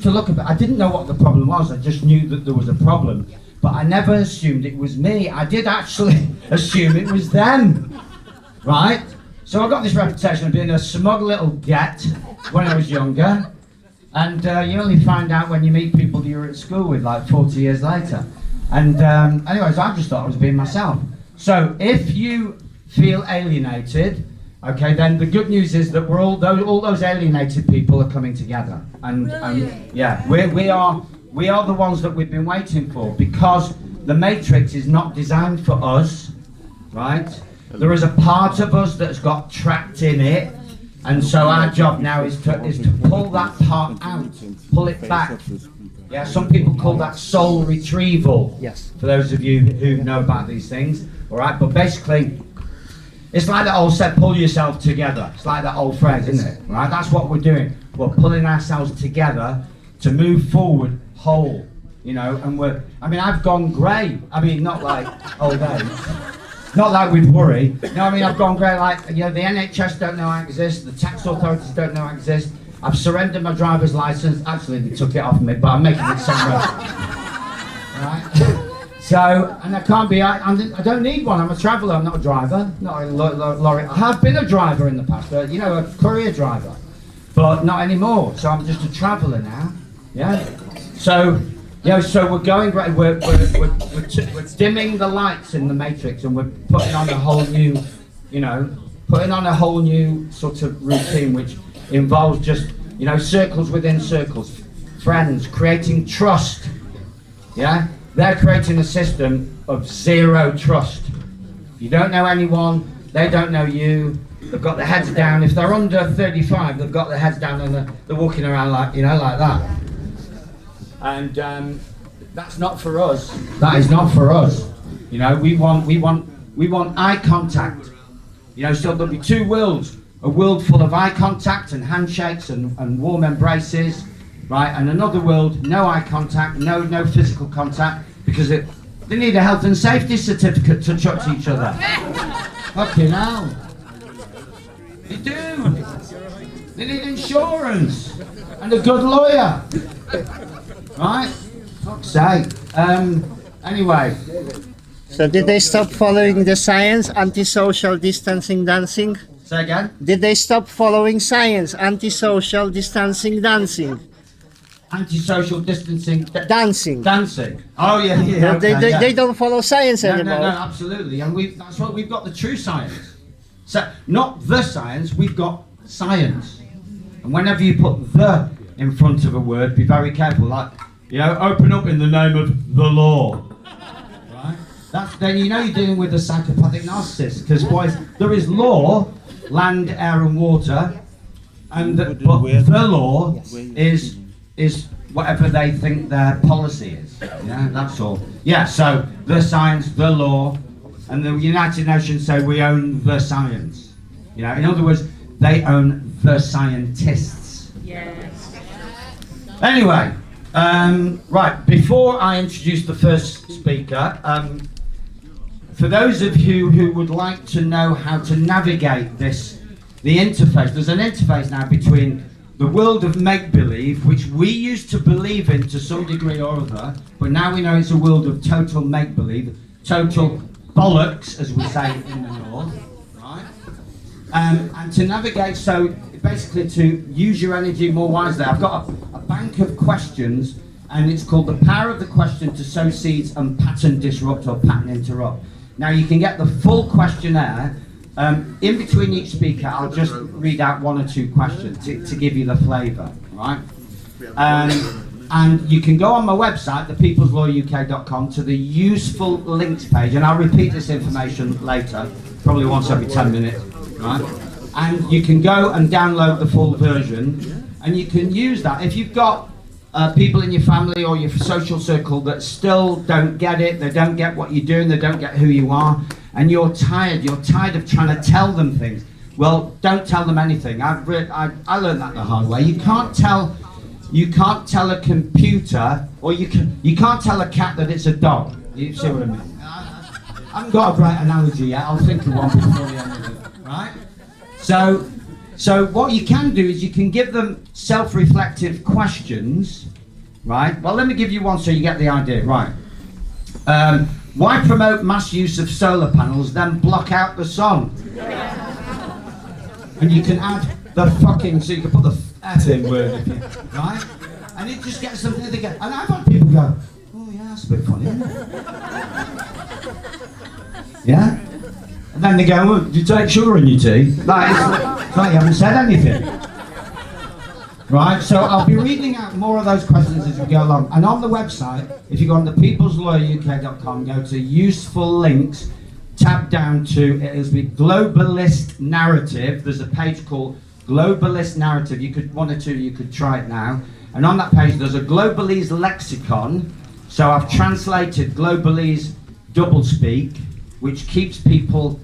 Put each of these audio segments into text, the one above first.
to look at it, I didn't know what the problem was. I just knew that there was a problem, but I never assumed it was me. I did actually assume it was them, right? So I got this reputation of being a smug little get when I was younger, and you only find out when you meet people you were at school with like 40 years later. And anyways, I just thought I was being myself. So if you feel alienated, okay, then the good news is that all those alienated people are coming together, and yeah, we are the ones that we've been waiting for, because the Matrix is not designed for us, right? There is a part of us that's got trapped in it, and so our job now is to pull that part out, pull it back. Yeah, some people call that soul retrieval. Yes. For those of you who know about these things, all right. But basically, it's like that old said, pull yourself together. It's like that old phrase, isn't it? Right? That's what we're doing. We're pulling ourselves together to move forward whole, you know, and I mean, I've gone grey. I mean, not like old age. Not like with worry. No, I mean, I've gone grey, like, you know, the NHS don't know I exist, the tax authorities don't know I exist. I've surrendered my driver's license. Actually, they took it off me, but I'm making it sound right. So, and I can't be, I don't need one. I'm a traveller, I'm not a driver, not a lorry. I have been a driver in the past, you know, a courier driver, but not anymore. So I'm just a traveller now, yeah? So, you know, so we're going, we're dimming the lights in the Matrix, and we're putting on a whole new, you know, putting on a whole new sort of routine, which involves just, you know, circles within circles, friends, creating trust, yeah? They're creating a system of zero trust. You don't know anyone, they don't know you, they've got their heads down. If they're under 35, they've got their heads down and they're walking around like, you know, like that. And that's not for us. That is not for us. You know, we want eye contact. You know, so there'll be two worlds. A world full of eye contact and handshakes and warm embraces, right? And another world, no eye contact, no physical contact, because they need a health and safety certificate to touch each other. Fucking hell. They do. They need insurance and a good lawyer, right? Fuck's sake. Anyway. So did they stop following the science, anti-social distancing dancing? Say again? Did they stop following science, anti-social distancing dancing? Anti-social distancing... Dancing. Dancing. Oh, yeah, yeah. No, Okay, they don't follow science anymore. No, absolutely. And that's what we've got, the true science. So, not the science, we've got science. And whenever you put the in front of a word, be very careful. Like, you know, open up in the name of the law. Right? Then you know you're dealing with a psychopathic narcissist. Because, boys, there is law, land, air and water, and but the law is whatever they think their policy is. Yeah, that's all. Yeah, so the science, the law, and the United Nations say we own the science. You know, in other words, they own the scientists. Yes. Anyway, right, before I introduce the first speaker, for those of you who would like to know how to navigate the interface, there's an interface now between the world of make-believe, which we used to believe in to some degree or other, but now we know it's a world of total make-believe, total bollocks, as we say in the north, right? And to navigate, so basically to use your energy more wisely, I've got a bank of questions, and it's called the power of the question to sow seeds and pattern disrupt or pattern interrupt. Now you can get the full questionnaire. In between each speaker, I'll just read out one or two questions to give you the flavour, right? And you can go on my website, thepeopleslawyeruk.com, to the useful links page, and I'll repeat this information later, probably once every 10 minutes, right? And you can go and download the full version, and you can use that. If you've got people in your family or your social circle that still don't get it, they don't get what you're doing, they don't get who you are, and you're tired of trying to tell them things, well, don't tell them anything. I learned that the hard way. You can't tell a computer, or you can't tell a cat that it's a dog. You see what I mean? I haven't got a great analogy yet. I'll think of one before the end of it, right? So So what you can do is you can give them self-reflective questions, right? Well, let me give you one so you get the idea, right? Why promote mass use of solar panels, then block out the sun? And you can add the fucking, so you can put the F in word, right? And it just gets them to think. And I've had people go, oh yeah, that's a bit funny, isn't it? Yeah? And then they go, well, do you take sugar in your tea? Like, it's like you haven't said anything. Right, so I'll be reading out more of those questions as we go along. And on the website, if you go on the peopleslawyeruk.com, go to useful links, tab down to, it'll be globalist narrative. There's a page called globalist narrative. You could, one or two, you could try it now. And on that page, there's a globalese lexicon. So I've translated globalese doublespeak, which keeps people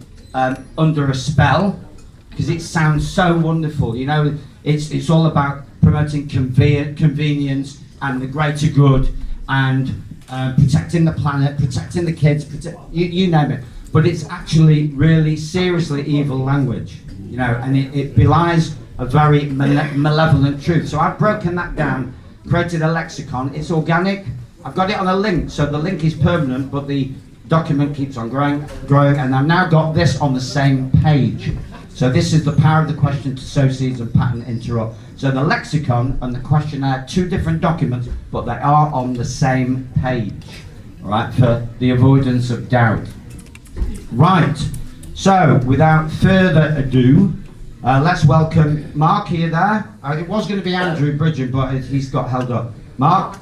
under a spell, because it sounds so wonderful. You know, it's all about promoting convenience and the greater good, and protecting the planet, protecting the kids, you name it. But it's actually really seriously evil language, you know, and it belies a very malevolent truth. So I've broken that down, created a lexicon. It's organic. I've got it on a link, so the link is permanent, but the document keeps on growing, and I've now got this on the same page. So this is the power of the question to sow seeds and pattern interrupt. So the lexicon and the questionnaire, two different documents, but they are on the same page, all right, for the avoidance of doubt. Right, so without further ado, let's welcome Mark. Here there. It was going to be Andrew Bridgen, but he's got held up. Mark?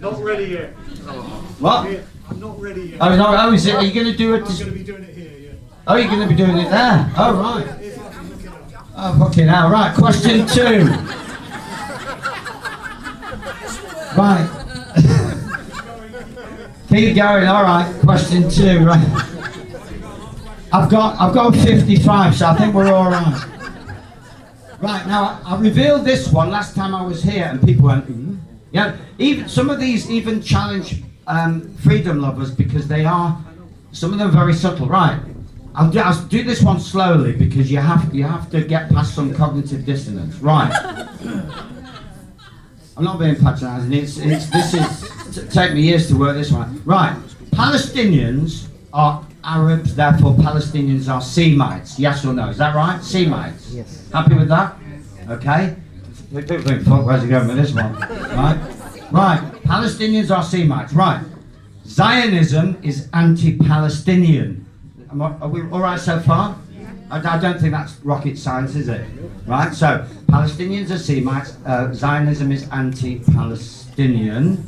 Not ready yet. What? I'm not ready yet. Oh, no, oh, is it? Are you going to do it? I'm going to be doing it here, yeah. Oh, you're going to be doing it there? Oh, right. Oh, fucking hell. Right, question 2. Right. Keep going, all right. Question 2, right. I've got 55, so I think we're all right. Right, now, I revealed this one last time I was here, and people went, ooh. Yeah, even some of these even challenge freedom lovers, because they are, some of them very subtle. Right, I'll do this one slowly, because you have to get past some cognitive dissonance. Right. I'm not being patronising. This take me years to work this one. Right. Palestinians are Arabs, therefore Palestinians are Semites. Yes or no? Is that right? Semites. Yes. Happy with that? Okay. People think, fuck, where's he going with this one? Right. Right. Palestinians are Semites. Right. Zionism is anti-Palestinian. Are we all right so far? I don't think that's rocket science, is it? Right. So Palestinians are Semites. Zionism is anti-Palestinian.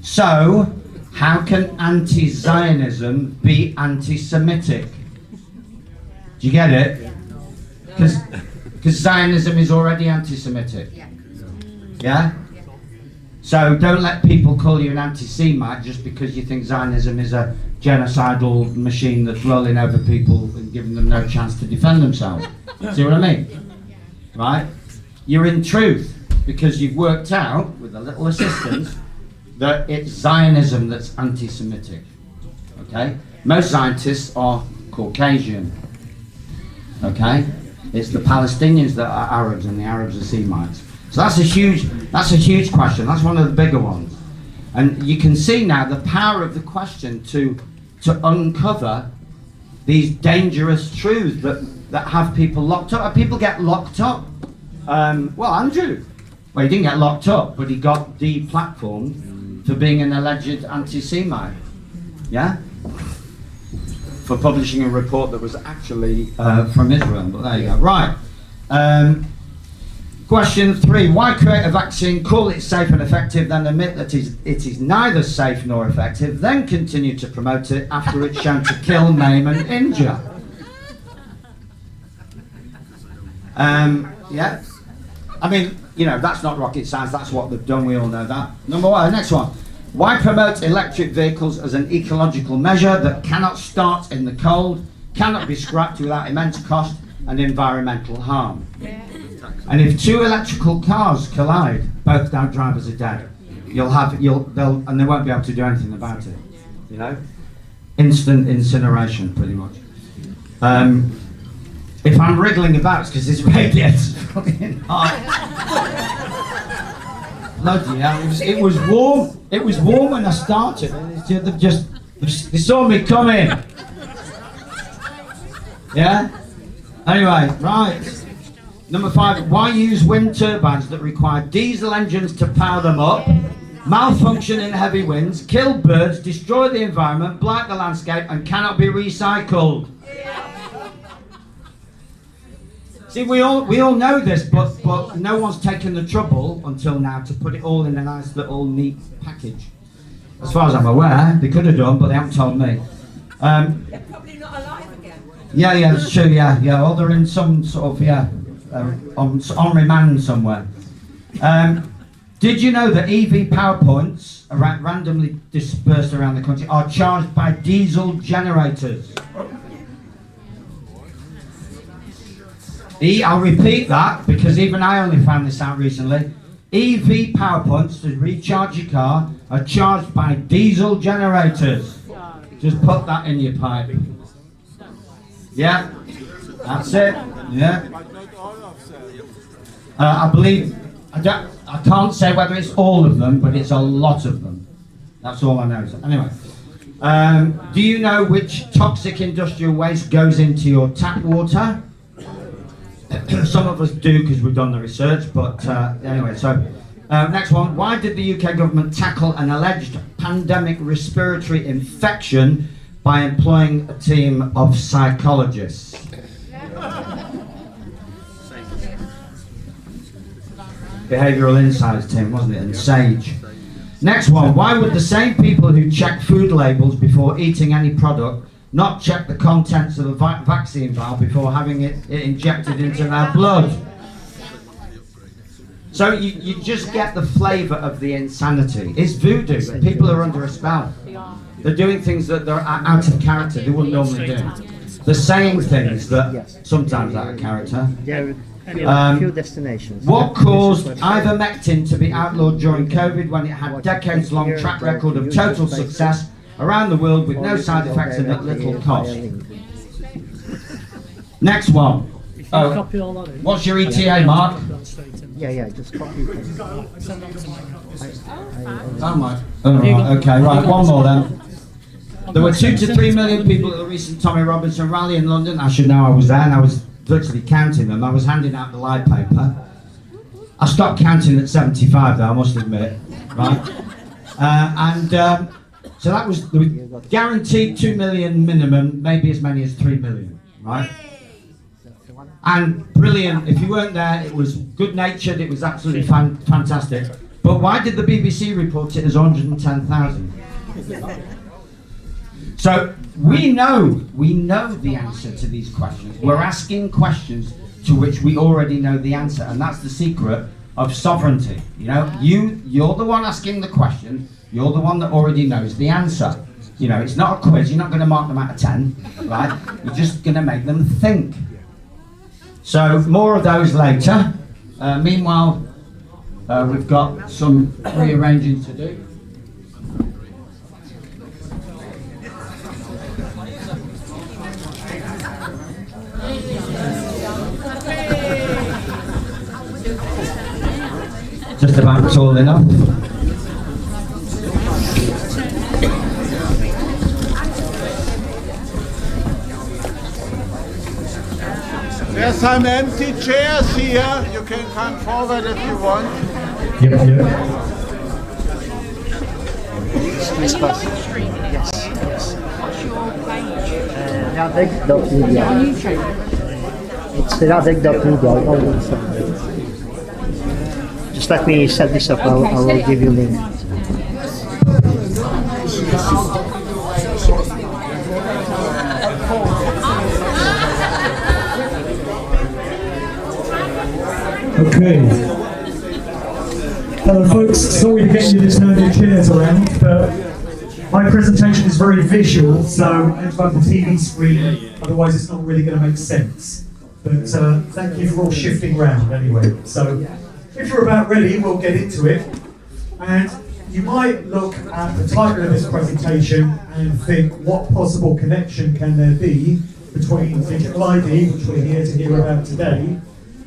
So how can anti-Zionism be anti-Semitic? Do you get it? Because Zionism is already anti-Semitic. Yeah? So don't let people call you an anti-Semite just because you think Zionism is a genocidal machine that's rolling over people and giving them no chance to defend themselves. See what I mean? Right? You're in truth, because you've worked out, with a little assistance, that it's Zionism that's anti-Semitic. Okay? Most scientists are Caucasian. Okay? It's the Palestinians that are Arabs, and the Arabs are Semites. So that's a huge question. That's one of the bigger ones. And you can see now the power of the question to uncover these dangerous truths that have people locked up. People get locked up. Well, Andrew, well, he didn't get locked up, but he got deplatformed for being an alleged anti-Semite. Yeah? For publishing a report that was actually from Israel, but there you go. Right. Question 3. Why create a vaccine, call it safe and effective, then admit that it is neither safe nor effective, then continue to promote it after it's shown to kill, maim and injure? Yeah. I mean, you know, that's not rocket science, that's what they've done, we all know that. Number 1, next one. Why promote electric vehicles as an ecological measure that cannot start in the cold, cannot be scrapped without immense cost and environmental harm? And if 2 electrical cars collide, both drivers are dead. And they won't be able to do anything about it. You know? Instant incineration, pretty much. If I'm wriggling about, it's because this radiator's fucking hot. Bloody hell, it was warm. It was warm when I started. They saw me coming. Yeah? Anyway, right. Number 5, why use wind turbines that require diesel engines to power them up, malfunction in heavy winds, kill birds, destroy the environment, blight the landscape, and cannot be recycled? See, we all know this, but no one's taken the trouble until now to put it all in a nice little neat package. As far as I'm aware, they could have done, but they haven't told me. They're probably not alive again. Yeah, that's true. Yeah. Well, they're in some sort of on remand somewhere. Did you know that EV power points randomly dispersed around the country are charged by diesel generators? I'll repeat that because even I only found this out recently. EV power points to recharge your car are charged by diesel generators. Just put that in your pipe. Yeah, that's it. Yeah. I believe, I can't say whether it's all of them, but it's a lot of them. That's all I know. So anyway, do you know which toxic industrial waste goes into your tap water? Some of us do because we've done the research, but anyway, so next one. Why did the UK government tackle an alleged pandemic respiratory infection by employing a team of psychologists? Behavioural insights team, wasn't it? And SAGE. Next one. Why would the same people who check food labels before eating any product not check the contents of a vaccine vial before having it injected into their blood? So you just get the flavour of the insanity. It's voodoo. People are under a spell. They're doing things that they're out of character, they wouldn't normally do. They're saying things that sometimes out of character. Few destinations. What caused ivermectin to be outlawed during COVID when it had decades-long track record of total success around the world with no side effects and at little cost? Next one. Oh, what's your ETA, Mark? Yeah, just copy. Oh my. Okay, right, one more then. There were 2 to 3 million people at the recent Tommy Robinson rally in London. I should know I was there and I was virtually counting them. I was handing out the live paper. I stopped counting at 75 though, I must admit. Right? So that was guaranteed 2 million minimum, maybe as many as 3 million, right? And brilliant. If you weren't there, it was good-natured, it was absolutely fantastic. But why did the BBC report it as 110,000? So we know the answer to these questions. We're asking questions to which we already know the answer, and that's the secret of sovereignty. You know, you're the one asking the question, you're the one that already knows the answer. You know, it's not a quiz, you're not going to mark them out of 10, right? You're just going to make them think. So more of those later. Meanwhile, we've got some rearranging to do. Just about tall enough. There's some empty chairs here. You can come forward if you want. Yep. Yes. Radek.media. It's Radek.media. Just let me set this up, I will give you a link. Okay. Hello folks, sorry to get you to turn your chairs around, but my presentation is very visual, so in front of the TV screen, otherwise it's not really going to make sense. But thank you for all shifting round anyway. So if you're about ready, we'll get into it. And you might look at the title of this presentation and think, what possible connection can there be between digital ID, which we're here to hear about today,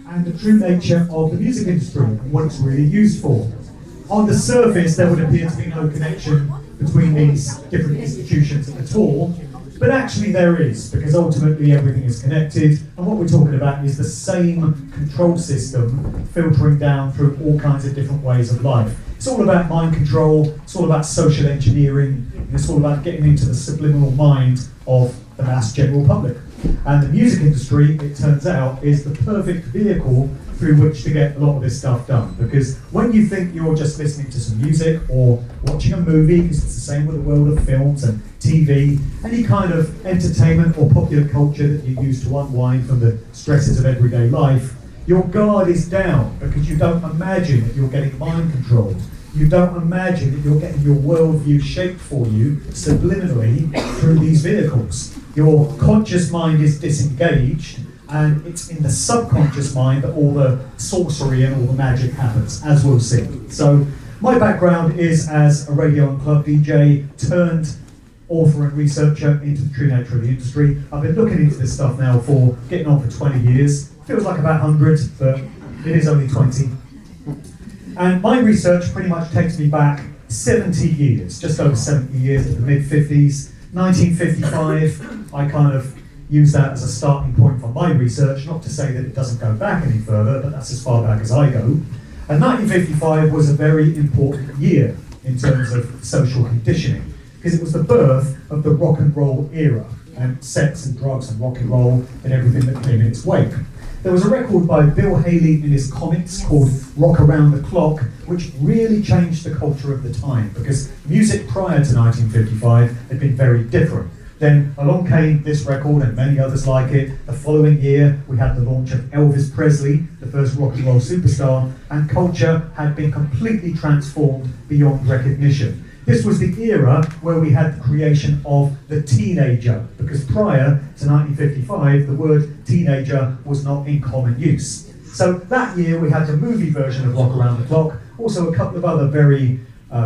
and the true nature of the music industry and what it's really used for. On the surface, there would appear to be no connection between these different institutions at all, but actually there is, because ultimately everything is connected, and what we're talking about is the same control system filtering down through all kinds of different ways of life. It's all about mind control, it's all about social engineering, and it's all about getting into the subliminal mind of the mass general public. And the music industry, it turns out, is the perfect vehicle through which to get a lot of this stuff done. Because when you think you're just listening to some music or watching a movie, because it's the same with the world of films and TV, any kind of entertainment or popular culture that you use to unwind from the stresses of everyday life, your guard is down because you don't imagine that you're getting mind controlled. You don't imagine that you're getting your worldview shaped for you subliminally through these vehicles. Your conscious mind is disengaged, and it's in the subconscious mind that all the sorcery and all the magic happens, as we'll see. So my background is as a radio and club DJ turned author and researcher into the true nature of the industry. I've been looking into this stuff now for getting on for 20 years. Feels like about 100, but it is only 20. And my research pretty much takes me back 70 years, just over 70 years, to the mid-50s. 1955, I kind of use that as a starting point for my research, not to say that it doesn't go back any further, but that's as far back as I go. And 1955 was a very important year in terms of social conditioning, because it was the birth of the rock and roll era, and sex and drugs and rock and roll and everything that came in its wake. There was a record by Bill Haley in his comics called Rock Around the Clock, which really changed the culture of the time, because music prior to 1955 had been very different. Then along came this record and many others like it. The following year, we had the launch of Elvis Presley, the first rock and roll superstar, and culture had been completely transformed beyond recognition. This was the era where we had the creation of the teenager, because prior to 1955, the word teenager was not in common use. So that year we had the movie version of Rock Around the Clock, also a couple of other very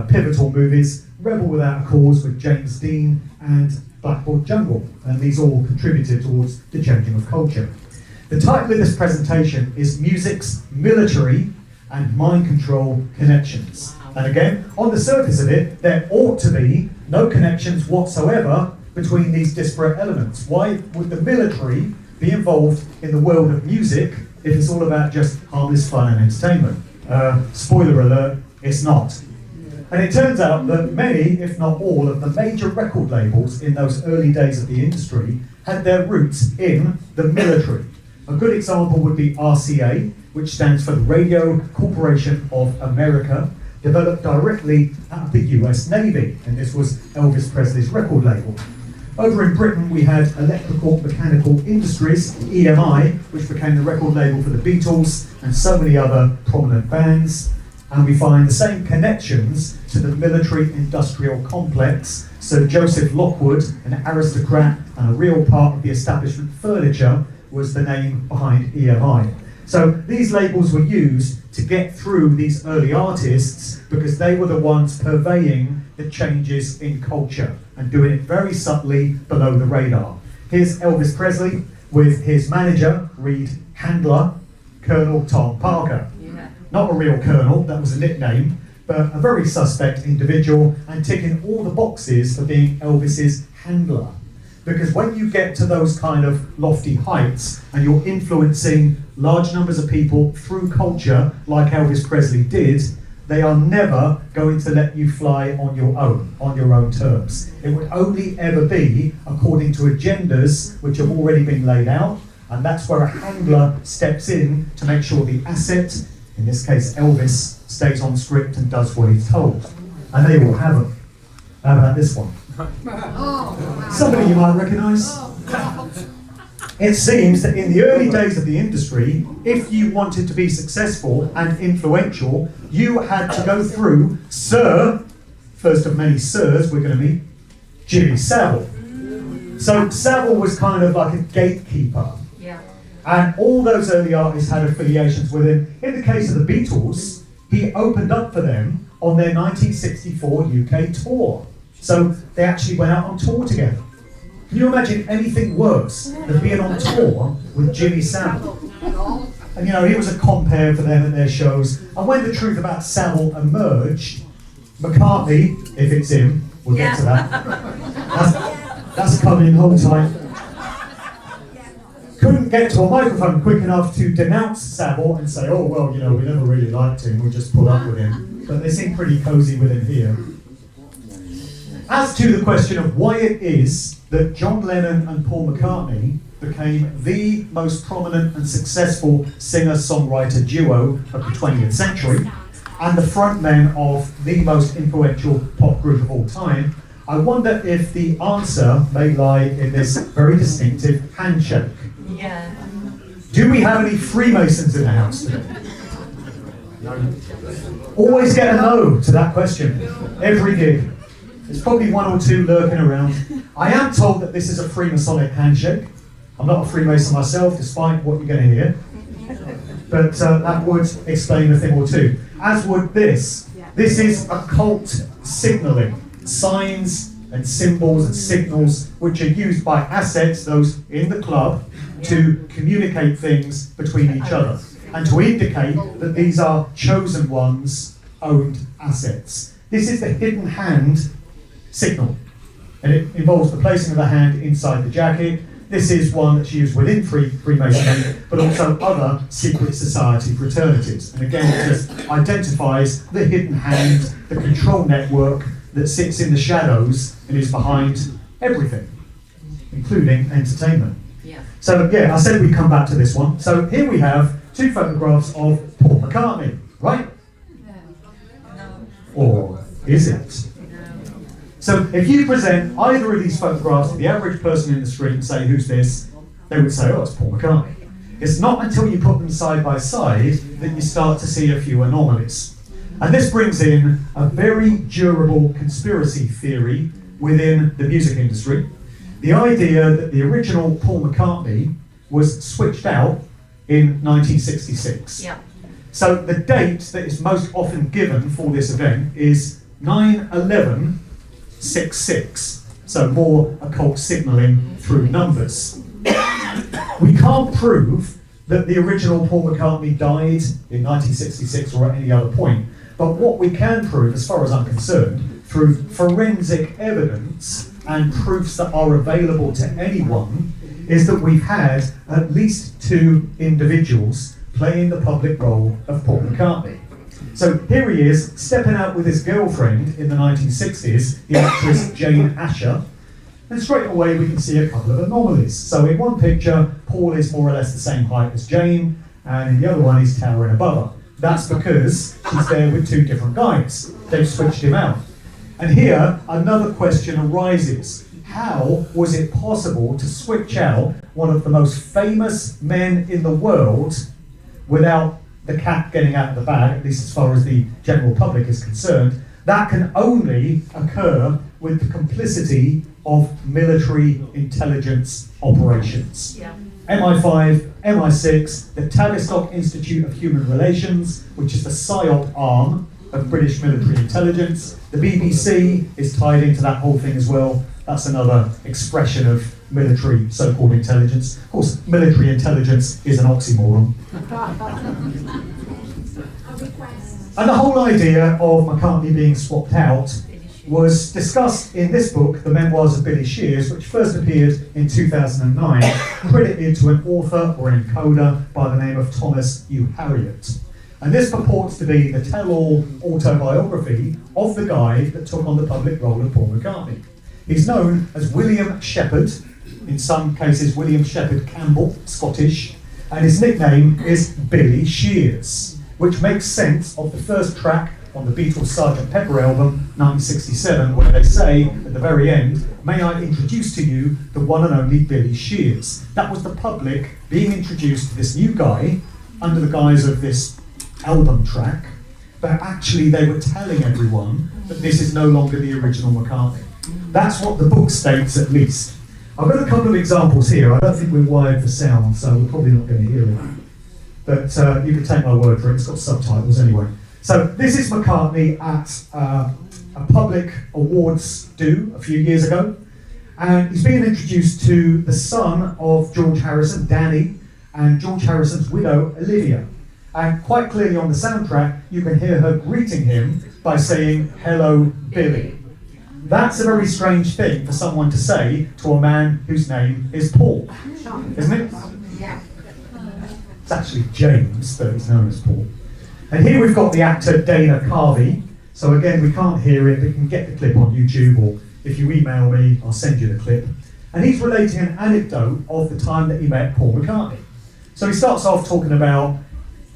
pivotal movies, Rebel Without a Cause with James Dean and Blackboard Jungle, and these all contributed towards the changing of culture. The title of this presentation is Music's Military and Mind Control Connections. And again, on the surface of it, there ought to be no connections whatsoever between these disparate elements. Why would the military be involved in the world of music if it's all about just harmless fun and entertainment? Spoiler alert, it's not. And it turns out that many, if not all, of the major record labels in those early days of the industry had their roots in the military. A good example would be RCA, which stands for the Radio Corporation of America, developed directly out of the US Navy, and this was Elvis Presley's record label. Over in Britain, we had Electrical Mechanical Industries, EMI, which became the record label for the Beatles and so many other prominent bands. And we find the same connections to the military-industrial complex. Sir Joseph Lockwood, an aristocrat and a real part of the establishment furniture, was the name behind EMI. So these labels were used to get through these early artists because they were the ones purveying the changes in culture and doing it very subtly below the radar. Here's Elvis Presley with his manager, Reed Handler, Colonel Tom Parker. Not a real colonel, that was a nickname, but a very suspect individual and ticking all the boxes for being Elvis's handler. Because when you get to those kind of lofty heights and you're influencing large numbers of people through culture like Elvis Presley did, they are never going to let you fly on your own terms. It would only ever be according to agendas which have already been laid out, and that's where a handler steps in to make sure the asset, in this case Elvis, stays on script and does what he's told. And they will have them. How about this one? Somebody you might recognise. It seems that in the early days of the industry, if you wanted to be successful and influential, you had to go through Sir, first of many sirs we're going to meet, Jimmy Savile. So Savile was kind of like a gatekeeper. Yeah. And all those early artists had affiliations with him. In the case of the Beatles, he opened up for them on their 1964 UK tour. So they actually went out on tour together. Can you imagine anything worse than being on tour with Jimmy Savile? And you know, he was a compere for them at their shows. And when the truth about Savile emerged, McCartney, if it's him, we'll get to that. That's coming, hold tight. Couldn't get to a microphone quick enough to denounce Savile and say, oh, well, you know, we never really liked him, we'll just put up with him. But they seem pretty cosy with him here. As to the question of why it is that John Lennon and Paul McCartney became the most prominent and successful singer-songwriter duo of the 20th century and the frontmen of the most influential pop group of all time, I wonder if the answer may lie in this very distinctive handshake. Yeah. Do we have any Freemasons in the house today? No. Always get a no to that question, every gig. There's probably one or two lurking around. I am told that this is a Freemasonic handshake. I'm not a Freemason myself, despite what you're going to hear. But that would explain a thing or two. As would this. This is occult signalling. Signs and symbols and signals which are used by assets, those in the club, to communicate things between each other and to indicate that these are chosen ones' owned assets. This is the hidden hand signal, and it involves the placing of the hand inside the jacket. This is one that's used within Freemasonry, but also other secret society fraternities. And again, it just identifies the hidden hand, the control network that sits in the shadows and is behind everything, including entertainment. Yeah. So yeah, I said we'd come back to this one. So here we have two photographs of Paul McCartney, right? No. Or is it? So if you present either of these photographs to the average person in the street and say, who's this? They would say, oh, it's Paul McCartney. It's not until you put them side by side that you start to see a few anomalies. And this brings in a very durable conspiracy theory within the music industry. The idea that the original Paul McCartney was switched out in 1966. Yeah. So the date that is most often given for this event is 9/11/66. So more occult signalling through numbers. We can't prove that the original Paul McCartney died in 1966 or at any other point. But what we can prove, as far as I'm concerned, through forensic evidence and proofs that are available to anyone, is that we've had at least two individuals playing the public role of Paul McCartney. So here he is, stepping out with his girlfriend in the 1960s, the actress Jane Asher, and straight away we can see a couple of anomalies. So in one picture, Paul is more or less the same height as Jane, and in the other one he's towering above her. That's because she's there with two different guys. They've switched him out. And here, another question arises. How was it possible to switch out one of the most famous men in the world without the cat getting out of the bag, at least as far as the general public is concerned? That can only occur with the complicity of military intelligence operations. Yeah. MI5, MI6, the Tavistock Institute of Human Relations, which is the PSYOP arm of British military intelligence. The BBC is tied into that whole thing as well. That's another expression of military so-called intelligence. Of course, military intelligence is an oxymoron. And the whole idea of McCartney being swapped out was discussed in this book, The Memoirs of Billy Shears, which first appeared in 2009, credited to an author or an encoder by the name of Thomas U. Harriott. And this purports to be the tell-all autobiography of the guy that took on the public role of Paul McCartney. He's known as William Shepherd, in some cases William Shepherd Campbell, Scottish, and his nickname is Billy Shears, which makes sense of the first track on the Beatles' Sgt. Pepper album, 1967, where they say, at the very end, may I introduce to you the one and only Billy Shears. That was the public being introduced to this new guy under the guise of this album track, but actually they were telling everyone that this is no longer the original McCartney. That's what the book states, at least. I've got a couple of examples here. I don't think we're wired for sound, so we're probably not going to hear it. But you can take my word for it, it's got subtitles anyway. So this is McCartney at a public awards do a few years ago. And he's being introduced to the son of George Harrison, Danny, and George Harrison's widow, Olivia. And quite clearly on the soundtrack, you can hear her greeting him by saying, "Hello, Billy." That's a very strange thing for someone to say to a man whose name is Paul, isn't it? Yeah. It's actually James, but he's known as Paul. And here we've got the actor Dana Carvey. So again, we can't hear it, but you can get the clip on YouTube, or if you email me, I'll send you the clip. And he's relating an anecdote of the time that he met Paul McCartney. So he starts off talking about,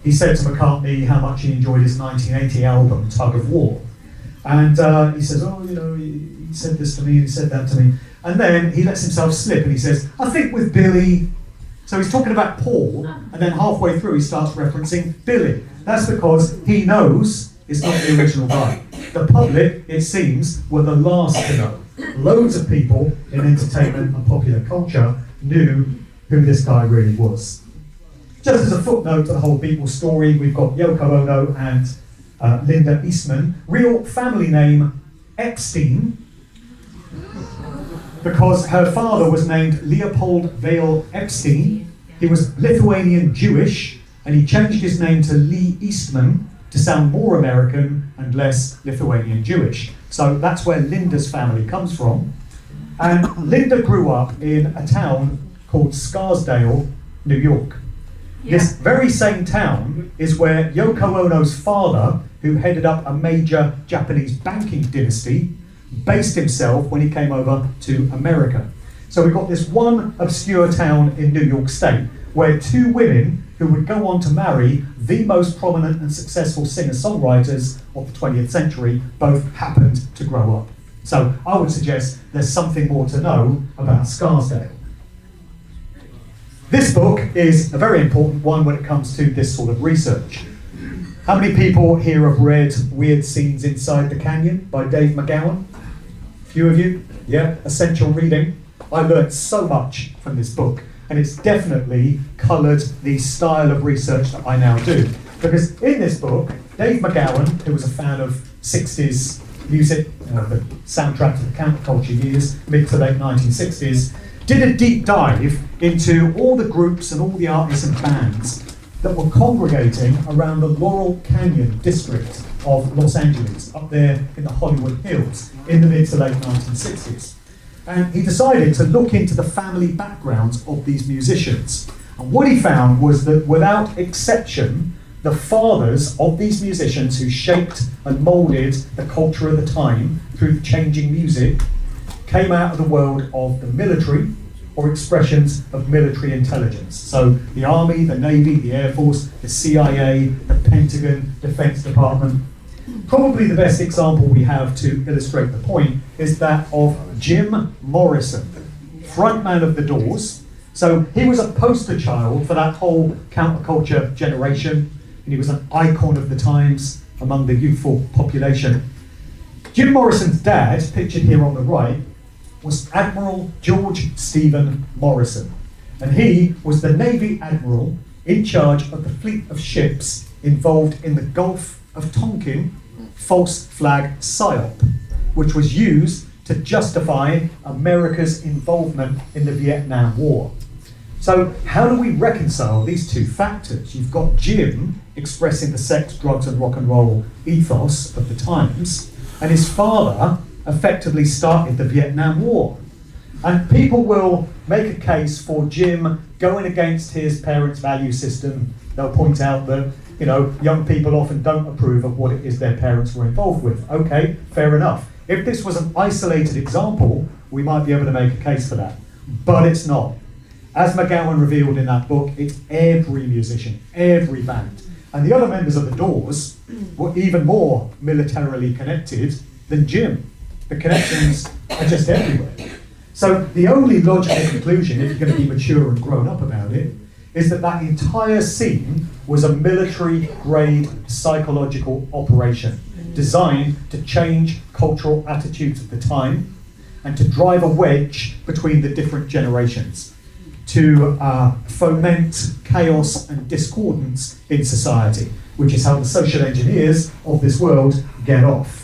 he said to McCartney how much he enjoyed his 1980 album, Tug of War. And he says, oh, you know, he said this to me, he said that to me. And then he lets himself slip and he says, I think with Billy. So he's talking about Paul, and then halfway through he starts referencing Billy. That's because he knows it's not the original guy. The public, it seems, were the last to know. Loads of people in entertainment and popular culture knew who this guy really was. Just as a footnote to the whole Beatles story, we've got Yoko Ono and Linda Eastman, real family name Epstein, because her father was named Leopold Vale Epstein. He was Lithuanian Jewish, and he changed his name to Lee Eastman to sound more American and less Lithuanian Jewish. So that's where Linda's family comes from. And Linda grew up in a town called Scarsdale, New York. Yeah. This very same town is where Yoko Ono's father, who headed up a major Japanese banking dynasty, based himself when he came over to America. So we've got this one obscure town in New York State where two women who would go on to marry the most prominent and successful singer-songwriters of the 20th century both happened to grow up. So I would suggest there's something more to know about Scarsdale. This book is a very important one when it comes to this sort of research. How many people here have read Weird Scenes Inside the Canyon by Dave McGowan? A few of you? Yeah, essential reading. I learned so much from this book, and it's definitely coloured the style of research that I now do. Because in this book, Dave McGowan, who was a fan of 60s music, the soundtrack to the counterculture years, mid to late 1960s, did a deep dive into all the groups and all the artists and bands that were congregating around the Laurel Canyon district of Los Angeles, up there in the Hollywood Hills, in the mid to late 1960s. And he decided to look into the family backgrounds of these musicians. And what he found was that without exception, the fathers of these musicians who shaped and moulded the culture of the time through changing music came out of the world of the military or expressions of military intelligence. So the Army, the Navy, the Air Force, the CIA, the Pentagon, Defense Department. Probably the best example we have to illustrate the point is that of Jim Morrison, frontman of The Doors. So he was a poster child for that whole counterculture generation, and he was an icon of the times among the youthful population. Jim Morrison's dad, pictured here on the right, was Admiral George Stephen Morrison, and he was the Navy Admiral in charge of the fleet of ships involved in the Gulf of Tonkin false flag PSYOP, which was used to justify America's involvement in the Vietnam War. So how do we reconcile these two factors? You've got Jim expressing the sex, drugs and rock and roll ethos of the times, and his father effectively started the Vietnam War. And people will make a case for Jim going against his parents' value system. They'll point out that, you know, young people often don't approve of what it is their parents were involved with. Okay, fair enough. If this was an isolated example, we might be able to make a case for that. But it's not. As McGowan revealed in that book, it's every musician, every band. And the other members of The Doors were even more militarily connected than Jim. The connections are just everywhere. So the only logical conclusion, if you're going to be mature and grown up about it, is that that entire scene was a military-grade psychological operation designed to change cultural attitudes at the time and to drive a wedge between the different generations, to foment chaos and discordance in society, which is how the social engineers of this world get off.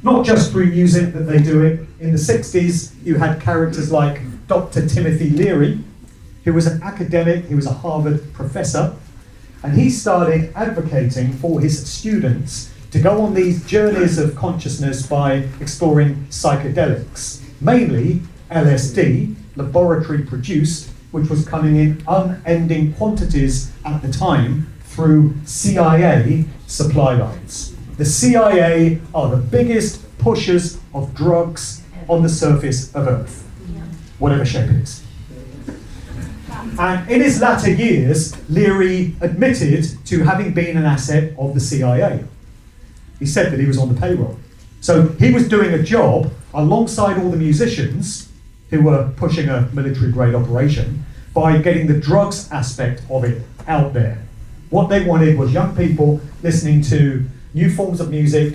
not just through music that they do it. In the 60s, you had characters like Dr. Timothy Leary, who was an academic, he was a Harvard professor, and he started advocating for his students to go on these journeys of consciousness by exploring psychedelics, mainly LSD, laboratory produced, which was coming in unending quantities at the time through CIA supply lines. The CIA are the biggest pushers of drugs on the surface of Earth, whatever shape it is. And in his latter years, Leary admitted to having been an asset of the CIA. He said that he was on the payroll. So he was doing a job alongside all the musicians who were pushing a military-grade operation by getting the drugs aspect of it out there. What they wanted was young people listening to new forms of music,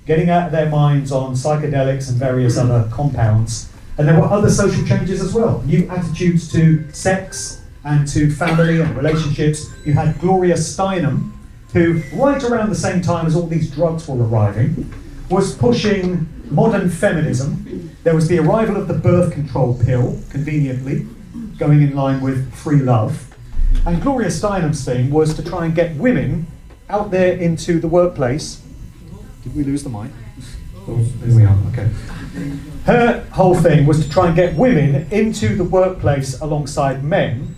getting out of their minds on psychedelics and various other compounds. And there were other social changes as well, new attitudes to sex and to family and relationships. You had Gloria Steinem, who, right around the same time as all these drugs were arriving, was pushing modern feminism. There was the arrival of the birth control pill, conveniently, going in line with free love. And Gloria Steinem's thing was to try and get women out there into the workplace. Did we lose the mic? Oh, there we are, okay. Her whole thing was to try and get women into the workplace alongside men,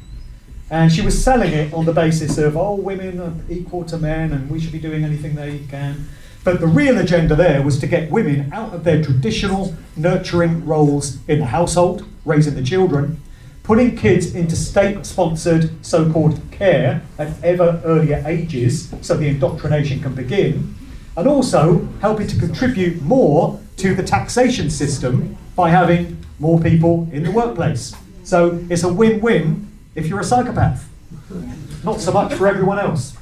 and she was selling it on the basis of, oh, women are equal to men and we should be doing anything they can. But the real agenda there was to get women out of their traditional nurturing roles in the household, raising the children, putting kids into state-sponsored so-called care at ever earlier ages so the indoctrination can begin, and also helping to contribute more to the taxation system by having more people in the workplace. So it's a win-win if you're a psychopath, not so much for everyone else.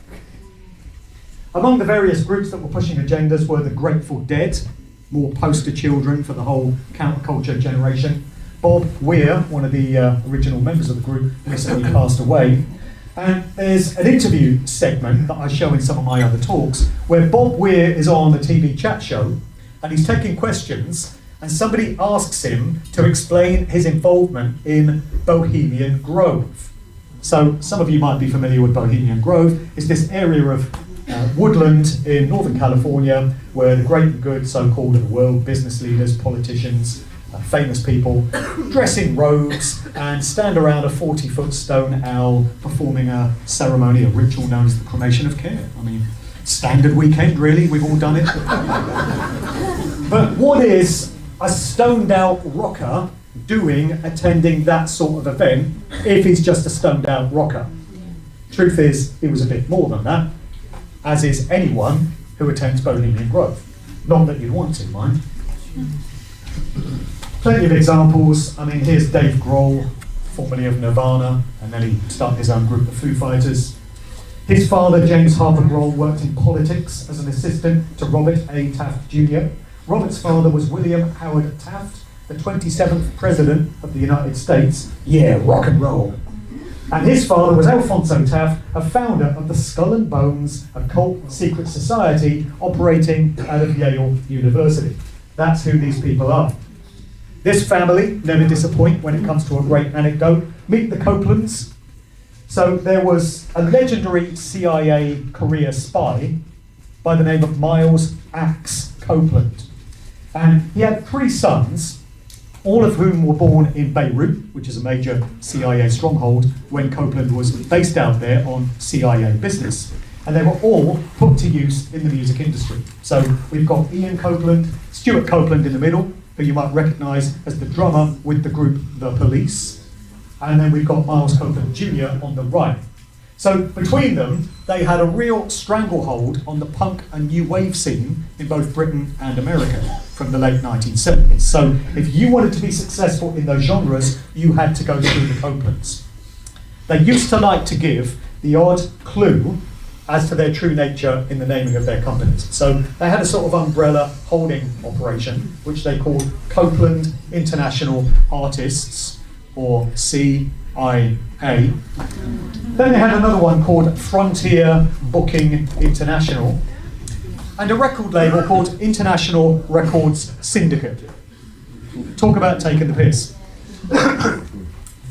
Among the various groups that were pushing agendas were the Grateful Dead, more poster children for the whole counterculture generation. Bob Weir, one of the original members of the group, recently passed away. And there's an interview segment that I show in some of my other talks where Bob Weir is on a TV chat show and he's taking questions and somebody asks him to explain his involvement in Bohemian Grove. So some of you might be familiar with Bohemian Grove. It's this area of woodland in Northern California where the great and good so-called of the world, business leaders, politicians, famous people, dress in robes and stand around a 40-foot stone owl performing a ceremony, a ritual known as the cremation of care. I mean, standard weekend really, we've all done it. But what is a stoned out rocker doing attending that sort of event if he's just a stoned out rocker? Truth is, he was a bit more than that, as is anyone who attends Bohemian Grove. Not that you'd want to, mind. Plenty of examples. I mean, here's Dave Grohl, formerly of Nirvana, and then he started his own group, the Foo Fighters. His father, James Harper Grohl, worked in politics as an assistant to Robert A. Taft Jr. Robert's father was William Howard Taft, the 27th President of the United States. Yeah, rock and roll. And his father was Alfonso Taft, a founder of the Skull and Bones, a cult secret society operating out of Yale University. That's who these people are. This family never disappoint when it comes to a great anecdote. Meet the Copelands. So there was a legendary CIA career spy by the name of Miles Axe Copeland. And he had 3 sons, all of whom were born in Beirut, which is a major CIA stronghold, when Copeland was based out there on CIA business. And they were all put to use in the music industry. So we've got Ian Copeland, Stuart Copeland in the middle, who you might recognise as the drummer with the group The Police. And then we've got Miles Copeland Jr. on the right. So between them, they had a real stranglehold on the punk and new wave scene in both Britain and America from the late 1970s. So if you wanted to be successful in those genres, you had to go through the Copelands. They used to like to give the odd clue as to their true nature in the naming of their companies. So they had a sort of umbrella holding operation, which they called Copeland International Artists, or CIA. Then they had another one called Frontier Booking International. and a record label called International Records Syndicate. Talk about taking the piss.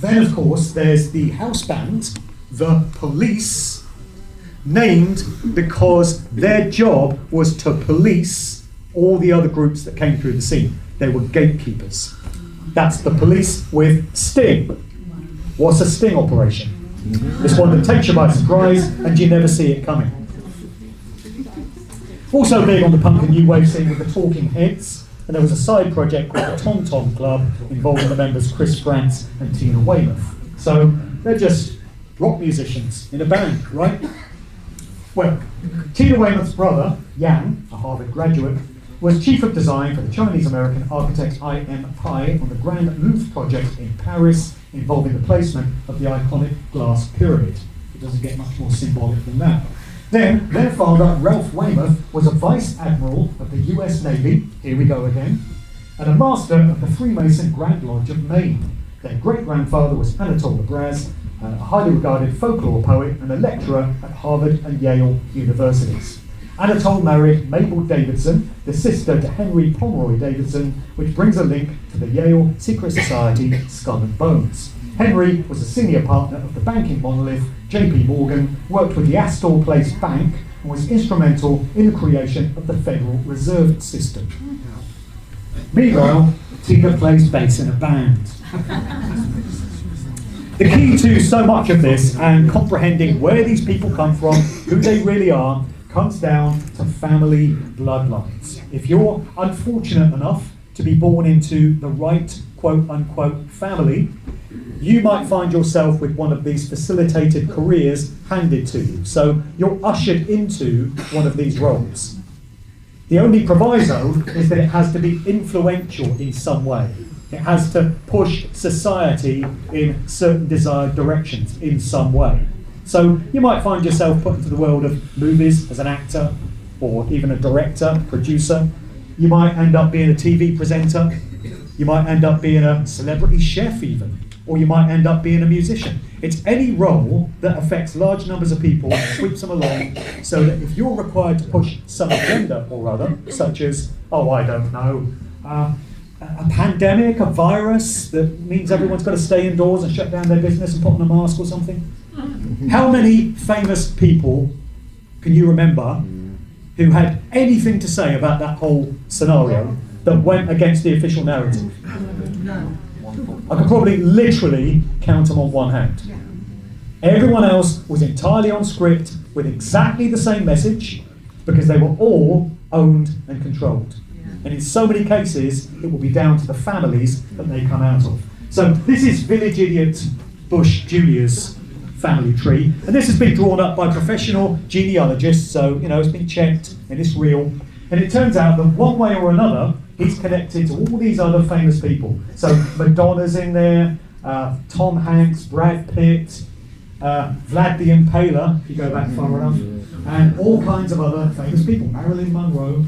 Then, of course, there's the house band, The Police, named because their job was to police all the other groups that came through the scene. They were gatekeepers. That's The Police with Sting. What's a sting operation? It's one that takes you by surprise and you never see it coming. Also big on the punk and new wave scene with the Talking Heads, and there was a side project called the Tom Tom Club involving the members Chris Frantz and Tina Weymouth. So they're just rock musicians in a band, right? Well, Tina Weymouth's brother, Yang, a Harvard graduate, was chief of design for the Chinese-American architect I.M. Pai on the Grand Louvre project in Paris, involving the placement of the iconic glass pyramid. It doesn't get much more symbolic than that. Then, their father, Ralph Weymouth, was a Vice Admiral of the US Navy, here we go again, and a Master of the Freemason Grand Lodge of Maine. Their great-grandfather was Anatole Lebras, a highly regarded folklore poet and a lecturer at Harvard and Yale universities. Anatole married Mabel Davidson, the sister to Henry Pomeroy Davidson, which brings a link to the Yale secret society Skull and Bones. Henry was a senior partner of the banking monolith J.P. Morgan, worked with the Astor Place Bank, and was instrumental in the creation of the Federal Reserve System. Meanwhile, Tina plays bass in a band. The key to so much of this and comprehending where these people come from, who they really are, comes down to family bloodlines. If you're unfortunate enough to be born into the right quote-unquote family, you might find yourself with one of these facilitated careers handed to you. So you're ushered into one of these roles. The only proviso is that it has to be influential in some way. It has to push society in certain desired directions in some way. So you might find yourself put into the world of movies as an actor, or even a director, producer. You might end up being a TV presenter. You might end up being a celebrity chef even, or you might end up being a musician. It's any role that affects large numbers of people and sweeps them along, so that if you're required to push some agenda or other, such as, oh, I don't know, a pandemic, a virus that means everyone's got to stay indoors and shut down their business and put on a mask or something. How many famous people can you remember who had anything to say about that whole scenario that went against the official narrative? I could probably literally count them on one hand. Everyone else was entirely on script with exactly the same message because they were all owned and controlled. And in so many cases, it will be down to the families that they come out of. So this is Village Idiot Bush Jr.'s family tree, and this has been drawn up by professional genealogists, so it's been checked and it's real. And it turns out that one way or another, he's connected to all these other famous people. So Madonna's in there, Tom Hanks, Brad Pitt, Vlad the Impaler, if you go back far enough, and all kinds of other famous people, Marilyn Monroe.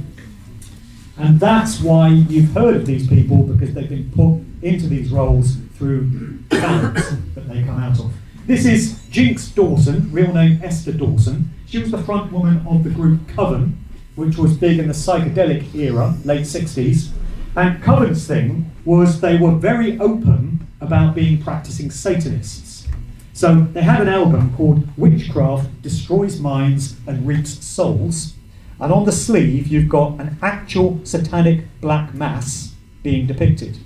And that's why you've heard of these people, because they've been put into these roles through families that they come out of. This is Jinx Dawson, real name Esther Dawson. She was the front woman of the group Coven, which was big in the psychedelic era, late 60s. And Coven's thing was they were very open about being practicing Satanists. So they had an album called Witchcraft Destroys Minds and Reaps Souls. And on the sleeve, you've got an actual satanic black mass being depicted.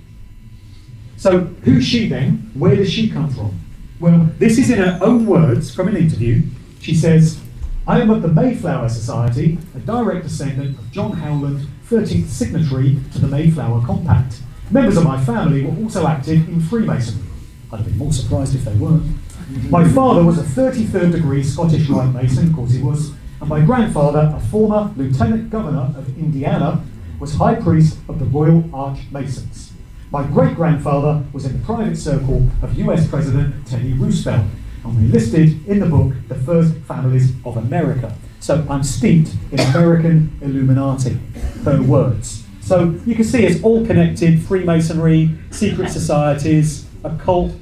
So who's she then? Where does she come from? Well, this is in her own words from an interview. She says, I am of the Mayflower Society, a direct descendant of John Howland, 13th signatory to the Mayflower Compact. Members of my family were also active in Freemasonry. I'd have been more surprised if they weren't. My father was a 33rd degree Scottish Rite Mason, of course he was, and my grandfather, a former Lieutenant Governor of Indiana, was High Priest of the Royal Arch Masons. My great-grandfather was in the private circle of US President Teddy Roosevelt, and we listed in the book the first families of America. So I'm steeped in American Illuminati, her words. So you can see it's all connected: Freemasonry, secret societies, occult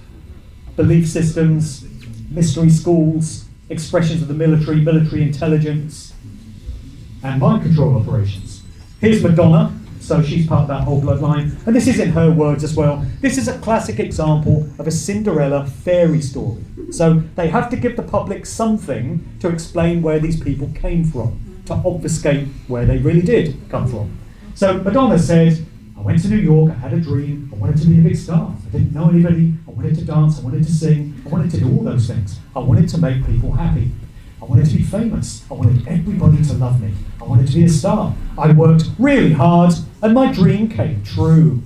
belief systems, mystery schools, expressions of the military intelligence. and mind control operations. Here's Madonna, so she's part of that whole bloodline, and this is in her words as well. This is a classic example of a Cinderella fairy story. So they have to give the public something to explain where these people came from, to obfuscate where they really did come from. So Madonna said, I went to New York, I had a dream, I wanted to be a big star. I didn't know anybody, I wanted to dance, I wanted to sing, I wanted to do all those things. I wanted to make people happy. I wanted to be famous. I wanted everybody to love me. I wanted to be a star. I worked really hard and my dream came true.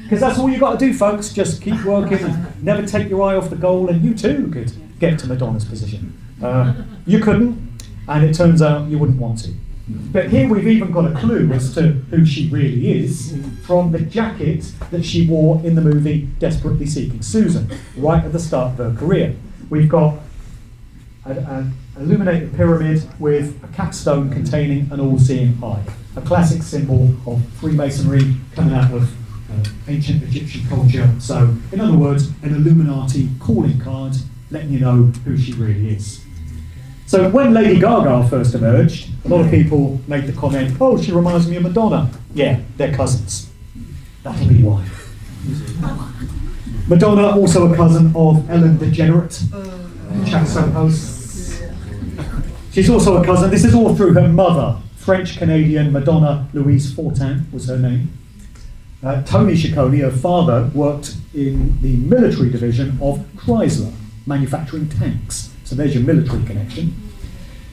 Because that's all you got to do, folks. Just keep working and never take your eye off the goal, and you too could get to Madonna's position. You couldn't, and it turns out you wouldn't want to. But here we've even got a clue as to who she really is from the jacket that she wore in the movie Desperately Seeking Susan, right at the start of her career. We've got an illuminated pyramid with a capstone containing an all-seeing eye, a classic symbol of Freemasonry coming out of ancient Egyptian culture. So, in other words, an Illuminati calling card letting you know who she really is. So when Lady Gaga first emerged, a lot of people made the comment, oh, she reminds me of Madonna. Yeah, they're cousins. That'll be why. Madonna, also a cousin of Ellen DeGenerate, the chat show host. She's also a cousin, this is all through her mother, French-Canadian Madonna Louise Fortin was her name. Tony Ciccone, her father, worked in the military division of Chrysler, manufacturing tanks. So there's your military connection.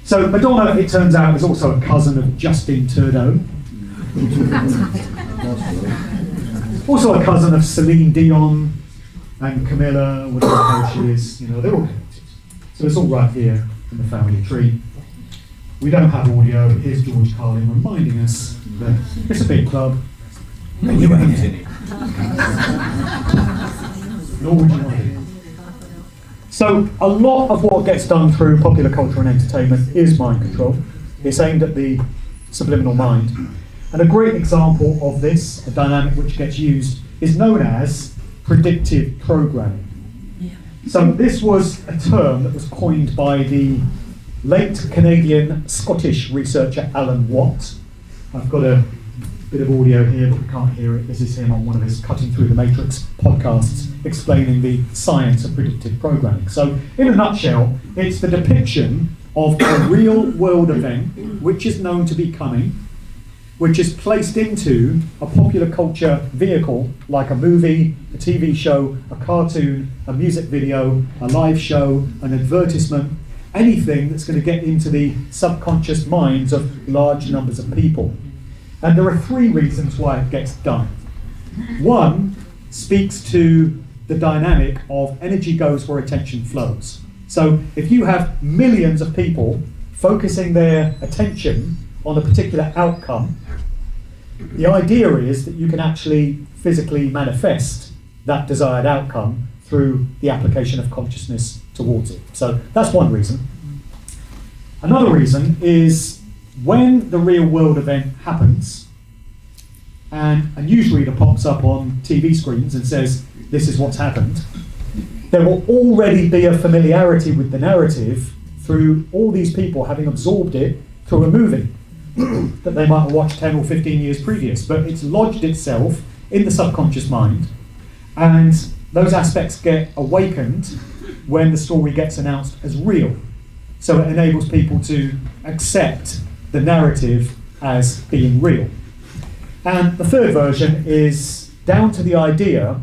So Madonna, it turns out, is also a cousin of Justin Trudeau. Also a cousin of Celine Dion and Camilla, whatever the hell she is. You know, they're all connected. So it's all right here in the family tree. We don't have audio, but here's George Carlin reminding us that it's a big club. And you ain't in it. Nor would you want it. So a lot of what gets done through popular culture and entertainment is mind control. It's aimed at the subliminal mind. And a great example of this, a dynamic which gets used, is known as predictive programming. So this was a term that was coined by the late Canadian Scottish researcher Alan Watt. I've got a bit of audio here, but we can't hear it. This is him on one of his Cutting Through the Matrix podcasts, explaining the science of predictive programming. So, in a nutshell, it's the depiction of a real world event which is known to be coming, which is placed into a popular culture vehicle like a movie, a TV show, a cartoon, a music video, a live show, an advertisement, anything that's going to get into the subconscious minds of large numbers of people. And there are three reasons why it gets done. One speaks to the dynamic of energy goes where attention flows. So if you have millions of people focusing their attention on a particular outcome, the idea is that you can actually physically manifest that desired outcome through the application of consciousness towards it. So that's one reason. Another reason is when the real world event happens, and a newsreader pops up on TV screens and says, this is what's happened, there will already be a familiarity with the narrative through all these people having absorbed it through a movie that they might have watched 10 or 15 years previous, but it's lodged itself in the subconscious mind, and those aspects get awakened when the story gets announced as real. So it enables people to accept the narrative as being real. And the third version is down to the idea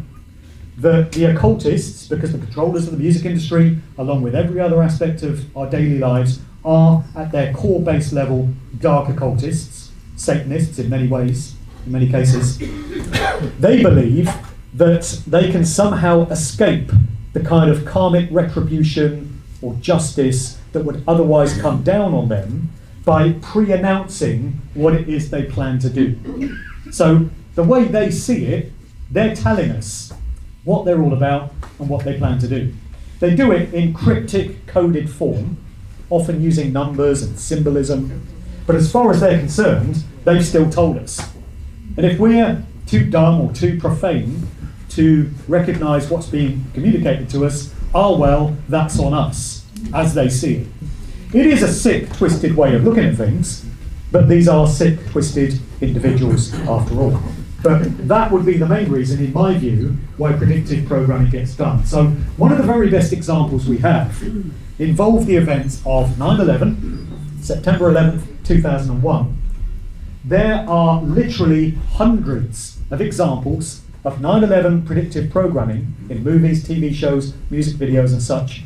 that the occultists, because the controllers of the music industry, along with every other aspect of our daily lives, are at their core base level dark occultists, Satanists in many ways, in many cases. They believe that they can somehow escape the kind of karmic retribution or justice that would otherwise come down on them by pre-announcing what it is they plan to do. So the way they see it, they're telling us what they're all about and what they plan to do. They do it in cryptic coded form, often using numbers and symbolism, but as far as they're concerned, they've still told us. And if we're too dumb or too profane to recognise what's being communicated to us, well, that's on us, as they see it. It is a sick, twisted way of looking at things, But these are sick, twisted individuals after all. But that would be the main reason, in my view, why predictive programming gets done. So one of the very best examples we have involve the events of 9/11, September 11th, 2001. There are literally hundreds of examples of 9/11 predictive programming in movies, TV shows, music videos and such.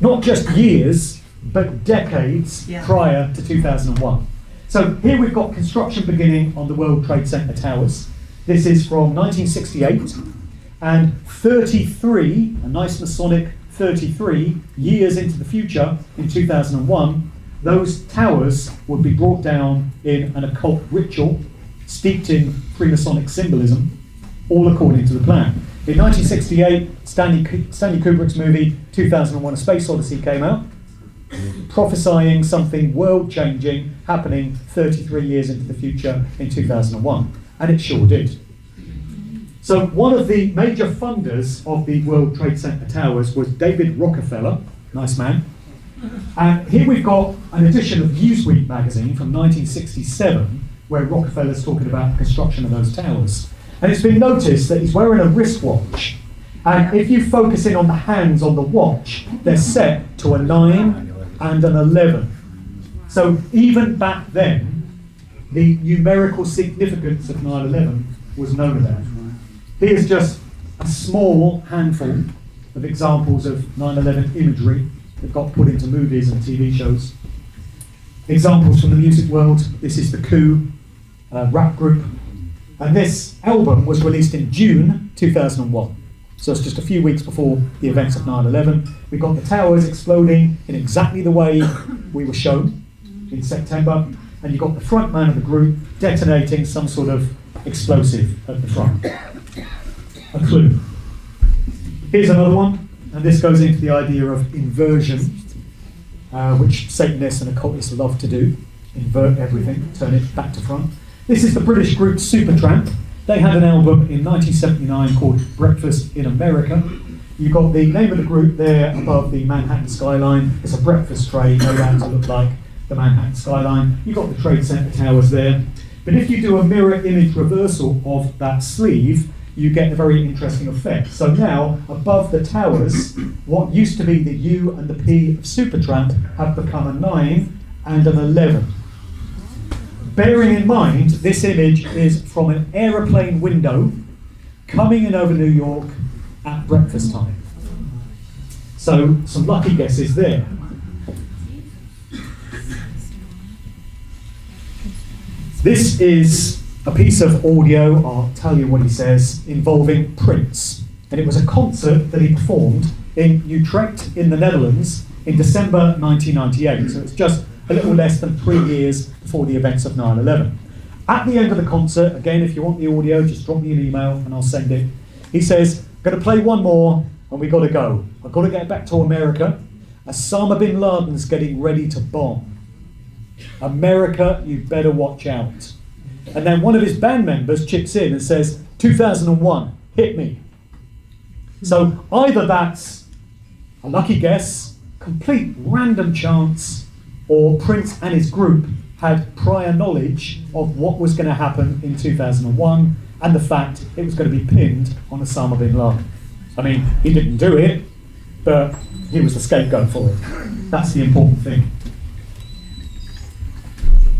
Not just years, but decades prior to 2001. So here we've got construction beginning on the World Trade Center towers. This is from 1968, and 33, a nice Masonic 33 years into the future, in 2001, those towers would be brought down in an occult ritual steeped in Freemasonic symbolism, all according to the plan. In 1968, Stanley Kubrick's movie 2001: A Space Odyssey came out, prophesying something world-changing happening 33 years into the future in 2001, and it sure did. So one of the major funders of the World Trade Center towers was David Rockefeller, nice man. And here we've got an edition of Newsweek magazine from 1967, where Rockefeller's talking about the construction of those towers. And it's been noticed that he's wearing a wristwatch. And if you focus in on the hands on the watch, they're set to a 9 and an 11. So even back then, the numerical significance of 9/11 was known about. Here's just a small handful of examples of 9/11 imagery that got put into movies and TV shows. Examples from the music world. This is the Coup rap group. And this album was released in June 2001. So it's just a few weeks before the events of 9/11. We got the towers exploding in exactly the way we were shown in September. And you got the front man of the group detonating some sort of explosive at the front. A clue. Here's another one, and this goes into the idea of inversion, which Satanists and occultists love to do. Invert everything, turn it back to front. This is the British group Supertramp. They had an album in 1979 called Breakfast in America. You've got the name of the group there above the Manhattan skyline. It's a breakfast tray made out to look like the Manhattan skyline. You've got the Trade Center towers there. But if you do a mirror image reversal of that sleeve, you get a very interesting effect. So now, above the towers, what used to be the U and the P of Supertramp have become a 9 and an 11. Bearing in mind, this image is from an aeroplane window coming in over New York at breakfast time. So, some lucky guesses there. This is a piece of audio, I'll tell you what he says, involving Prince. And it was a concert that he performed in Utrecht in the Netherlands in December 1998. So it's just a little less than 3 years before the events of 9/11. At the end of the concert, again, if you want the audio, just drop me an email and I'll send it. He says, "Going to play one more and we got to go. I've got to get back to America. Osama bin Laden's getting ready to bomb. America, you better watch out." And then one of his band members chips in and says, 2001, hit me. So either that's a lucky guess, complete random chance, or Prince and his group had prior knowledge of what was going to happen in 2001 and the fact it was going to be pinned on Osama bin Laden. I mean, he didn't do it, but he was the scapegoat for it. That's the important thing.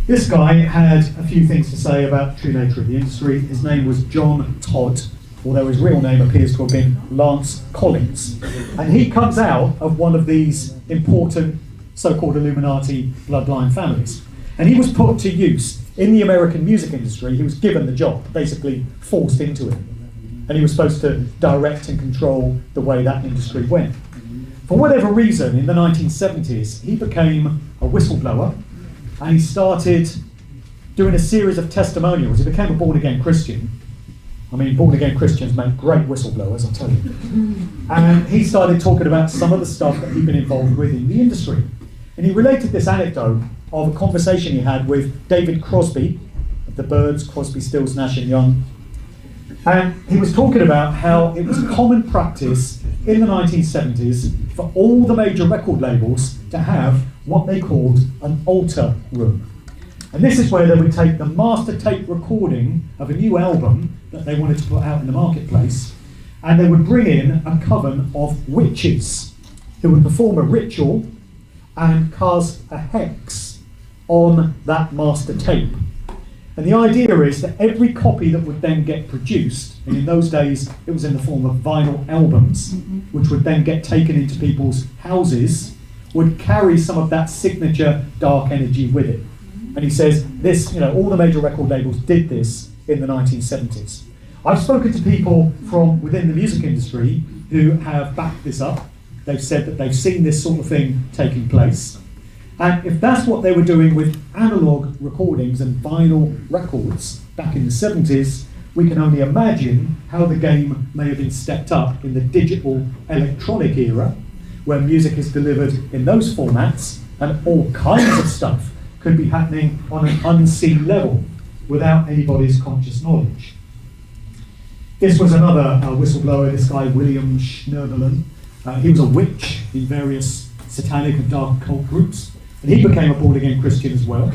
This guy had a few things to say about the true nature of the industry. His name was John Todd, although his real name appears to have been Lance Collins. And he comes out of one of these important so-called Illuminati bloodline families. And he was put to use in the American music industry. He was given the job, basically forced into it. And he was supposed to direct and control the way that industry went. For whatever reason, in the 1970s, he became a whistleblower. And he started doing a series of testimonials. He became a born-again Christian. I mean, born-again Christians make great whistleblowers, I'll tell you. And he started talking about some of the stuff that he'd been involved with in the industry. And he related this anecdote of a conversation he had with David Crosby of the Byrds, Crosby, Stills, Nash and Young. And he was talking about how it was common practice in the 1970s for all the major record labels to have what they called an altar room. And this is where they would take the master tape recording of a new album that they wanted to put out in the marketplace, and they would bring in a coven of witches who would perform a ritual and cast a hex on that master tape. And the idea is that every copy that would then get produced, and in those days it was in the form of vinyl albums, which would then get taken into people's houses, would carry some of that signature dark energy with it. And he says this, all the major record labels did this in the 1970s. I've spoken to people from within the music industry who have backed this up. They've said that they've seen this sort of thing taking place. And if that's what they were doing with analog recordings and vinyl records back in the 70s, we can only imagine how the game may have been stepped up in the digital electronic era, where music is delivered in those formats and all kinds of stuff could be happening on an unseen level without anybody's conscious knowledge. This was another whistleblower, this guy William Schnerbelen. He was a witch in various satanic and dark occult groups, and he became a born-again Christian as well.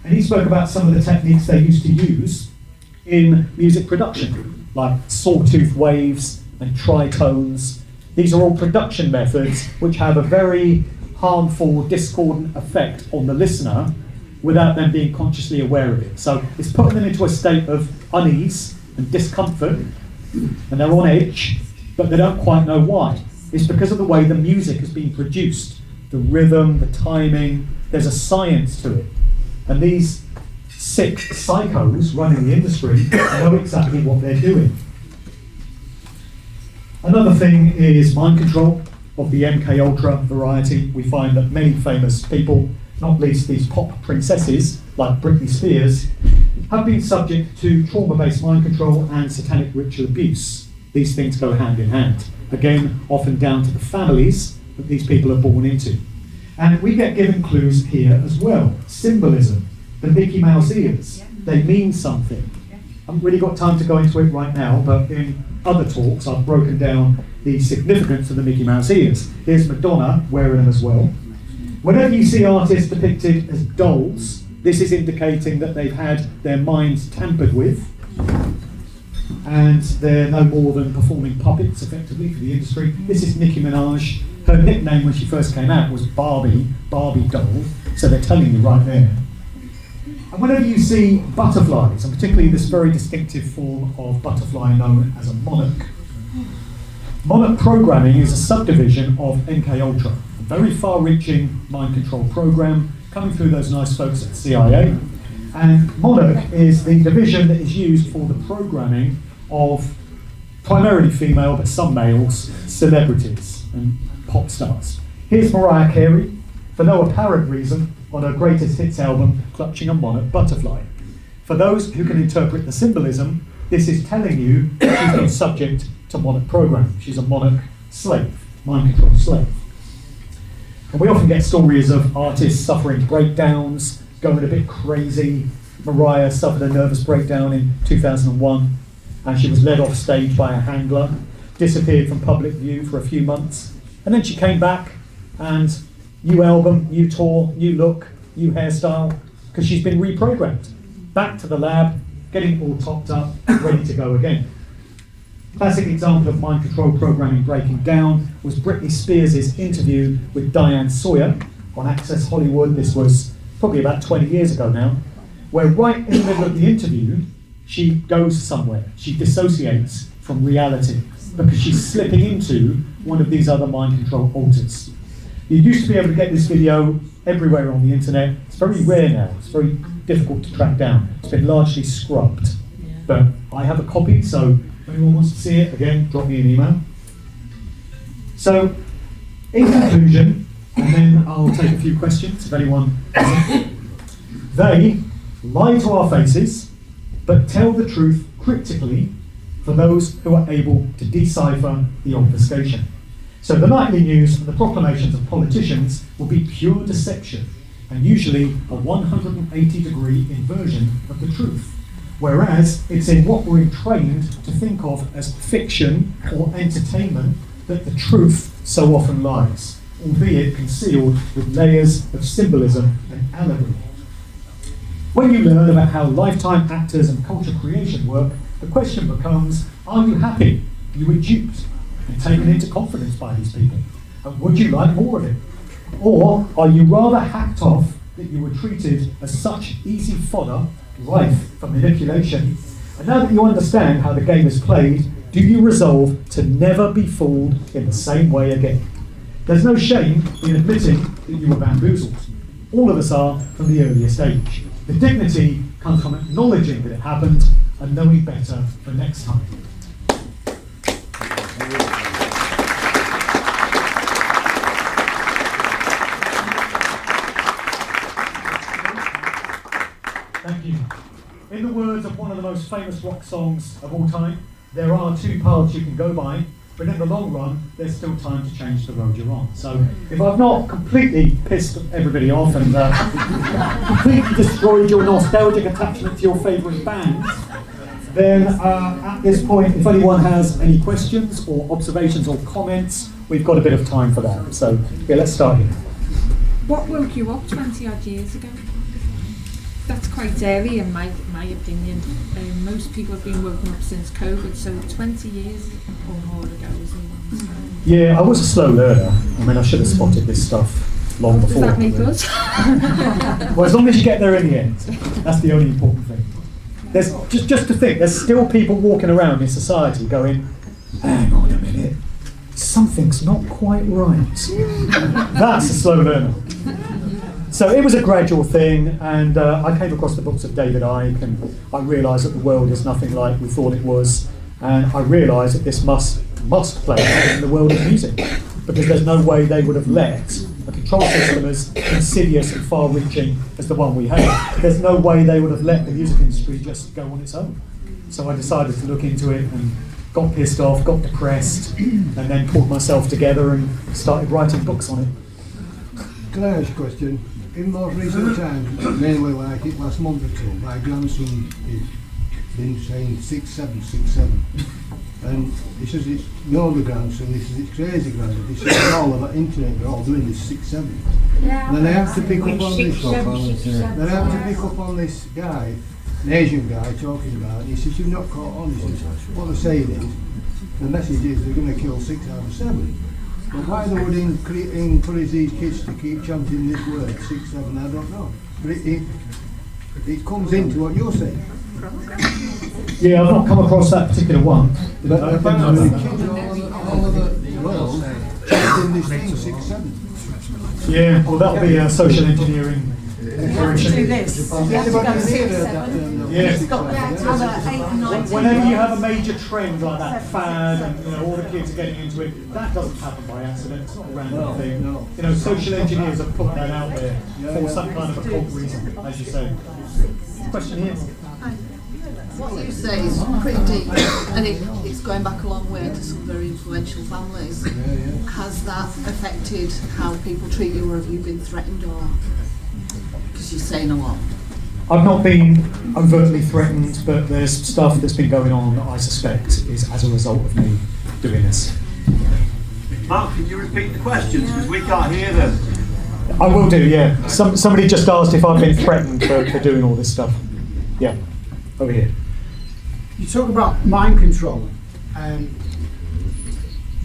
And he spoke about some of the techniques they used to use in music production, like sawtooth waves and tritones. These are all production methods which have a very harmful, discordant effect on the listener without them being consciously aware of it. So it's putting them into a state of unease and discomfort, and they're on edge, but they don't quite know why. It's because of the way the music has been produced, the rhythm, the timing. There's a science to it. And these sick psychos running the industry know exactly what they're doing. Another thing is mind control of the MK Ultra variety. We find that many famous people, not least these pop princesses like Britney Spears, have been subject to trauma-based mind control and satanic ritual abuse. These things go hand in hand. Again, often down to the families that these people are born into. And we get given clues here as well. Symbolism, the Mickey Mouse ears, they mean something. I haven't really got time to go into it right now, but in other talks I've broken down the significance of the Mickey Mouse ears. Here's Madonna wearing them as well. Whenever you see artists depicted as dolls, this is indicating that they've had their minds tampered with, and they're no more than performing puppets effectively for the industry. This is Nicki Minaj. Her nickname when she first came out was Barbie doll, so they're telling you right there. And whenever you see butterflies, and particularly this very distinctive form of butterfly known as a monarch, monarch programming is a subdivision of MK Ultra, a very far-reaching mind control program coming through those nice folks at the CIA. And monarch is the division that is used for the programming of primarily female, but some males, celebrities and pop stars. Here's Mariah Carey, for no apparent reason, on her greatest hits album, clutching a monarch butterfly. For those who can interpret the symbolism, this is telling you that she's been subject to monarch program. She's a monarch slave, mind control slave. And we often get stories of artists suffering breakdowns, going a bit crazy. Mariah suffered a nervous breakdown in 2001, and she was led off stage by a handler, disappeared from public view for a few months, and then she came back, and new album, new tour, new look, new hairstyle, because she's been reprogrammed. Back to the lab, getting all topped up, ready to go again. Classic example of mind control programming breaking down was Britney Spears' interview with Diane Sawyer on Access Hollywood. This was probably about 20 years ago now, where right in the middle of the interview, she goes somewhere. She dissociates from reality because she's slipping into one of these other mind control altars. You used to be able to get this video everywhere on the internet. It's very rare now. It's very difficult to track down. It's been largely scrubbed. But I have a copy, so if anyone wants to see it, again, drop me an email. So, in conclusion, and then I'll take a few questions if anyone hasn't. They lie to our faces, but tell the truth cryptically for those who are able to decipher the obfuscation. So the nightly news and the proclamations of politicians will be pure deception, and usually a 180-degree inversion of the truth. Whereas it's in what we're trained to think of as fiction or entertainment that the truth so often lies, albeit concealed with layers of symbolism and allegory. When you learn about how lifetime actors and culture creation work, the question becomes, are you happy you were duped and taken into confidence by these people? And would you like more of it? Or are you rather hacked off that you were treated as such easy fodder, rife for manipulation? And now that you understand how the game is played, do you resolve to never be fooled in the same way again? There's no shame in admitting that you were bamboozled. All of us are from the earliest age. The dignity comes from acknowledging that it happened and knowing better for next time. Thank you. In the words of one of the most famous rock songs of all time, there are two paths you can go by, but in the long run, there's still time to change the road you're on. So if I've not completely pissed everybody off and completely destroyed your nostalgic attachment to your favourite bands, then at this point, if anyone has any questions or observations or comments, we've got a bit of time for that. So yeah, let's start here. What woke you up 20 odd years ago? That's quite early in my opinion. Most people have been woken up since COVID, so 20 years or more ago is a long time. Yeah, I was a slow learner. I mean, I should have spotted this stuff long before. Does that make us? Well, as long as you get there in the end, that's the only important thing. There's just to think, there's still people walking around in society going, hang on a minute, something's not quite right. That's a slow learner. So it was a gradual thing, and I came across the books of David Icke, and I realised that the world is nothing like we thought it was, and I realised that this must play out in the world of music, because there's no way they would have let a control system as insidious and far-reaching as the one we have. There's no way they would have let the music industry just go on its own. So I decided to look into it and got pissed off, got depressed, and then pulled myself together and started writing books on it. Can I ask a question? In most recent times, mainly like it last month or two, my grandson has been saying 6, 7, 6, 7. And he says it's no other grandson, he says it's crazy grandson. He says all of the internet, they're all doing this 6, 7. And then I have to pick up on this guy, an Asian guy talking about it. He says, you've not caught on. He says, what they're saying is, the message is they're going to kill 6 out of 7. But why they would encourage these kids to keep chanting this word, 6, 7, I don't know. But it comes into what you're saying. Yeah, I've not come across that particular one. But apparently the kids all over the world chanting this thing, 6, 7. Yeah, well that'll be social engineering. You have to do this. You have to go 6, 7. Yeah. It's got to 8 and 9. Whenever you have a major trend like that, fad, and all the kids are getting into it, that doesn't happen by accident. It's not a random thing. Social engineers have put that out there for some kind of occult reason, as you say. Question here. What you say is pretty deep, and it's going back a long way to some very influential families. Has that affected how people treat you, or have you been threatened, or because you're saying a lot? I've not been overtly threatened, but there's stuff that's been going on that I suspect is as a result of me doing this. Mark, can you repeat the questions, because we can't hear them? I will do, yeah. Somebody just asked if I've been threatened for doing all this stuff. Yeah, over here. You talk about mind control.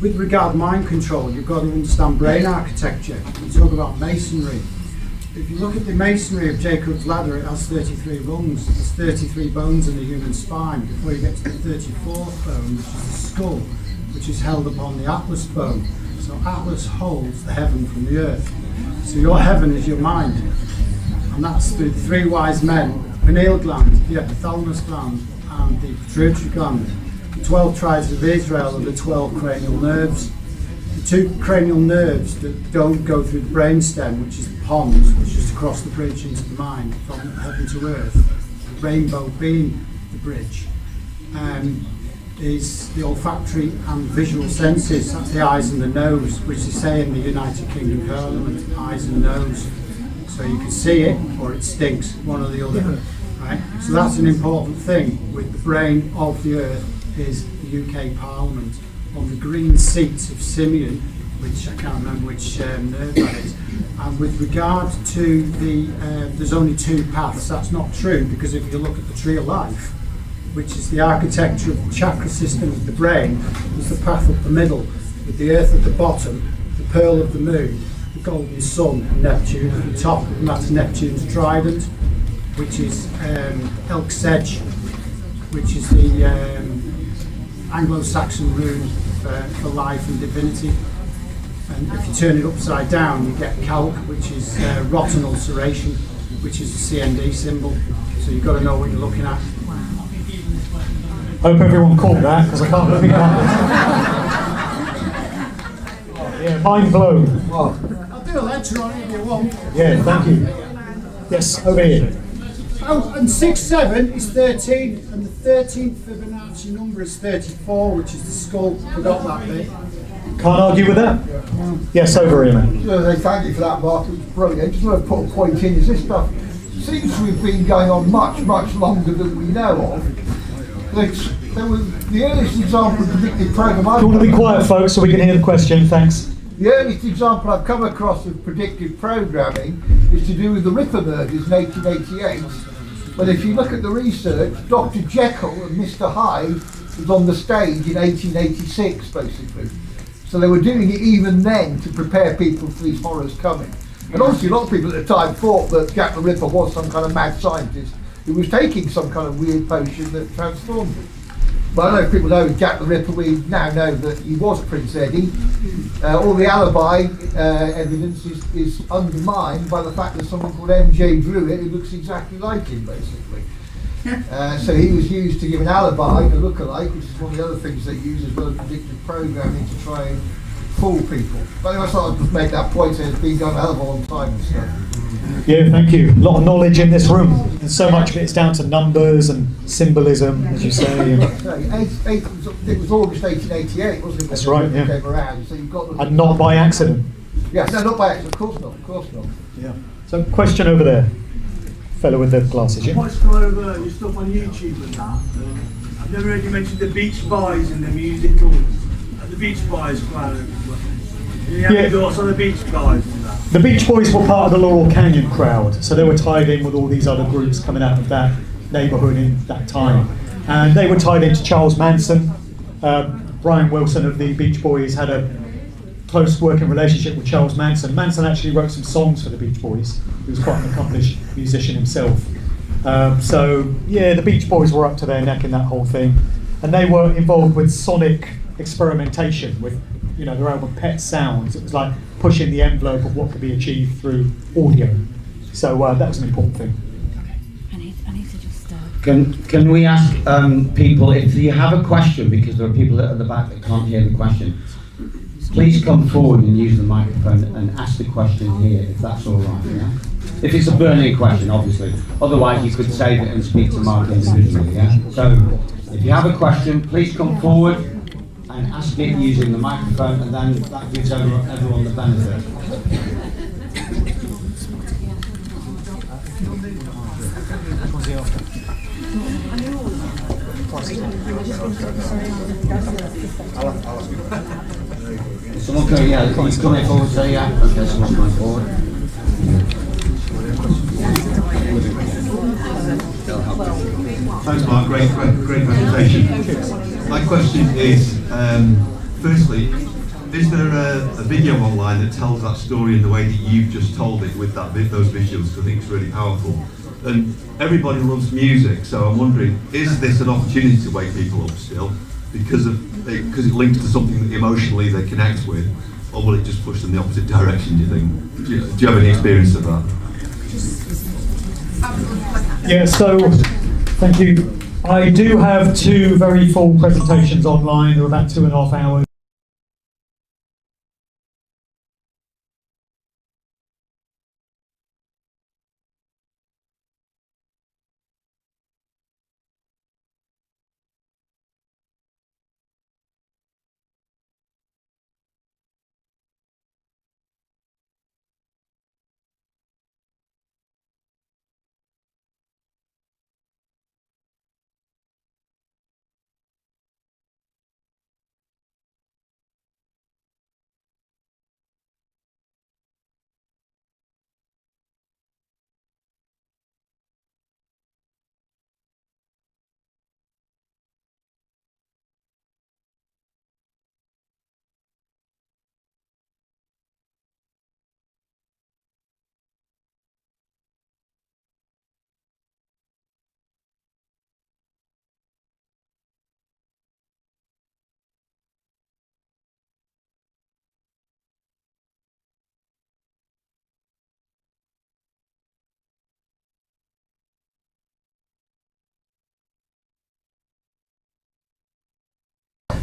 With regard to mind control, you've got to understand brain architecture. You talk about masonry. If you look at the masonry of Jacob's ladder, it has 33 rungs. There's 33 bones in the human spine before you get to the 34th bone, which is the skull, which is held upon the Atlas bone. So Atlas holds the heaven from the earth. So your heaven is your mind. And that's through the 3 wise men, the pineal gland, the epithalamus gland, and the pituitary gland. The 12 tribes of Israel are the 12 cranial nerves. The 2 cranial nerves that don't go through the brainstem, which is the pons, which is to cross the bridge into the mind from heaven to earth, the rainbow being the bridge, is the olfactory and visual senses. That's the eyes and the nose, which they say in the United Kingdom Parliament, eyes and nose. So you can see it or it stinks, one or the other. Right? So that's an important thing with the brain of the earth is the UK Parliament. On the green seats of Simeon, which I can't remember which nerve that is, And with regard to the, there's only two paths, that's not true, because if you look at the tree of life, which is the architecture of the chakra system of the brain, there's the path up the middle, with the earth at the bottom, the pearl of the moon, the golden sun, and Neptune at the top, and that's Neptune's trident, which is elk sedge, which is the Anglo-Saxon rune for life and divinity. And if you turn it upside down, you get calc, which is rotten ulceration, which is a CND symbol. So you've got to know what you're looking at. Hope everyone caught that, because I can't look it up. Yeah, mind blown. I'll do a lecture on it if you want. Yeah, thank you. Yes, over here. Oh, and 6, 7 is 13, and the 13th Fibonacci number is 34, which is the skull. Forgot that bit. Can't argue with that? Yes, over here, man. Thank you for that, Mark. It was brilliant. Just want to put a point in. Is this stuff seems to have been going on much, much longer than we know of. There was the earliest example of predictive program. Do you want to be quiet, folks, so we can hear the question? Thanks. The earliest example I've come across of predictive programming is to do with the Ripper murders in 1888. But if you look at the research, Dr. Jekyll and Mr. Hyde was on the stage in 1886, basically. So they were doing it even then to prepare people for these horrors coming. And obviously a lot of people at the time thought that Jack the Ripper was some kind of mad scientist who was taking some kind of weird potion that transformed him. But I know people know Jack the Ripper. We now know that he was Prince Eddie. All the alibi evidence is undermined by the fact that someone called M.J. Druitt who looks exactly like him, basically. So he was used to give an alibi, a lookalike, which is one of the other things they use as well as predictive programming to try and fool people. But anyway, I thought I'd just make that point, and it's been going a hell of a long time and stuff. Yeah, thank you. A lot of knowledge in this room, and so much of it's down to numbers and symbolism, as you say. It was August 1888, wasn't it? That's right, yeah. Came around, so you've got And not by accident. Yes, no, not by accident. Of course not. Of course not. Yeah. So, question over there, fellow with the glasses. Yeah. What's kind of your stuff on YouTube and that? I've never heard you mention the Beach Boys and the musical. The Beach Boys, quite. You have any thoughts on the Beach Boys and that? The Beach Boys were part of the Laurel Canyon crowd, so they were tied in with all these other groups coming out of that neighbourhood in that time. And they were tied into Charles Manson. Brian Wilson of the Beach Boys had a close working relationship with Charles Manson. Manson actually wrote some songs for the Beach Boys. He was quite an accomplished musician himself. So, yeah, the Beach Boys were up to their neck in that whole thing. And they were involved with sonic experimentation with, you know, their album Pet Sounds. It was like pushing the envelope of what could be achieved through audio. So that was an important thing. I need to just Can we ask people if you have a question, because there are people at the back that can't hear the question, please come forward and use the microphone and ask the question here, if that's all right. Yeah? If it's a burning question, obviously. Otherwise, you could save it and speak to Mark individually. Yeah. So, if you have a question, please come forward and ask it using the microphone, and then that gives everyone the benefit. Someone go, yeah, he's coming forward, so yeah, okay, someone's going forward. Thanks, Mark. Great presentation. My question is, firstly, is there a video online that tells that story in the way that you've just told it with those visuals? Because I think it's really powerful. And everybody loves music, so I'm wondering, is this an opportunity to wake people up still because it links to something that emotionally they connect with, or will it just push them the opposite direction? Do you think? Do you have any experience of that? Yeah, so thank you. I do have 2 very full presentations online. They're about 2.5 hours.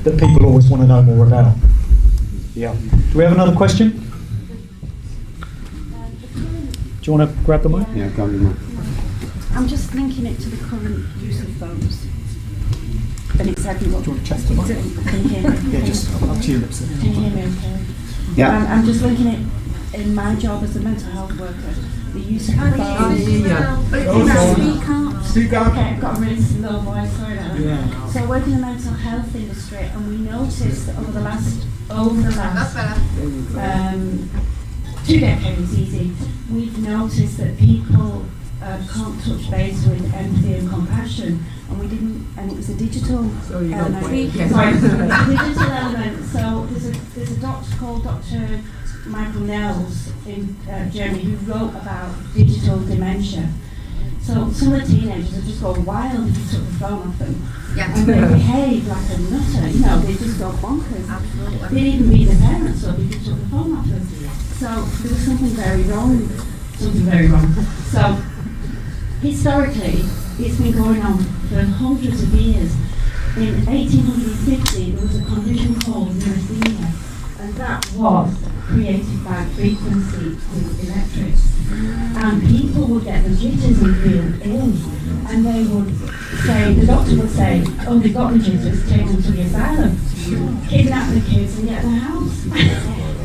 that people always want to know more about. Yeah. Do we have another question? Do you want to grab the mic? Yeah, grab the mic. I'm just linking it to the current use of phones. And it's everyone. Do you want to check the mic? Can you hear me? Yeah, just up to your lips. Can you hear me okay? Yeah. I'm just linking it in my job as a mental health worker. The use of phones. Speak up. Okay, I've got a really low voice, sorry about that. Yeah. So I work in the mental health industry, and we noticed that over the last 2 decades, easy, we've noticed that people can't touch base with empathy and compassion, and we didn't, and it was a digital element. Digital element. So there's a doctor called Dr. Michael Nels in Germany who wrote about digital dementia. So some of the teenagers have just gone wild if you took the phone off them. Yeah. And they behave like a nutter, you know, they just go bonkers. Absolutely. They'd even beat their parents up if you took the phone off them. So there was something very wrong. So historically, it's been going on for hundreds of years. In 1850, there was a condition called neurasthenia, and that was created by frequency with electrics. And people would get the jitters and feel ill, and they would say, the doctor would say, oh, they've got the jitters, take them to the asylum, kidnap the kids and get the house.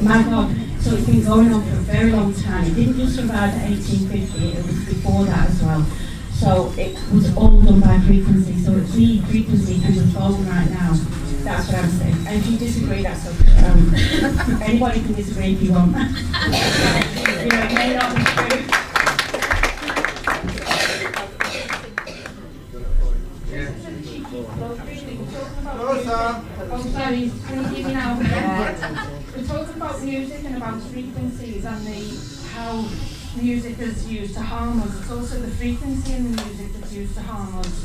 My God. So it's been going on for a very long time. It didn't just survive at 1850, it was before that as well. So it was all done by frequency. So it's the frequency through the phone right now. That's what I'm saying. And if you disagree, that's okay. Anybody can disagree if you want. You know, it may not be true. Oh, sorry, can you hear me now? We're talking about music and about frequencies and how music is used to harm us. It's also the frequency in the music that's used to harm us,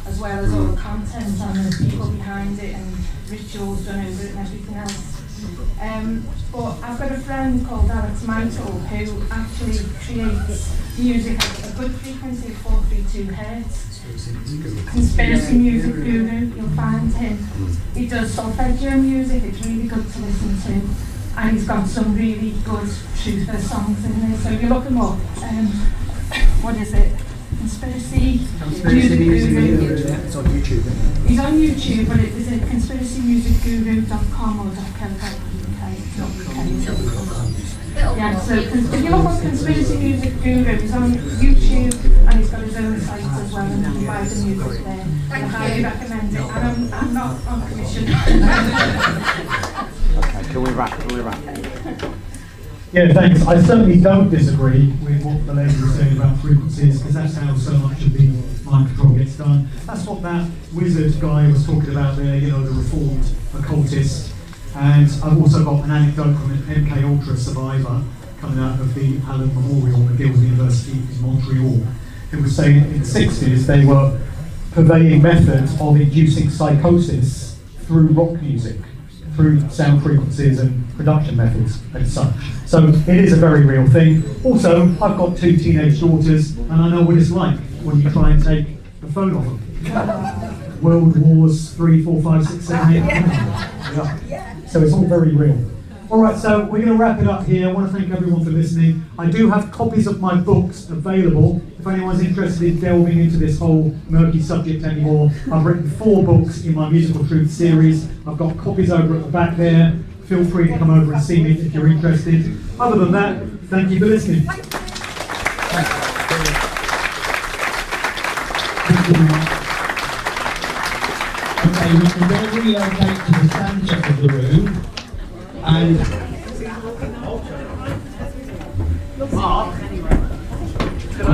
as well as all the content and the people behind it and rituals done over it and everything else. But I've got a friend called Alex Michael who actually creates music at a good frequency of 432 hertz. Conspiracy music guru, you'll find him. He does solfeggio music, it's really good to listen to. And he's got some really good truther songs in there. So you look him up. What is it? Conspiracy music guru. It's on YouTube. He's on YouTube, but it is at conspiracymusicguru.com or .co.uk. Yeah, so if you look up Conspiracy Music Guru, he's on YouTube and he's got his own site as well, and you can buy the music there. I highly recommend it, and I'm not on commission. Okay, can we wrap? Yeah, thanks. I certainly don't disagree with what the lady was saying about frequencies, because that's how so much of the mind control gets done. That's what that wizard guy was talking about there, you know, the reformed occultist. And I've also got an anecdote from an MK Ultra survivor coming out of the Allen Memorial at McGill University in Montreal, who was saying in the 60s they were purveying methods of inducing psychosis through rock music, through sound frequencies and production methods and such. So it is a very real thing. Also, I've got 2 teenage daughters, and I know what it's like when you try and take the phone off them. World Wars 3, 4, 5, 6, 7, 8. Yeah. So it's all very real. All right, so we're going to wrap it up here. I want to thank everyone for listening. I do have copies of my books available. If anyone's interested in delving into this whole murky subject anymore, I've written 4 books in my Musical Truth series. I've got copies over at the back there. Feel free to come over and see me if you're interested. Other than that, thank you for listening. Thank you very much. Okay, we're going to relocate to the centre of the room, and Mark, can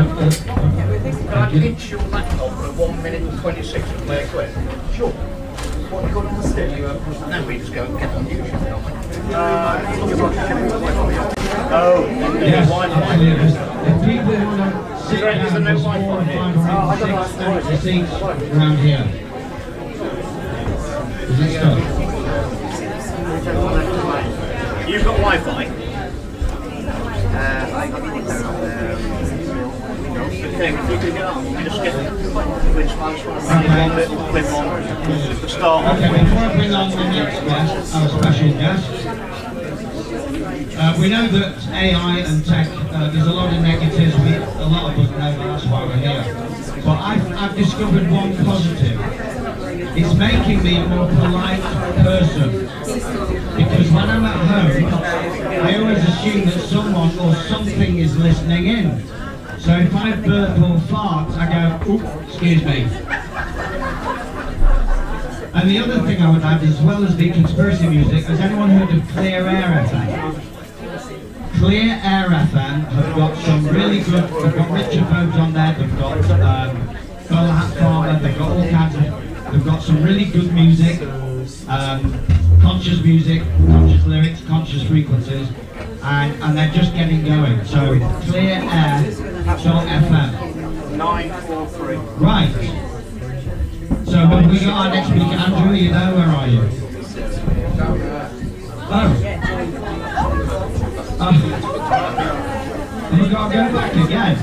I pitch your laptop for 1 minute and 26 and play a clip? Sure. What have you got on the stick? No, we just go and get on YouTube, don't we? Oh, yes, Wi-Fi. if people want to sit down, Is there no Wi-Fi here? the seats around here. Let's go. You've got Wi-Fi? Okay, if you could get on, you just get which one's one little clip on. start off Okay, with. before I bring on the next guest, our special guest, we know that AI and tech, there's a lot of negatives, a lot of us know that, that's why we're here. But I've discovered one positive. It's making me a more polite person. Because when I'm at home, I always assume that someone or something is listening in. So if I burp or fart, I go, "Oop, excuse me." And the other thing I would add, as well as the conspiracy music, has anyone heard of Clear Air FM? Clear Air FM have got some really good, they've got Richard Fogues on there, they've got Bella Hat Farmer, they've got all kinds of, they've got some really good music, conscious music, conscious lyrics, conscious frequencies, and they're just getting going. So Clear Air FM. 943. Right. So when we got our next speaker, Andrew, you know, where are you? Oh. And we've got to go back again.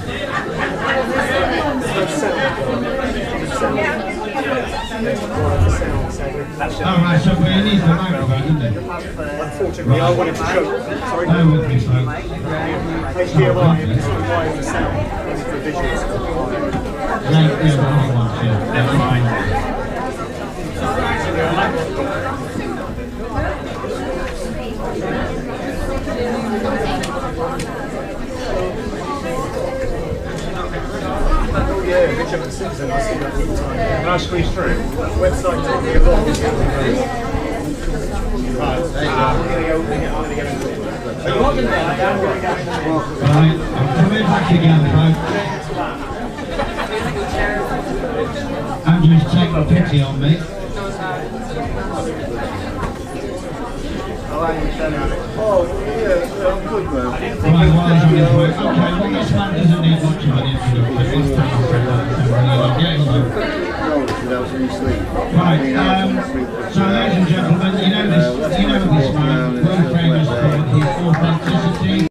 Oh right, so we need the microphone, isn't it? Unfortunately, I wanted to show. Sorry. Bear with me, folks. HDMI is requiring the sound for visuals. That's fine. Oh yeah, Bridgen and Simpson, I see that all the time. Can I squeeze through? Website took me a lot. Right, I'm going to go into it. Are you on there? Right, I'm coming back again, folks. Andrew's taking pity on me. Oh, yeah, I'm good, man. Right, well, he's on his way. Okay, well, this man doesn't need much of an introduction. He's Right, so ladies and gentlemen, you know this man, world famous for his authenticity.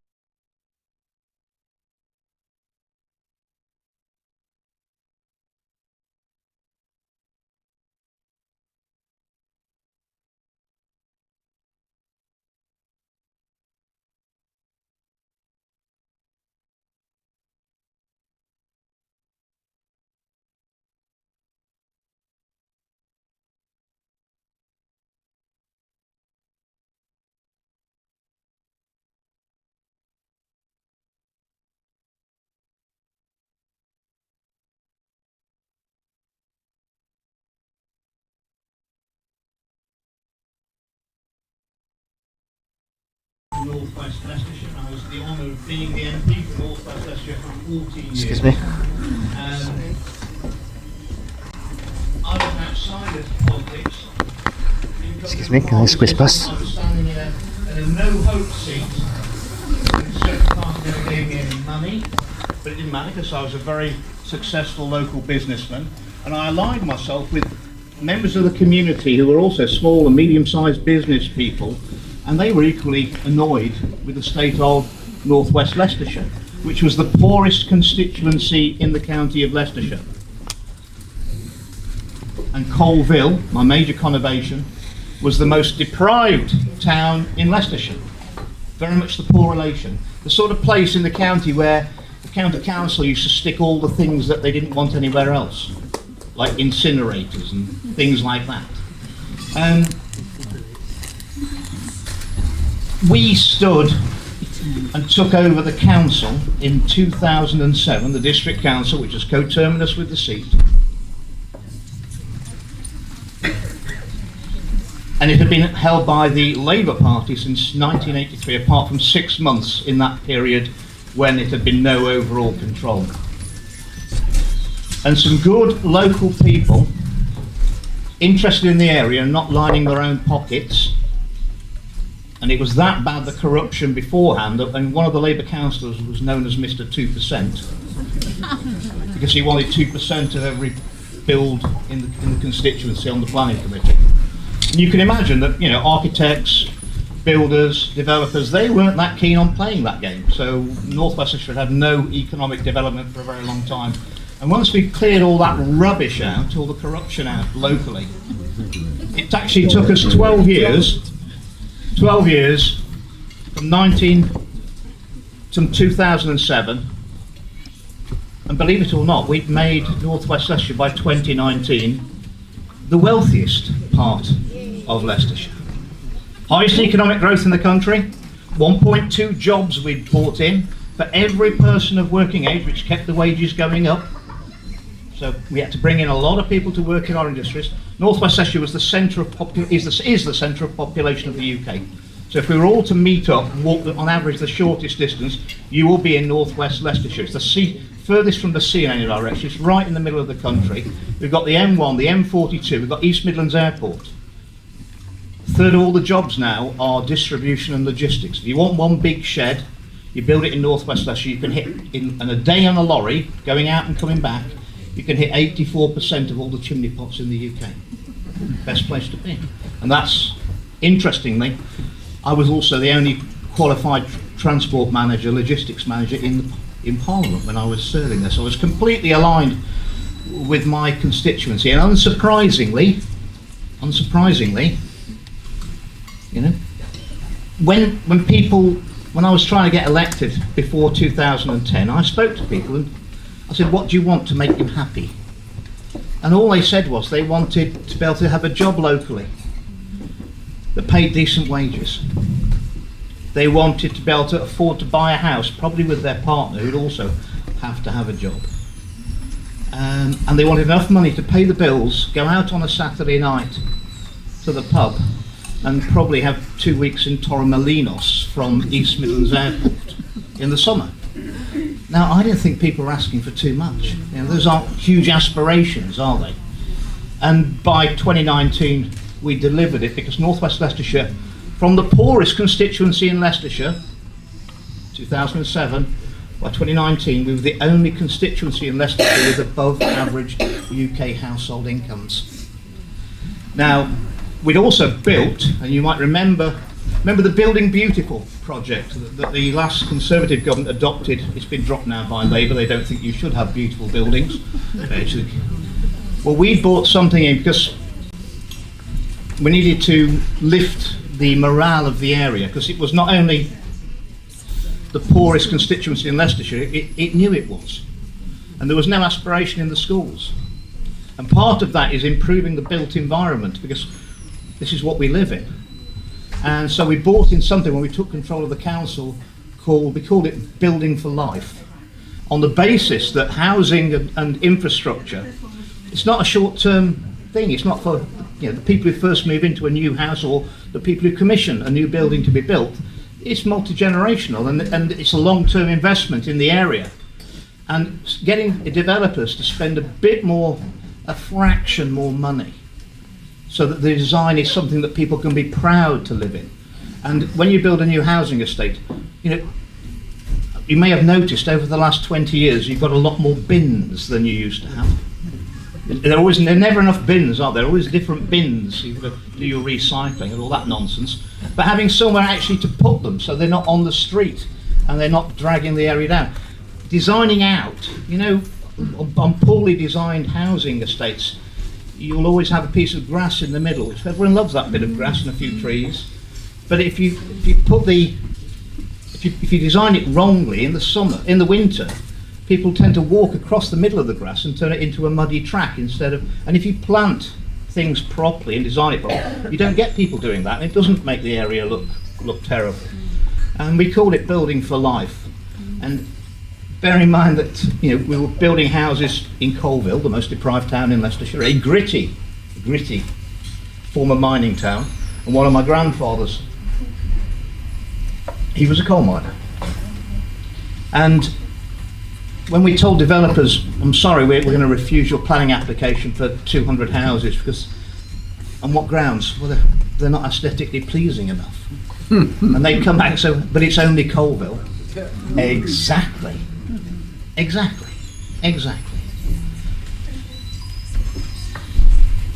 North West Leicestershire. I was the honour of being the MP for North West Leicestershire for 14 years. Excuse me. I was outside of politics. Excuse me, can I squeeze past? I was standing in a no-hope seat. The Conservative Party never gave me any money, but it didn't matter because I was a very successful local businessman, and I aligned myself with members of the community who were also small and medium-sized business people, and they were equally annoyed with the state of North West Leicestershire, which was the poorest constituency in the county of Leicestershire. And Colville, my major conurbation, was the most deprived town in Leicestershire. Very much the poor relation. The sort of place in the county where the county council used to stick all the things that they didn't want anywhere else, like incinerators and things like that. We stood and took over the council in 2007, the district council, which was coterminous with the seat. And it had been held by the Labour Party since 1983, apart from 6 months in that period when it had been no overall control. And some good local people interested in the area and not lining their own pockets. And it was that bad, the corruption beforehand, and one of the Labour councillors was known as Mr. 2%, because he wanted 2% of every build in the constituency on the planning committee. And you can imagine that, you know, architects, builders, developers, they weren't that keen on playing that game. So North West Leicestershire had no economic development for a very long time. And once we cleared all that rubbish out, all the corruption out locally, it actually took us 12 years from 2007, and believe it or not, we'd made North West Leicestershire by 2019 the wealthiest part of Leicestershire. Highest economic growth in the country, 1.2 jobs we'd brought in for every person of working age, which kept the wages going up. So we had to bring in a lot of people to work in our industries. North West Leicestershire was the centre of is the centre of population of the UK. So if we were all to meet up, walk on average the shortest distance, you will be in North West Leicestershire. It's the sea, furthest from the sea in any direction. It's right in the middle of the country. We've got the M1, the M42, we've got East Midlands Airport. A third of all the jobs now are distribution and logistics. If you want one big shed, you build it in North West Leicestershire, you can hit, in a day on a lorry, going out and coming back, you can hit 84% of all the chimney pots in the UK. Best place to be. And that's, interestingly, I was also the only qualified transport manager, logistics manager in Parliament when I was serving there. So I was completely aligned with my constituency. And unsurprisingly, you know, when I was trying to get elected before 2010, I spoke to people and I said, what do you want to make you happy? And all they said was they wanted to be able to have a job locally that paid decent wages. They wanted to be able to afford to buy a house, probably with their partner who'd also have to have a job. And they wanted enough money to pay the bills, go out on a Saturday night to the pub and probably have 2 weeks in Torremolinos from East Midlands Airport in the summer. Now, I didn't think people were asking for too much. You know, those aren't huge aspirations, are they? And by 2019, we delivered it because North West Leicestershire, from the poorest constituency in Leicestershire, 2007, by 2019, we were the only constituency in Leicestershire with above average UK household incomes. Now, we'd also built, and you might remember the Building Beautiful project that the last Conservative government adopted. It's been dropped now by Labour. They don't think you should have beautiful buildings. Well, we brought something in because we needed to lift the morale of the area, because it was not only the poorest constituency in Leicestershire, it knew it was. And there was no aspiration in the schools. And part of that is improving the built environment, because this is what we live in. And so we brought in something when we took control of the council we called it Building for Life, on the basis that housing and infrastructure, it's not a short-term thing. It's not for, you know, the people who first move into a new house or the people who commission a new building to be built. It's multi-generational and it's a long-term investment in the area. And getting the developers to spend a fraction more money, so that the design is something that people can be proud to live in. And when you build a new housing estate, you know, you may have noticed over the last 20 years you've got a lot more bins than you used to have. There are never enough bins, are there? Always different bins. You've got to do your recycling and all that nonsense. But having somewhere actually to put them so they're not on the street and they're not dragging the area down. Designing out, you know, on poorly designed housing estates, you'll always have a piece of grass in the middle, which everyone loves, that bit of grass and a few trees. But if you design it wrongly in the winter, people tend to walk across the middle of the grass and turn it into a muddy track and if you plant things properly and design it properly, you don't get people doing that, and it doesn't make the area look terrible. And we called it Building for Life. And bear in mind that, you know, we were building houses in Colville, the most deprived town in Leicestershire, a gritty former mining town, and one of my grandfathers, he was a coal miner. And when we told developers, I'm sorry, we're going to refuse your planning application for 200 houses, because on what grounds? Well, they're not aesthetically pleasing enough. And they'd come back and say, but it's only Colville. Exactly.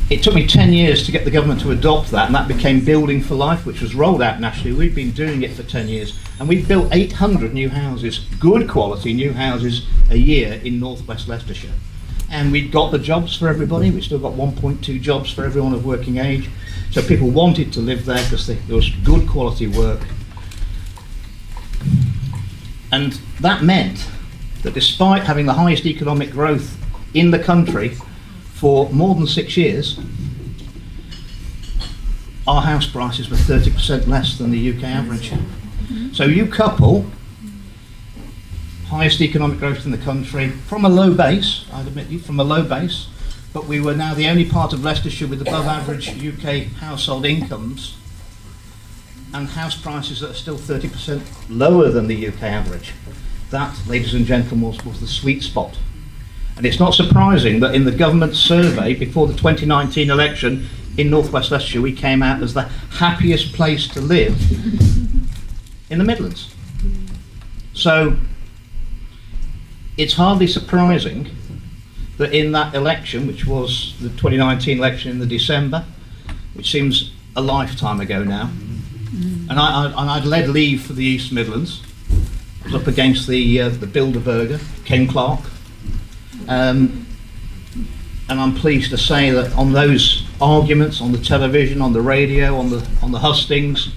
It took me 10 years to get the government to adopt that, and that became Building for Life, which was rolled out nationally. We've been doing it for 10 years, and we've built 800 new houses, good quality new houses, a year in North West Leicestershire. and we'd got the jobs for everybody. We still got 1.2 jobs for everyone of working age. So people wanted to live there because there was good quality work. And that meant that despite having the highest economic growth in the country for more than 6 years, our house prices were 30% less than the UK average. So you couple highest economic growth in the country from a low base, I'd admit you, from a low base, but we were now the only part of Leicestershire with above average UK household incomes and house prices that are still 30% lower than the UK average. That, ladies and gentlemen, was the sweet spot. And it's not surprising that in the government survey before the 2019 election in North West Leicestershire, we came out as the happiest place to live in the Midlands. So it's hardly surprising that in that election, which was the 2019 election in the December, which seems a lifetime ago now, and I'd led Leave for the East Midlands. I was up against the Bilderberger, Ken Clark, and I'm pleased to say that on those arguments, on the television, on the radio, on the hustings,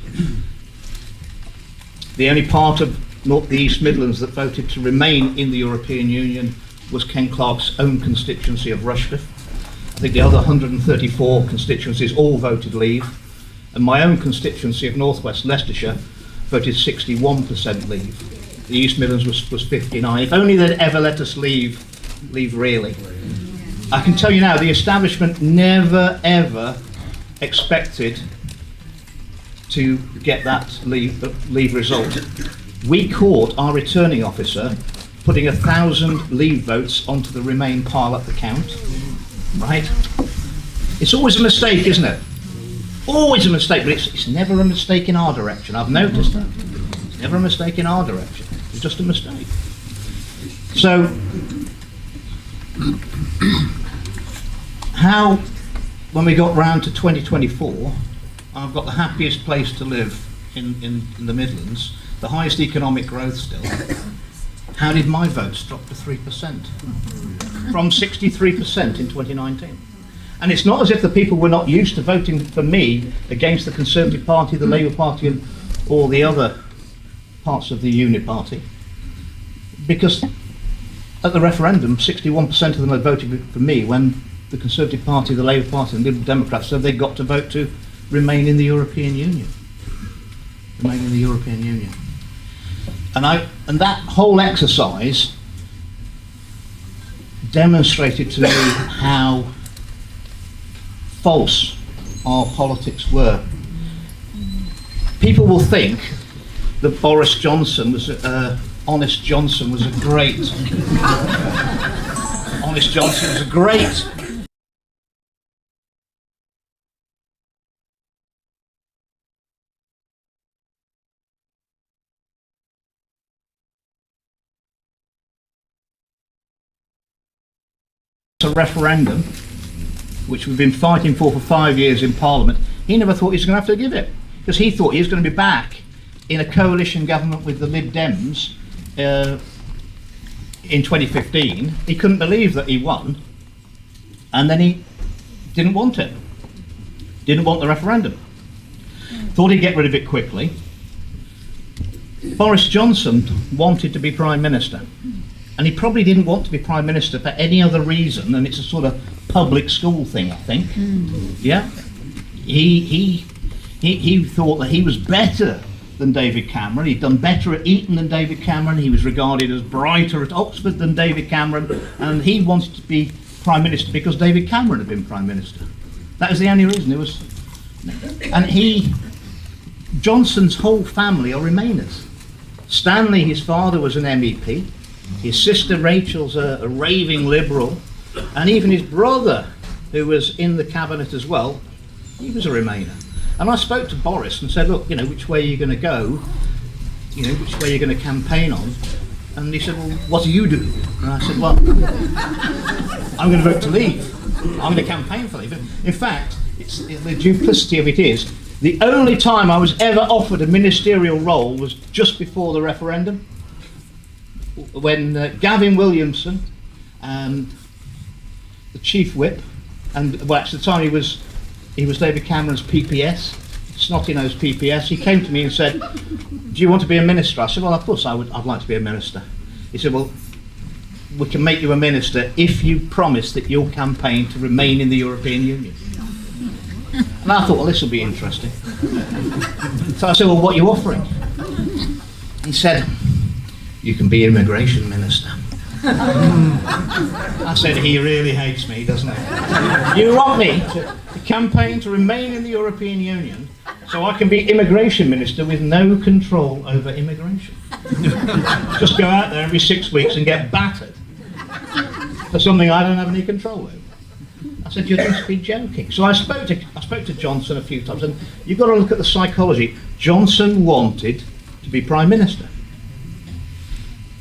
the only part of the East Midlands that voted to remain in the European Union was Ken Clark's own constituency of Rushcliffe. I think the other 134 constituencies all voted Leave, and my own constituency of North West Leicestershire voted 61% Leave. The East Midlands was 59. If only they'd ever let us leave really. I can tell you now, the establishment never ever expected to get that Leave result. We caught our returning officer putting 1,000 Leave votes onto the Remain pile at the count, right? It's always a mistake, isn't it? Always a mistake, but it's never a mistake in our direction. I've noticed that. It's never a mistake in our direction. It's just a mistake. So, how, when we got round to 2024, I've got the happiest place to live in the Midlands, the highest economic growth still. How did my votes drop to 3%? From 63% in 2019. And it's not as if the people were not used to voting for me against the Conservative Party, the Labour Party, and all the other parts of the Unit Party. Because at the referendum, 61% of them had voted for me when the Conservative Party, the Labour Party, and the Liberal Democrats said they got to vote to remain in the European Union. Remain in the European Union. And that whole exercise demonstrated to me how false our politics were. People will think that Boris Johnson was Honest Johnson was a great Honest Johnson was a great a referendum, which we've been fighting for 5 years in Parliament. He never thought he was going to have to give it, because he thought he was going to be back in a coalition government with the Lib Dems in 2015. He couldn't believe that he won, and then he didn't want it. Didn't want the referendum. Thought he'd get rid of it quickly. Boris Johnson wanted to be Prime Minister. And he probably didn't want to be Prime Minister for any other reason, and it's a sort of public school thing, I think. Yeah? He thought that he was better than David Cameron. He'd done better at Eton than David Cameron. He was regarded as brighter at Oxford than David Cameron, and he wanted to be Prime Minister because David Cameron had been Prime Minister. That was the only reason. It was, and Johnson's whole family are Remainers. Stanley, his father, was an MEP. His sister Rachel's a raving Liberal, and even his brother, who was in the cabinet as well, he was a Remainer. And I spoke to Boris and said, look, which way are you going to go? Which way are you going to campaign on? And he said, well, what do you do? And I said, well, I'm going to vote to Leave. I'm going to campaign for Leave. In fact, the duplicity of it is, the only time I was ever offered a ministerial role was just before the referendum, when Gavin Williamson the chief whip, and well, actually, at the time he was David Cameron's PPS, snotty-nosed PPS. He came to me and said, "Do you want to be a minister?" I said, "Well, of course I'd like to be a minister." He said, "Well, we can make you a minister if you promise that you'll campaign to remain in the European Union." And I thought, well, this will be interesting. So I said, "Well, what are you offering?" He said, "You can be immigration minister." I said, "He really hates me, doesn't he? You want me to campaign to remain in the European Union so I can be immigration minister with no control over immigration? Just go out there every 6 weeks and get battered for something I don't have any control over." I said, "You must be joking." So I spoke to Johnson a few times, and you've got to look at the psychology. Johnson wanted to be Prime Minister.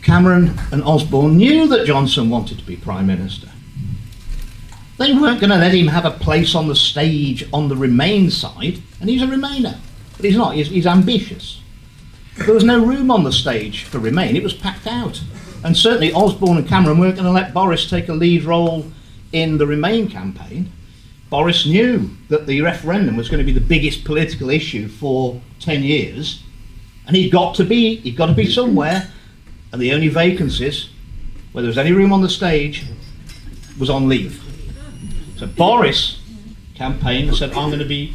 Cameron and Osborne knew that Johnson wanted to be Prime Minister. They weren't going to let him have a place on the stage on the Remain side, and he's a Remainer. But he's not, he's ambitious. There was no room on the stage for Remain, it was packed out. And certainly Osborne and Cameron weren't going to let Boris take a lead role in the Remain campaign. Boris knew that the referendum was going to be the biggest political issue for 10 years, and he'd got to be somewhere, and the only vacancies, where there was any room on the stage, was on Leave. So Boris campaigned and said, "I'm going to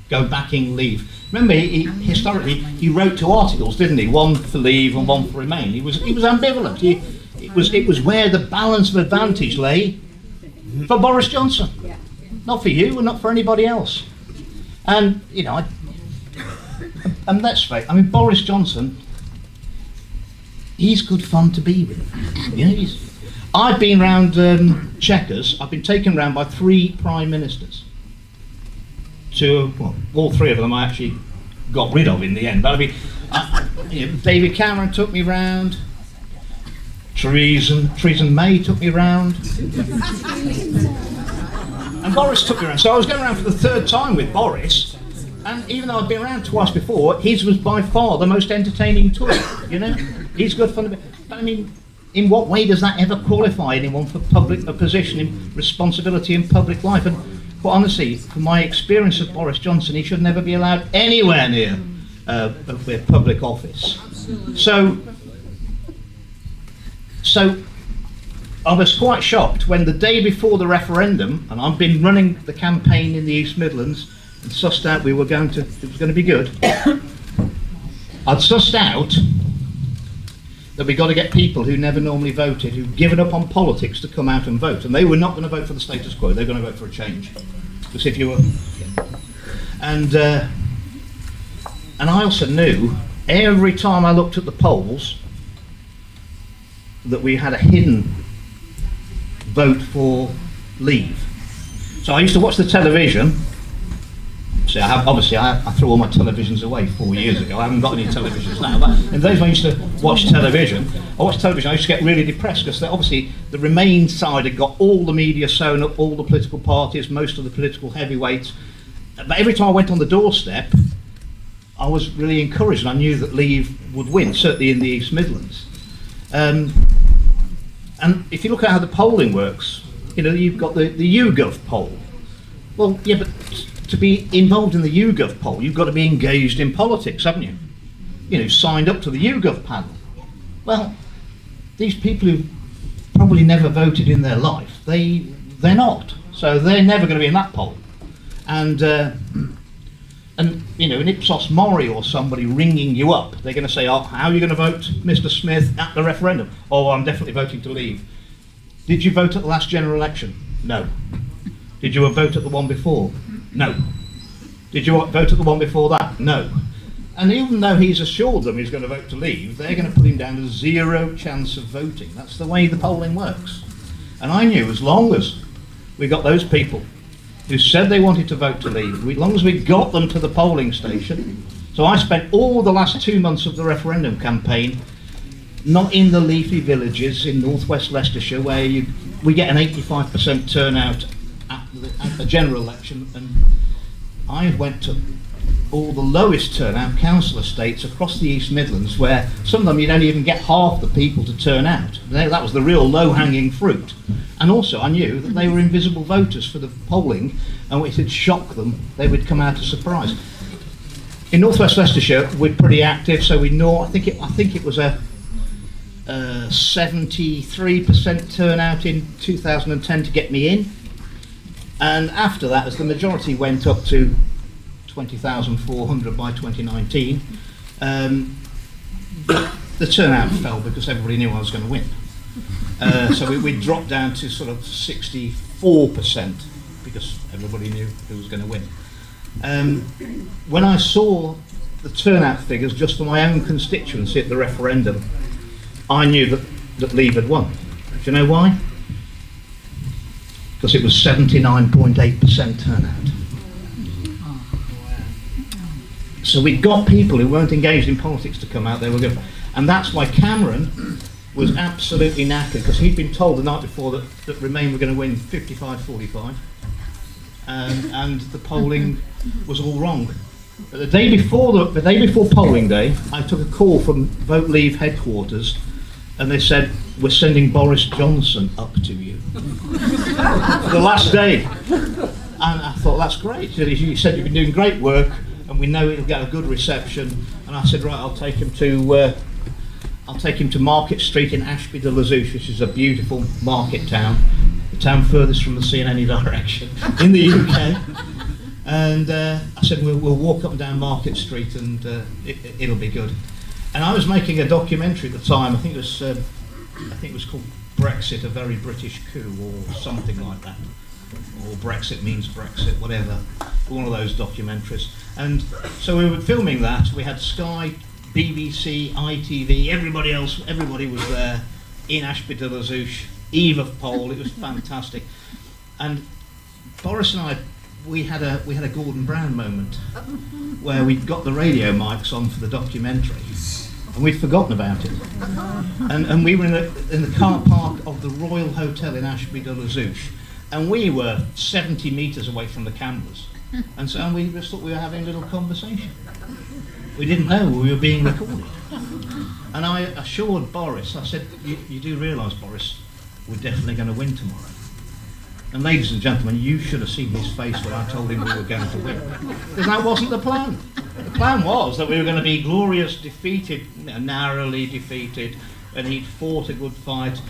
go backing Leave." Remember, historically, he wrote 2 articles, didn't he? One for Leave and one for Remain. He was ambivalent. It was where the balance of advantage lay for Boris Johnson, not for you and not for anybody else. And you know, and let's face it, I mean, Boris Johnson, he's good fun to be with. You know, I've been round Chequers. I've been taken round by 3 prime ministers. Well, all 3 of them I actually got rid of in the end. But I mean, David Cameron took me round. Theresa May took me round. And Boris took me around. So I was going around for the 3rd time with Boris, and even though I'd been around twice before, his was by far the most entertaining tour, you know? He's good fun. But I mean, in what way does that ever qualify anyone for a position in responsibility in public life? And quite honestly, from my experience of Boris Johnson, he should never be allowed anywhere near a public office. So I was quite shocked when the day before the referendum, and I've been running the campaign in the East Midlands and sussed out it was going to be good. I'd sussed out that we got to get people who never normally voted, who've given up on politics, to come out and vote, and they were not going to vote for the status quo. They were going to vote for a change. Because if you were, and I also knew every time I looked at the polls that we had a hidden vote for Leave. So I used to watch the television. So I threw all my televisions away 4 years ago. I haven't got any televisions now. But in those when I used to watch television, I used to get really depressed because obviously the Remain side had got all the media sewn up, all the political parties, most of the political heavyweights. But every time I went on the doorstep, I was really encouraged, and I knew that Leave would win, certainly in the East Midlands. And if you look at how the polling works, you know, you've got the YouGov poll. Well, yeah, but to be involved in the YouGov poll, you've got to be engaged in politics, haven't you? You know, signed up to the YouGov panel. Well, these people who probably never voted in their life, they're not. So they're never going to be in that poll. And you know, an Ipsos Mori or somebody ringing you up, they're going to say, "Oh, how are you going to vote, Mr. Smith, at the referendum?" "Oh, I'm definitely voting to Leave." "Did you vote at the last general election?" "No." "Did you vote at the one before?" "No." "Did you vote at the one before that?" "No." And even though he's assured them he's going to vote to Leave, they're going to put him down to 0 chance of voting. That's the way the polling works. And I knew as long as we got those people who said they wanted to vote to Leave, as long as we got them to the polling station. So I spent all the last 2 months of the referendum campaign not in the leafy villages in northwest Leicestershire where we get an 85% turnout at the general election, and I went to all the lowest turnout council estates across the East Midlands, where some of them you don't even get half the people to turn out. That was the real low-hanging fruit. And also I knew that they were invisible voters for the polling, and if it shocked them, they would come out a surprise. In Northwest Leicestershire, we're pretty active, so we know. I think it was a 73% turnout in 2010 to get me in, and after that, as the majority went up to 20,400 by 2019, the turnout fell because everybody knew I was going to win. So we dropped down to sort of 64% because everybody knew who was going to win. When I saw the turnout figures just for my own constituency at the referendum, I knew that Leave had won. Do you know why? Because it was 79.8% turnout. So we got people who weren't engaged in politics to come out. They were good, and that's why Cameron was absolutely knackered, because he'd been told the night before that Remain were going to win 55-45, and the polling was all wrong. But the day before polling day, I took a call from Vote Leave headquarters, and they said, "We're sending Boris Johnson up to you." The last day, and I thought, that's great. He said, "You've been doing great work, and we know it'll get a good reception." And I said, "Right, I'll take him to Market Street in Ashby-de-la-Zouch, which is a beautiful market town, the town furthest from the sea in any direction in the UK." And I said, we'll walk up and down Market Street, and it'll be good. And I was making a documentary at the time. I think it was called Brexit, a very British coup, or something like that, or Brexit means Brexit, whatever. One of those documentaries. And so we were filming that. We had Sky, BBC, ITV, everybody was there in Ashby-de-la-Zouch, eve of poll. It was fantastic. And Boris and I, we had a Gordon Brown moment where we got the radio mics on for the documentary, and we'd forgotten about it. And we were in the car park of the Royal Hotel in Ashby-de-la-Zouch, and we were 70 metres away from the cameras, and we just thought we were having a little conversation. We didn't know we were being recorded. And I assured Boris, I said, you do realise, Boris, we're definitely going to win tomorrow. And ladies and gentlemen, you should have seen his face when I told him we were going to win. Because that wasn't the plan. The plan was that we were going to be glorious defeated, narrowly defeated, and he'd fought a good fight.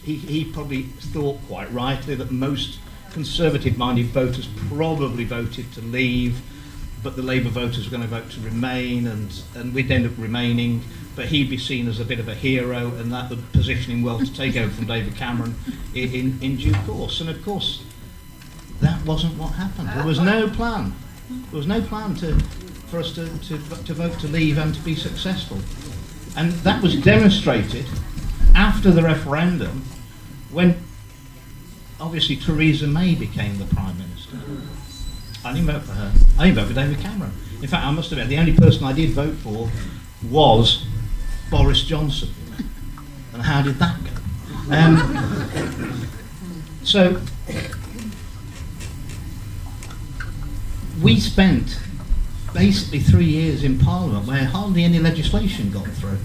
He probably thought quite rightly that most Conservative-minded voters probably voted to leave, but the Labour voters were going to vote to remain, and we'd end up remaining, but he'd be seen as a bit of a hero, and that would position him well to take over from David Cameron in due course. And of course, that wasn't what happened. There was no plan. There was no plan for us to vote to leave and to be successful. And that was demonstrated after the referendum, when obviously Theresa May became the Prime Minister. I didn't vote for her. I didn't vote for David Cameron. In fact, I must admit, the only person I did vote for was Boris Johnson. And how did that go? So we spent basically 3 years in Parliament where hardly any legislation got through,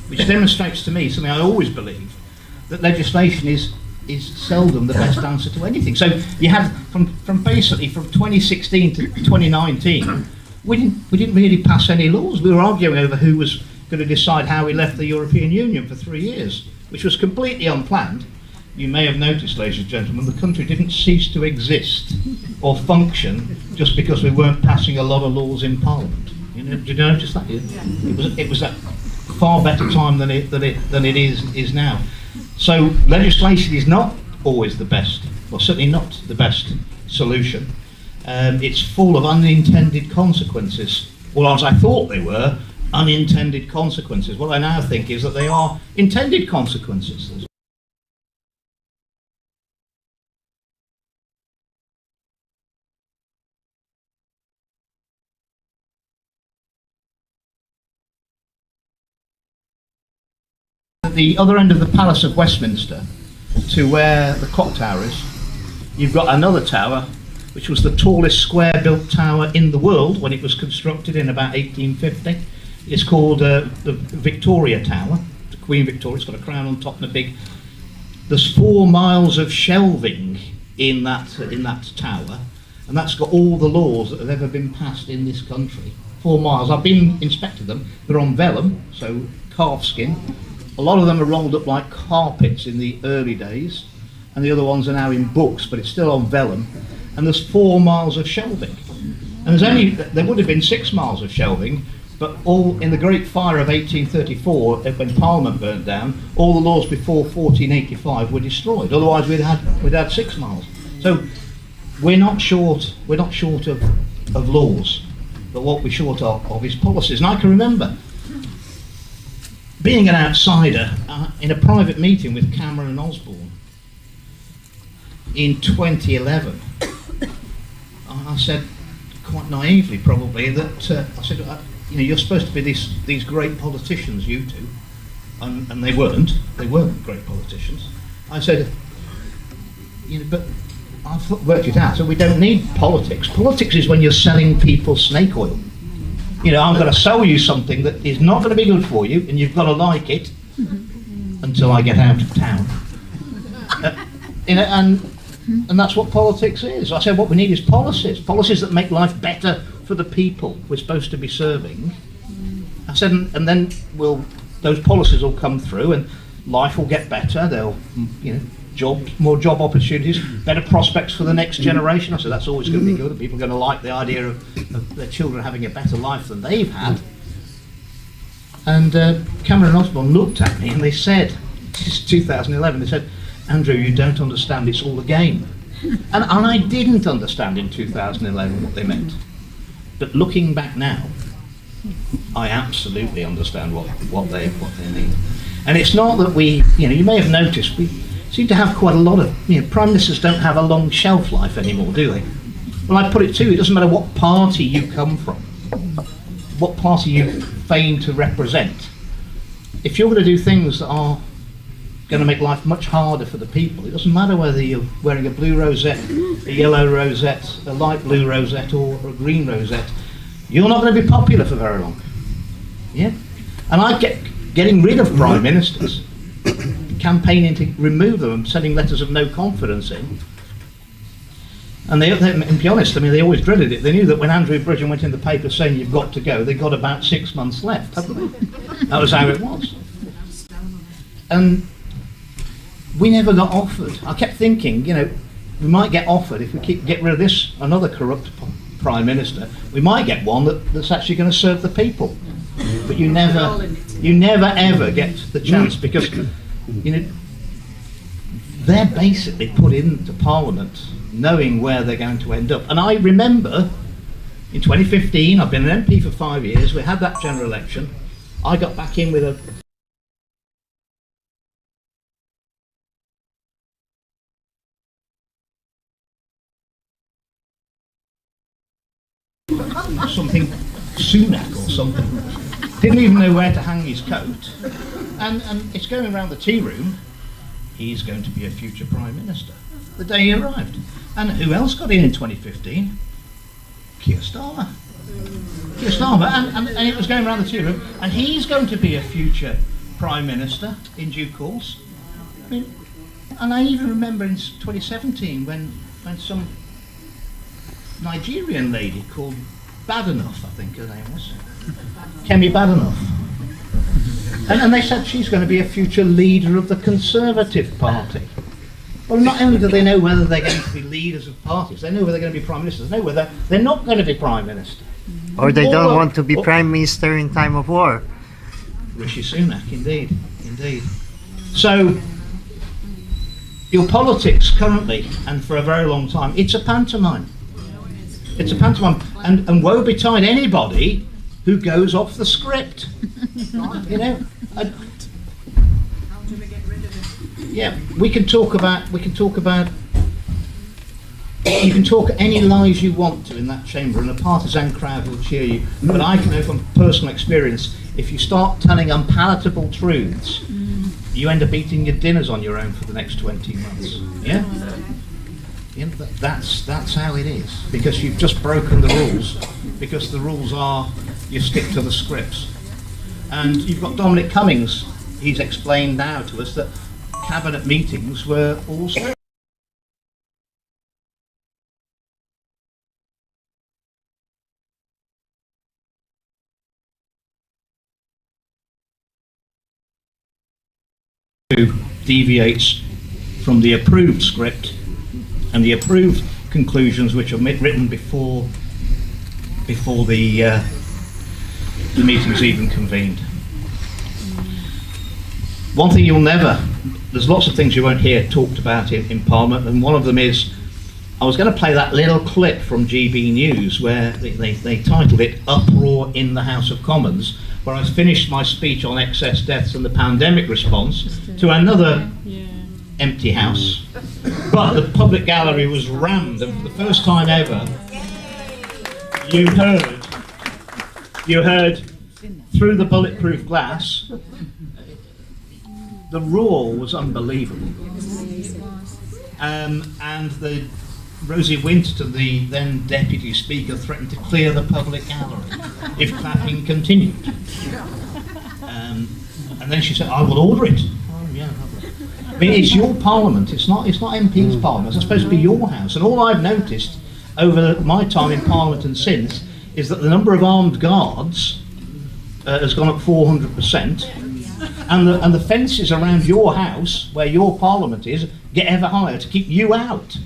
which demonstrates to me something I always believed, that legislation is seldom the best answer to anything. So you had from basically from 2016 to 2019, we didn't really pass any laws. We were arguing over who was going to decide how we left the European Union for 3 years, which was completely unplanned. You may have noticed, ladies and gentlemen, the country didn't cease to exist or function just because we weren't passing a lot of laws in Parliament. Did you notice that? It was a far better time than it is now. So legislation is not always the best, or certainly not the best solution. It's full of unintended consequences. Well, as I thought they were, unintended consequences. What I now think is that they are intended consequences. At the other end of the Palace of Westminster, to where the clock tower is, you've got another tower which was the tallest square-built tower in the world when it was constructed in about 1850. It's called the Victoria Tower, the Queen Victoria. It's got a crown on top and a big... There's 4 miles of shelving in that tower, and that's got all the laws that have ever been passed in this country. 4 miles. I've been inspected them. They're on vellum, so calf skin. A lot of them are rolled up like carpets in the early days, and the other ones are now in books, but it's still on vellum. And there's 4 miles of shelving. And there would have been 6 miles of shelving, but all in the Great Fire of 1834, when Parliament burnt down, all the laws before 1485 were destroyed. Otherwise, we'd had 6 miles. So we're not short of laws, but what we're short of is policies. And I can remember being an outsider in a private meeting with Cameron and Osborne in 2011. I said, quite naively probably, that I said, you're supposed to be these great politicians, you two, and they weren't great politicians. I said, but I've worked it out, so we don't need politics. Politics is when you're selling people snake oil. I'm going to sell you something that is not going to be good for you, and you've got to like it until I get out of town. And that's what politics is. I said what we need is policies that make life better for the people we're supposed to be serving. I said, and then those policies will come through, and life will get better. They'll, more job opportunities, better prospects for the next generation. I said that's always going to be good, and people are going to like the idea of their children having a better life than they've had. And Cameron and Osborne looked at me and they said, this is 2011, they said, Andrew, you don't understand, it's all a game. And I didn't understand in 2011 what they meant. But looking back now, I absolutely understand what they mean. And it's not that you may have noticed, we seem to have quite a lot of, Prime Ministers don't have a long shelf life anymore, do they? Well, I put it to you, it doesn't matter what party you come from, what party you feign to represent. If you're going to do things that are going to make life much harder for the people, it doesn't matter whether you're wearing a blue rosette, a yellow rosette, a light blue rosette, or a green rosette, you're not going to be popular for very long. Yeah? And I get getting rid of prime ministers, campaigning to remove them and sending letters of no confidence in. And to be honest, they always dreaded it. They knew that when Andrew Bridgen went in the paper saying you've got to go, they got about 6 months left, haven't they? That was how it was. And we never got offered. I kept thinking, we might get offered if we get rid of another corrupt prime minister. We might get one that's actually going to serve the people. But you never ever get the chance, because they're basically put into Parliament knowing where they're going to end up. And I remember in 2015, I've been an MP for 5 years. We had that general election. I got back in with something Sunak or something. Didn't even know where to hang his coat. And it's going around the tea room. He's going to be a future Prime Minister. The day he arrived. And who else got in 2015? Keir Starmer. Keir Starmer. And it was going around the tea room. And he's going to be a future Prime Minister in due course. And I even remember in 2017 when some Nigerian lady called Badenoch, I think her name was, Kemi Badenoch. And they said she's going to be a future leader of the Conservative Party. Well, not only do they know whether they're going to be leaders of parties, they know whether they're going to be Prime Ministers, they know whether they're not going to be Prime Minister. Or they don't want to be Prime Minister in time of war. Rishi Sunak, indeed. So, your politics currently, and for a very long time, it's a pantomime. It's a pantomime, and woe betide anybody who goes off the script. How do we get rid of it? Yeah, we can talk about. You can talk any lies you want to in that chamber, and a partisan crowd will cheer you. But I can know from personal experience, if you start telling unpalatable truths, you end up eating your dinners on your own for the next 20 months. Yeah. You know, that's how it is, because you've just broken the rules, because the rules are you stick to the scripts. And you've got Dominic Cummings, he's explained now to us that cabinet meetings were also deviates from the approved script and the approved conclusions which are written before the meeting's even convened. One thing you'll never, there's lots of things you won't hear talked about in Parliament, and one of them is, I was going to play that little clip from GB News where they titled it "Uproar in the House of Commons," where I finished my speech on excess deaths and the pandemic response to another empty house. But the public gallery was rammed, and for the first time ever, you heard through the bulletproof glass. The roar was unbelievable. And the Rosie Winterton, the then Deputy Speaker, threatened to clear the public gallery if clapping continued. And then she said, "I will order it." Oh, yeah. I mean, it's your Parliament. It's not MP's Parliament. It's supposed to be your house. And all I've noticed over my time in Parliament and since is that the number of armed guards has gone up 400%. And the fences around your house, where your Parliament is, get ever higher to keep you out.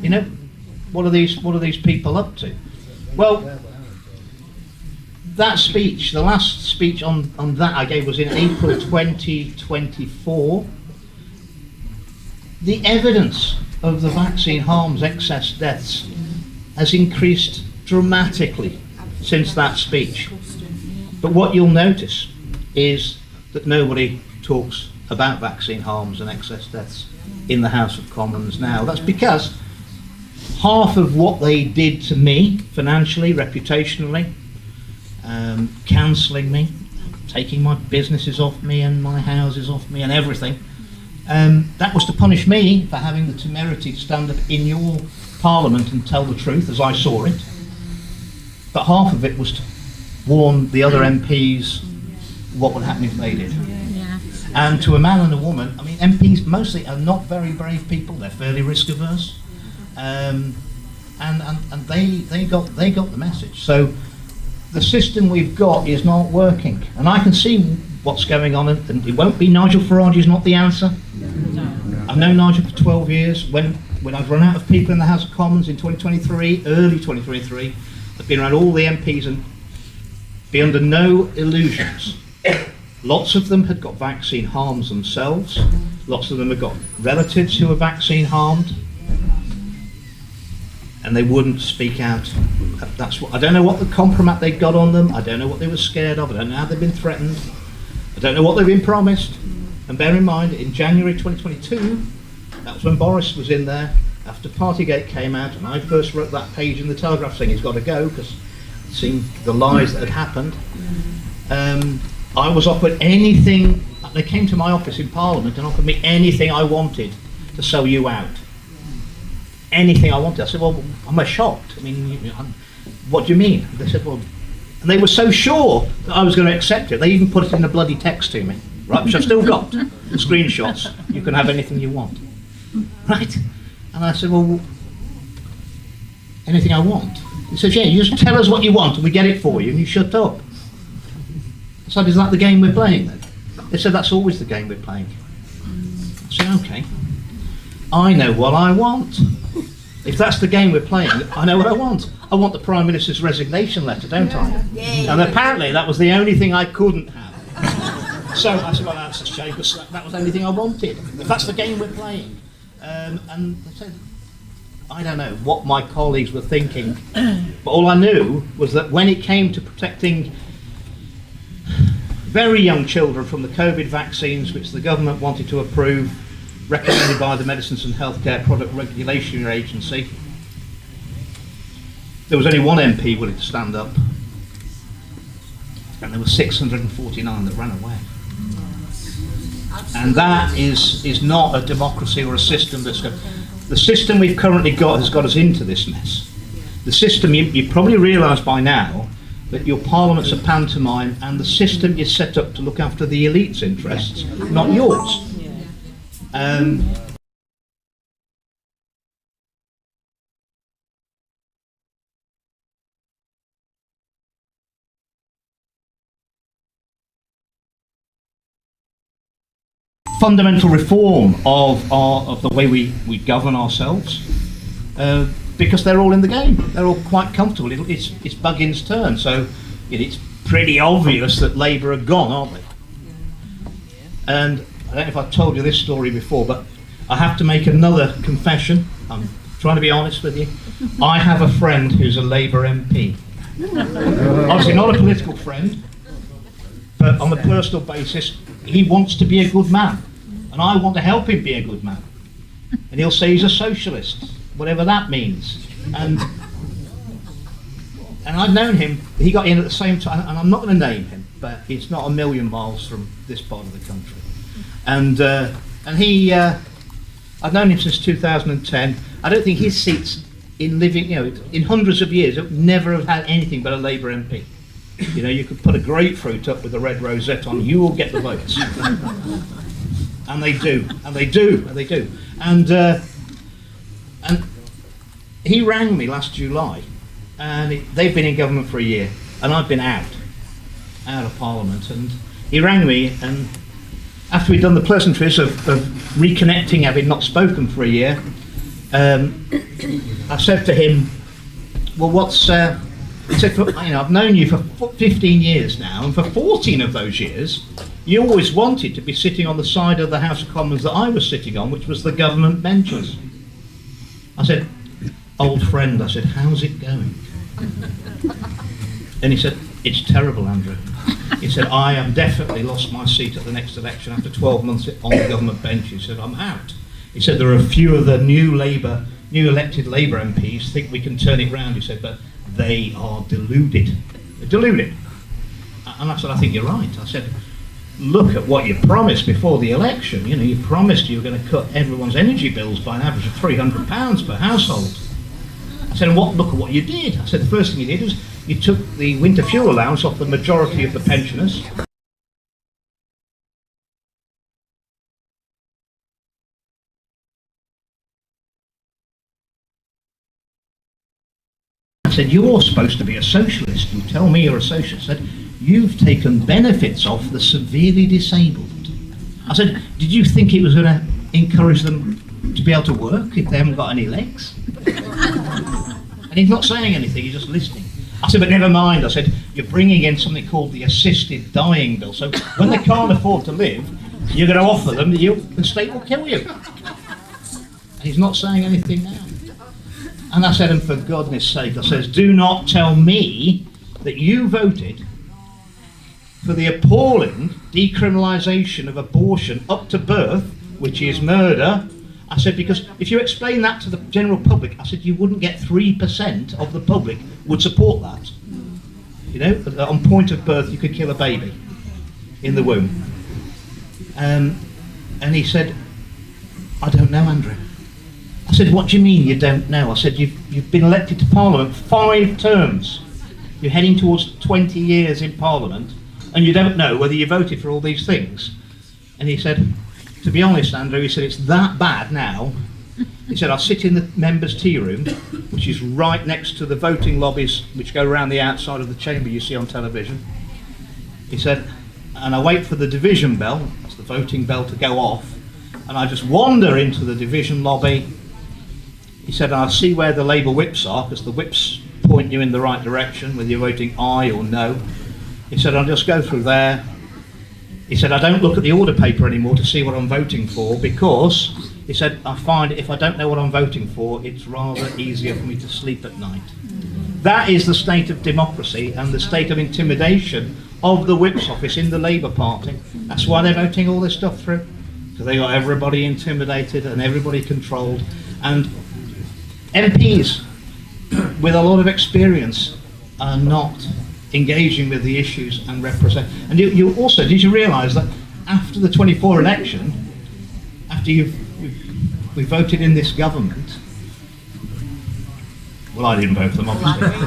You know, what are these people up to? Well, that speech, the last speech on that I gave was in April 2024. The evidence of the vaccine harms excess deaths has increased dramatically since that speech. But what you'll notice is that nobody talks about vaccine harms and excess deaths in the House of Commons now. That's because half of what they did to me, financially, reputationally, cancelling me, taking my businesses off me and my houses off me and everything, that was to punish me for having the temerity to stand up in your Parliament and tell the truth as I saw it. But half of it was to warn the other MPs what would happen if they did. And to a man and a woman, I mean, MPs mostly are not very brave people. They're fairly risk averse, and they got the message. So the system we've got is not working, and I can see what's going on. And it won't be Nigel Farage is not the answer. I've known Nigel for 12 years. When I've run out of people in the House of Commons in 2023, early 2023, I've been around all the MPs and be under no illusions. Lots of them had got vaccine harms themselves. Lots of them had got relatives who were vaccine harmed, and they wouldn't speak out. That's what I don't know what the compromat they got on them. I don't know what they were scared of. I don't know how they've been threatened. I don't know what they've been promised. And bear in mind, in January 2022, that was when Boris was in there. After Partygate came out, and I first wrote that page in the Telegraph saying he's got to go because seeing the lies that had happened. I was offered anything. They came to my office in Parliament and offered me anything I wanted to sell you out. Anything I wanted. I said, well, I'm shocked. I mean, what do you mean? They said, well, and they were so sure that I was going to accept it. They even put it in a bloody text to me, right? Which I've still got. The screenshots. You can have anything you want, right? And I said, well, anything I want. He says, yeah, you just tell us what you want and we get it for you and you shut up. I said, is that the game we're playing then? They said, that's always the game we're playing. I said, okay. I know what I want. If that's the game we're playing, I know what I want. I want the Prime Minister's resignation letter, don't I? And apparently that was the only thing I couldn't have. So I said, well, that's a shame, because that was the only thing I wanted. If that's the game we're playing. And they said, I don't know what my colleagues were thinking, but all I knew was that when it came to protecting very young children from the COVID vaccines, which the government wanted to approve, recommended by the Medicines and Healthcare Product Regulation Agency, there was only one MP willing to stand up, and there were 649 that ran away. And that is not a democracy or a system that's going. The system we've currently got has got us into this mess. The system, you probably realise by now that your parliament's a pantomime and the system is set up to look after the elite's interests, not yours. Fundamental reform of the way we govern ourselves, because they're all in the game. They're all quite comfortable. It's Buggin's turn, so it's pretty obvious that Labour are gone, aren't they? And I don't know if I've told you this story before, but I have to make another confession. I'm trying to be honest with you. I have a friend who's a Labour MP. Obviously not a political friend, but on a personal basis, he wants to be a good man. And I want to help him be a good man. And he'll say he's a socialist, whatever that means. And I've known him, he got in at the same time, and I'm not going to name him, but it's not a million miles from this part of the country. And he, I've known him since 2010. I don't think his seats in living, in hundreds of years, it never have had anything but a Labour MP. You could put a grapefruit up with a red rosette on, you will get the votes. And they do, and they do, and they do. And he rang me last July, and they've been in government for a year, and I've been out of Parliament. And he rang me, and after we'd done the pleasantries of reconnecting, having not spoken for a year, I said to him, well, what's... He said, I've known you for 15 years now, and for 14 of those years, you always wanted to be sitting on the side of the House of Commons that I was sitting on, which was the government benches. I said, old friend, I said, how's it going? And he said, it's terrible, Andrew. He said, I have definitely lost my seat at the next election after 12 months on the government bench. He said, I'm out. He said, there are a few of the new elected Labour MPs think we can turn it round. He said, but they are deluded. They're deluded. And I said, I think you're right. I said, look at what you promised before the election. You promised you were going to cut everyone's energy bills by an average of £300 per household. I said, look at what you did. I said, the first thing you did was you took the winter fuel allowance off the majority of the pensioners. I said, you're supposed to be a socialist. You tell me you're a socialist. I said, you've taken benefits off the severely disabled. I said, did you think it was going to encourage them to be able to work if they haven't got any legs? And he's not saying anything, he's just listening. I said, but never mind. I said, you're bringing in something called the assisted dying bill. So when they can't afford to live, you're going to offer them, the state will kill you. And he's not saying anything now. And I said, and for goodness sake, I says, do not tell me that you voted for the appalling decriminalisation of abortion up to birth, which is murder. I said, because if you explain that to the general public, I said, you wouldn't get 3% of the public would support that. On point of birth, you could kill a baby in the womb. And he said, I don't know, Andrew. I said, what do you mean you don't know? I said, you've been elected to Parliament 5 terms. You're heading towards 20 years in Parliament, and you don't know whether you voted for all these things. And he said, to be honest, Andrew, he said, it's that bad now. He said, I sit in the members' tea room, which is right next to the voting lobbies which go around the outside of the chamber you see on television. He said, and I wait for the division bell, that's the voting bell, to go off, and I just wander into the division lobby. He said, I see where the Labour whips are, because the whips point you in the right direction, whether you're voting aye or no. He said, I'll just go through there. He said, I don't look at the order paper anymore to see what I'm voting for, because, he said, I find if I don't know what I'm voting for, it's rather easier for me to sleep at night. That is the state of democracy and the state of intimidation of the whip's office in the Labour Party. That's why they're voting all this stuff through, because they got everybody intimidated and everybody controlled. And MPs with a lot of experience are not engaging with the issues and represent. And you also, did you realise that after the 24 election, after you've we voted in this government. Well, I didn't vote for them, obviously.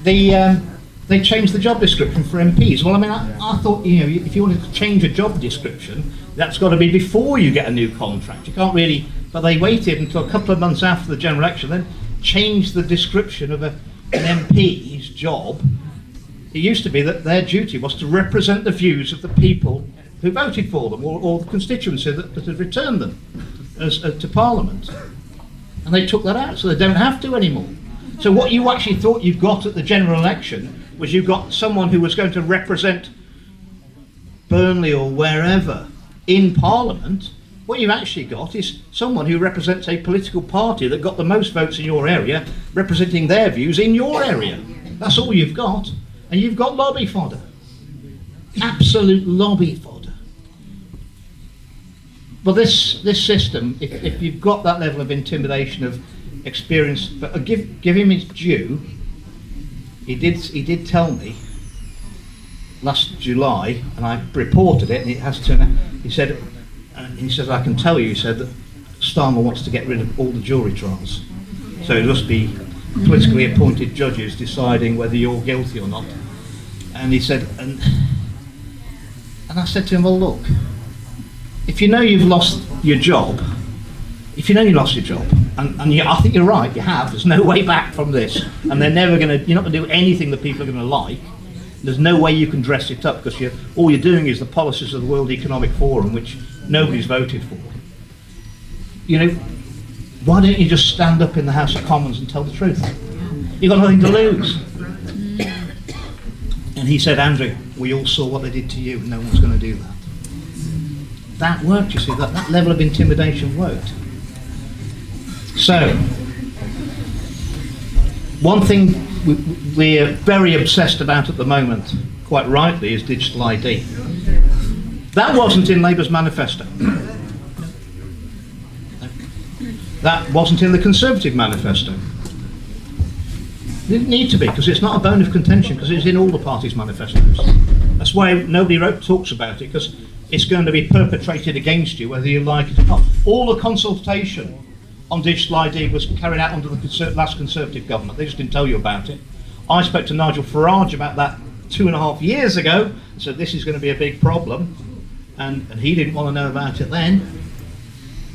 And they changed the job description for MPs. Well, I mean, I thought, you know, if you wanted to change a job description, that's got to be before you get a new contract. You can't really, but they waited until a couple of months after the general election, then changed the description of an MP's job. It used to be that their duty was to represent the views of the people who voted for them, or the constituency that had returned them to Parliament. And they took that out, so they don't have to anymore. So what you actually thought you got at the general election was you got someone who was going to represent Burnley or wherever in Parliament. What you've actually got is someone who represents a political party that got the most votes in your area, representing their views in your area. That's all you've got. And you've got lobby fodder. Absolute lobby fodder. Well, this system, if you've got that level of intimidation, of experience, but give him his due. He did tell me last July, and I reported it, and it has turned out. He said, I can tell you, he said that Starmer wants to get rid of all the jury trials. So it must be politically appointed judges deciding whether you're guilty or not. And he said, and I said to him, well, look, if you know you've lost your job, and I think you're right, you have, there's no way back from this, and you're not going to do anything that people are going to like. There's no way you can dress it up, because all you're doing is the policies of the World Economic Forum, which nobody's voted for. You know, why don't you just stand up in the House of Commons and tell the truth? You've got nothing to lose. And he said, Andrew, we all saw what they did to you, and no one's going to do that. That worked, you see, that level of intimidation worked. So, one thing we're very obsessed about at the moment, quite rightly, is digital ID. That wasn't in Labour's manifesto. That wasn't in the Conservative manifesto. It didn't need to be, because it's not a bone of contention, because it's in all the parties' manifestos. That's why nobody talks about it, because it's going to be perpetrated against you, whether you like it or not. All the consultation on digital ID was carried out under the last Conservative government. They just didn't tell you about it. I spoke to Nigel Farage about that 2.5 years ago, and said this is going to be a big problem, and he didn't want to know about it then,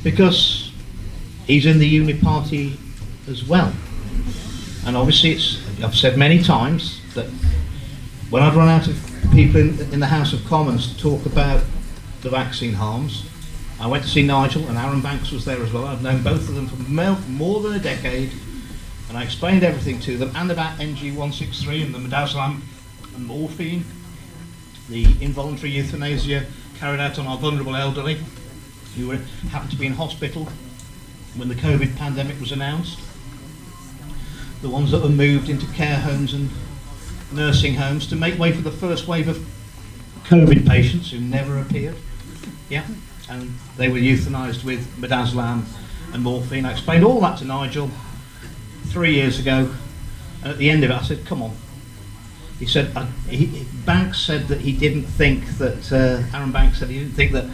because he's in the Uni Party as well. And obviously I've said many times that when I've run out of people in the House of Commons to talk about the vaccine harms, I went to see Nigel, and Aaron Banks was there as well. I've known both of them for more than a decade, and I explained everything to them, and about NG163 and the midazolam and morphine, the involuntary euthanasia carried out on our vulnerable elderly who happened to be in hospital when the COVID pandemic was announced, the ones that were moved into care homes and nursing homes to make way for the first wave of COVID patients who never appeared. Yeah, and they were euthanized with midazolam and morphine. I explained all that to Nigel 3 years ago, and at the end of it I said, come on. He said, Banks said that he didn't think that, Aaron Banks said he didn't think that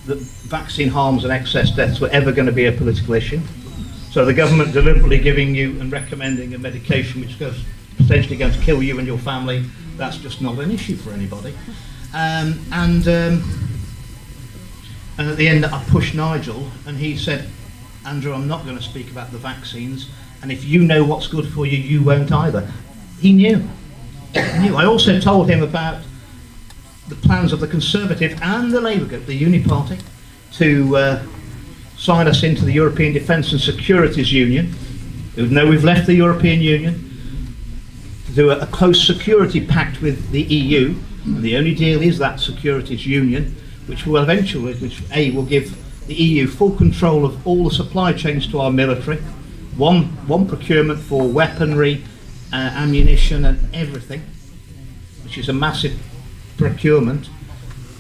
vaccine harms and excess deaths were ever going to be a political issue. So the government deliberately giving you and recommending a medication which goes potentially going to kill you and your family, that's just not an issue for anybody. And at the end I pushed Nigel, and he said, Andrew, I'm not going to speak about the vaccines, and if you know what's good for you, you won't either. He knew. I also told him about the plans of the Conservative and the Labour group, the Uni Party, to sign us into the European Defence and Securities Union. Even though we've left the European Union, to do a close security pact with the EU, and the only deal is that securities union, which will eventually, will give the EU full control of all the supply chains to our military, one procurement for weaponry, ammunition and everything, which is a massive procurement.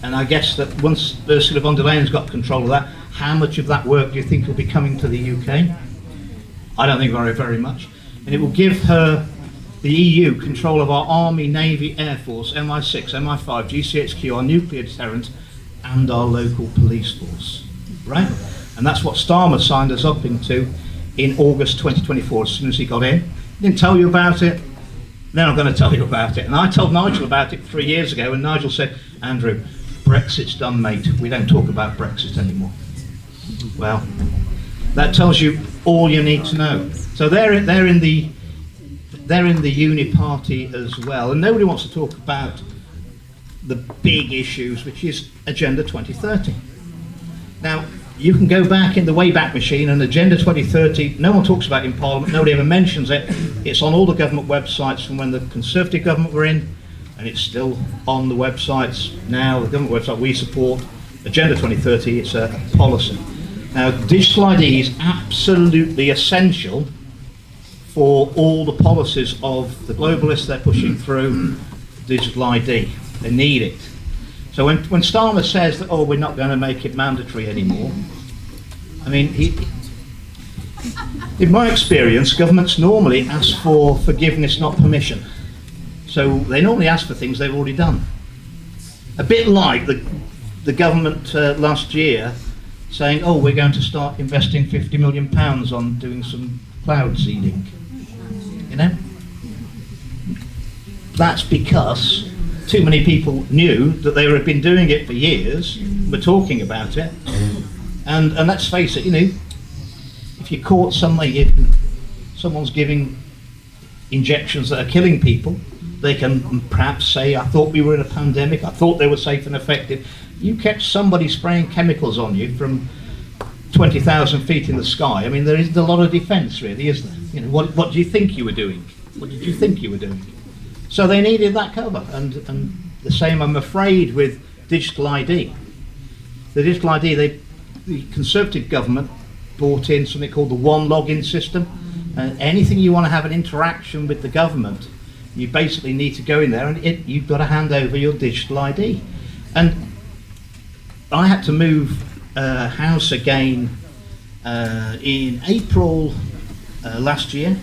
And I guess that once Ursula von der Leyen's got control of that, how much of that work do you think will be coming to the UK? I don't think very, very much. And it will give her, the EU, control of our Army, Navy, Air Force, MI6, MI5, GCHQ, our nuclear deterrent, and our local police force. Right? And that's what Starmer signed us up into in August 2024, as soon as he got in. Didn't tell you about it, then I'm going to tell you about it. And I told Nigel about it 3 years ago, and Nigel said, Andrew, Brexit's done, mate. We don't talk about Brexit anymore. Well, that tells you all you need to know. So they're in the Uni Party as well, and nobody wants to talk about the big issues, which is Agenda 2030. Now, you can go back in the Wayback Machine, and Agenda 2030, no one talks about it in Parliament, nobody ever mentions it. It's on all the government websites from when the Conservative government were in, and it's still on the websites now, the government website we support. Agenda 2030, it's a policy. Now, digital ID is absolutely essential for all the policies of the globalists they're pushing through digital ID. They need it. So when Starmer says that, oh, we're not going to make it mandatory anymore, I mean, in my experience, governments normally ask for forgiveness, not permission. So they normally ask for things they've already done. A bit like the government last year saying, oh, we're going to start investing £50 million on doing some cloud seeding. You know? That's because too many people knew that they had been doing it for years, were talking about it, and let's face it, you know, if you caught somebody, if someone's giving injections that are killing people, they can perhaps say, I thought we were in a pandemic, I thought they were safe and effective. You kept somebody spraying chemicals on you from 20,000 feet in the sky. I mean, there isn't a lot of defence, really, is there? You know, what do you think you were doing? What did you think you were doing? So they needed that cover, and the same, I'm afraid, with digital ID. The digital ID, the Conservative government brought in something called the One Login system, and anything you want to have an interaction with the government, you basically need to go in there, and you've got to hand over your digital ID. And I had to move house again in April last year,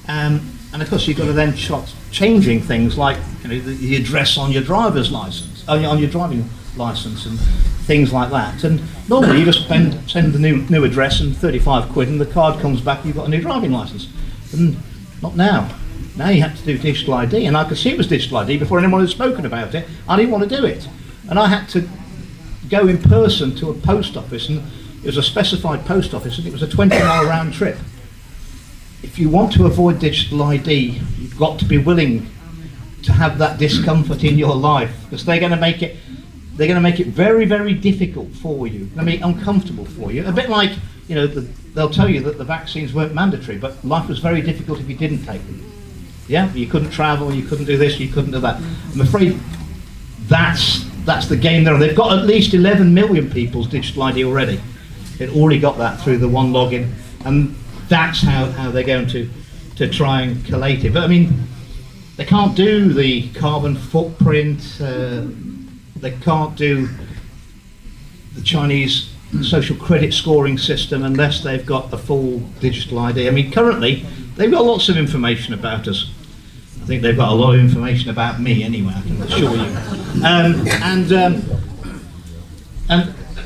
and of course you've got to then start changing things like, you know, the address on your driver's license, on your driving license, and things like that. And normally you just send the new address and 35 quid, and the card comes back, you've got a new driving license. And not now. Now you have to do digital ID, and I could see it was digital ID before anyone had spoken about it. I didn't want to do it, and I had to go in person to a post office, and it was a specified post office, and it was a 20-mile round trip. If you want to avoid digital ID, you've got to be willing to have that discomfort in your life, because they're going to make it very, very difficult for you. They're going to make it uncomfortable for you. A bit like, you know, they'll tell you that the vaccines weren't mandatory, but life was very difficult if you didn't take them. Yeah, you couldn't travel, you couldn't do this, you couldn't do that. I'm afraid that's the game they're on. They've got at least 11 million people's digital ID already. They've already got that through the One Login, and that's how they're going to try and collate it. But I mean, they can't do the carbon footprint, they can't do the Chinese social credit scoring system unless they've got a full digital ID. I mean, currently, they've got lots of information about us. I think they've got a lot of information about me anyway, I can assure you.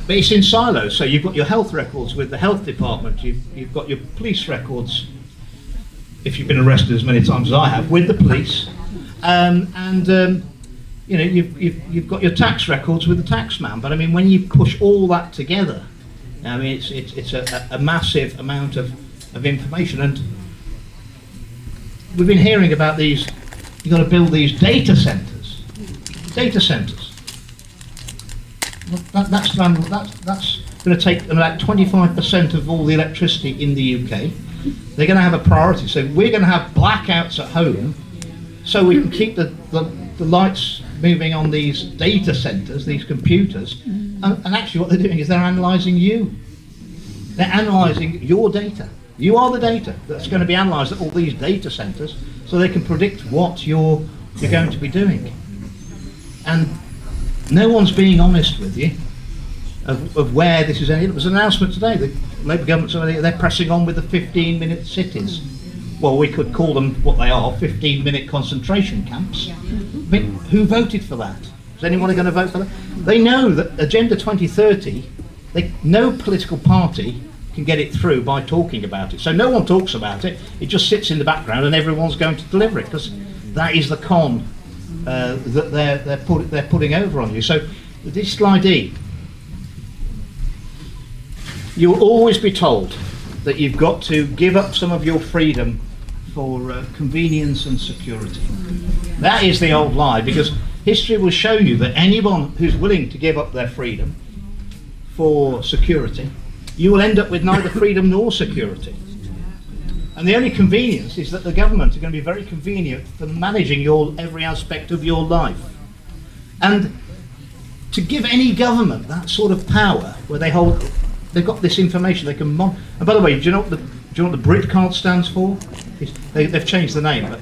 But it's in silos, so you've got your health records with the health department, you've got your police records, if you've been arrested as many times as I have, with the police, you know, you've got your tax records with the tax man. But I mean, when you push all that together, I mean, it's a massive amount of information. And we've been hearing about these, you've got to build these data centres. Data centres. That's going to take about 25% of all the electricity in the UK. They're going to have a priority. So we're going to have blackouts at home so we can keep the lights moving on these data centres, these computers. And actually what they're doing is they're analysing you. They're analysing your data. You are the data that's going to be analysed at all these data centres, so they can predict what you're going to be doing. And no one's being honest with you of where this is ending. There was an announcement today, the Labour government, they're pressing on with the 15-minute cities. Well, we could call them what they are, 15-minute concentration camps. I mean, who voted for that? Is anyone going to vote for that? They know that Agenda 2030 No political party can get it through by talking about it. So no one talks about it. It just sits in the background, and everyone's going to deliver it because that is the con that they're putting over on you. So the digital ID, you'll always be told that you've got to give up some of your freedom for convenience and security. That is the old lie, because history will show you that anyone who's willing to give up their freedom for security, you will end up with neither freedom nor security. And the only convenience is that the government are going to be very convenient for managing every aspect of your life. And to give any government that sort of power, where they've got this information, they can and by the way, do you know what the Brit card stands for? They've changed the name, but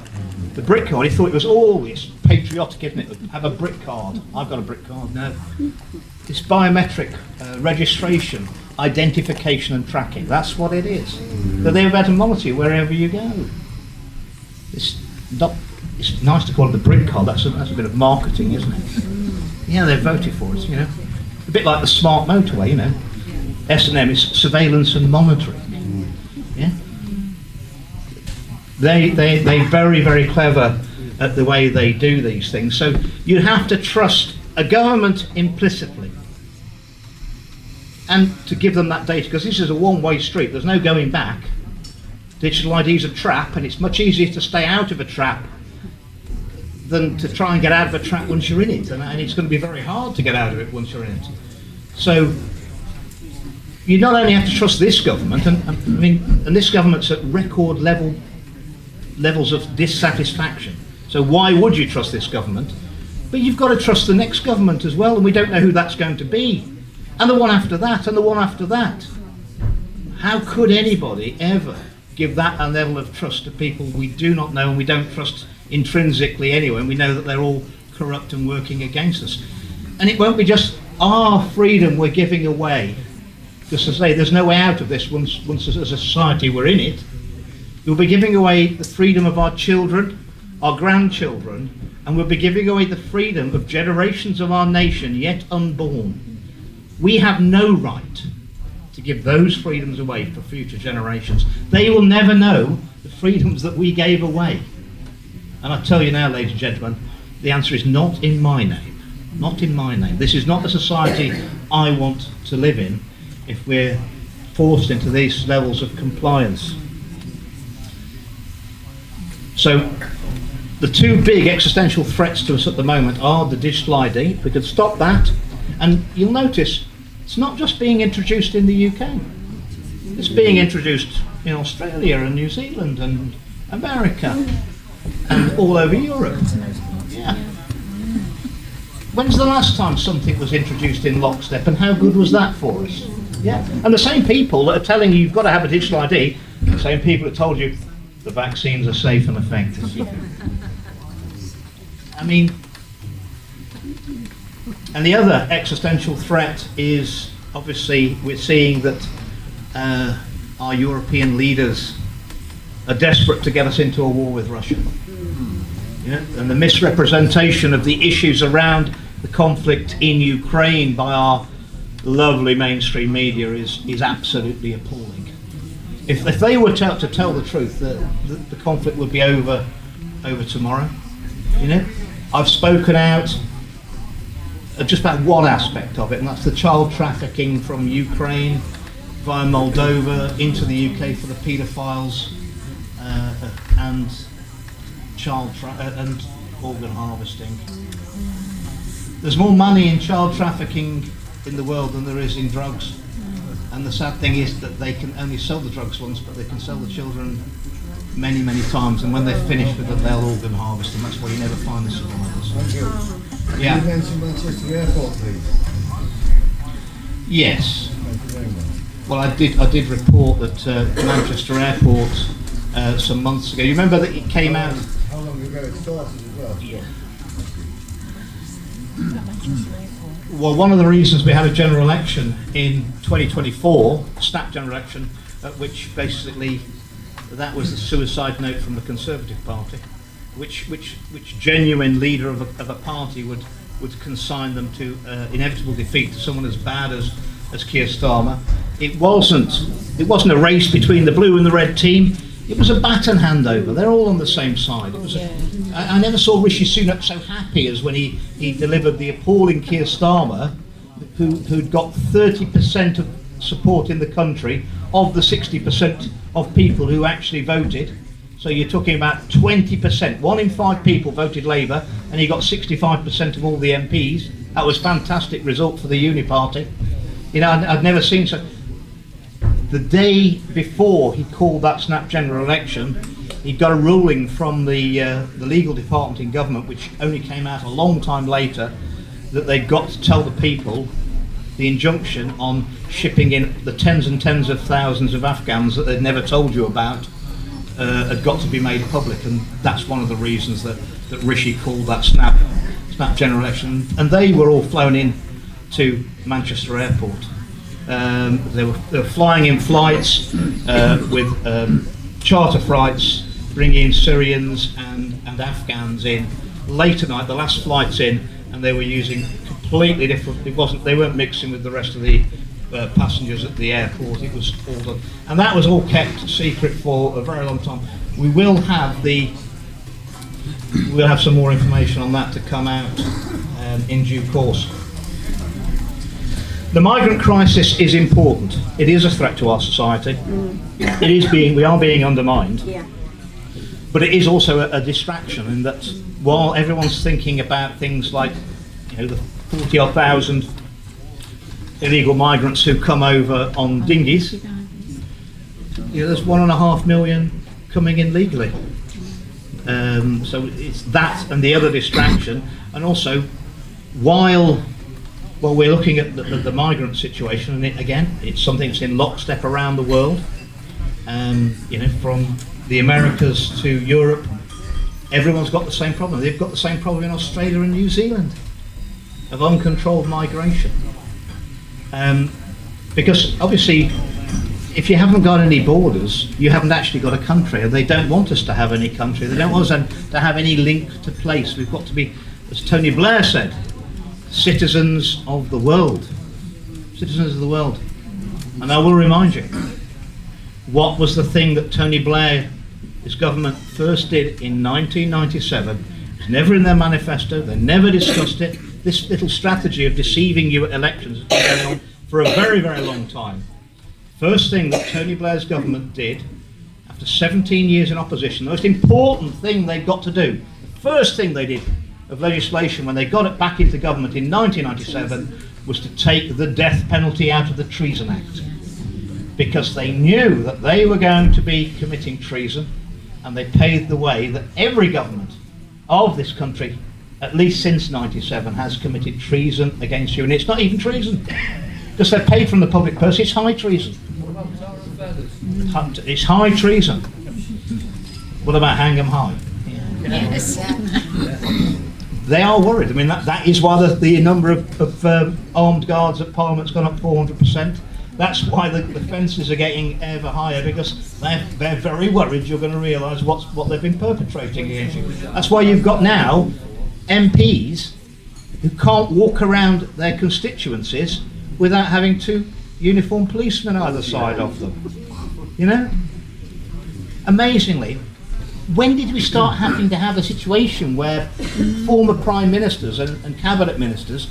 the Brit card, he thought it was always patriotic, isn't it? Have a Brit card. I've got a Brit card now. It's biometric registration, identification and tracking. That's what it is. So they're about to monitor you wherever you go. It's nice to call it the Brit card. That's a bit of marketing, isn't it? Yeah, they voted for it, A bit like the smart motorway, S&M is surveillance and monitoring. Yeah. They're very, very clever at the way they do these things. So you have to trust a government implicitly, and to give them that data, because this is a one-way street. There's no going back. Digital ID is a trap, and it's much easier to stay out of a trap than to try and get out of a trap once you're in it, and it's going to be very hard to get out of it once you're in it. So you not only have to trust this government, and this government's at record levels of dissatisfaction. So why would you trust this government? But you've got to trust the next government as well, and we don't know who that's going to be. And the one after that, and the one after that. How could anybody ever give that a level of trust to people we do not know and we don't trust intrinsically anyway, and we know that they're all corrupt and working against us? And it won't be just our freedom we're giving away. Just to say, there's no way out of this once as a society we're in it. We'll be giving away the freedom of our children, our grandchildren, and we'll be giving away the freedom of generations of our nation yet unborn. We have no right to give those freedoms away for future generations. They will never know the freedoms that we gave away. And I tell you now, ladies and gentlemen, the answer is not in my name. Not in my name. This is not the society I want to live in if we're forced into these levels of compliance. So the two big existential threats to us at the moment are the digital ID. If we could stop that, and you'll notice it's not just being introduced in the UK. It's being introduced in Australia and New Zealand and America and all over Europe. Yeah. When's the last time something was introduced in lockstep, and how good was that for us? Yeah. And the same people that are telling you you've got to have a digital ID, the same people that told you the vaccines are safe and effective. And the other existential threat is, obviously, we're seeing that our European leaders are desperate to get us into a war with Russia. Yeah? And the misrepresentation of the issues around the conflict in Ukraine by our lovely mainstream media is absolutely appalling. If they were to tell the truth, the conflict would be over tomorrow. I've spoken out just about one aspect of it, and that's the child trafficking from Ukraine via Moldova into the UK for the paedophiles and and organ harvesting. There's more money in child trafficking in the world than there is in drugs. And the sad thing is that they can only sell the drugs once, but they can sell the children many, many times. And when they're finished with it, they'll organ harvest, and that's why you never find the survivors. Thank you. Yeah. Can you mention Manchester Airport, please? Yes. Thank you very much. Well, I did report that Manchester Airport some months ago. You remember that it came out. How long ago it started as well? Yeah. Well, one of the reasons we had a general election in 2024, snap general election, which basically that was the suicide note from the Conservative Party, which genuine leader of a party would consign them to inevitable defeat, to someone as bad as as Keir Starmer. It wasn't a race between the blue and the red team. It was a baton handover. They're all on the same side. I never saw Rishi Sunak so happy as when he delivered the appalling Keir Starmer, who'd got 30% of support in the country of the 60% of people who actually voted. So you're talking about 20%. 1 in 5 people voted Labour, and he got 65% of all the MPs. That was a fantastic result for the Uni Party. You know, I'd never seen so. The day before he called that snap general election, he got a ruling from the legal department in government, which only came out a long time later, that they'd got to tell the people the injunction on shipping in the tens and tens of thousands of Afghans that they'd never told you about had got to be made public, and that's one of the reasons that Rishi called that snap general election. And they were all flown in to Manchester Airport. They were flying in flights with charter flights, bringing in Syrians and Afghans in. Late at night, the last flights in, and they were using completely different. They weren't mixing with the rest of the passengers at the airport. It was all done, and that was all kept secret for a very long time. We'll have some more information on that to come out in due course. The migrant crisis is important. It is a threat to our society. We are being undermined. Yeah. But it is also a distraction in that while everyone's thinking about things like, the 40-odd thousand illegal migrants who come over on dinghies, there's 1.5 million coming in legally. So it's that and the other distraction, and also while we're looking at the migrant situation, and it's something that's in lockstep around the world. From the Americas to Europe, everyone's got the same problem. They've got the same problem in Australia and New Zealand of uncontrolled migration. Because obviously, if you haven't got any borders, you haven't actually got a country, and they don't want us to have any country. They don't want us to have any link to place. We've got to be, as Tony Blair said, citizens of the world. Citizens of the world. And I will remind you, what was the thing that Tony Blair, his government, first did in 1997? It was never in their manifesto, they never discussed it. This little strategy of deceiving you at elections has been going on for a very, very long time. First thing that Tony Blair's government did, after 17 years in opposition, the most important thing they got to do, the first thing they did of legislation when they got it back into government in 1997 was to take the death penalty out of the Treason Act. Because they knew that they were going to be committing treason, and they paved the way that every government of this country, at least since 97, has committed treason against you. And it's not even treason, because they're paid from the public purse. It's high treason. It's high treason. What about hang 'em high? Yes. They are worried. I mean, that is why the number of armed guards at Parliament's gone up 400%. That's why the fences are getting ever higher, because they're very worried you're going to realise what they've been perpetrating against you. That's why you've got now MPs who can't walk around their constituencies without having 2 uniformed policemen either side of them. Amazingly, when did we start having to have a situation where former prime ministers and cabinet ministers,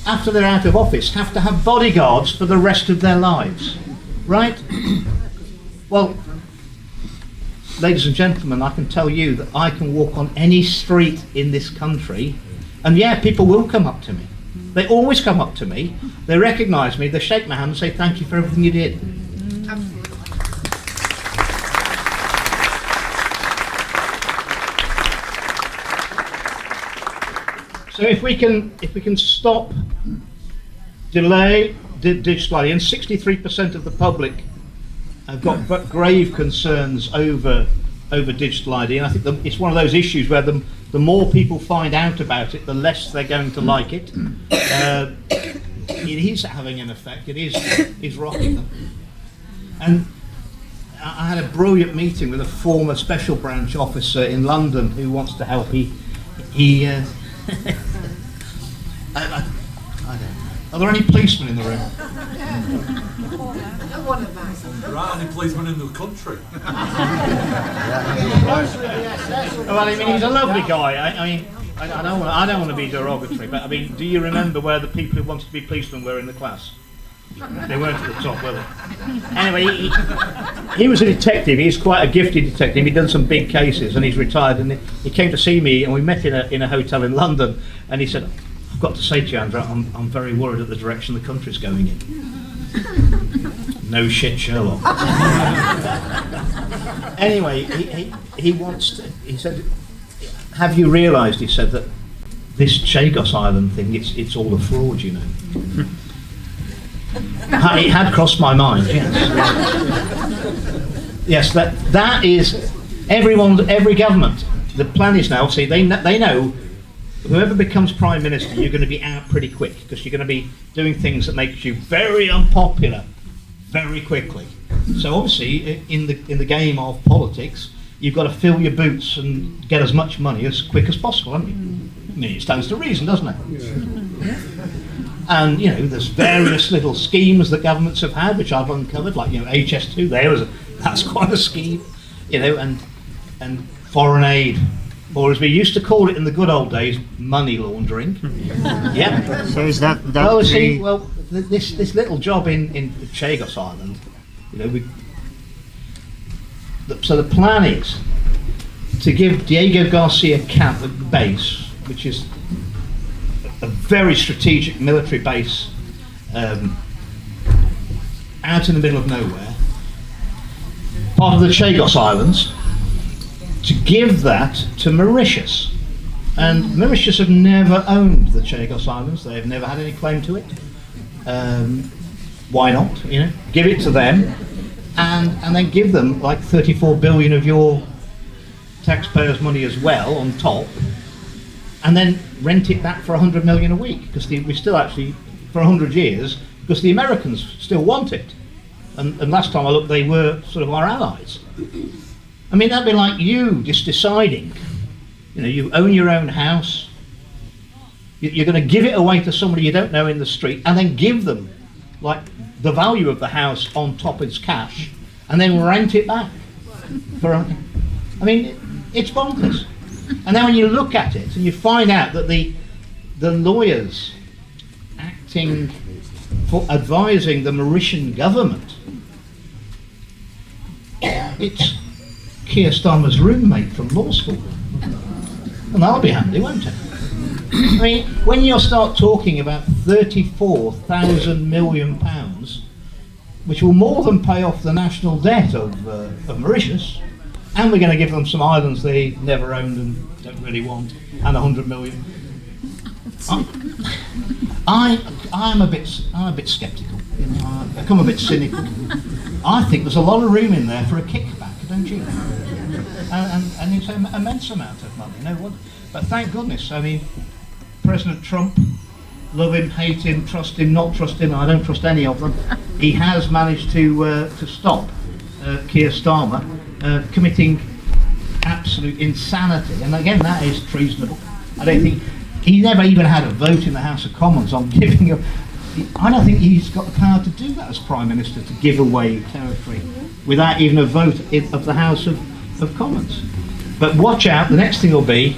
after they're out of office, have to have bodyguards for the rest of their lives, right? Well, ladies and gentlemen, I can tell you that I can walk on any street in this country, and people will come up to me. They always come up to me, they recognise me, they shake my hand and say thank you for everything you did. Absolutely. So if we can stop, delay digital ID, and 63% of the public have got grave concerns over digital ID, and I think it's one of those issues where the more people find out about it, the less they're going to like it. It is having an effect. It is rocking them. And I had a brilliant meeting with a former special branch officer in London who wants to help. He I don't know. Are there any policemen in the room? There aren't any policemen in the country. Well, I mean, he's a lovely guy. I mean, I don't want to be derogatory, but I mean, do you remember where the people who wanted to be policemen were in the class? They weren't at the top, were they? Anyway, he was a detective. He's quite a gifted detective. He'd done some big cases, and he's retired. And he came to see me, and we met in a hotel in London. And he said, "I've got to say to you, Andrew, I'm very worried at the direction the country's going in." No shit, Sherlock. Anyway, he wants to. He said, "Have you realised?" He said that this Chagos Island thing, it's all a fraud, you know. It had crossed my mind, yes. Yes, that is every government. The plan is now, see, they know whoever becomes Prime Minister, you're going to be out pretty quick, because you're going to be doing things that make you very unpopular very quickly. So obviously, in the game of politics, you've got to fill your boots and get as much money as quick as possible, haven't you? I mean, it stands to reason, doesn't it? Yeah. And you know, there's various little schemes that governments have had, which I've uncovered, like HS2. That's quite a scheme, and foreign aid, or as we used to call it in the good old days, money laundering. Yeah. So is that? Well, see, this little job in Chagos Island, so the plan is to give Diego Garcia Camp a base, which is a very strategic military base out in the middle of nowhere, part of the Chagos Islands, to give that to Mauritius. And Mauritius have never owned the Chagos Islands. They have never had any claim to it. Why not? Give it to them, and then give them like 34 billion of your taxpayers' money as well on top, and then rent it back for 100 million a week, because we still actually, for 100 years, because the Americans still want it. And last time I looked, they were sort of our allies. I mean, that'd be like you just deciding, you own your own house, you're going to give it away to somebody you don't know in the street, and then give them like the value of the house on top as cash, and then rent it back. I mean, it's bonkers. And then when you look at it and you find out that the lawyers acting for advising the Mauritian government, it's Keir Starmer's roommate from law school. And that'll be handy, won't it? I mean, when you start talking about £34,000 million, which will more than pay off the national debt of Mauritius, and we're going to give them some islands they never owned and don't really want, and 100 million. I'm a bit sceptical. I become a bit cynical. I think there's a lot of room in there for a kickback, don't you? And it's an immense amount of money. No wonder. But thank goodness. I mean, President Trump, love him, hate him, trust him, not trust him. I don't trust any of them. He has managed to stop Keir Starmer committing absolute insanity, and again, that is treasonable. I don't think he never even had a vote in the House of Commons on giving up. I don't think he's got the power to do that as Prime Minister, to give away territory without even a vote of the House of Commons. But watch out, the next thing will be,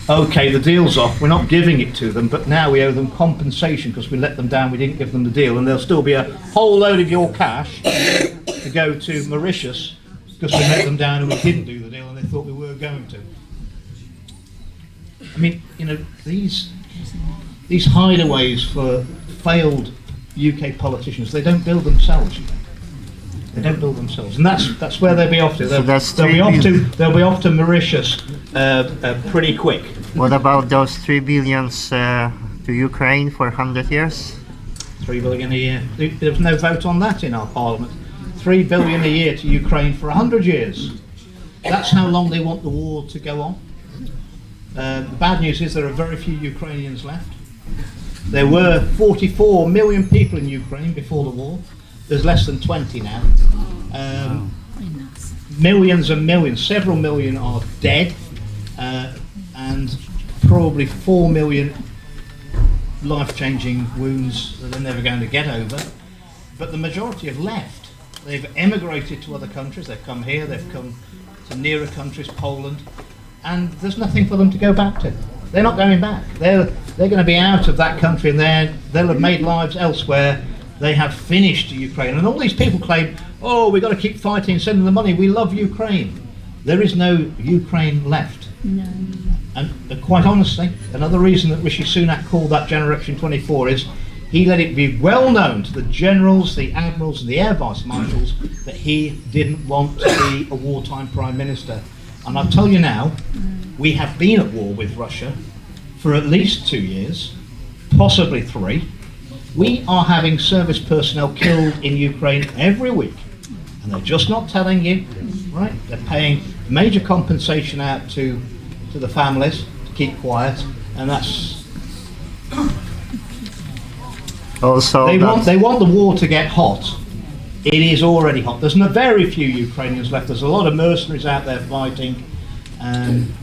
okay, the deal's off, we're not giving it to them, but now we owe them compensation because we let them down, we didn't give them the deal, and there'll still be a whole load of your cash to go to Mauritius because we let them down and we didn't do the deal and they thought we were going to. I mean, these hideaways for failed UK politicians, they don't build themselves, They don't build themselves, and that's where they'll be off to. They'll be off to Mauritius pretty quick. What about those 3 billions to Ukraine for 100 years? 3 billion a year. There's no vote on that in our parliament. 3 billion a year to Ukraine for 100 years. That's how long they want the war to go on. The bad news is there are very few Ukrainians left. There were 44 million people in Ukraine before the war. There's less than 20 now. Millions and millions, several million are dead, and probably 4 million life-changing wounds that they're never going to get over. But the majority have left. They've emigrated to other countries. They've come here. They've come to nearer countries, Poland, and there's nothing for them to go back to. They're not going back. They're going to be out of that country, and they'll have made lives elsewhere. They have finished Ukraine, and all these people claim, "Oh, we've got to keep fighting, send them the money. We love Ukraine." There is no Ukraine left. No. And quite honestly, another reason that Rishi Sunak called that Generation 24 is he let it be well known to the generals, the admirals, and the air vice marshals that he didn't want to be a wartime prime minister. And I'll tell you now, we have been at war with Russia for at least 2 years, possibly 3. We are having service personnel killed in Ukraine every week, and they're just not telling you, right? They're paying major compensation out to the families to keep quiet, and that's also they want the war to get hot. It is already hot. There's very few Ukrainians left. There's a lot of mercenaries out there fighting, and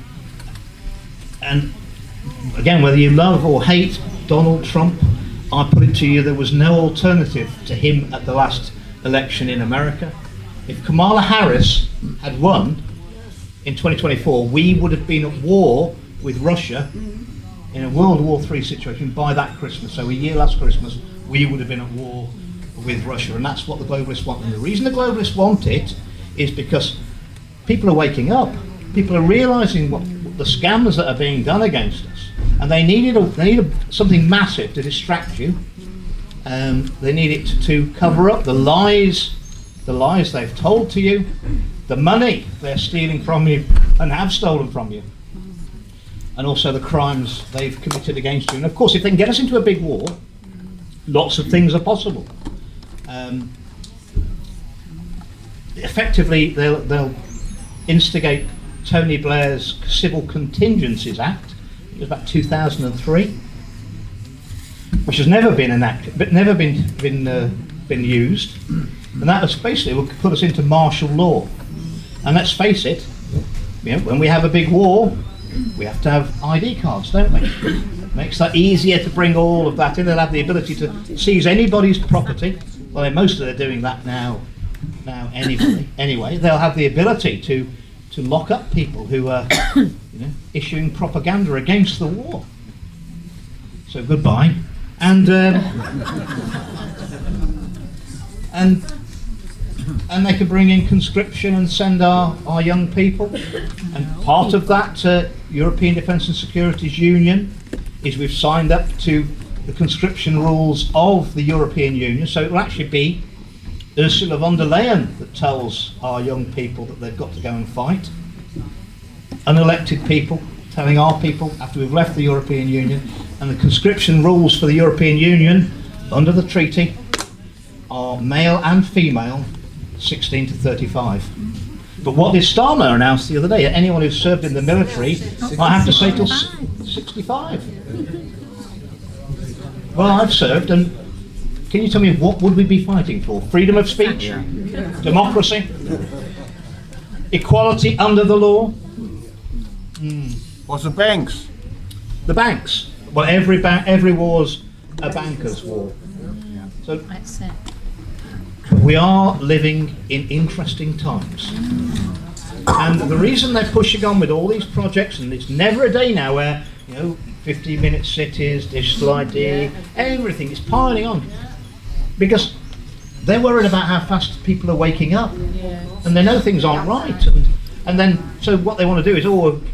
again, whether you love or hate Donald Trump, I put it to you, there was no alternative to him at the last election in America. If Kamala Harris had won in 2024, we would have been at war with Russia in a World War III situation by that Christmas. So a year last Christmas, we would have been at war with Russia, and that's what the globalists want. And the reason the globalists want it is because people are waking up. People are realising what the scams that are being done against us, and they needed something massive to distract you. They need it to cover up the lies they've told to you, the money they're stealing from you and have stolen from you, and also the crimes they've committed against you. And of course, if they can get us into a big war, lots of things are possible. Effectively, they'll instigate Tony Blair's Civil Contingencies Act. It was about 2003, which has never been enacted, but never been used, and that was basically will put us into martial law. And let's face it, when we have a big war, we have to have ID cards, don't we? Makes that easier to bring all of that in. They'll have the ability to seize anybody's property. Well, most of them are doing that now anyway. They'll have the ability to lock up people who are issuing propaganda against the war. So goodbye. And they could bring in conscription and send our young people. And part of that European Defence and Securities Union is we've signed up to the conscription rules of the European Union. So it will actually be Ursula von der Leyen that tells our young people that they've got to go and fight. Unelected people telling our people after we've left the European Union. And the conscription rules for the European Union under the treaty are male and female, 16 to 35. But what did Starmer announce the other day? Anyone who's served in the military might have to say till 65. Well, I've served, and can you tell me what would we be fighting for? Freedom of speech? Democracy? Equality under the law? What's the banks? The banks. Well, every war's a banker's war. So That's it. we are living in interesting times. And the reason they're pushing on with all these projects, and it's never a day now where, 15-minute cities, digital ID, everything is piling on. Because they're worried about how fast people are waking up. And they know things aren't right. And then, so what they want to do is,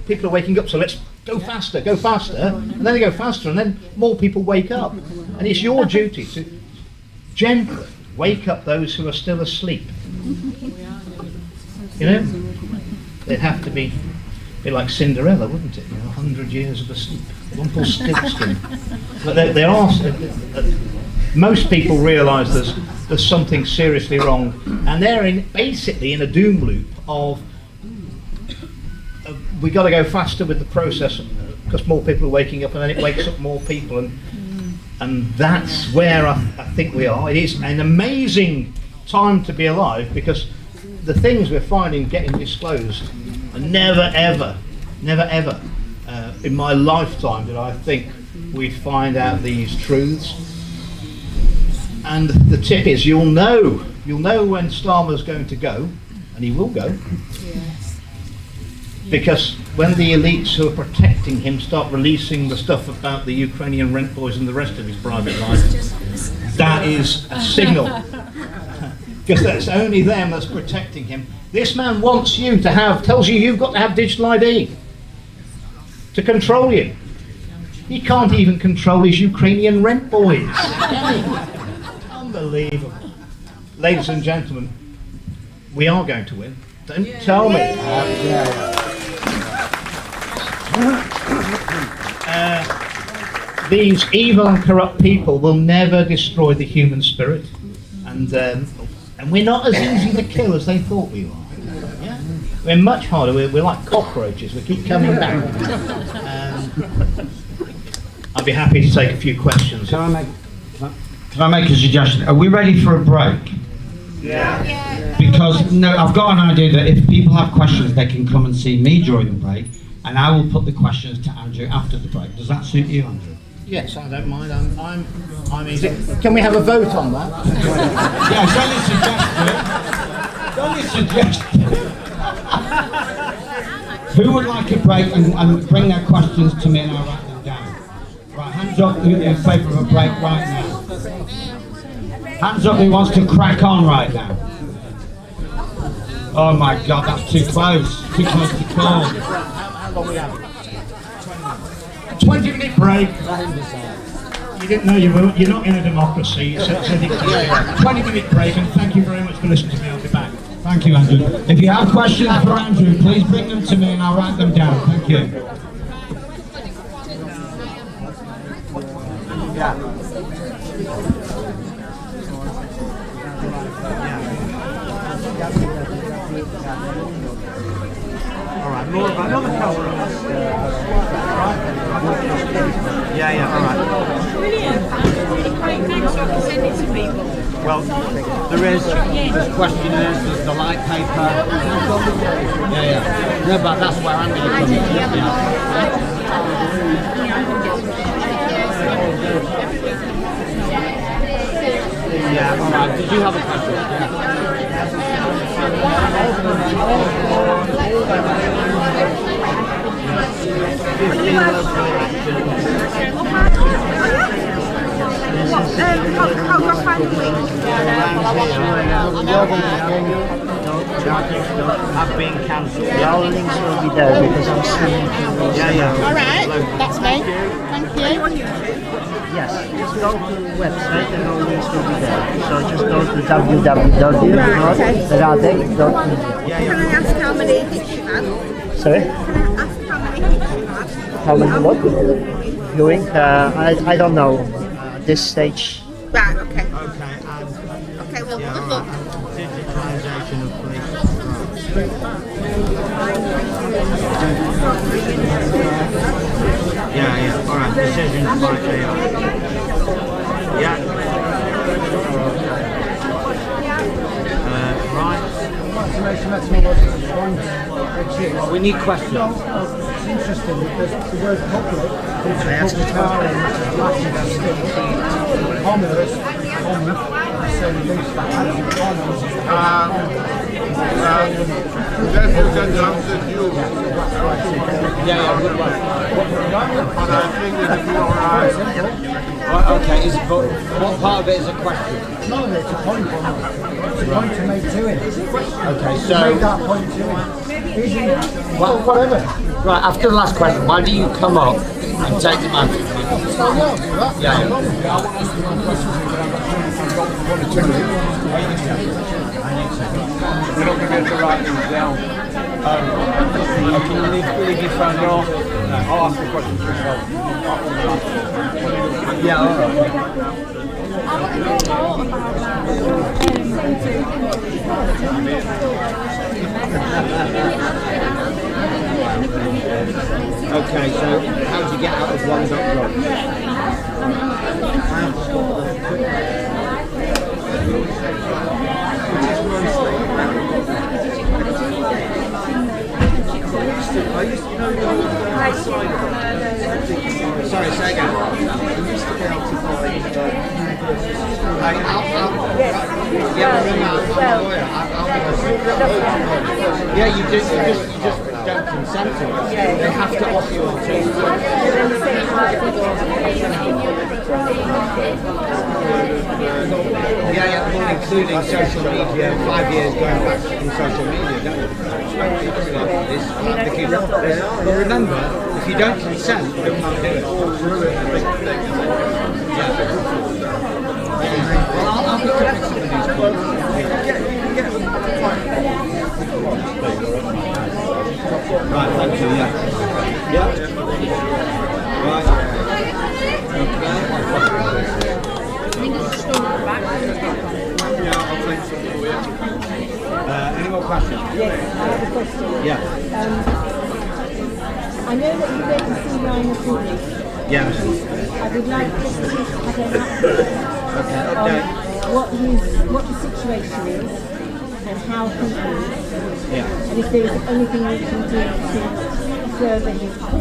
people are waking up, so let's go faster. And then they go faster, and then more people wake up. And it's your duty to gently wake up those who are still asleep. They'd have to be like Cinderella, wouldn't it? 100 years of sleep. Rumpelstiltskin. But there are. Most people realise there's something seriously wrong, and they're basically in a doom loop of we got to go faster with the process because more people are waking up, and then it wakes up more people, and that's where I think we are. It is an amazing time to be alive because the things we're finding getting disclosed are never ever in my lifetime did I think we'd find out these truths. And the tip is, you'll know when Starmer's going to go, and he will go. Because when the elites who are protecting him start releasing the stuff about the Ukrainian rent boys and the rest of his private life, that is a signal. Because that's only them that's protecting him. This man wants you to have, tells you you've got to have digital ID to control you. He can't even control his Ukrainian rent boys. Unbelievable. Ladies and gentlemen, we are going to win. Don't tell me. These evil and corrupt people will never destroy the human spirit. And we're not as easy to kill as they thought we were. Yeah? We're much harder. We're like cockroaches. We keep coming back. I'd be happy to take a few questions. Can I make a suggestion? Are we ready for a break? Yeah. Because I've got an idea that if people have questions, they can come and see me during the break, and I will put the questions to Andrew after the break. Does that suit you, Andrew? Yes, I don't mind. I'm easy. Can we have a vote on that? Yeah, only suggest it. Who would like a break and bring their questions to me and I'll write them down? Right, hands up who in favour of a break right now. Hands up who wants to crack on right now. Oh my God, that's too close. Too close to call. How long we have? 20-minute break. You didn't know you're not in a democracy. So 20-minute break, and thank you very much for listening to me. I'll be back. Thank you, Andrew. If you have questions for Andrew, please bring them to me and I'll write them down. Thank you. Alright, more about another cover. Yeah, alright. Brilliant. Really great. Thanks for sending it to people. Well, there's questionnaires, there's the light paper. Yeah. No, but that's where I'm going to come in. Yeah, alright. Did you have a question? Have been cancelled. All links will be there because I'm seeing. Alright, that's me. Thank you. Yes, just go to the website and all links will be there. So just go to www.radek.media. Can I ask how many hits you had? Sorry? Can I ask how many hits you had? How many what? Viewing? I don't know at this stage. Right, okay. Okay, well, good luck. Digitalisation of police. Yeah, alright, decisions by AI. Yeah. Right. We need questions. It's interesting because the word public is a public commerce, so the least Okay, what part of it is a question? None of it's a point. It's a point to make to it. Okay, so make that point to it. Well, whatever. Right, after the last question, why do you come up and take the man? Yeah. You're not going to be able to write these down. Can you leave your phone off? I'll ask the questions yourself. Yeah, alright. Okay, so how do you get out of one.gov? Sorry, say again. You used to be able to buy yeah, you just don't consent to it. They have to offer you alternatives. Yeah, including social media, 5 years going back from social media, don't you? But remember, if you don't consent, you can't do it. Well, I'll pick up with some of these points. Right, thank you, yeah. Yeah. Right. Okay. Any more questions? Yes, I have a question. Yeah. I know that you went to see Ryan Fully. Yeah. I would like just to have an update on what the situation is and how he is. Yeah. And if there is anything we can do to further his cause.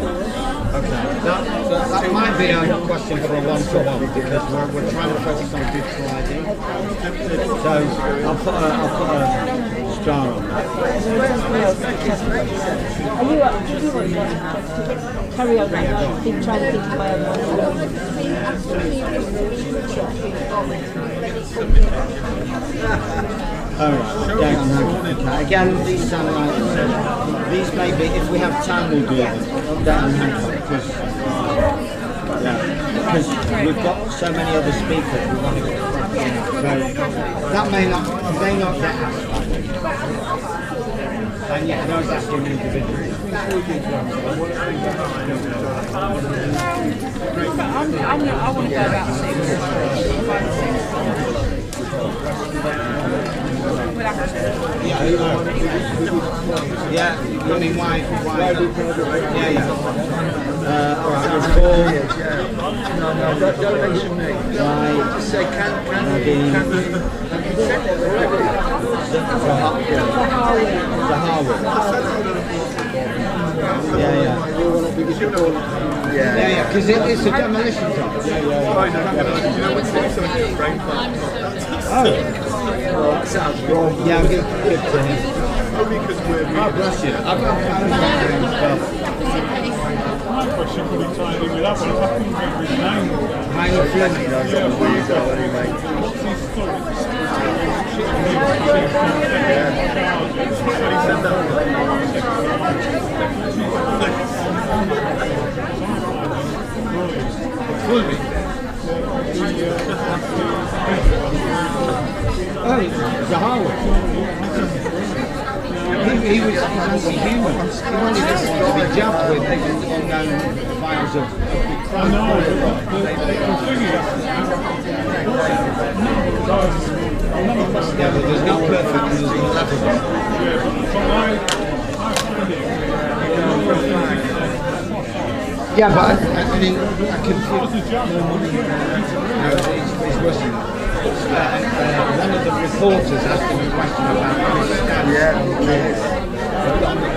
Okay. That might be a question for a one-to-one because we're trying to focus on digital ID. So I'll put a star on that. Are you up? Did you want to carry on? I've been trying to think of my own Alright, okay. Again, these sound like, these may be, if we have time we'll do them, because we've got so many other speakers we want to get cracking. So that may not get asked. And you can always ask him individually. I want to go about Yeah, I mean, why? Yeah. Alright, donation me. Right. Just say, can Yeah, because it's a demolition job. Oh, that sounds wrong. Yeah, I'm going to give to him. Only because we're... Oh, bless you. I've got my question could be tied in with that one. If I couldn't remember his name. Minor Flint. Yeah, where you go anyway. What's his story? Oh, Zahawi. He was anti-human. He wanted us to be jabbed with unknown files of crime. I know, but the thing is... Yeah, but there's no perfect and there's no laughable. Yeah, but I mean, I can feel... No, it's worse than that. One of the reporters asked him a question about his stance on the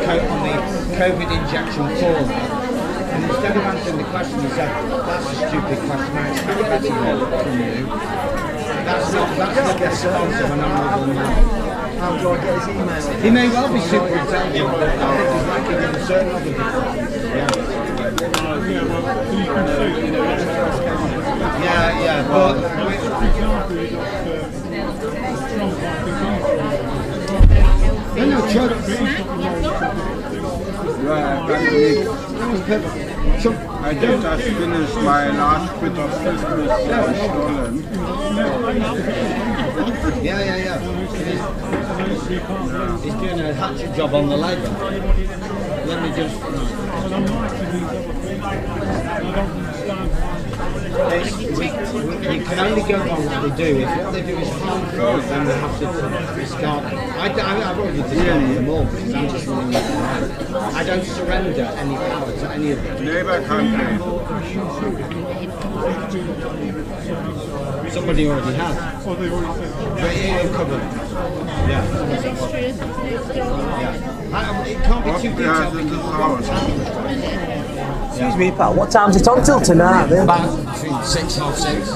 COVID injection form, and instead of answering the question, he said, "That's a stupid question. I expect better from you." That's not the response of an honourable man. How do I get his email? He may well be super intelligent, but I think he's lacking in certain other people. Yeah, but no, I just finished my last bit of Christmas stolen. Yeah. He's doing a hatchet job on the Lego. Let me just... You can only go on what they do. If what they do is harmful, then they have to discard them. I've already discarded them all because I'm just running with them. I don't surrender any power to any of them. Neighbour country. Somebody already has. Oh, they've already said. But you'll cover them. Yeah. Is it true? Yeah. It can't be too detailed because Excuse me, pal, what time's it on till tonight? Then? About between 6 and 6.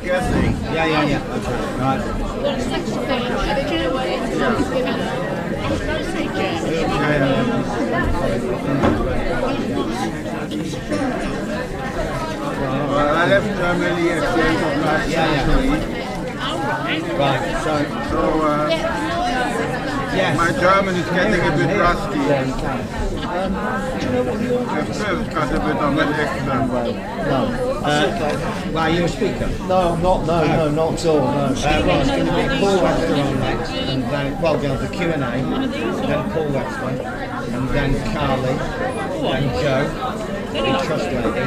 Guessing. Yeah. Right. Well, I left Germany at the end of last century. Right, So my German is getting a bit rusty. The first got a bit of an accent. Well, are you a speaker? No, I'm not. No, not at all. No. Well, it's going to be Paul Webster on next, and then, well, we'll have the Q&A, then Paul Webster, and then Carly, then Joe, the Trust Lady,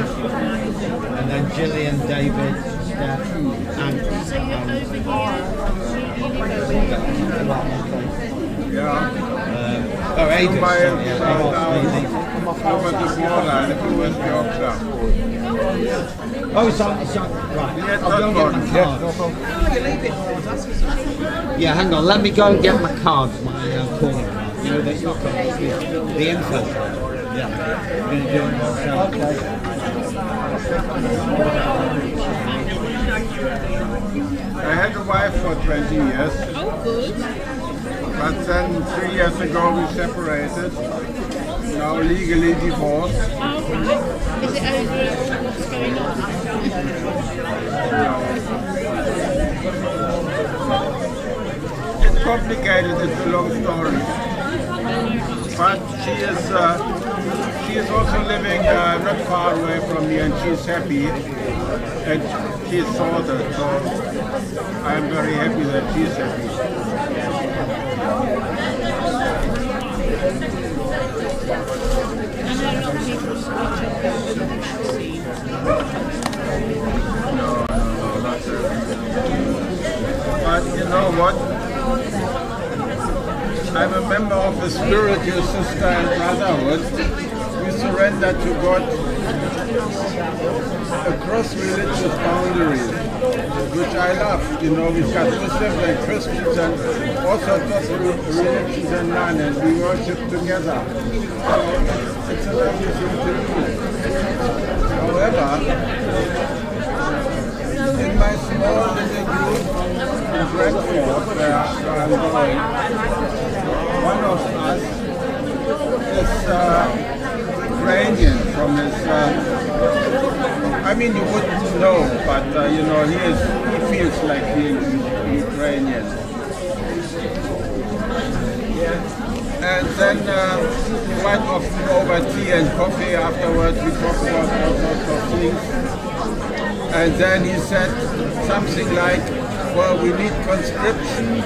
and then Gillian, David, Steph, and Ada. Over the border in West Yorkshire. Oh, it's on, right. Yeah, I'll go and get my card. Yeah, hang on, let me go and get my card, my calling card. You know, that's not the info. Yeah. Okay. I had a wife for 20 years. Oh, good. But then 3 years ago we separated. Now legally divorced. Oh, right. Is it over what's going on? It's complicated, it's a long story. But she is also living not far away from me, and she's happy. And she's sorted, so I'm very happy that she's happy. But you know what? I'm a member of the spiritual sister and brotherhood. We surrender to God across religious boundaries, which I love. You know, we've got Muslims and Christians and all sorts of religions and none, and we worship together. So it's a lovely thing to do. However, in my small little group in Bradford, where I'm going, one of us is Ukrainian from his, I mean you wouldn't know, but you know, he feels like he's Ukrainian. And then quite often over tea and coffee afterwards we talk about all sorts of things. And then he said something like, well, we need conscription.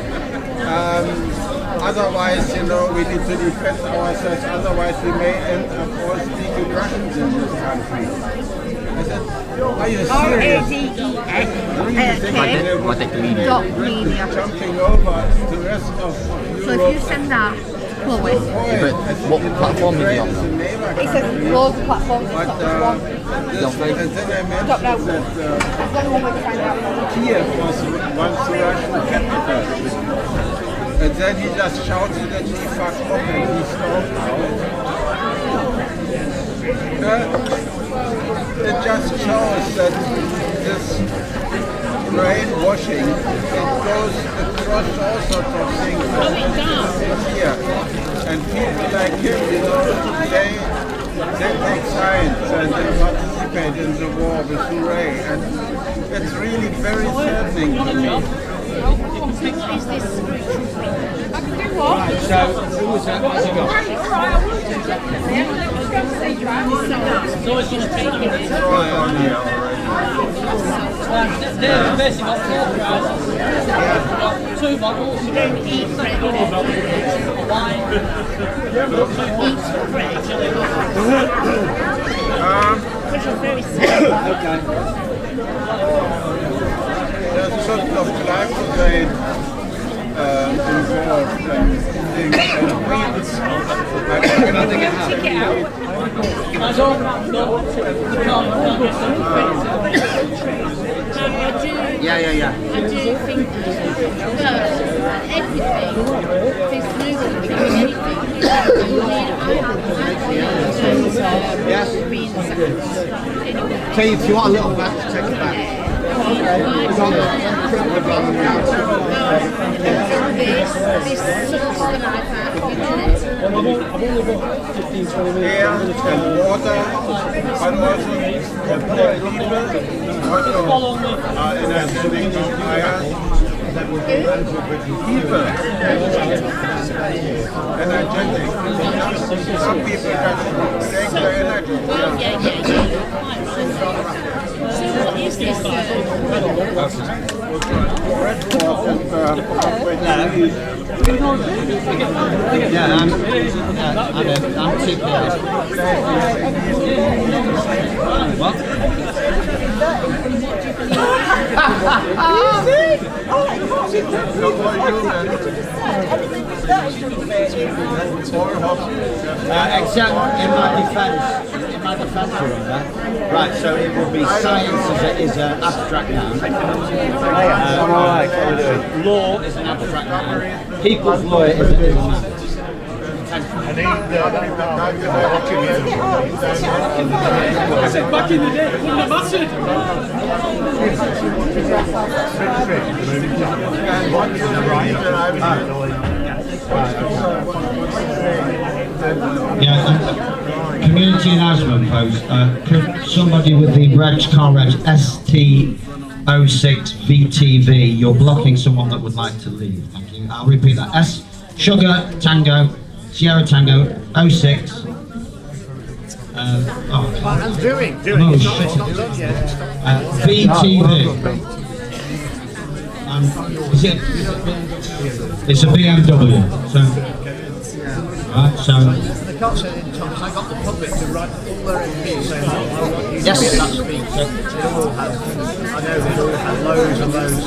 Otherwise, you know, we need to defend ourselves. Otherwise, we may end up all speaking Russians in this country. I said, are you serious? Really think they would jumping over the rest of Europe? So if you send that, Chloe. But what platform is he on? It says loads of platforms. But and then I mentioned that Kiev was once the Russian capital. And then he just shouted at me, fuck off, and he stormed out. It just shows that this brainwashing, it goes across all sorts of things. Here. And people like him, you know, they take sides and they participate in the war with Hooray. And it's really very saddening to me. Is this Right, so who was that? What's he got? So it's going to take you. There's basically got 4 crowds. 2 bottles. You don't eat bread. Wine. Eat bread. Because you're very sick. Okay. There's sort of glyphosate involved and things, and weeds. Take it out. How Yeah. I do think that everything, there's no one doing anything. You need a Yes. Tell you if you want a little back to take it back. This sucks that I've had, you know. Here, water, but also the poor people, also energetic fires. People, energetic. Some people can take the energy. So what is this? Yeah, I'm TPS. What? Except in my defence, right, so it will be science is an abstract noun. Law is an abstract noun. People's lawyer is a noun. Back in the day, wouldn't have mattered. Yeah, community announcement post. Could somebody with the reg car reg ST06VTV, you're blocking someone that would like to leave. Thank you. I'll repeat that. S Sugar Tango Sierra Tango 06. I'm doing. Oh, shit. VTV. It's a BMW. So, right, so. They can't say it in tongues. I got the public to write all their MPs saying, yes, that's speech. They all had, I know they all had loads and loads of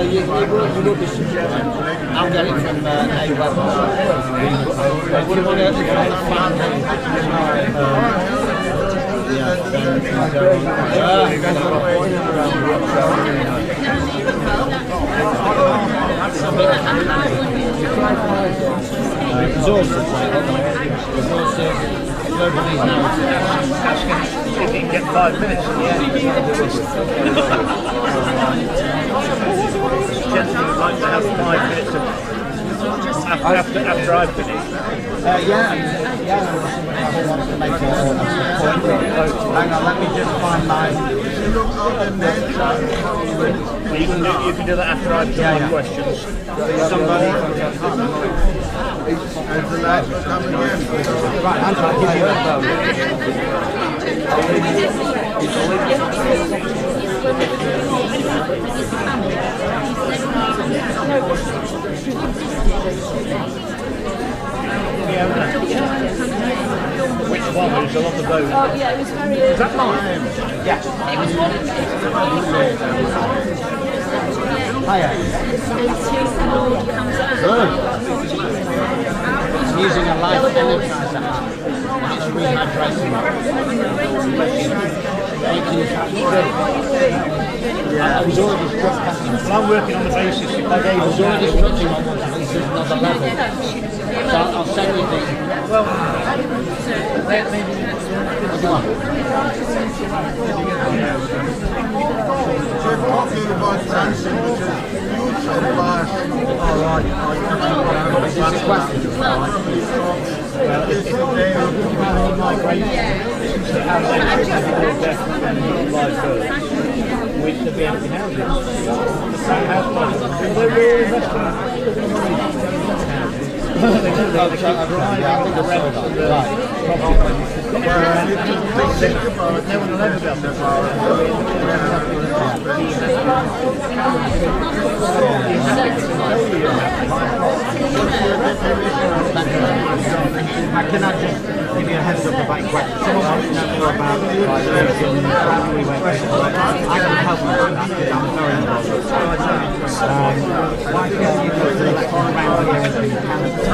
you will be subjected. I'll get it from a website. If you want to find if you can get 5 minutes at the end. Gentlemen would like to have 5 minutes after I've finished. Yeah. I want to make a point. Hang on, let me just find mine. Well, you can do that after I've done my questions. Somebody. Right, I'll give you Which one? There's a lot of those. Oh yeah, it was very. Is that mine? Yeah. It was one of Hiya. Good. I'm using a live energizer app. Yeah, I was already broadcasting. Well, I'm working on the basis. I was already switching on one, this is another level. So I'll send you the. Well, maybe. Go on. We're talking about dancing, which is huge and vast. All right. This is a question. Well, it's the day of migration. How they death and live birth, which the empty houses. They're really investing. They do that. They keep driving the rent and the property. No one will ever be able to Can I just give you a heads up about your question? Someone wants to know more about vibration, family ways. I can help you with that because I'm very involved. Why can't you go to the electron round here in Canada?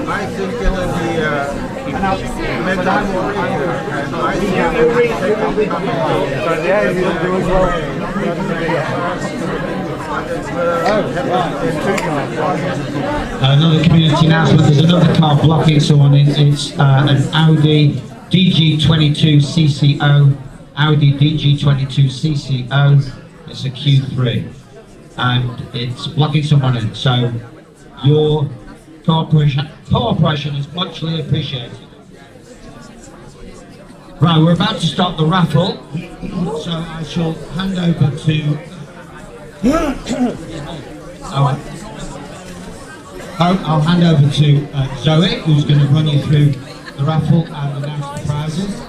I think it'll Another community announcement, there's another car blocking someone. It's an Audi DG22 CCO, Audi DG22 CCO, it's a Q3, and it's blocking someone in, so your cooperation is muchly appreciated. Right, we're about to start the raffle, so I shall hand over to I'll hand over to Zoe, who's going to run you through the raffle and announce the prizes.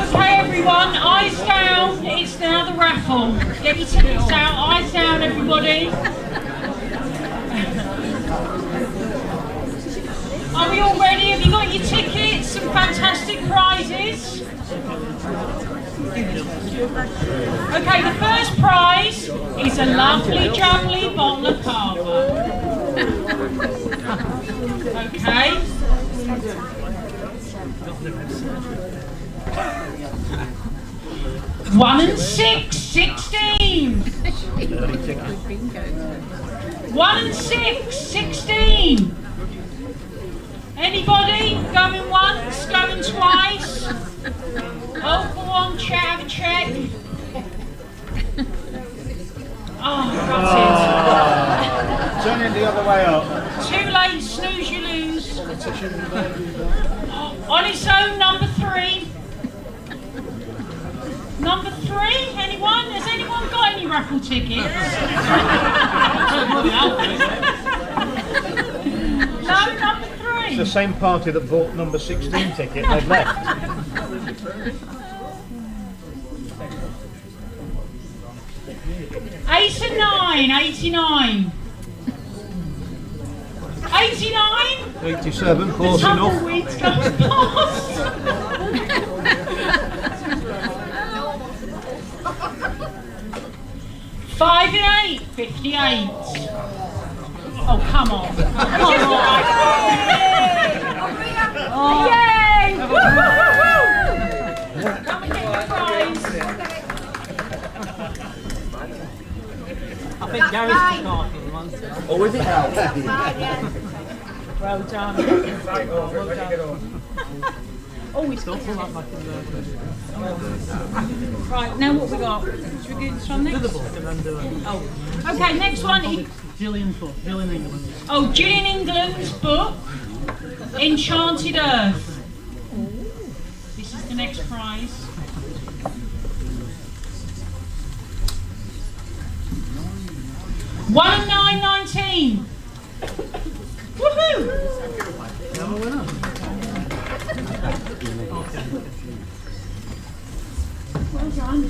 Okay everyone, eyes down, it's now the raffle. Get your tickets out, eyes down everybody. Are we all ready? Have you got your tickets? Some fantastic prizes. Okay, the first prize is a lovely jubbly bottle of Cava. Okay. One and 6, 16. 1 and 6, 16. Anybody? Going once, going twice? Oh, go on, have a check. Oh, that's it. Turn it the other way up. Too late, snooze you lose. On its own, number 3. Number 3, anyone? Has anyone got any raffle tickets? No, number 3. It's the same party that bought number 16 ticket, they've left. 8 and 9, 89. 89? 87, close enough. Tumbleweeds goes past. 5 and 8, 58. Oh, come on. Come on. Oh. Yay! Woo, woo, woo, woo. Come and get your prize. I think Gary's the talking one. Oh, is it now? Well done. Well done. Oh, it's got full up back in there. Right, now what we got? Should we do this one next? Oh, okay, next one. Gillian England. Oh, Gillian England's book, Enchanted Earth. This is the next prize. One and 9, 19. Woohoo! Well done.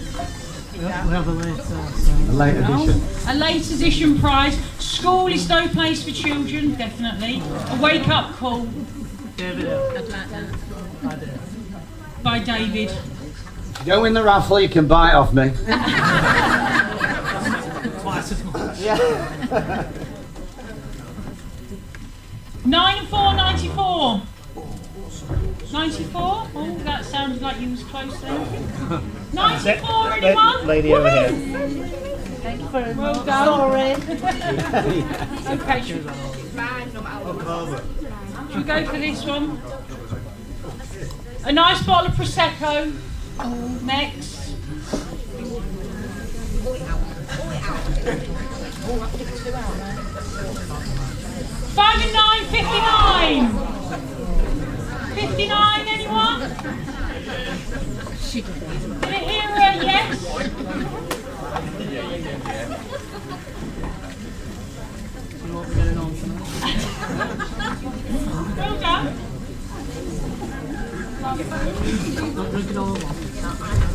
We have a late edition. A late edition prize. School is no place for children, definitely. A wake up call. David. By David. If you don't win the raffle, you can buy it off me. Twice as much. Yeah. 9 and 4, 94. 94? Oh, that sounded like you was close there. 94, anyone? Lady over here. Thank you very much. Well done. Sorry. Okay, should we go for this one? A nice bottle of Prosecco. Next. 5 and 9, 59. 59, anyone? Did I hear a yes? Well done.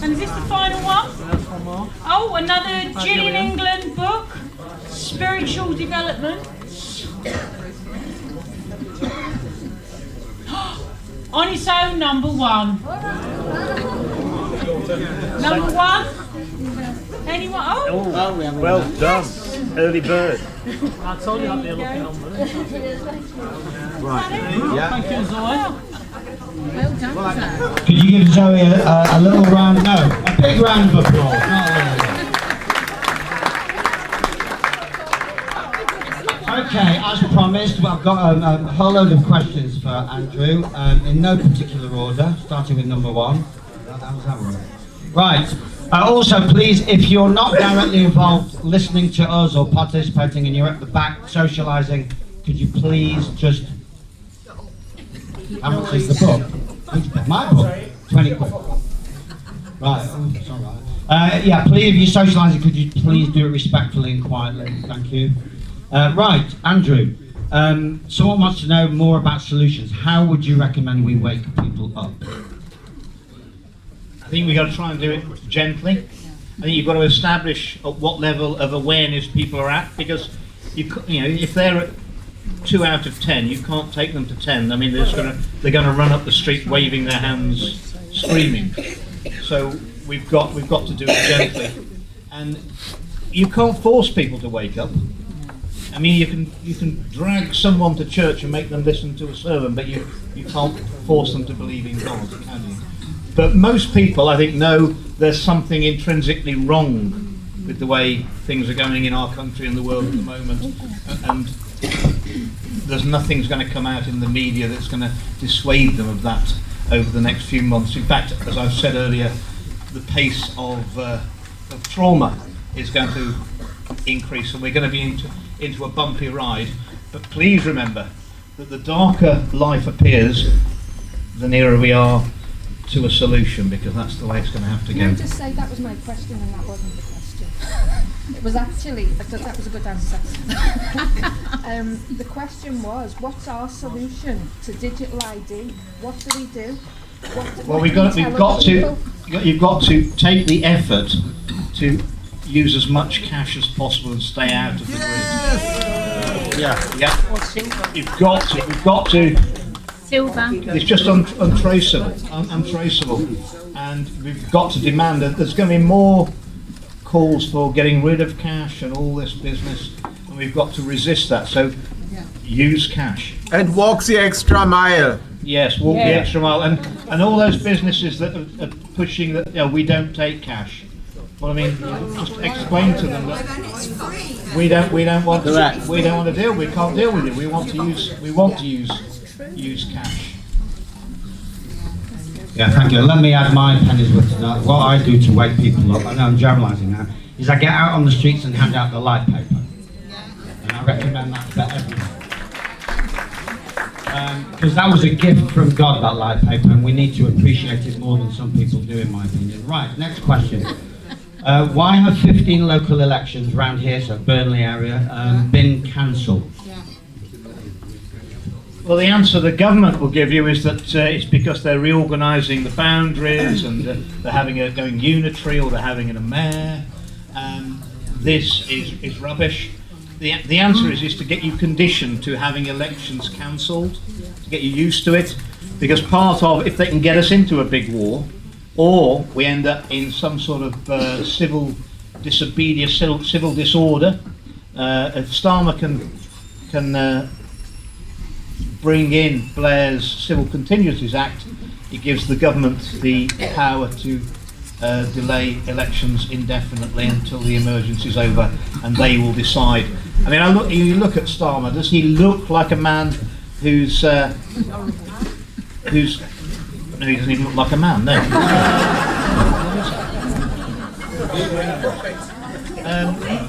And is this the final one? Oh, another Gillian England book. Spiritual development. On its own, number 1. Number 1? Anyone? Oh! Well done. Early bird. I told you that'd be a lucky number. Right. Yeah. Thank you, Zoe. Well done, sir. Could you give Zoe a little round? No, a big round of applause. Not a little. Okay, as promised, well, I've got a whole load of questions for Andrew, in no particular order, starting with number 1. That was that one. Right. Also, please, if you're not directly involved listening to us or participating and you're at the back socialising, could you please just... How much is the book? Which book? My book? 20 quid. Right, oh, that's all right. Yeah, please, if you're socialising, could you please do it respectfully and quietly? Thank you. Right, Andrew, someone wants to know more about solutions. How would you recommend we wake people up? I think we've got to try and do it gently. I think you've got to establish at what level of awareness people are at, because you know, if they're at 2 out of 10, you can't take them to 10. I mean, they're going to run up the street waving their hands, screaming. So we've got to do it gently, and you can't force people to wake up. I mean, you can drag someone to church and make them listen to a sermon, but you can't force them to believe in God, can you? But most people, I think, know there's something intrinsically wrong with the way things are going in our country and the world at the moment, and there's nothing's going to come out in the media that's going to dissuade them of that over the next few months. In fact, as I've said earlier, the pace of trauma is going to increase, and we're going to be into a bumpy ride. But please remember that the darker life appears, the nearer we are to a solution, because that's the way it's going to have to go. Can I just say that was my question and that wasn't the question? It was actually, that was a good answer. The question was, what's our solution to digital ID? What do we do? Well, you've got to take the effort to use as much cash as possible and stay out of the grid. Yeah. You've got to. Silver. It's just untraceable, and we've got to demand that there's going to be more calls for getting rid of cash and all this business, and we've got to resist that. So use cash. And walk the extra mile. Yes, walk the extra mile, and all those businesses that are pushing that we don't take cash. Well, I mean, just explain to them that we don't want to deal. We can't deal with it. We want to use cash. Yeah, thank you. Let me add my pennies worth to that. What I do to wake people up, I know I'm generalising now, is I get out on the streets and hand out the light paper. And I recommend that for everyone. Because that was a gift from God, that light paper, and we need to appreciate it more than some people do, in my opinion. Right, next question. Why have 15 local elections around here, so Burnley area, been cancelled? Well, the answer the government will give you is that it's because they're reorganising the boundaries and they're going unitary, or they're having a mayor. This is rubbish. The answer is to get you conditioned to having elections cancelled, to get you used to it, because part of, if they can get us into a big war, or we end up in some sort of civil disobedience, civil disorder. If Starmer can bring in Blair's Civil Contingencies Act, it gives the government the power to delay elections indefinitely until the emergency is over, and they will decide. I mean, you look at Starmer. Does he look like a man who's no, he doesn't even look like a man. No.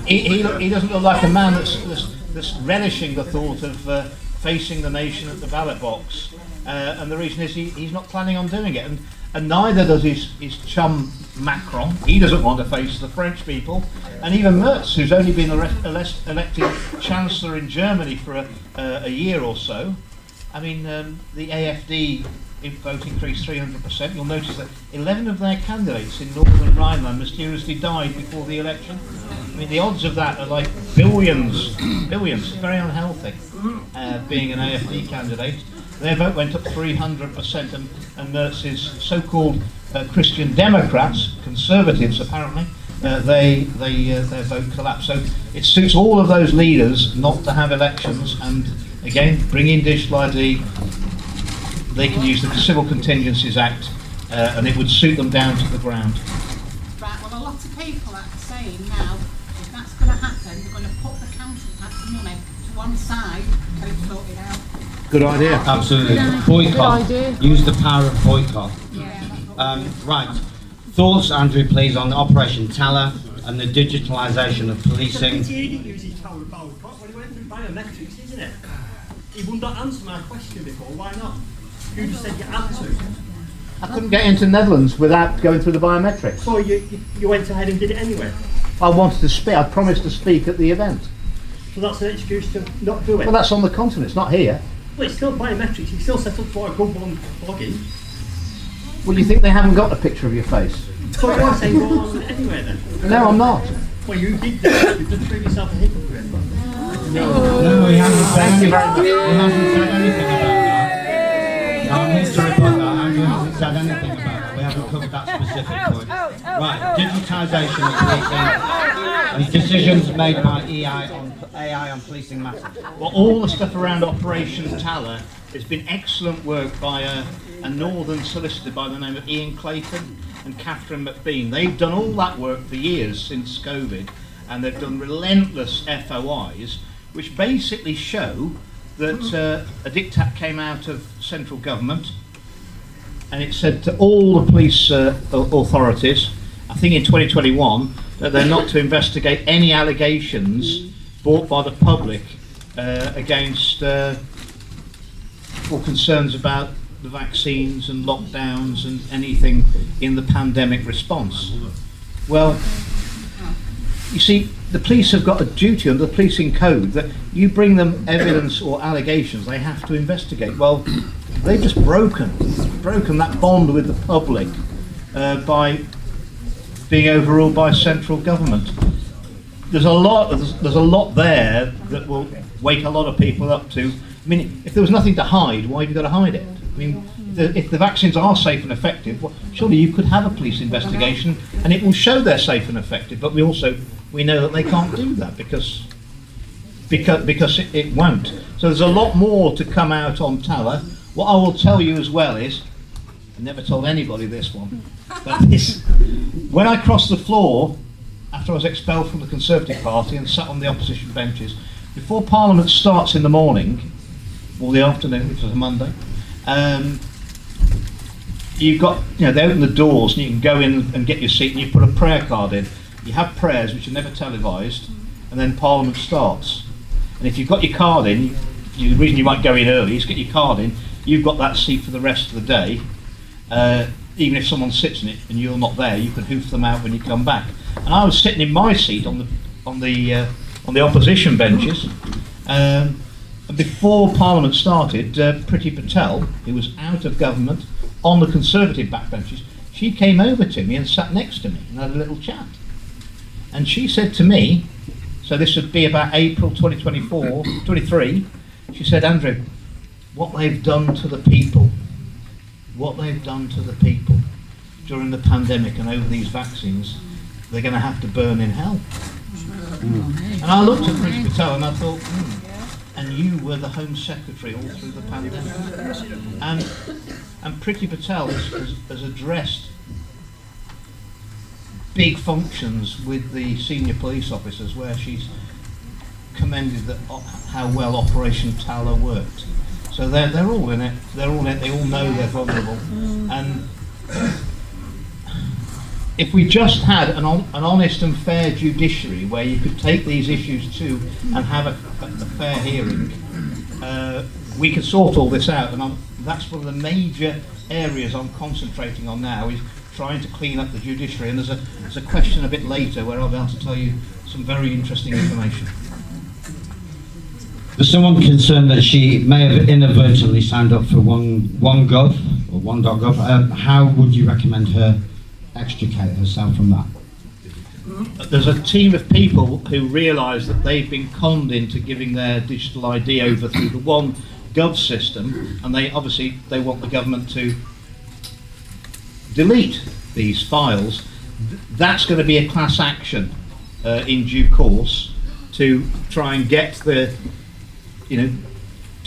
He doesn't look like a man that's relishing the thought of facing the nation at the ballot box, and the reason is he's not planning on doing it, and neither does his chum Macron. He doesn't want to face the French people, and even Merz, who's only been elected Chancellor in Germany for a year or so. I mean, the AfD vote increased 300%. You'll notice that 11 of their candidates in Northern Rhineland mysteriously died before the election. I mean, the odds of that are like billions, very unhealthy, being an AfD candidate. Their vote went up 300%, and Merz's so-called Christian Democrats, conservatives apparently, their vote collapsed. So it suits all of those leaders not to have elections, and again, bring in digital ID. They can use the Civil Contingencies Act, and it would suit them down to the ground. Right, well, a lot of people are saying now, if that's going to happen, they're going to put the council tax money to one side and get it sorted out. Good idea. Absolutely. Boycott. Use the power of boycott. Right. Thoughts, Andrew, please, on Operation Teller and the digitalisation of policing. He didn't use his power of boycott when he went through biometrics, isn't it? He would not answer my question before. Why not? You just said you had to. I couldn't get into Netherlands without going through the biometrics. So you went ahead and did it anyway? I wanted to speak. I promised to speak at the event. So that's an excuse to not do it? Well, that's on the continent. It's not here. Well, it's still biometrics. You still set up for a good one login. Well, you think they haven't got a picture of your face? So you're saying go on anyway then? No, I'm not. Well, you did that. You just prove yourself a hypocrite. No, he hasn't said anything. He hasn't said anything about that. No, I need to report that. Andrew hasn't said anything about that. We haven't covered that specific point. Right, digitisation of policing and decisions made by AI on policing matters. Well, all the stuff around Operation Teller has been excellent work by a northern solicitor by the name of Ian Clayton and Catherine McBean. They've done all that work for years since COVID, and they've done relentless FOIs, which basically show that a diktat came out of central government, and it said to all the police authorities, I think in 2021, that they're not to investigate any allegations brought by the public against or concerns about the vaccines and lockdowns and anything in the pandemic response. Well, you see, the police have got a duty under the policing code that you bring them evidence or allegations, they have to investigate. Well, they've just broken that bond with the public by being overruled by central government. There's a lot there that will wake a lot of people up to. I mean, if there was nothing to hide, why have you got to hide it? I mean, if the vaccines are safe and effective, well, surely you could have a police investigation and it will show they're safe and effective. But we know that they can't do that because it won't. So there's a lot more to come out on Teller. What I will tell you as well is, I never told anybody this one, but when I crossed the floor after I was expelled from the Conservative Party and sat on the opposition benches, before Parliament starts in the morning, or the afternoon, which was a Monday, you've got, they open the doors and you can go in and get your seat and you put a prayer card in. You have prayers which are never televised, and then Parliament starts. And if you've got your card in, the reason you might go in early is to get your card in, you've got that seat for the rest of the day. Even if someone sits in it and you're not there, you can hoof them out when you come back. And I was sitting in my seat on the opposition benches, and before Parliament started, Priti Patel, who was out of government, on the Conservative backbenches, she came over to me and sat next to me and had a little chat. And she said to me, so this would be about April 23, she said, Andrew, what they've done to the people, during the pandemic and over these vaccines, they're going to have to burn in hell. And I looked at Priti Patel and I thought, and you were the Home Secretary all through the pandemic. And Priti Patel has addressed big functions with the senior police officers where she's commended how well Operation Tala worked. So they're all in it. They're all in it. They all know they're vulnerable. And if we just had an honest and fair judiciary where you could take these issues to and have a fair hearing, we could sort all this out. And that's one of the major areas I'm concentrating on now, is trying to clean up the judiciary. And there's a question a bit later where I'll be able to tell you some very interesting information. There's someone concerned that she may have inadvertently signed up for OneGov or one.gov. How would you recommend her extricate herself from that? There's a team of people who realise that they've been conned into giving their digital ID over through the OneGov system, and they want the government to delete these files. That's going to be a class action in due course to try and get to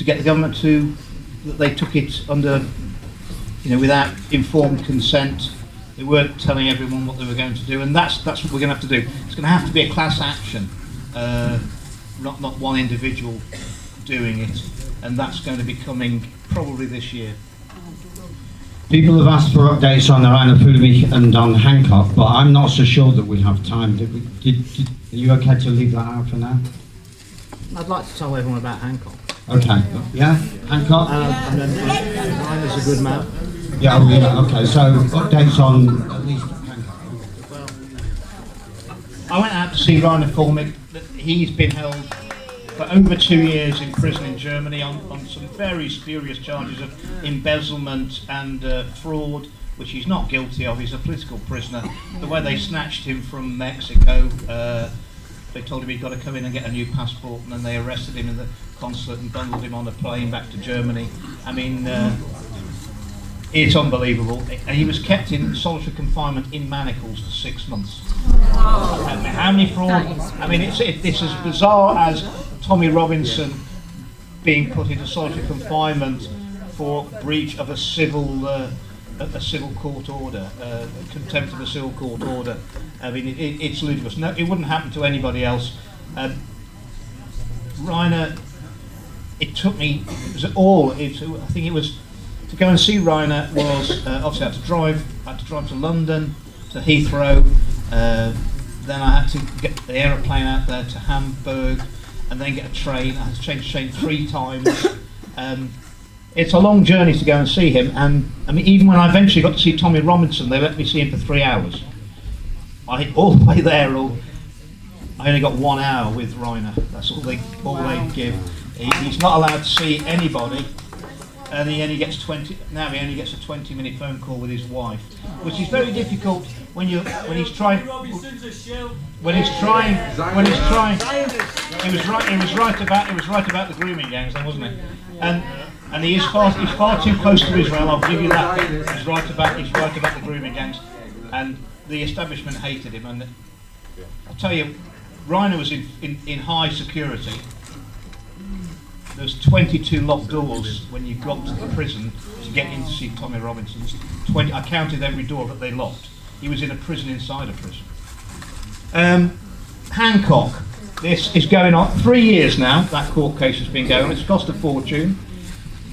get the government that they took it under, without informed consent. They weren't telling everyone what they were going to do, and that's what we're going to have to do. It's going to have to be a class action, not one individual doing it, and that's going to be coming probably this year. People have asked for updates on Rainer Fulmich and on Hancock, but I'm not so sure that we have time. Are you okay to leave that out for now? I'd like to tell everyone about Hancock. Okay. Yeah? Hancock? And then Rainer's a good man. Yeah, okay. So updates on at least Hancock. Well, I went out to see Rainer Fulmich. He's been held for over 2 years in prison in Germany on some very spurious charges of embezzlement and fraud, which he's not guilty of. He's a political prisoner. The way they snatched him from Mexico, they told him he'd got to come in and get a new passport, and then they arrested him in the consulate and bundled him on a plane back to Germany. I mean, it's unbelievable. And he was kept in solitary confinement in manacles for 6 months. How many fraud? I mean, it's as bizarre as Tommy Robinson being put into solitary confinement for breach of a civil court order, contempt of a civil court order. I mean, it's ludicrous. No, it wouldn't happen to anybody else. Rainer, it took me, I think it was, to go and see Rainer was, obviously I had to drive to London, to Heathrow, then I had to get the aeroplane out there to Hamburg, and then get a train. I had to change the train 3 times. It's a long journey to go and see him, and I mean, even when I eventually got to see Tommy Robinson, they let me see him for 3 hours. All the way there, I only got 1 hour with Rainer. That's all they give. He's not allowed to see anybody, and he only gets a 20-minute phone call with his wife, which is very difficult when he's trying. It was right about the grooming gangs, then, wasn't it? And he's far too close to Israel. I'll give you that. He's right about the grooming gangs, and the establishment hated him. And I'll tell you, Rainer was in high security. There's 22 locked doors when you got to the prison to get in to see Tommy Robinson. I counted every door that they locked. He was in a prison inside a prison. Hancock, this is going on 3 years now. That court case has been going on. It's cost a fortune.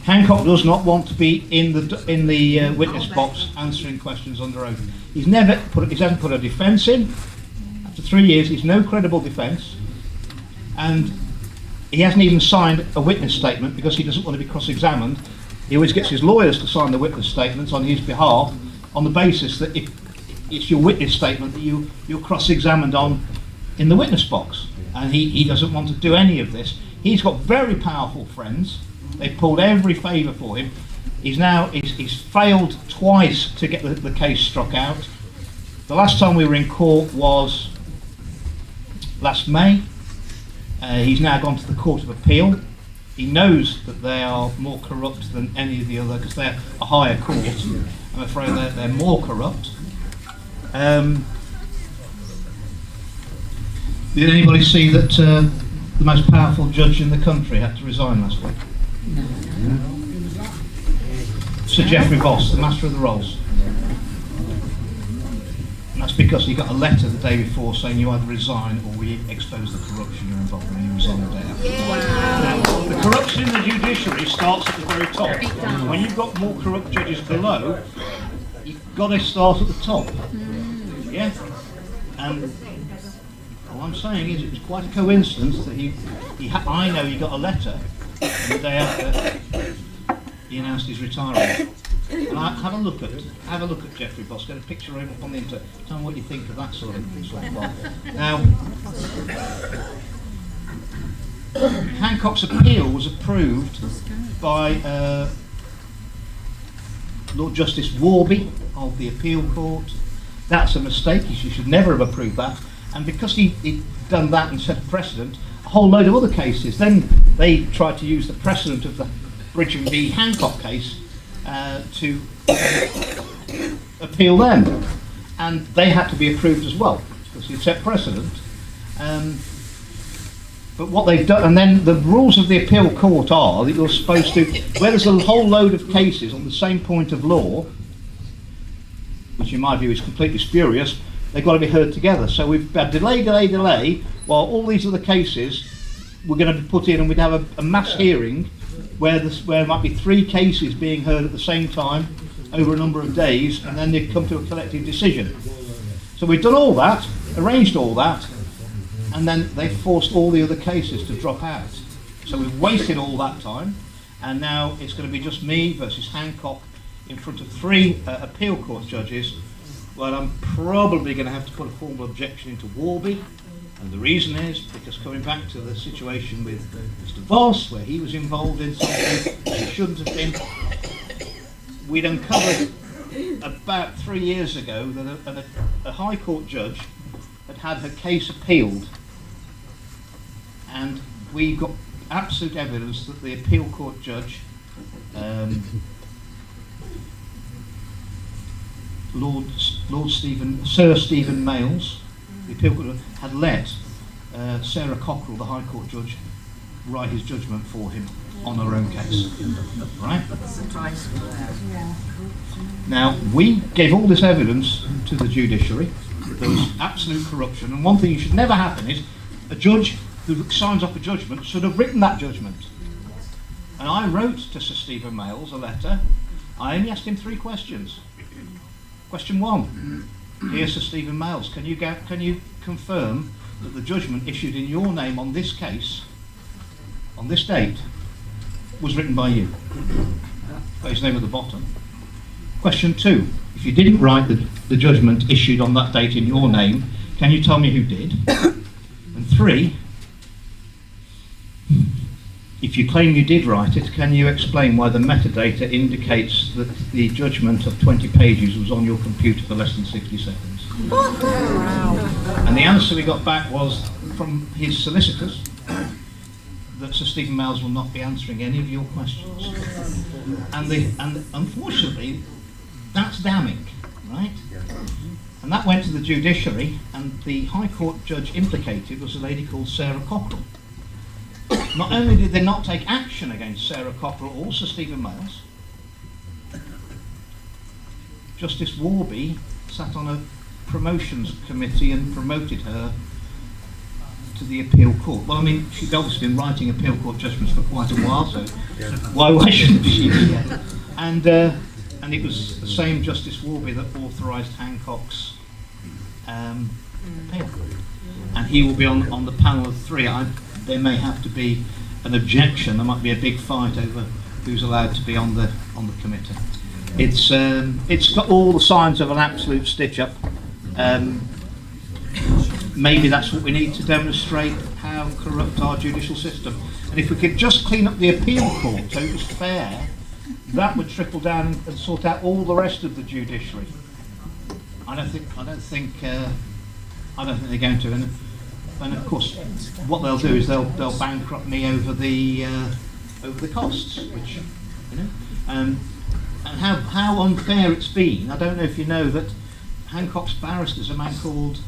Hancock does not want to be in the witness box answering questions under oath. He hasn't put a defence in. After 3 years, he's no credible defence, and he hasn't even signed a witness statement because he doesn't want to be cross-examined. He always gets his lawyers to sign the witness statements on his behalf, on the basis that if it's your witness statement that you're cross-examined on in the witness box, and he doesn't want to do any of this. He's got very powerful friends. They've pulled every favour for him. He's failed twice to get the case struck out. The last time we were in court was last May. He's now gone to the Court of Appeal. he knows that they are more corrupt than any of the other, because they're a higher court. I'm afraid they're more corrupt. Did anybody see that the most powerful judge in the country had to resign last week? No. Sir Geoffrey Voss, the Master of the Rolls. And that's because he got a letter the day before saying you either resign or we expose the corruption you're involved in, and he resigned the day after. Now, the corruption in the judiciary starts at the very top. When you've got more corrupt judges below, you've got to start at the top. Yeah? And all I'm saying is it was quite a coincidence that I know he got a letter the day after he announced his retirement. And have a look at Geoffrey Voss. Get a picture of him up on the internet. Tell me what you think of that sort of one. Now, Hancock's appeal was approved by Lord Justice Warby of the Appeal Court. That's a mistake. He should never have approved that. And because he'd done that and set a precedent, a whole load of other cases, then they tried to use the precedent of the Bridgen v Hancock case to appeal them, and they had to be approved as well because he'd set precedent. But what they've done, and then the rules of the appeal court are that you're supposed to, where there's a whole load of cases on the same point of law, which in my view is completely spurious, they've got to be heard together. So we've had delay, while all these other cases were going to be put in, and we'd have a mass hearing where there might be 3 cases being heard at the same time over a number of days, and then they'd come to a collective decision. So we've done all that, arranged all that, and then they forced all the other cases to drop out. So we've wasted all that time, and now it's going to be just me versus Hancock in front of 3 appeal court judges. Well, I'm probably going to have to put a formal objection into Warby, and the reason is because coming back to the situation with Mr. Voss, where he was involved in something he shouldn't have been, we'd uncovered about 3 years ago that a High Court judge had her case appealed, and we got absolute evidence that the appeal court judge, Sir Stephen Mayles, the appeal court, had let Sarah Cockerell, the High Court judge, write his judgment for him on her own case. Right? Now, we gave all this evidence to the judiciary. There was absolute corruption, and one thing that should never happen is a judge who signs off a judgment should have written that judgment. And I wrote to Sir Stephen Mayles a letter. I only asked him 3 questions. Question 1, dear Sir Stephen Mayles, can you confirm that the judgment issued in your name on this case, on this date, was written by you? Got his name at the bottom. Question 2, if you didn't write the judgment issued on that date in your name, can you tell me who did? And 3, if you claim you did write it, can you explain why the metadata indicates that the judgment of 20 pages was on your computer for less than 60 seconds? And the answer we got back was from his solicitors that Sir Stephen Mayles will not be answering any of your questions. And unfortunately, that's damning, right? And that went to the judiciary, and the High Court judge implicated was a lady called Sarah Cockerell. Not only did they not take action against Sarah Cockerell or Sir Stephen Mayles, Justice Warby sat on a promotions committee and promoted her to the appeal court. Well, I mean, she'd obviously been writing appeal court judgments for quite a while, so why shouldn't she be here? And it was the same Justice Warby that authorised Hancock's appeal. And he will be on the panel of 3. There may have to be an objection. There might be a big fight over who's allowed to be on the committee. It's got all the signs of an absolute stitch-up. Maybe that's what we need to demonstrate how corrupt our judicial system. And if we could just clean up the appeal court so it was fair, that would trickle down and sort out all the rest of the judiciary. I don't think they're going to. And of course, what they'll do is they'll bankrupt me over the over the costs, which, you know, and how unfair it's been. I don't know if you know that Hancock's barrister is a man called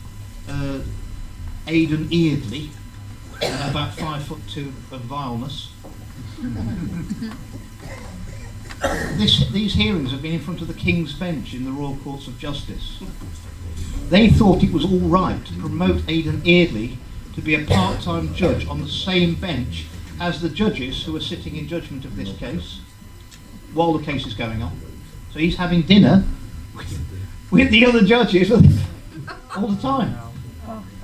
Aidan Eardley, about 5'2" of vileness. These hearings have been in front of the King's Bench in the Royal Courts of Justice. They thought it was all right to promote Aidan Eardley to be a part-time judge on the same bench as the judges who are sitting in judgment of this case while the case is going on. So he's having dinner with the other judges all the time.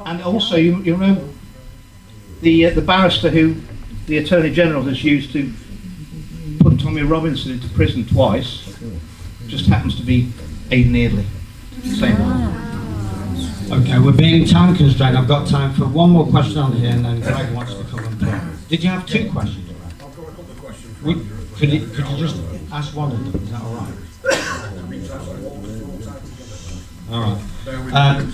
And also, you remember the barrister who the Attorney General has used to put Tommy Robinson into prison twice just happens to be Aidan Eardley. Same one. Okay, we're being time constrained. I've got time for one more question on here, and then Greg wants to come and talk. Did you have two questions? I've got a couple of questions. Could you just ask one of them? Is that all right? All right.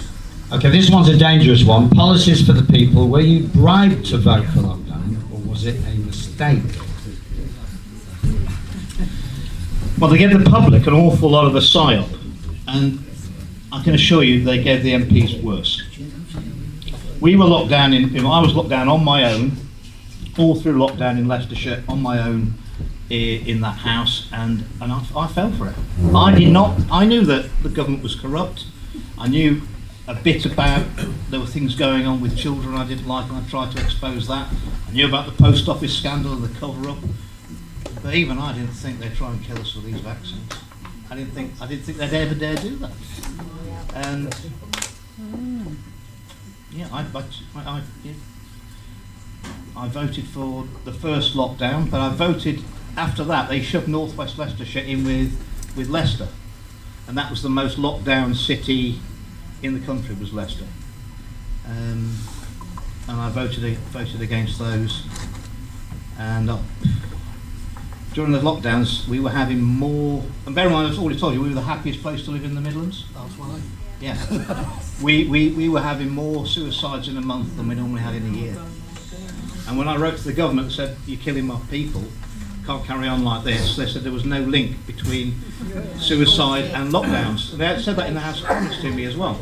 Okay, this one's a dangerous one. Policies for the people. Were you bribed to vote for lockdown, or was it a mistake? Well, they gave the public an awful lot of a psyop, and I can assure you they gave the MPs worse. We were locked down I was locked down on my own, all through lockdown in Leicestershire, on my own in that house, and I fell for it. I knew that the government was corrupt. I knew a bit about, there were things going on with children I didn't like, and I tried to expose that. I knew about the post office scandal and the cover-up, but even I didn't think they'd try and kill us for these vaccines. I didn't think they'd ever dare do that. And yeah, I voted for the first lockdown, but I voted after that. They shoved North West Leicestershire in with Leicester, and that was the most locked down city in the country, was Leicester. And I voted against those. And during the lockdowns, we were having more, and bear in mind, I've already told you, we were the happiest place to live in the Midlands. That's right. Yeah. we were having more suicides in a month than we normally had in a year. And when I wrote to the government and said, you're killing my people, can't carry on like this, they said there was no link between suicide and lockdowns. And they had said that in the House of Commons to me as well.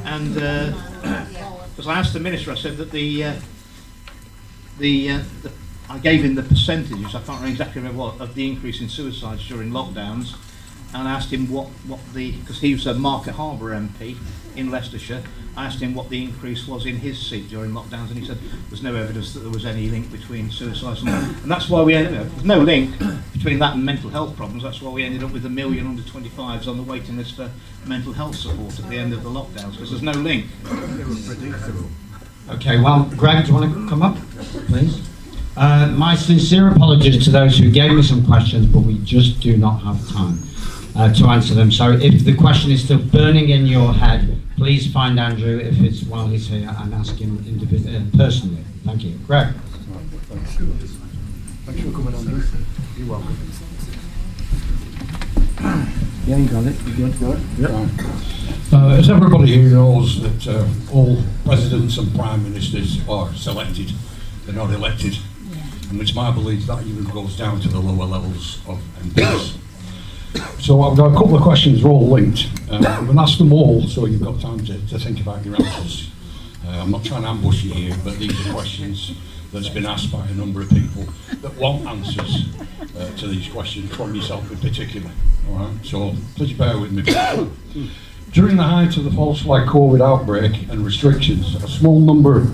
And because I asked the minister, I said that I gave him the percentages, I can't exactly remember what, of the increase in suicides during lockdowns, and I asked him because he was a Market Harbour MP in Leicestershire, I asked him what the increase was in his seat during lockdowns, and he said there's no evidence that there was any link between suicides and that's why we ended up, there's no link between that and mental health problems. That's why we ended up with 1 million under 25s on the waiting list for mental health support at the end of the lockdowns, because there's no link. It was predictable. Okay, well, Greg, do you want to come up, please? My sincere apologies to those who gave me some questions, but we just do not have time to answer them. So if the question is still burning in your head, please find Andrew if it's while he's here and ask him personally. Thank you. Greg. Thanks for coming on, Andrew. You're welcome. Yeah, you got it. You good? Yep. As everybody here knows that all presidents and prime ministers are selected, they're not elected. And it's my belief that even goes down to the lower levels of MPs. So I've got a couple of questions, they're all linked. I'm going to ask them all so you've got time to think about your answers. I'm not trying to ambush you here, but these are questions that's been asked by a number of people that want answers to these questions from yourself in particular. All right, so please bear with me. During the height of the false flag COVID outbreak and restrictions, a small number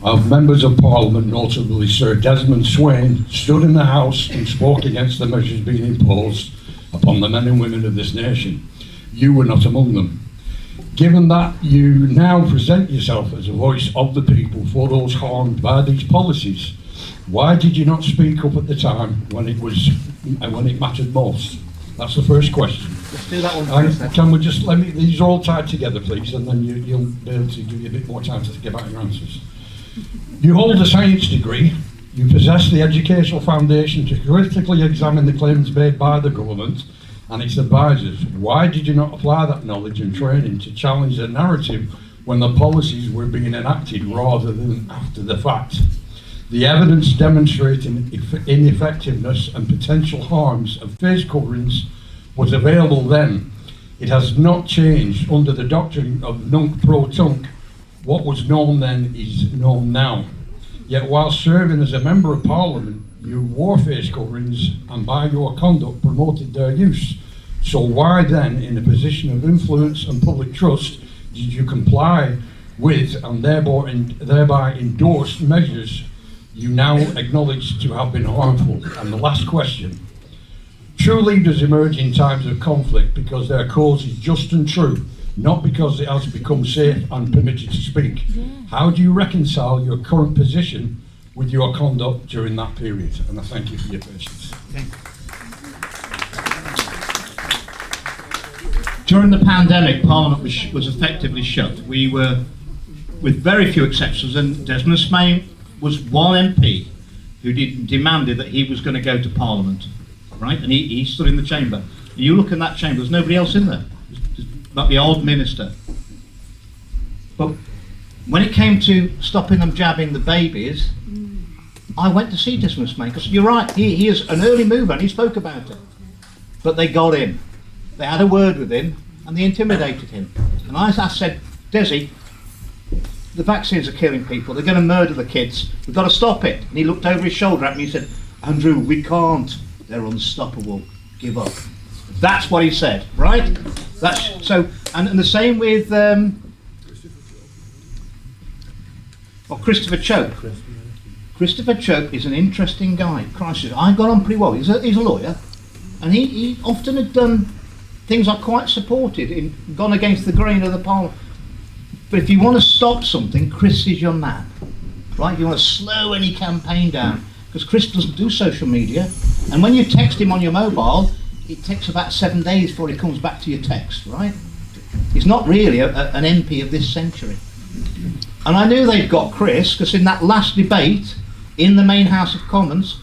of members of Parliament, notably Sir Desmond Swain, stood in the House and spoke against the measures being imposed upon the men and women of this nation. You were not among them. Given that you now present yourself as a voice of the people for those harmed by these policies, why did you not speak up at the time when it mattered most? That's the first question. Let's do that one first. Can we just these are all tied together, please, and then you'll be able to give you a bit more time to think about your answers. You hold a science degree, you possess the educational foundation to critically examine the claims made by the government and its advisors. Why did you not apply that knowledge and training to challenge the narrative when the policies were being enacted rather than after the fact? The evidence demonstrating ineffectiveness and potential harms of face coverings was available then. It has not changed under the doctrine of nunc pro tunc. What was known then is known now. Yet while serving as a Member of Parliament, you wore face coverings and by your conduct promoted their use. So why then, in a position of influence and public trust, did you comply with and thereby endorse measures you now acknowledge to have been harmful? And the last question. True leaders emerge in times of conflict because their cause is just and true, not because it has become safe and permitted to speak. How do you reconcile your current position with your conduct during that period? And I thank you for your patience. During the pandemic, Parliament was effectively shut. We were, with very few exceptions, and Desmond Smain was one MP who demanded that he was going to go to Parliament, right? And he stood in the chamber. And you look in that chamber, there's nobody else in there. Like the old minister. But when it came to stopping them jabbing the babies, I went to see Desmond Smain, because you're right, he is an early mover and he spoke about it. But they got him. They had a word with him and they intimidated him. And I said, Desi, the vaccines are killing people, they're going to murder the kids, we've got to stop it. And he looked over his shoulder at me and he said, Andrew, we can't, they're unstoppable, give up. That's what he said, right? That's so, and the same with Christopher Chope. Christopher Chope is an interesting guy. Christ, I got on pretty well. He's a lawyer, and he often had done things I quite supported, gone against the grain of the Parliament. But if you want to stop something, Chris is your man, right? You want to slow any campaign down, because Chris doesn't do social media, and when you text him on your mobile, it takes about 7 days before he comes back to your text, right? He's not really an MP of this century. And I knew they'd got Chris, because in that last debate in the main House of Commons,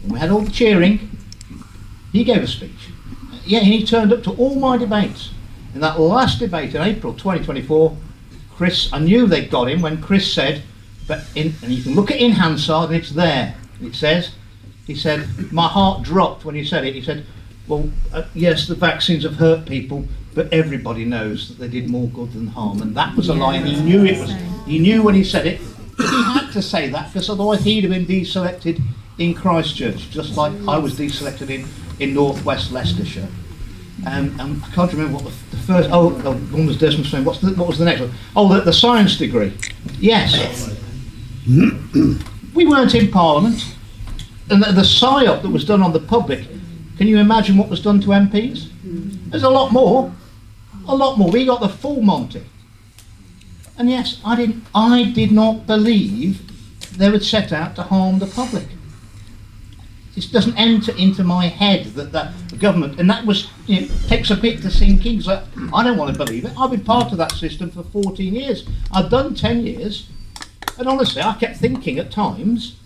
when we had all the cheering, he gave a speech. Yeah, and he turned up to all my debates. In that last debate in April 2024, Chris, I knew they'd got him when Chris said, and you can look at in Hansard and it's there, it says, he said, my heart dropped when he said it, he said, well, yes, the vaccines have hurt people, but everybody knows that they did more good than harm. And that was a lie, and he knew it was. He knew when he said it, but he had to say that, because otherwise he'd have been deselected in Christchurch, just like I was deselected in northwest Leicestershire. I can't remember what the first. Oh, one was Desmond Smain. What was the next one? Oh, the science degree. Yes. We weren't in Parliament, and the psyop that was done on the public. Can you imagine what was done to MPs? There's a lot more. A lot more. We got the full Monty. And yes, I did not believe they would set out to harm the public. It doesn't enter into my head that the government, and that was, takes a bit to sink in, because I don't want to believe it. I've been part of that system for 14 years. I've done 10 years, and honestly, I kept thinking at times,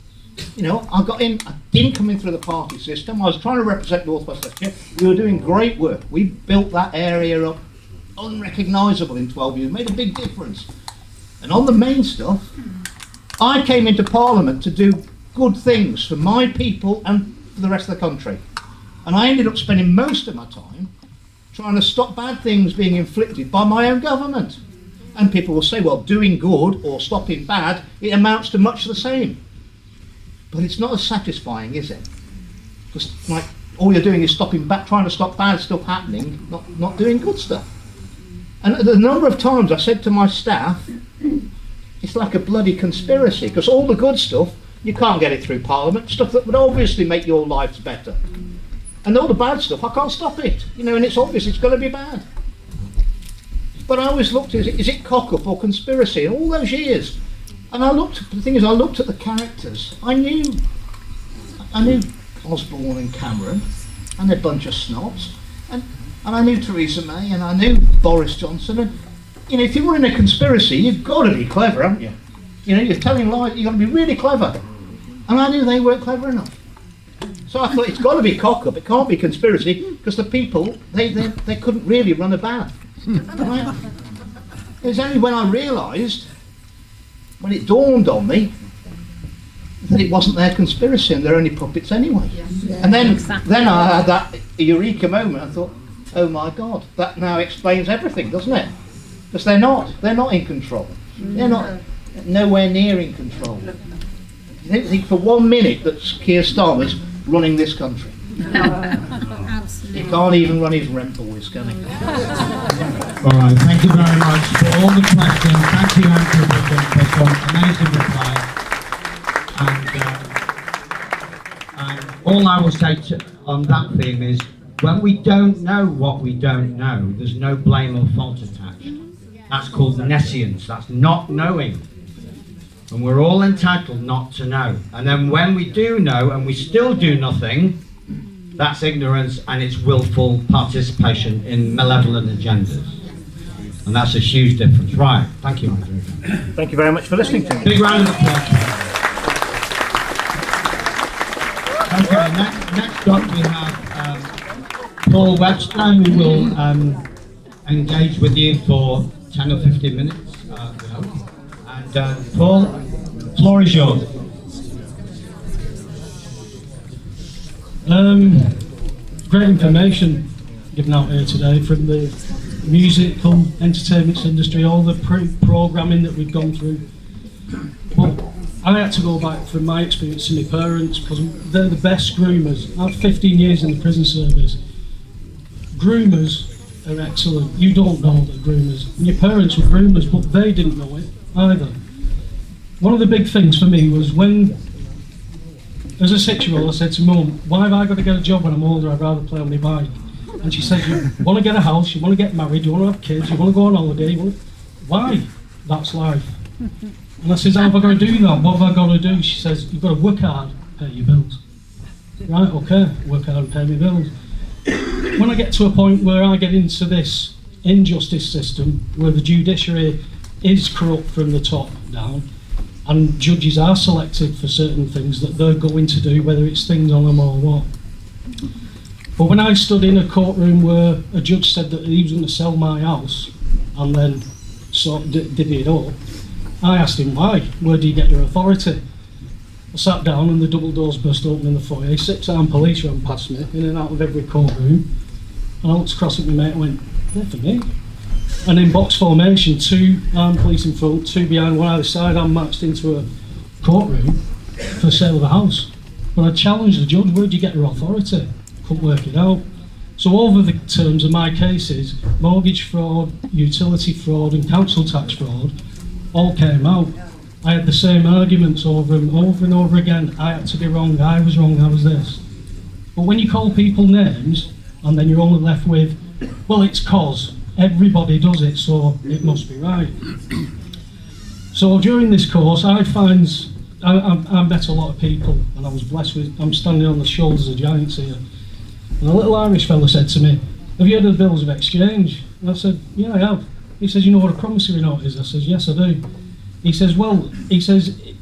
I got in, I didn't come in through the party system. I was trying to represent North West Leicestershire. We were doing great work. We built that area up unrecognisable in 12 years, made a big difference. And on the main stuff, I came into Parliament to do good things for my people and for the rest of the country. And I ended up spending most of my time trying to stop bad things being inflicted by my own government. And people will say, well, doing good or stopping bad, it amounts to much the same. But it's not as satisfying, is it? Because all you're doing is trying to stop bad stuff happening, not doing good stuff. And the number of times I said to my staff, it's like a bloody conspiracy, because all the good stuff, you can't get it through Parliament, stuff that would obviously make your lives better. And all the bad stuff, I can't stop it, and it's obvious it's going to be bad. But I always looked, is it cock-up or conspiracy? In all those years, and the thing is, I looked at the characters. I knew Osborne and Cameron, and they're a bunch of snobs, and I knew Theresa May, and I knew Boris Johnson, and if you were in a conspiracy, you've got to be clever, haven't you? You're telling lies, you've got to be really clever. And I knew they weren't clever enough. So I thought, it's got to be cock-up, it can't be conspiracy, because the people, they couldn't really run a band. Right? It was only when I realised, when it dawned on me, that it wasn't their conspiracy and they're only puppets anyway. Yeah, And then, exactly. then I had that eureka moment. I thought, oh my God, that now explains everything, doesn't it? Because they're not in control. They're not nowhere near in control. I think for 1 minute that Keir Starmer's running this country. He can't even run his rent boys, can he? All right, thank you very much for all the questions. Thank you, Andrew, for some amazing replies. And all I will say on that theme is, when we don't know what we don't know, there's no blame or fault attached. That's called nescience. That's not knowing. And we're all entitled not to know. And then when we do know and we still do nothing, that's ignorance, and it's willful participation in malevolent agendas. And that's a huge difference. Right. Thank you, Andrew. Thank you very much for listening to me. Big round of applause. Okay, next up we have Paul Webster, who will engage with you for 10 or 15 minutes. And Paul, the floor is yours. Great information given out here today from the musical entertainment industry, all the programming that we've gone through. But I had to go back from my experience to my parents, because they're the best groomers. I have 15 years in the prison service. Groomers are excellent. You don't know they're groomers. And your parents were groomers, but they didn't know it either. One of the big things for me was when, as a 6-year-old, I said to Mum, why have I got to get a job when I'm older? I'd rather play on my bike. And she said, you want to get a house, you want to get married, you want to have kids, you want to go on holiday. Why? That's life. And I says, how have I got to do that? What have I got to do? She says, you've got to work hard, pay your bills. Right, okay, work hard and pay my bills. When I get to a point where I get into this injustice system, where the judiciary is corrupt from the top down, and judges are selected for certain things that they're going to do, whether it's things on them or what. But when I stood in a courtroom where a judge said that he was going to sell my house and then sort of divvy it up, I asked him why. Where do you get your authority? I sat down and the double doors burst open in the foyer. 6 armed police ran past me, in and out of every courtroom. And I looked across at my mate and went, they're for me. And in box formation, 2 armed police in front, 2 behind, 1 either side, I'm marched into a courtroom for the sale of a house. But I challenged the judge, where do you get your authority? Couldn't work it out. So over the terms of my cases, mortgage fraud, utility fraud and council tax fraud all came out. I had the same arguments over and over again. I had to be wrong, I was this. But when you call people names and then you're only left with, well, it's cause everybody does it, so it must be right. So during this course, I met a lot of people, and I was blessed with, I'm standing on the shoulders of giants here. And a little Irish fella said to me, have you heard of the bills of exchange? And I said, yeah, I have. He says, you know what a promissory note is? I says, yes, I do. He says,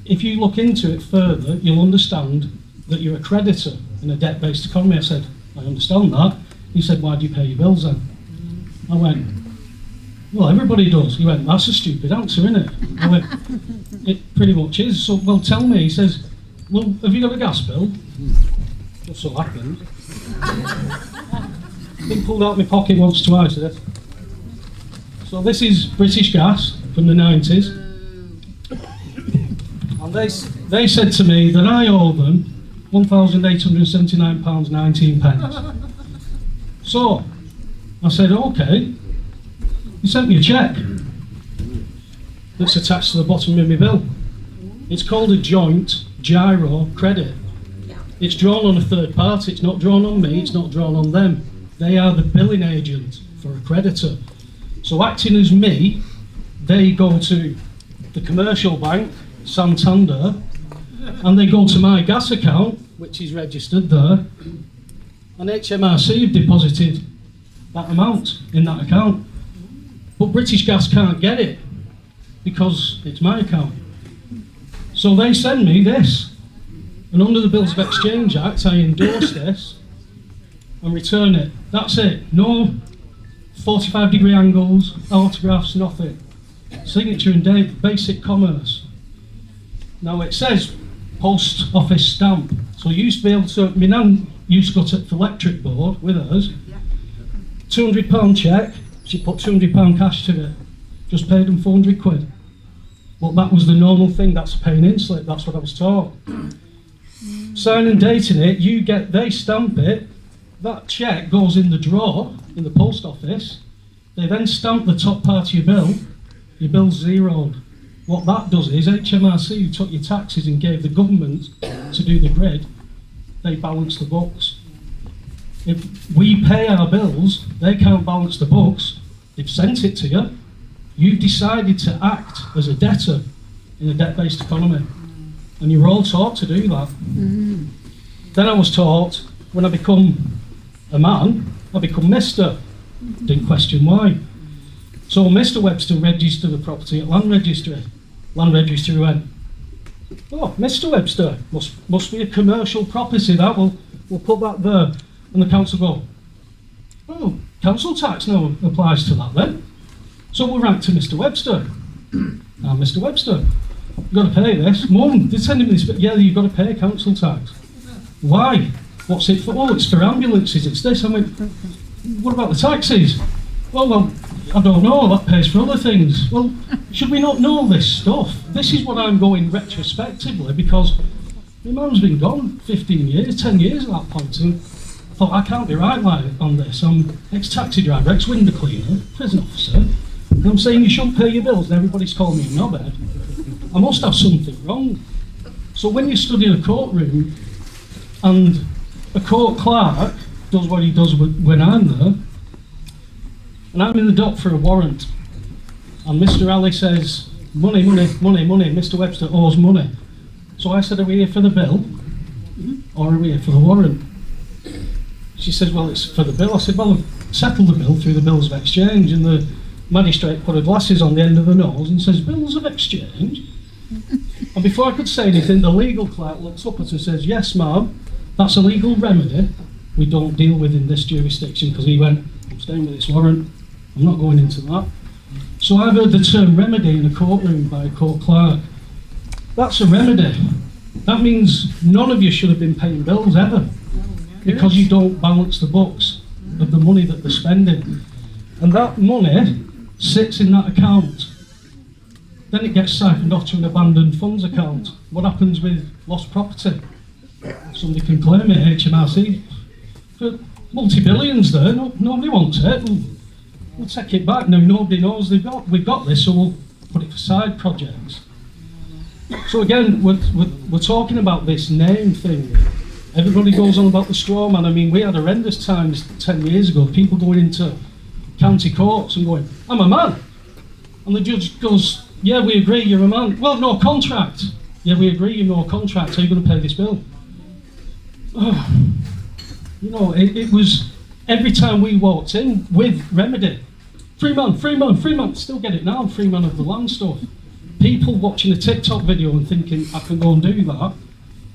if you look into it further, you'll understand that you're a creditor in a debt-based economy. I said, I understand that. He said, why do you pay your bills then? I went, well, everybody does. He went, that's a stupid answer, isn't it? I went, it pretty much is. So, well, tell me. He says, well, have you got a gas bill? Just so happens. Been pulled out of my pocket once, twice. So this is British Gas from the 90s. And they said to me that I owe them £1,879.19. So I said, okay. He sent me a cheque that's attached to the bottom of my bill. It's called a joint gyro credit. It's drawn on a third party. It's not drawn on me, it's not drawn on them. They are the billing agent for a creditor. So acting as me, they go to the commercial bank, Santander, and they go to my gas account, which is registered there, and HMRC have deposited that amount in that account. But British Gas can't get it because it's my account. So they send me this. And under the Bills of Exchange Act, I endorse this and return it. That's it. No 45-degree angles, autographs, nothing. Signature and date, basic commerce. Now it says post office stamp. So you used to be able to, my nan used to go to the electric board with us, £200 cheque, she put £200 cash to it, just paid them 400 quid. Well, that was the normal thing, that's a pay-in slip, that's what I was taught. Signing and dating it, they stamp it, that cheque goes in the drawer in the post office, they then stamp the top part of your bill's zeroed. What that does is HMRC, who took your taxes and gave the government to do the grid, they balance the books. If we pay our bills, they can't balance the books, they've sent it to you, you've decided to act as a debtor in a debt-based economy. And you're all taught to do that. Then I was taught, when I become a man, I become Mr. Didn't question why. So Mr. Webster registered the property at Land Registry. Land Registry went, oh, Mr. Webster, must be a commercial property, that, we'll put that there. And the council go, oh, council tax now applies to that then. So we'll write to Mr. Webster. Mr. Webster, you've got to pay this. Mum, they're sending me this, but yeah, you've got to pay council tax. Why? What's it for? Oh, it's for ambulances, it's this. I went, what about the taxis? Well, I don't know, that pays for other things. Well, should we not know this stuff? This is what I'm going retrospectively, because my mum's been gone 15 years, 10 years at that point, and I thought, I can't be right on this. I'm ex-taxi driver, ex-window cleaner, prison officer, and I'm saying you shouldn't pay your bills, and everybody's calling me a knobhead. I must have something wrong. So when you study in a courtroom, and a court clerk does what he does when I'm there, and I'm in the dock for a warrant, and Mr. Alley says, money, Mr. Webster owes money. So I said, are we here for the bill, or are we here for the warrant? She says, well, it's for the bill. I said, well, I've settled the bill through the bills of exchange, and the magistrate put her glasses on the end of the nose and says, bills of exchange? And before I could say anything, the legal clerk looks up at her and says, yes, ma'am, that's a legal remedy we don't deal with in this jurisdiction, because he went, I'm staying with this warrant, I'm not going into that. So I've heard the term remedy in a courtroom by a court clerk. That's a remedy. That means none of you should have been paying bills ever, because you don't balance the books of the money that they're spending. And that money sits in that account. Then it gets siphoned off to an abandoned funds account. What happens with lost property? Somebody can claim it, HMRC, for multi-billions there. Nobody wants it. We'll take it back. Now nobody knows we've got this, so we'll put it for side projects. So again, we're talking about this name thing. Everybody goes on about the straw man. I mean, we had horrendous times 10 years ago, people going into county courts and going, I'm a man. And the judge goes, yeah, we agree, you're a man. Well, no contract. Yeah, we agree, you're no contract. Are you going to pay this bill? Oh, you know, it was every time we walked in with remedy. Free man, still get it now, free man of the land stuff. People watching a TikTok video and thinking, I can go and do that.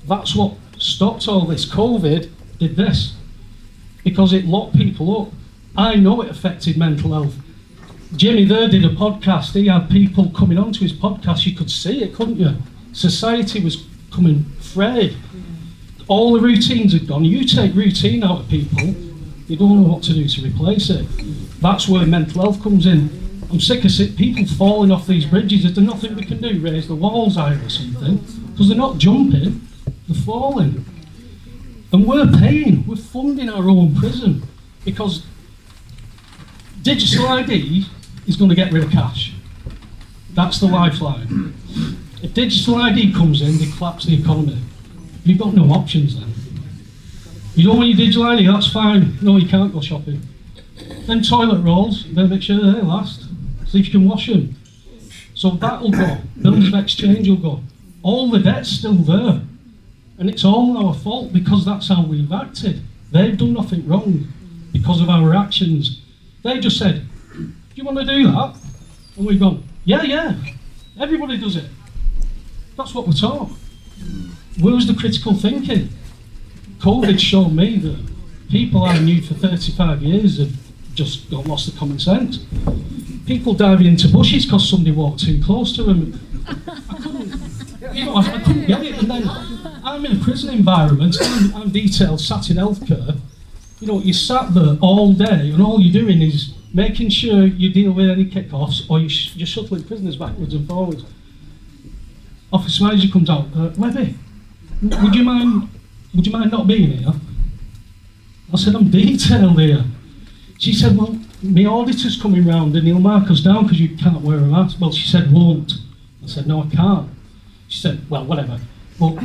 That's what stopped all this. COVID did this, because it locked people up. I know it affected mental health. Jimmy there did a podcast, he had people coming onto his podcast, you could see it, couldn't you? Society was coming frayed. All the routines had gone. You take routine out of people, you don't know what to do to replace it. That's where mental health comes in. I'm sick of people falling off these bridges. Is there nothing we can do? Raise the walls higher or something? Because they're not jumping, they're falling. And we're funding our own prison, because digital ID is going to get rid of cash. That's the lifeline. If digital ID comes in, they collapse the economy. You've got no options then. You don't want your digital ID, that's fine. No, you can't go shopping. Then toilet rolls, you better make sure they last. See if you can wash them. So that'll go. Bills of exchange will go. All the debt's still there. And it's all our fault, because that's how we've acted. They've done nothing wrong because of our actions. They just said, do you want to do that? And we've gone, yeah, everybody does it. That's what we're taught. Where's the critical thinking? COVID showed me that people I knew for 35 years have just got lost of common sense. People diving into bushes because somebody walked too close to them. I couldn't get it. And then I'm in a prison environment, I'm detailed, sat in healthcare. You know, you sat there all day and all you're doing is making sure you deal with any kick-offs or you're shuttling prisoners backwards and forwards. Officer manager comes out, Webby, would you mind not being here? I said, I'm detailed here. She said, well, my auditor's coming round and he'll mark us down because you can't wear a mask. Well, she said, won't. I said, no, I can't. She said, well, whatever. Well,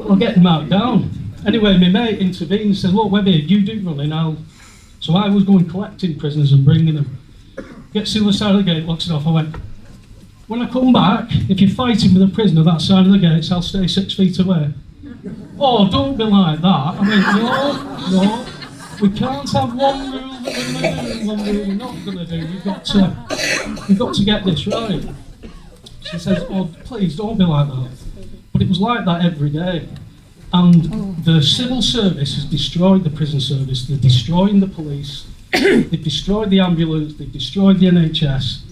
I'll get marked down. Anyway, my mate intervened and said, look, Webby, you do running, So I was going collecting prisoners and bringing them. Gets to the other side of the gate, locks it off. I went, when I come back, if you're fighting with a prisoner that side of the gates, I'll stay 6 feet away. Oh, don't be like that. I mean, no. We can't have one rule that we're going to do and one rule we're not going to do. You've got to get this right. She says, oh, please, don't be like that. But it was like that every day. And the civil service has destroyed the prison service. They're destroying the police. They've destroyed the ambulance. They've destroyed the NHS.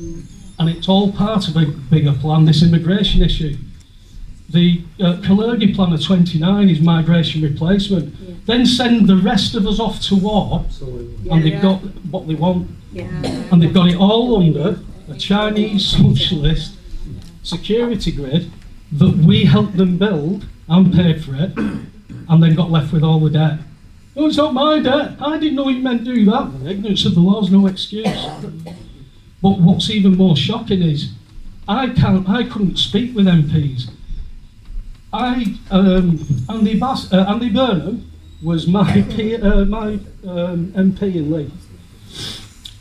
And it's all part of a bigger plan, this immigration issue. The Kalergi Plan of 29 is migration replacement. Yeah. Then send the rest of us off to war, and they've got what they want. Yeah. And they've got it all under a Chinese socialist security grid that we helped them build and paid for it, and then got left with all the debt. Oh, it's not my debt. I didn't know you meant do that. Ignorance of the law's no excuse. But what's even more shocking is I couldn't speak with MPs. Andy Burnham was my MP in Leeds,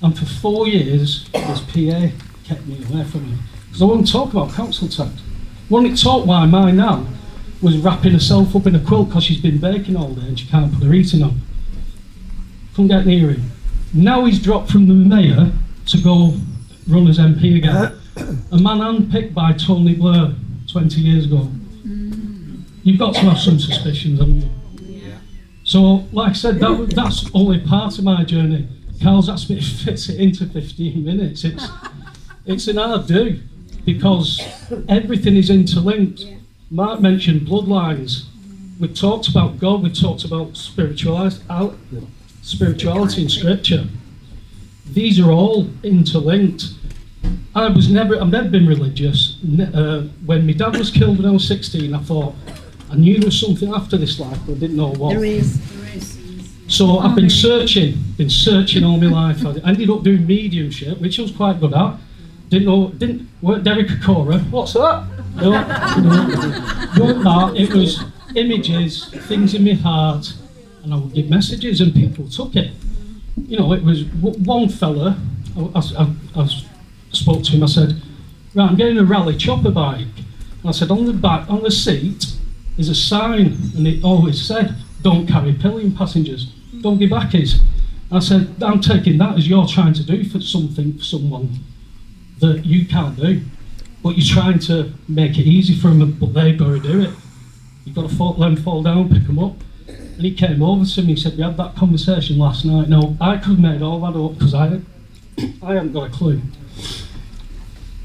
and for 4 years his PA kept me away from him because I wouldn't talk about council tax. Wouldn't talk why my nan was wrapping herself up in a quilt because she's been baking all day and she can't put her eating on. Couldn't get near him. Now he's dropped from the mayor to go run as MP again. A man handpicked by Tony Blair 20 years ago. You've got to have some suspicions, haven't you? Yeah. So, like I said, that's only part of my journey. Carl's asked me to fit it into 15 minutes. It's an hard do because everything is interlinked. Yeah. Mark mentioned bloodlines. We talked about God. We talked about spirituality in Scripture. These are all interlinked. I've never been religious. When my dad was killed when I was 16, I thought I knew there was something after this life, but I didn't know what. There is. So I've been searching all my life. I ended up doing mediumship, which I was quite good at. Weren't Derek Akora. What's that? No, weren't that. It was images, things in my heart, and I would give messages, and people took it. You know, it was one fella. I spoke to him. I said, "Right, I'm getting a rally chopper bike." And I said, "On the back, on the seat, is a sign, and it always said, 'Don't carry pillion passengers. Don't be backies.'" I said, "I'm taking that as you're trying to do for someone that you can't do, but you're trying to make it easy for them, but they've got to do it. You've got to let them fall down, pick them up." And he came over to me and said, "We had that conversation last night." No, I could have made all that up because I haven't got a clue.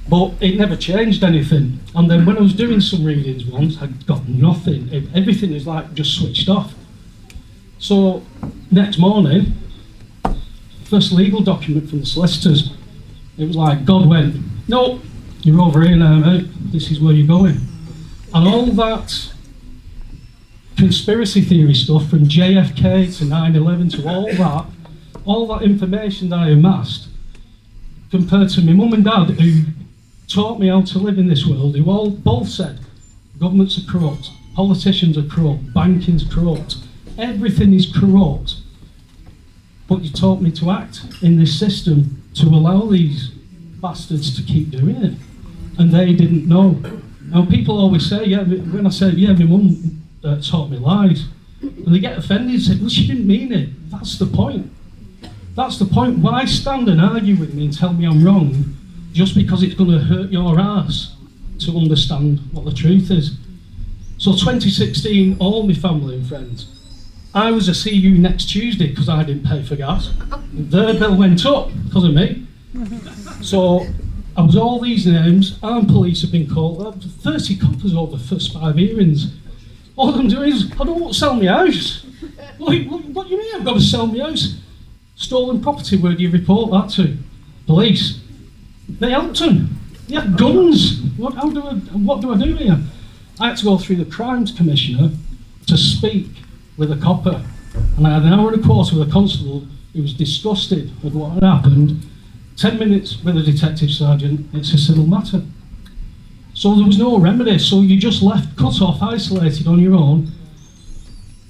But it never changed anything. And then when I was doing some readings once, I got nothing. Everything is like just switched off. So next morning, first legal document from the solicitors, it was like God went, "No, you're over here now, mate. This is where you're going." And all that conspiracy theory stuff from JFK to 9/11 to all that information that I amassed, compared to my mum and dad who taught me how to live in this world, who both said governments are corrupt, politicians are corrupt, banking's corrupt, everything is corrupt. But you taught me to act in this system to allow these bastards to keep doing it. And they didn't know. Now people always say, when I say, my mum taught me lies, and they get offended and say, "Well, she didn't mean it." That's the point. That's the point. Why stand and argue with me and tell me I'm wrong just because it's going to hurt your ass to understand what the truth is? So 2016, all my family and friends, I was a see you next Tuesday because I didn't pay for gas. Their bill went up because of me. So I was all these names, armed police have been called, 30 coppers over the first 5 hearings. All I'm doing is, I don't want to sell my house. What do you mean I've got to sell my house? Stolen property, where do you report that to? Police. They helped them. They had guns. What do I do here? I had to go through the Crimes Commissioner to speak with a copper. And I had an hour and a quarter with a constable who was disgusted with what had happened. 10 minutes with a detective sergeant, it's a civil matter. So there was no remedy, so you just left cut off, isolated on your own.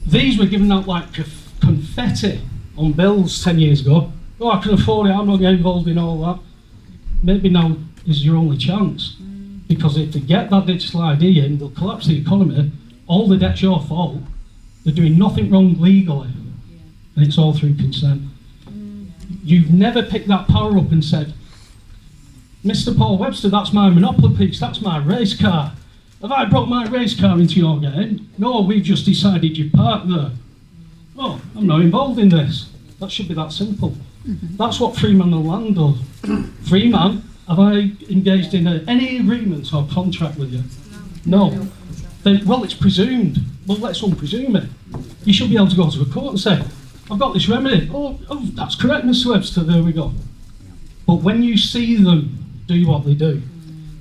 These were given out like confetti on bills 10 years ago. Oh, I can afford it, I'm not getting involved in all that. Maybe now is your only chance. Because if they get that digital ID in, they'll collapse the economy, all the debt's your fault, they're doing nothing wrong legally, and it's all through consent. You've never picked that power up and said, Mr. Paul Webster, that's my Monopoly piece, that's my race car. Have I brought my race car into your game? No, we've just decided you park there. Oh, I'm not involved in this. That should be that simple. That's what free man and land does. Free man, have I engaged in any agreement or contract with you? No. Then, well, it's presumed. Well, let's unpresume it. You should be able to go to a court and say, I've got this remedy. Oh, that's correct, Mr. Webster, there we go. But when you see them do what they do,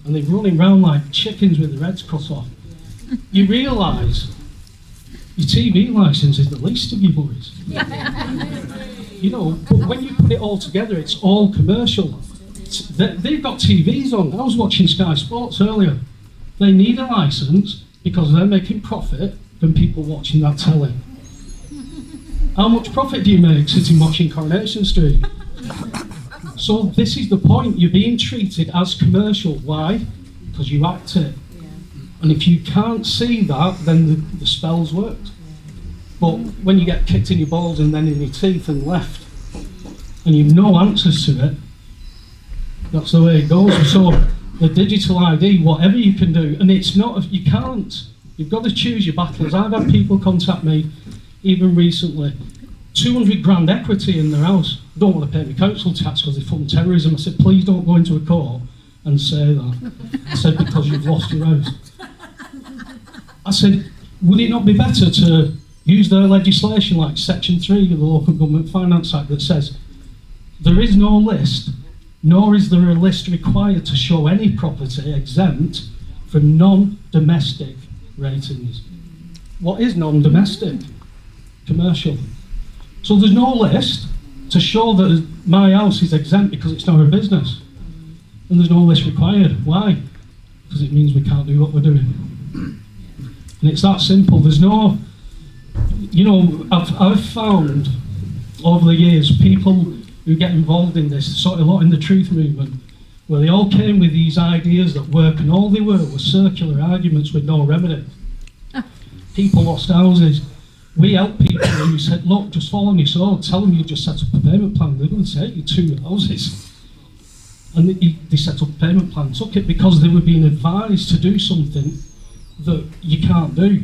and they're running around like chickens with their heads cut off, you realise your TV licence is the least of your worries. You know, but when you put it all together, it's all commercial. They've got TVs on. I was watching Sky Sports earlier. They need a licence because they're making profit from people watching that telly. How much profit do you make sitting watching Coronation Street? So this is the point, you're being treated as commercial. Why? Because you act it. And if you can't see that, then the spell's worked. But when you get kicked in your balls and then in your teeth and left, and you've no answers to it, that's the way it goes. So the digital ID, whatever you can do, and it's not, you can't. You've got to choose your battles. I've had people contact me, even recently, 200 grand equity in their house. Don't want to pay the council tax because they fund terrorism. I said, please don't go into a court and say that. I said, because you've lost your house. I said, would it not be better to use their legislation like Section 3 of the Local Government Finance Act that says there is no list, nor is there a list required to show any property exempt from non-domestic ratings. What is non-domestic? Commercial. So there's no list to show that my house is exempt because it's not a business. And there's no list required. Why? Because it means we can't do what we're doing. And it's that simple. There's no, you know, I've found over the years people who get involved in this, sort of a lot in the truth movement, where they all came with these ideas that work, and all they were circular arguments with no remedy. People lost houses. We help people who said, look, just follow your sword, tell them you just set up a payment plan, they're going to take you 2 houses. And they set up a payment plan, took it because they were being advised to do something that you can't do.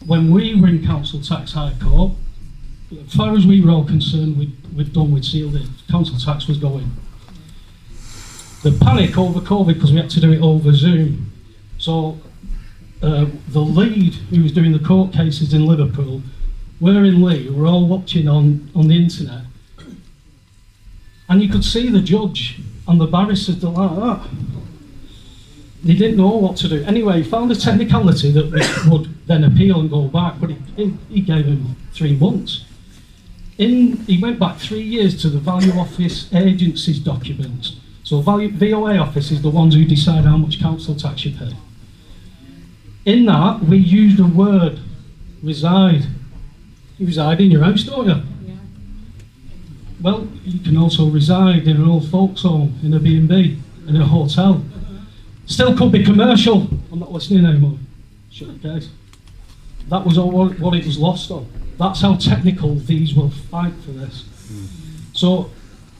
When we were in Council Tax High Court, as far as we were all concerned, we'd done, we'd sealed it, Council Tax was going. The panic over COVID, because we had to do it over Zoom, so the lead who was doing the court cases in Liverpool, we're in Lee, we're all watching on the internet, and you could see the judge and the barristers, they're like that. They didn't know what to do. Anyway, he found a technicality that we would then appeal and go back, but he gave him 3 months. He went back 3 years to the Value Office Agency's documents. So VOA office is the ones who decide how much council tax you pay. In that, we used a word, reside. You reside in your house, don't you? Yeah. Well, you can also reside in an old folks home, in a B&B, in a hotel. Still could be commercial. I'm not listening anymore. Shut the case. That was all what it was lost on. That's how technical these will fight for this. So,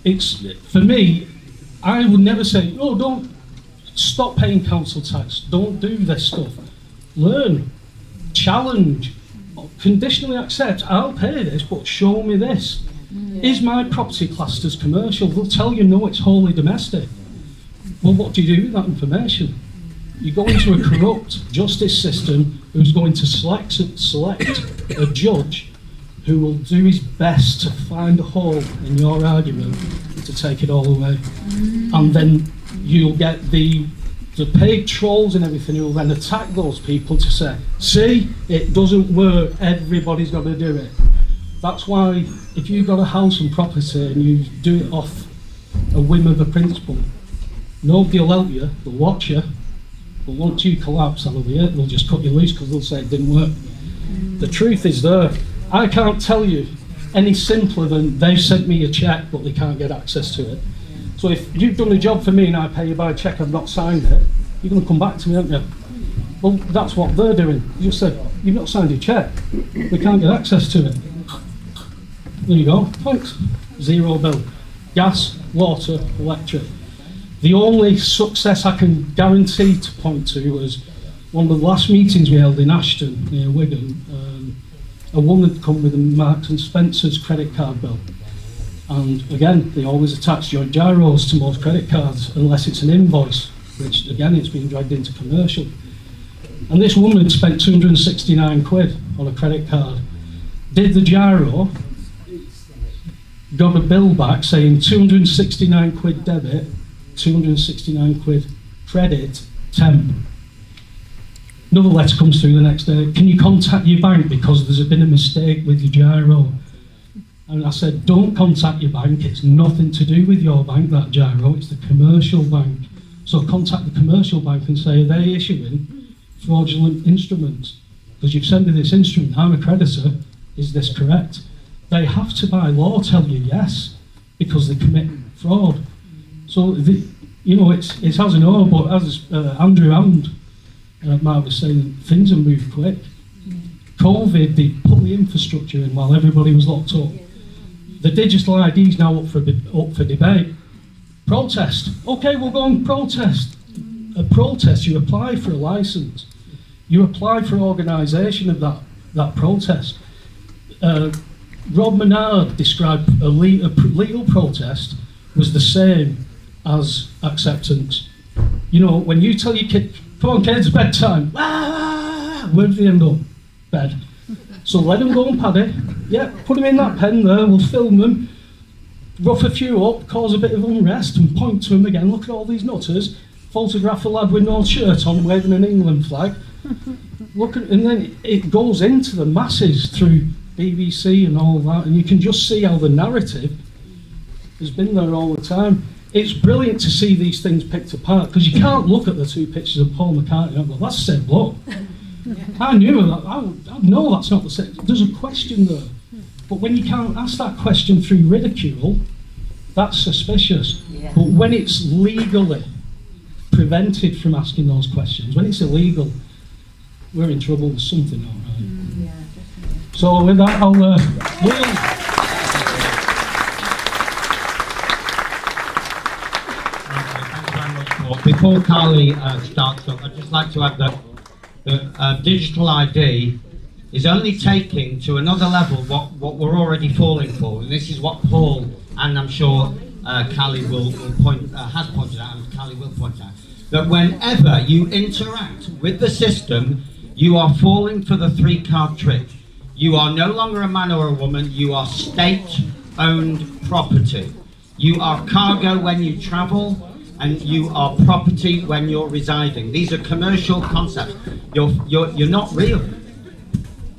it's, for me, I would never say, oh, don't stop paying council tax. Don't do this stuff. Learn, challenge, conditionally accept, I'll pay this, but show me this. Is my property classed as commercial? They'll tell you no, it's wholly domestic. Well, what do you do with that information? You go into a corrupt justice system who's going to select a judge who will do his best to find a hole in your argument and to take it all away. And then you'll get the paid trolls and everything who will then attack those people to say, see, it doesn't work, everybody's got to do it. That's why if you've got a house and property and you do it off a whim of a principle, nobody will help you, they'll watch you, but once you collapse, they'll just cut you loose because they'll say it didn't work. The truth is there. I can't tell you any simpler than they've sent me a cheque but they can't get access to it. So if you've done a job for me and I pay you by a cheque, I've not signed it, you're going to come back to me, aren't you? Well, that's what they're doing. You just said, you've not signed your cheque, we can't get access to it. There you go, thanks. Zero bill. Gas, water, electric. The only success I can guarantee to point to was one of the last meetings we held in Ashton, near Wigan. A woman had come with a Marks and Spencer's credit card bill. And again, they always attach joint gyros to most credit cards unless it's an invoice, which again, it's been dragged into commercial. And this woman had spent 269 quid on a credit card, did the gyro, got a bill back saying 269 quid debit, 269 quid credit, temp. Another letter comes through the next day. Can you contact your bank because there's been a mistake with your gyro? And I said, don't contact your bank. It's nothing to do with your bank, that gyro. It's the commercial bank. So contact the commercial bank and say, are they issuing fraudulent instruments? Because you've sent me this instrument, I'm a creditor. Is this correct? They have to, by law, tell you yes, because they commit fraud. So, it's as I know, but as Andrew and Mark was saying, things have moved quick. COVID, they put the infrastructure in while everybody was locked up. The digital ID is now up for debate. Protest. Okay, we'll go and protest. A protest, you apply for a licence. You apply for organisation of that protest. Rob Menard described a legal protest was the same as acceptance. You know, when you tell your kid, come on kids, bedtime, where do they end up? Bed. So let them go and pad it. Yeah, put them in that pen there, we'll film them, rough a few up, cause a bit of unrest and point to them again, look at all these nutters, photograph a lad with no shirt on waving an England flag. And then it goes into the masses through BBC and all that, and you can just see how the narrative has been there all the time. It's brilliant to see these things picked apart, because you can't look at the two pictures of Paul McCartney and go, that's the same bloke. I knew that, I know that's not the same. There's a question there. But when you can't ask that question through ridicule, that's suspicious. Yeah. But when it's legally prevented from asking those questions, when it's illegal, we're in trouble. There's something not right. Yeah, definitely. So with that, I'll Before Carly starts up, I'd just like to add that the digital ID is only taking to another level what we're already falling for, and this is what Paul and I'm sure Carly has pointed out, and Carly will point out, that whenever you interact with the system, you are falling for the three-card trick. You are no longer a man or a woman, you are state-owned property. You are cargo when you travel, and you are property when you're residing. These are commercial concepts. You're not real.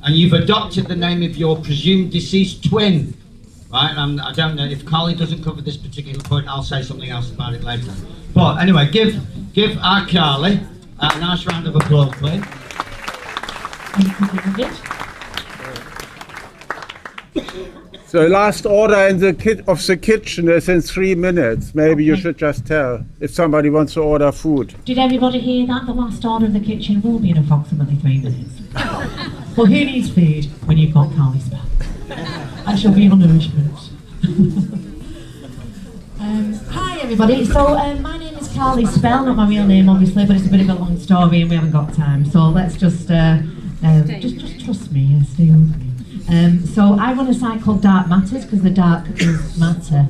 And you've adopted the name of your presumed deceased twin, right? I don't know, if Carly doesn't cover this particular point, I'll say something else about it later. But anyway, give our Carly a nice round of applause, please. So last order in the kitchen is in 3 minutes. Maybe you should just tell if somebody wants to order food. Did everybody hear that? The last order in the kitchen will be in approximately 3 minutes. Well, who needs food when you've got Carly Spell? I shall be on nourishment. Hi everybody, so my name is Carly Spell, not my real name obviously, but it's a bit of a long story and we haven't got time, so let's just trust me, stay with me. So I run a site called Dark Matters, because the dark does matter.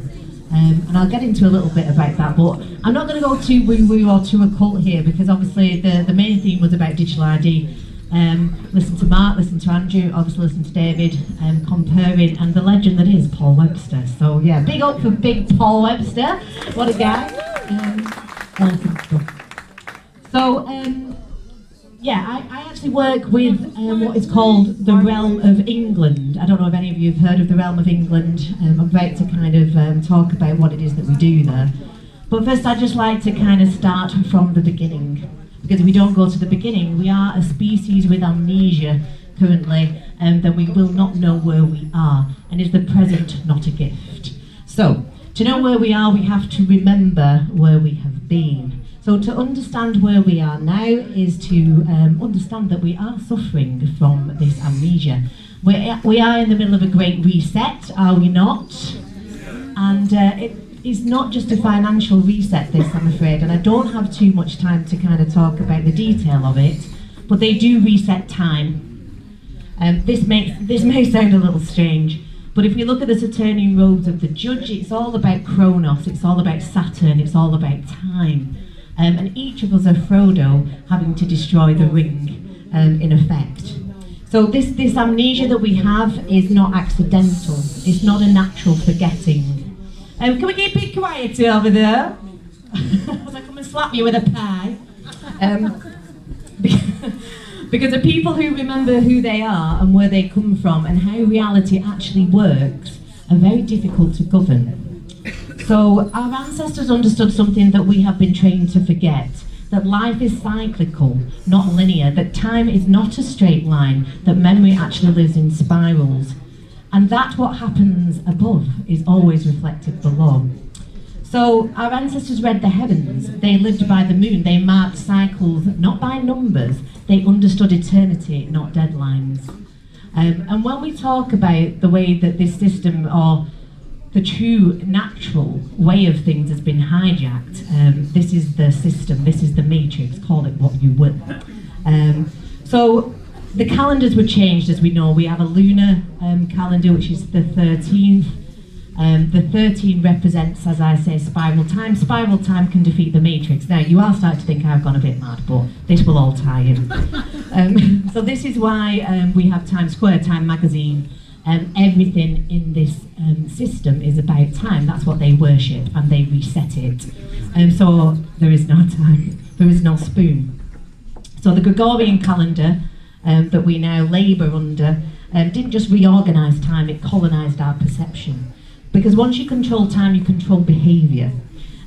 And I'll get into a little bit about that, but I'm not going to go too woo-woo or too occult here, because obviously the main theme was about digital ID. Listen to Mark, listen to Andrew, obviously listen to David, comparing, and the legend that is Paul Webster. So yeah, big up for big Paul Webster. What a guy. Awesome stuff. So yeah, I actually work with what is called the Realm of England. I don't know if any of you have heard of the Realm of England. I'm about to kind of talk about what it is that we do there. But first I'd just like to kind of start from the beginning. Because if we don't go to the beginning, we are a species with amnesia currently, and that we will not know where we are. And is the present not a gift? So, to know where we are, we have to remember where we have been. So to understand where we are now is to understand that we are suffering from this amnesia. We are in the middle of a great reset, are we not? And it is not just a financial reset, this, I'm afraid, and I don't have too much time to kind of talk about the detail of it, but they do reset time. This may sound a little strange, but if we look at the Saturnian robes of the judge, it's all about Kronos, it's all about Saturn, it's all about time. And each of us are Frodo having to destroy the ring, in effect. So this amnesia that we have is not accidental, it's not a natural forgetting. Can we keep it quiet over there? As I come and slap you with a pie. Because the people who remember who they are and where they come from and how reality actually works are very difficult to govern. So our ancestors understood something that we have been trained to forget, that life is cyclical, not linear, that time is not a straight line, that memory actually lives in spirals. And that what happens above is always reflected below. So our ancestors read the heavens, they lived by the moon, they marked cycles not by numbers, they understood eternity, not deadlines. And when we talk about the way that this system, or the true natural way of things, has been hijacked, this is the system, this is the matrix, call it what you will. So the calendars were changed, as we know. We have a lunar calendar, which is the 13th. The 13 represents, as I say, spiral time. Spiral time can defeat the matrix. Now, you are starting to think I've gone a bit mad, but this will all tie in. So this is why we have Times Square, Time Magazine. Everything in this system is about time. That's what they worship, and they reset it. So there is no time. There is no spoon. So the Gregorian calendar that we now labour under didn't just reorganise time, it colonised our perception. Because once you control time, you control behaviour.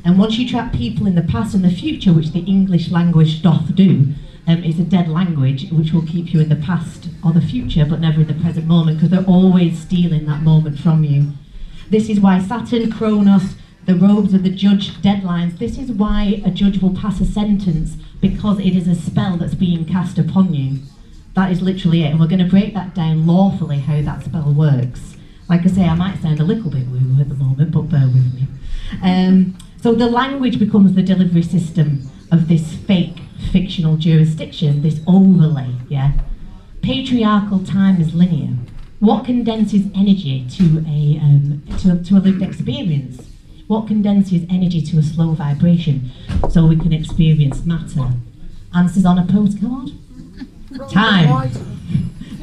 And once you trap people in the past and the future, which the English language doth do, it's a dead language which will keep you in the past or the future, but never in the present moment, because they're always stealing that moment from you. This is why Saturn, Kronos, the robes of the judge, deadlines, this is why a judge will pass a sentence, because it is a spell that's being cast upon you. That is literally it, and we're going to break that down lawfully, how that spell works. Like I say, I might sound a little bit woo-woo at the moment, but bear with me. So the language becomes the delivery system of this fake, fictional jurisdiction, this overlay, yeah? Patriarchal time is linear. What condenses energy to a lived experience? What condenses energy to a slow vibration so we can experience matter? Answers on a postcard? Time.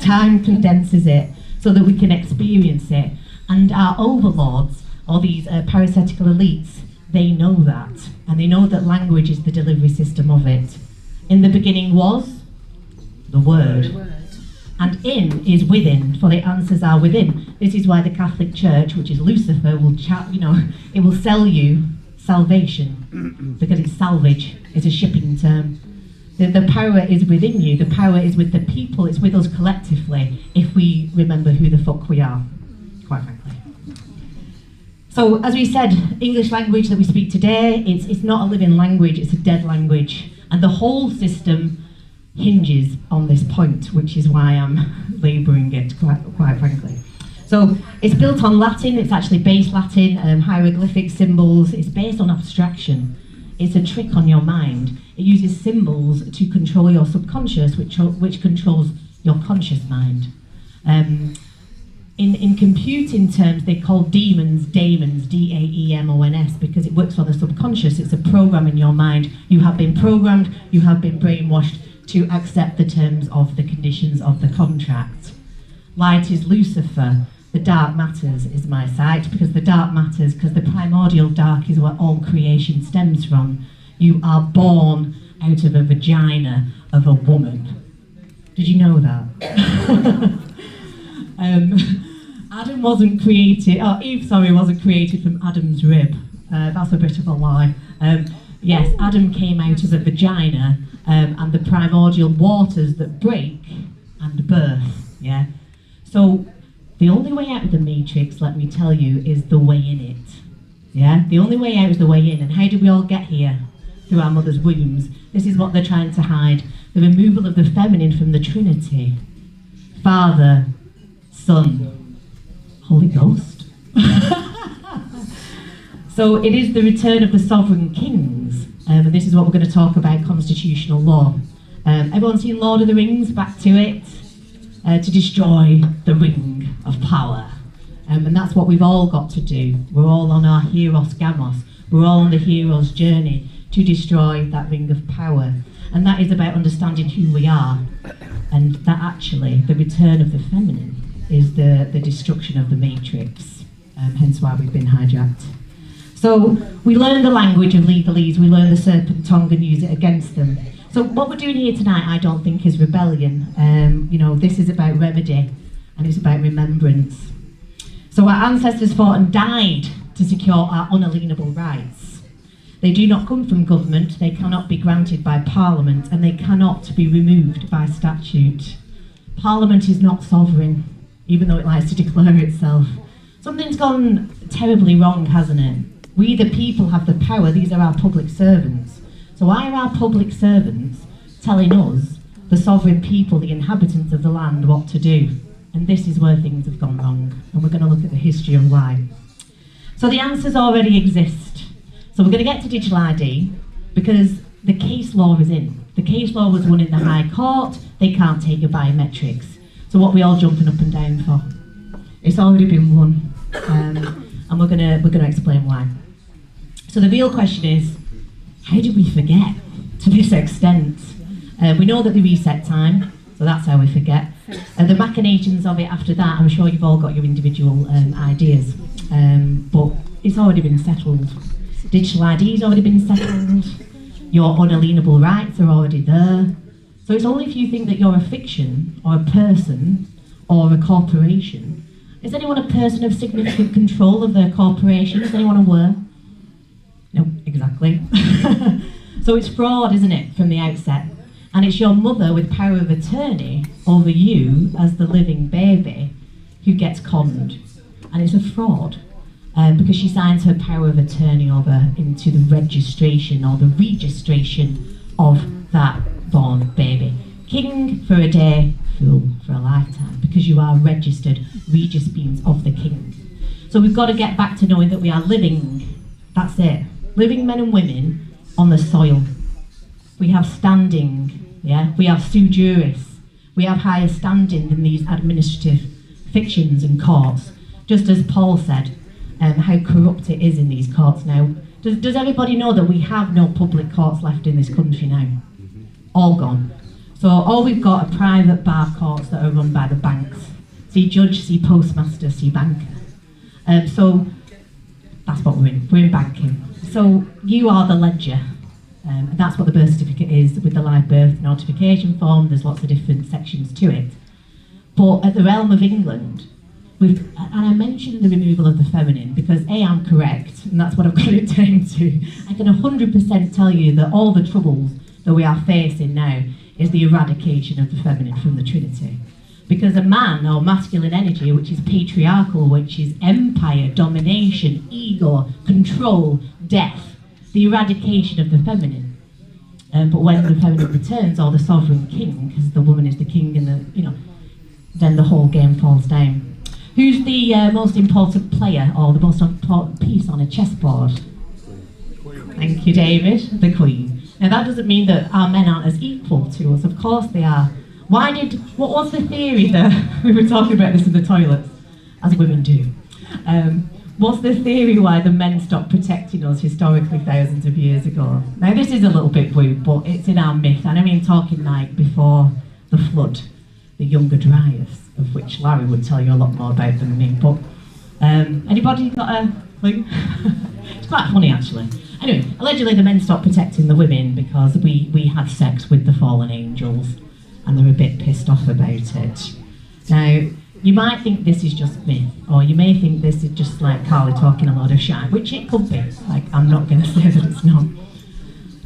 Time condenses it so that we can experience it. And our overlords, or these parasitical elites, they know that. And they know that language is the delivery system of it. In the beginning was the Word. And in is within, for the answers are within. This is why the Catholic Church, which is Lucifer, will it will sell you salvation, because it's salvage, it's a shipping term. The power is within you, the power is with the people, it's with us collectively, if we remember who the fuck we are, quite frankly. So, as we said, English language that we speak today, it's not a living language, it's a dead language. And the whole system hinges on this point, which is why I'm labouring it, quite frankly. So, it's built on Latin, it's actually base Latin, hieroglyphic symbols, it's based on abstraction. It's a trick on your mind. It uses symbols to control your subconscious, which controls your conscious mind. In computing terms, they call daemons, D-A-E-M-O-N-S, because it works for the subconscious. It's a program in your mind. You have been programmed, you have been brainwashed to accept the terms of the conditions of the contract. Light is Lucifer, the dark matters is my sight, because the dark matters, because the primordial dark is where all creation stems from. You are born out of a vagina of a woman. Did you know that? Adam wasn't created, Eve, wasn't created from Adam's rib. That's a bit of a lie. Yes, Adam came out of a vagina and the primordial waters that break and birth, yeah? So the only way out of the matrix, let me tell you, is the way in it, yeah? The only way out is the way in. And how did we all get here? Through our mother's wombs. This is what they're trying to hide. The removal of the feminine from the Trinity. Father, Son, Holy Ghost. So it is the return of the sovereign kings, and this is what we're going to talk about, constitutional law. Everyone seen Lord of the Rings? Back to it. To destroy the ring of power. And that's what we've all got to do. We're all on our Heros Gamos. We're all on the hero's journey to destroy that ring of power. And that is about understanding who we are. And that actually, the return of the feminine is the destruction of the matrix. Hence why we've been hijacked. So we learn the language of legalese, we learn the serpent tongue and use it against them. So what we're doing here tonight, I don't think is rebellion. You know, this is about remedy and it's about remembrance. So our ancestors fought and died to secure our unalienable rights. They do not come from government, they cannot be granted by Parliament, and they cannot be removed by statute. Parliament is not sovereign, even though it likes to declare itself. Something's gone terribly wrong, hasn't it? We the people have the power, these are our public servants. So why are our public servants telling us, the sovereign people, the inhabitants of the land, what to do? And this is where things have gone wrong, and we're going to look at the history of why. So the answers already exist. So we're going to get to digital ID, because the case law is in. The case law was won in the High Court, they can't take your biometrics. So what are we all jumping up and down for? It's already been won, and we're going to explain why. So the real question is, how did we forget to this extent? We know that the reset time, so that's how we forget. The machinations of it after that, I'm sure you've all got your individual ideas, but it's already been settled. Digital ID's already been settled, your unalienable rights are already there. So it's only if you think that you're a fiction, or a person, or a corporation. Is anyone a person of significant control of their corporation? Is anyone aware? No, exactly. So it's fraud, isn't it, from the outset? And it's your mother with power of attorney over you as the living baby who gets conned. And it's a fraud because she signs her power of attorney over into the registration or the registration of that born baby. King for a day, fool for a lifetime, because you are registered Regis beings of the king. So we've got to get back to knowing that we are living, that's it, living men and women on the soil. We have standing, yeah? We have sui juris. We have higher standing than these administrative fictions and courts. Just as Paul said, how corrupt it is in these courts now. Does everybody know that we have no public courts left in this country now? All gone. So all we've got are private bar courts that are run by the banks. See judge, see postmaster, see banker. So that's what we're in. We're in banking. So you are the ledger. And that's what the birth certificate is with the live birth notification form. There's lots of different sections to it. But at the realm of England, and I mentioned the removal of the feminine because A, I'm correct, and that's what I've got it down to. I can 100% tell you that all the troubles that we are facing now is the eradication of the feminine from the Trinity. Because a man, or masculine energy, which is patriarchal, which is empire, domination, ego, control, death, the eradication of the feminine. But when the feminine returns, or the sovereign king, because the woman is the king, and then the whole game falls down. Who's the most important player, or the most important piece on a chessboard? Thank you, David. The Queen. Now that doesn't mean that our men aren't as equal to us. Of course they are. What was the theory there? We were talking about this in the toilets, as women do. What's the theory why the men stopped protecting us historically thousands of years ago? Now this is a little bit woo, but it's in our myth, and I mean talking like before the flood, the Younger Dryas, of which Larry would tell you a lot more about than me, but anybody got a clue? It's quite funny actually. Anyway, allegedly the men stopped protecting the women because we had sex with the fallen angels, and they're a bit pissed off about it. Now, you might think this is just myth, or you may think this is just like Carly talking a load of shit, which it could be. Like, I'm not going to say that it's not.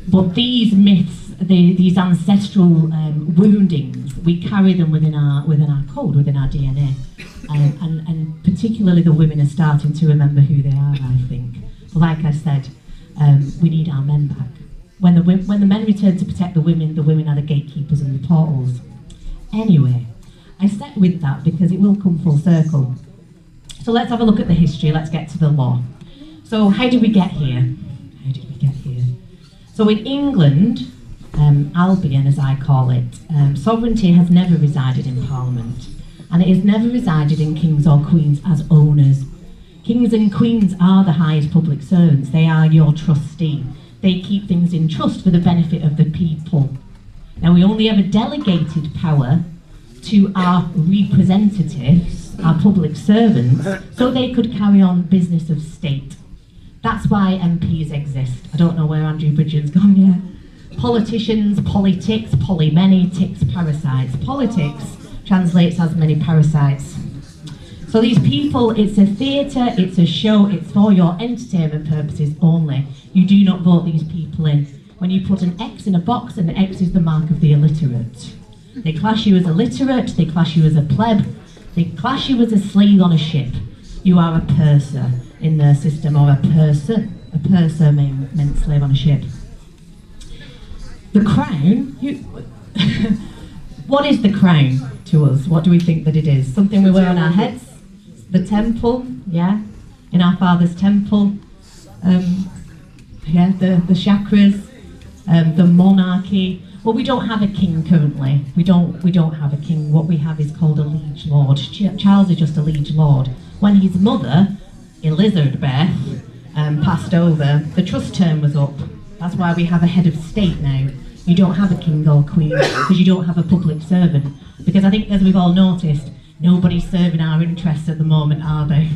But these myths, these ancestral woundings, we carry them within our code, within our DNA, and particularly the women are starting to remember who they are, I think. But like I said, we need our men back. When the men return to protect the women are the gatekeepers and the portals. Anyway, I set with that because it will come full circle. So let's have a look at the history, let's get to the law. So how did we get here? So in England, Albion as I call it, sovereignty has never resided in Parliament, and it has never resided in kings or queens as owners. Kings and queens are the highest public servants, they are your trustee. They keep things in trust for the benefit of the people. Now we only ever delegated power to our representatives, our public servants, so they could carry on business of state. That's why MPs exist. I don't know where Andrew Bridgen's gone yet. Politicians, politics, polymany, ticks, parasites. Politics translates as many parasites. So these people, it's a theatre, it's a show, it's for your entertainment purposes only. You do not vote these people in. When you put an X in a box, an X is the mark of the illiterate. They class you as illiterate, they class you as a pleb, they class you as a slave on a ship. You are a purser in their system, or a person. A purser meant slave on a ship. The crown, what is the crown to us? What do we think that it is? Something we wear on our heads? The temple, yeah, in our father's temple. Yeah, the chakras, the monarchy. Well, we don't have a king currently. We don't have a king. What we have is called a liege lord. Charles is just a liege lord. When his mother, Elizabeth, passed over, the trust term was up. That's why we have a head of state now. You don't have a king or queen because you don't have a public servant. Because I think, as we've all noticed, nobody's serving our interests at the moment, are they?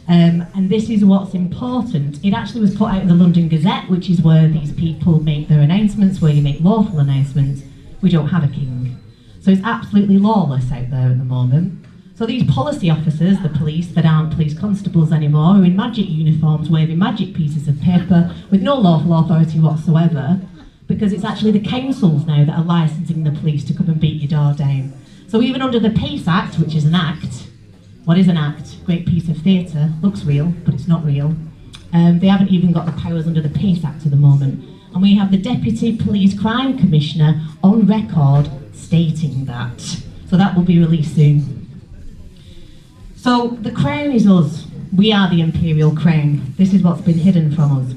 And this is what's important. It actually was put out in the London Gazette, which is where these people make their announcements, where you make lawful announcements. We don't have a king. So it's absolutely lawless out there at the moment. So these policy officers, the police, that aren't police constables anymore, are in magic uniforms, waving magic pieces of paper with no lawful authority whatsoever, because it's actually the councils now that are licensing the police to come and beat your door down. So even under the PACE Act, which is an act, what is an act? Great piece of theatre, looks real, but it's not real. They haven't even got the powers under the PACE Act at the moment. And we have the Deputy Police Crime Commissioner on record stating that. So that will be released soon. So the crown is us. We are the imperial crown. This is what's been hidden from us.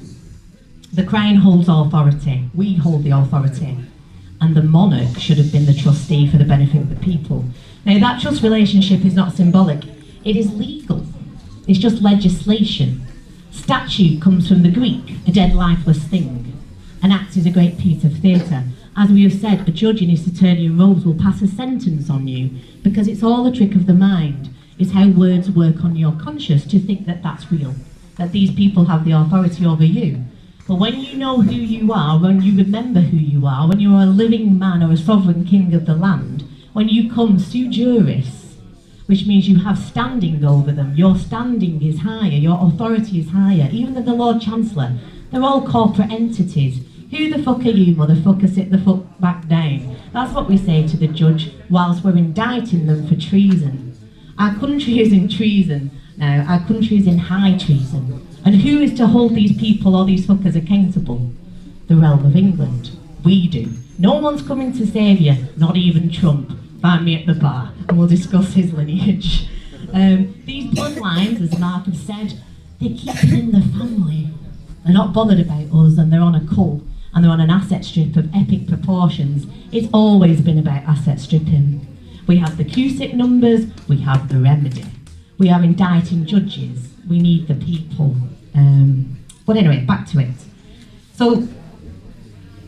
The crown holds authority. We hold the authority. And the monarch should have been the trustee for the benefit of the people. Now that trust relationship is not symbolic. It is legal. It's just legislation. Statute comes from the Greek, a dead, lifeless thing. An act is a great piece of theatre. As we have said, a judge in his Saturnian robes will pass a sentence on you because it's all a trick of the mind. It's how words work on your conscience to think that that's real, that these people have the authority over you. But when you know who you are, when you remember who you are, when you are a living man or a sovereign king of the land, when you come sui juris, which means you have standing over them, your standing is higher, your authority is higher, even than the Lord Chancellor. They're all corporate entities. Who the fuck are you, motherfucker? Sit the fuck back down. That's what we say to the judge whilst we're indicting them for treason. Our country is in treason now. Our country is in high treason. And who is to hold these people or these fuckers accountable? The realm of England. We do. No one's coming to save you, not even Trump. Find me at the bar and we'll discuss his lineage. These bloodlines, as Mark has said, they keep it in the family. They're not bothered about us, and they're on a cull, and they're on an asset strip of epic proportions. It's always been about asset stripping. We have the QSIP numbers, we have the remedy. We are indicting judges. we need the people. But anyway, back to it. So,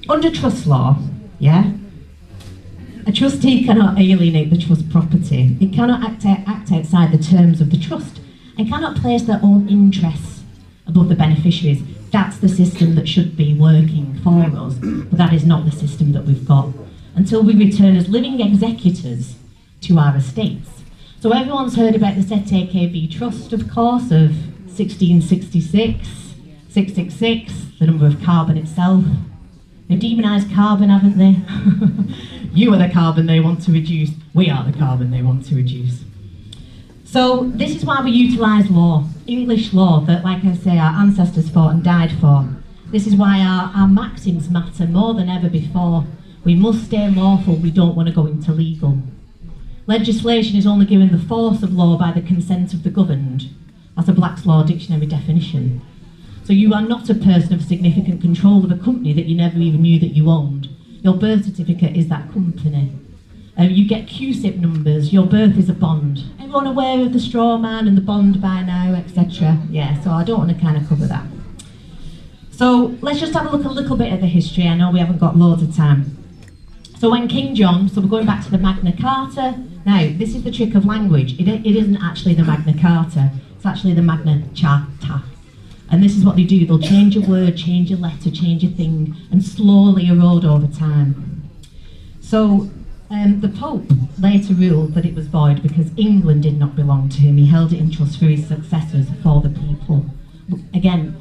under trust law, yeah, a trustee cannot alienate the trust property. It cannot act outside the terms of the trust and cannot place their own interests above the beneficiaries. That's the system that should be working for us, but that is not the system that we've got until we return as living executors to our estates. So everyone's heard about the Sete KV Trust, of course, of 1666, 666, the number of carbon itself. They've demonised carbon, haven't they? You are the carbon they want to reduce. We are the carbon they want to reduce. So this is why we utilise law, English law, that, like I say, our ancestors fought and died for. This is why our maxims matter more than ever before. We must stay lawful, we don't want to go into legal. Legislation is only given the force of law by the consent of the governed. That's a Black's Law Dictionary definition. So you are not a person of significant control of a company that you never even knew that you owned. Your birth certificate is that company. You get QSIP numbers, your birth is a bond. Everyone aware of the straw man and the bond by now, etc.? Yeah, so I don't want to kind of cover that. So let's just have a look a little bit at the history. I know we haven't got loads of time. So when King John, so we're going back to the Magna Carta. Now, this is the trick of language. It isn't actually the Magna Carta, it's actually the Magna Charta. And this is what they do. They'll change a word, change a letter, change a thing, and slowly erode over time. So the Pope later ruled that it was void because England did not belong to him. He held it in trust for his successors, for the people. Again,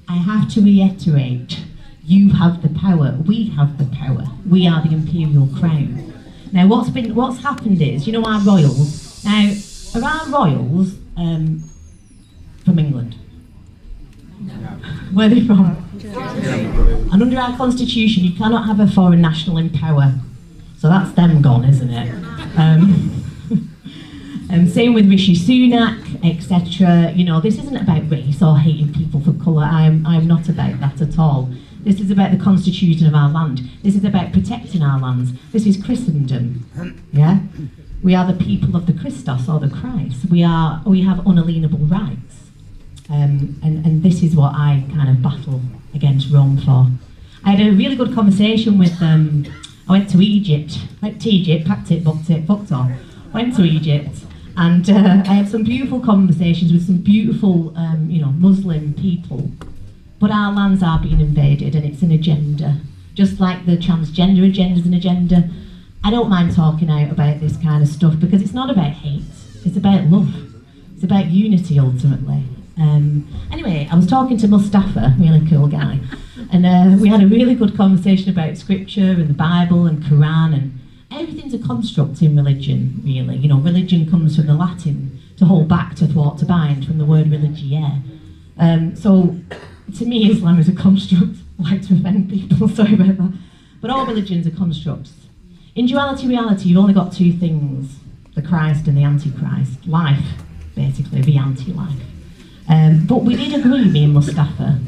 I have to reiterate, you have the power, we have the power. We are the imperial crown. Now what's happened is, you know our royals, now are our royals from England? Where are they from? And under our constitution you cannot have a foreign national in power. So that's them gone, isn't it? Same with Rishi Sunak, etc. You know, this isn't about race or hating people for colour. I'm not about that at all. This is about the constitution of our land. This is about protecting our lands. This is Christendom. Yeah? We are the people of the Christos or the Christ. We have unalienable rights. And this is what I kind of battle against Rome for. I had a really good conversation with I went to Egypt, packed it, booked it, fucked off. Went to Egypt, and I had some beautiful conversations with some beautiful, Muslim people. But our lands are being invaded, and it's an agenda. Just like the transgender agenda is an agenda. I don't mind talking out about this kind of stuff because it's not about hate. It's about love. It's about unity, ultimately. Anyway, I was talking to Mustafa, really cool guy, and we had a really good conversation about scripture and the Bible and Quran, and everything's a construct in religion, really. You know, religion comes from the Latin, to hold back, to thwart, to bind, from the word religiare. So, to me, Islam is a construct. I like to offend people, sorry about that. But all religions are constructs. In duality reality, you've only got two things, the Christ and the Antichrist. Life, basically, the anti-life. But we did agree, me and Mustafa,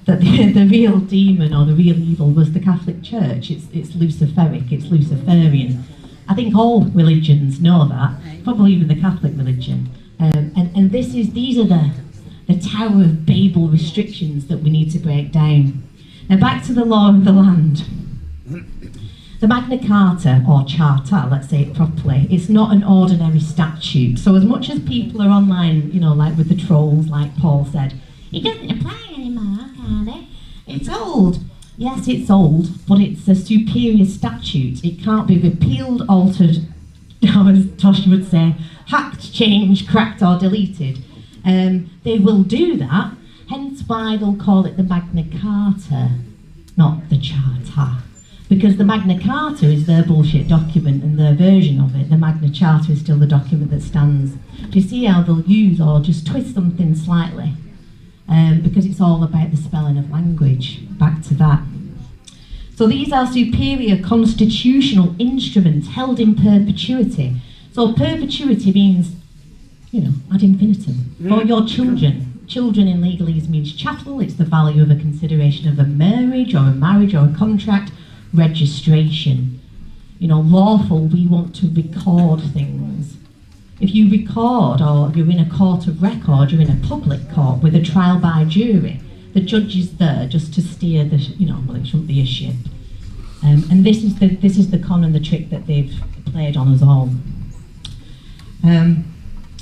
that the real demon or the real evil was the Catholic Church. It's Luciferic, it's Luciferian. I think all religions know that, probably even the Catholic religion. And these are the Tower of Babel restrictions that we need to break down. Now back to the law of the land. The Magna Carta, or Charter, let's say it properly, it's not an ordinary statute. So as much as people are online, like with the trolls, like Paul said, it doesn't apply anymore, can it? It's old. Yes, it's old, but it's a superior statute. It can't be repealed, altered, as Tosh would say, hacked, changed, cracked or deleted. They will do that, hence why they'll call it the Magna Carta, not the Charter. Because the Magna Carta is their bullshit document and their version of it. The Magna Charta is still the document that stands. Do you see how they'll use or just twist something slightly? Because it's all about the spelling of language. Back to that. So these are superior constitutional instruments held in perpetuity. So perpetuity means, ad infinitum. For your children. Children in legalese means chattel. It's the value of a consideration of a marriage or a contract. Registration. Lawful, we want to record things. If you record or you're in a court of record, you're in a public court with a trial by jury, the judge is there just to steer the, well, it shouldn't be a ship. And this is the con and the trick that they've played on us all.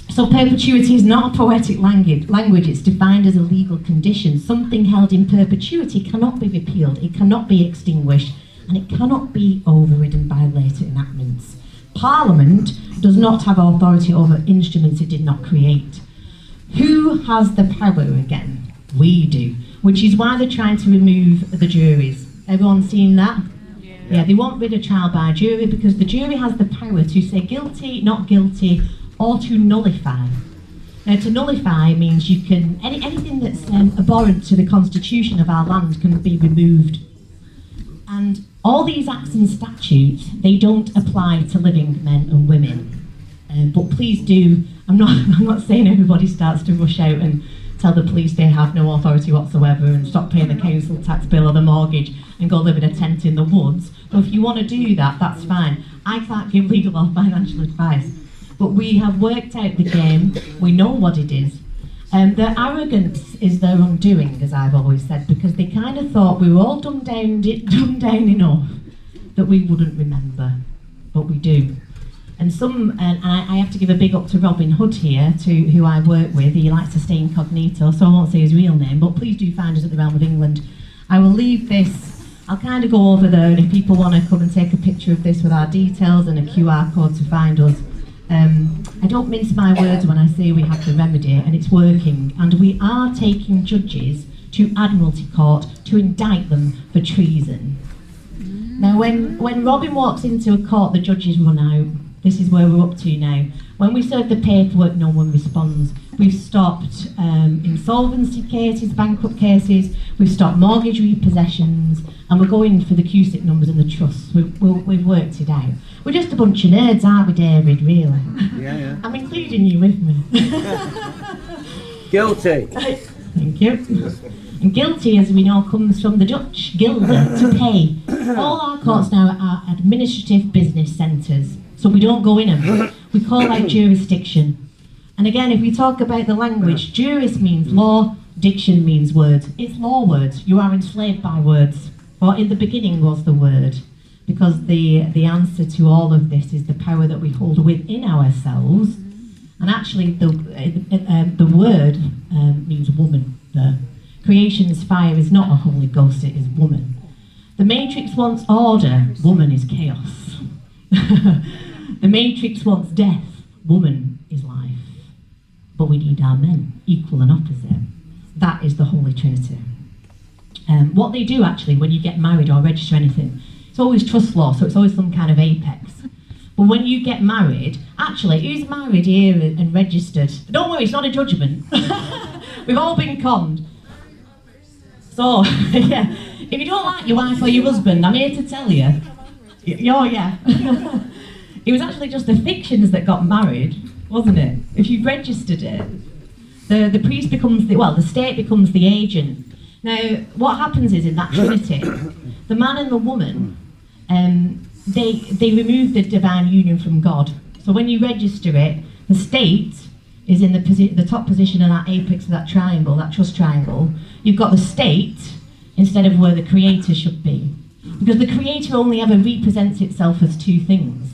So perpetuity is not a poetic language, it's defined as a legal condition. Something held in perpetuity cannot be repealed, it cannot be extinguished, and it cannot be overridden by later enactments. Parliament does not have authority over instruments it did not create. Who has the power again? We do, which is why they're trying to remove the juries. Everyone seen that? Yeah, they want rid of trial by jury because the jury has the power to say guilty, not guilty, or to nullify. Now, to nullify means you can, anything that's abhorrent to the constitution of our land can be removed. And all these acts and statutes, they don't apply to living men and women. But please do, I'm not saying everybody starts to rush out and tell the police they have no authority whatsoever and stop paying the council tax bill or the mortgage and go live in a tent in the woods. But if you want to do that, that's fine. I can't give legal or financial advice. But we have worked out the game, we know what it is. Their arrogance is their undoing, as I've always said, because they kind of thought we were all dumbed down enough that we wouldn't remember, but we do. And I have to give a big up to Robin Hood here, who I work with. He likes to stay incognito, so I won't say his real name, but please do find us at the Realm of England. I will leave this, I'll kind of go over there, and if people want to come and take a picture of this with our details and a QR code to find us, I don't mince my words when I say we have the remedy, and it's working, and we are taking judges to Admiralty Court to indict them for treason. Now when Robin walks into a court, the judges run out. This is where we're up to now. When we serve the paperwork, no one responds. We've stopped insolvency cases, bankrupt cases, we've stopped mortgage repossessions, and we're going for the CUSIP numbers and the trusts. We've worked it out. We're just a bunch of nerds, aren't we, David, really? Yeah. I'm including you with me. Guilty. Thank you. And guilty, as we know, comes from the Dutch gilde, to pay. All our courts now are administrative business centres, so we don't go in them. We call out jurisdiction. And again, if we talk about the language, juris means law, diction means words. It's law words. You are enslaved by words. Or in the beginning was the word. Because the answer to all of this is the power that we hold within ourselves. And actually, the word means woman. The creation's fire is not a Holy Ghost, it is woman. The Matrix wants order, woman is chaos. The Matrix wants death, woman is life. But we need our men, equal and opposite. That is the Holy Trinity. What they do actually when you get married or register anything, it's always trust law, so it's always some kind of apex. But when you get married, actually, who's married here and registered? Don't worry, it's not a judgment. We've all been conned. So, yeah, if you don't like your wife or your husband, I'm here to tell you. Yeah. It was actually just the fictions that got married, wasn't it? If you've registered it, the priest becomes the state becomes the agent. Now, what happens is in that trinity, the man and the woman, they remove the divine union from God. So when you register it, the state is in the top position of that apex of that triangle, that trust triangle. You've got the state instead of where the creator should be. Because the creator only ever represents itself as two things.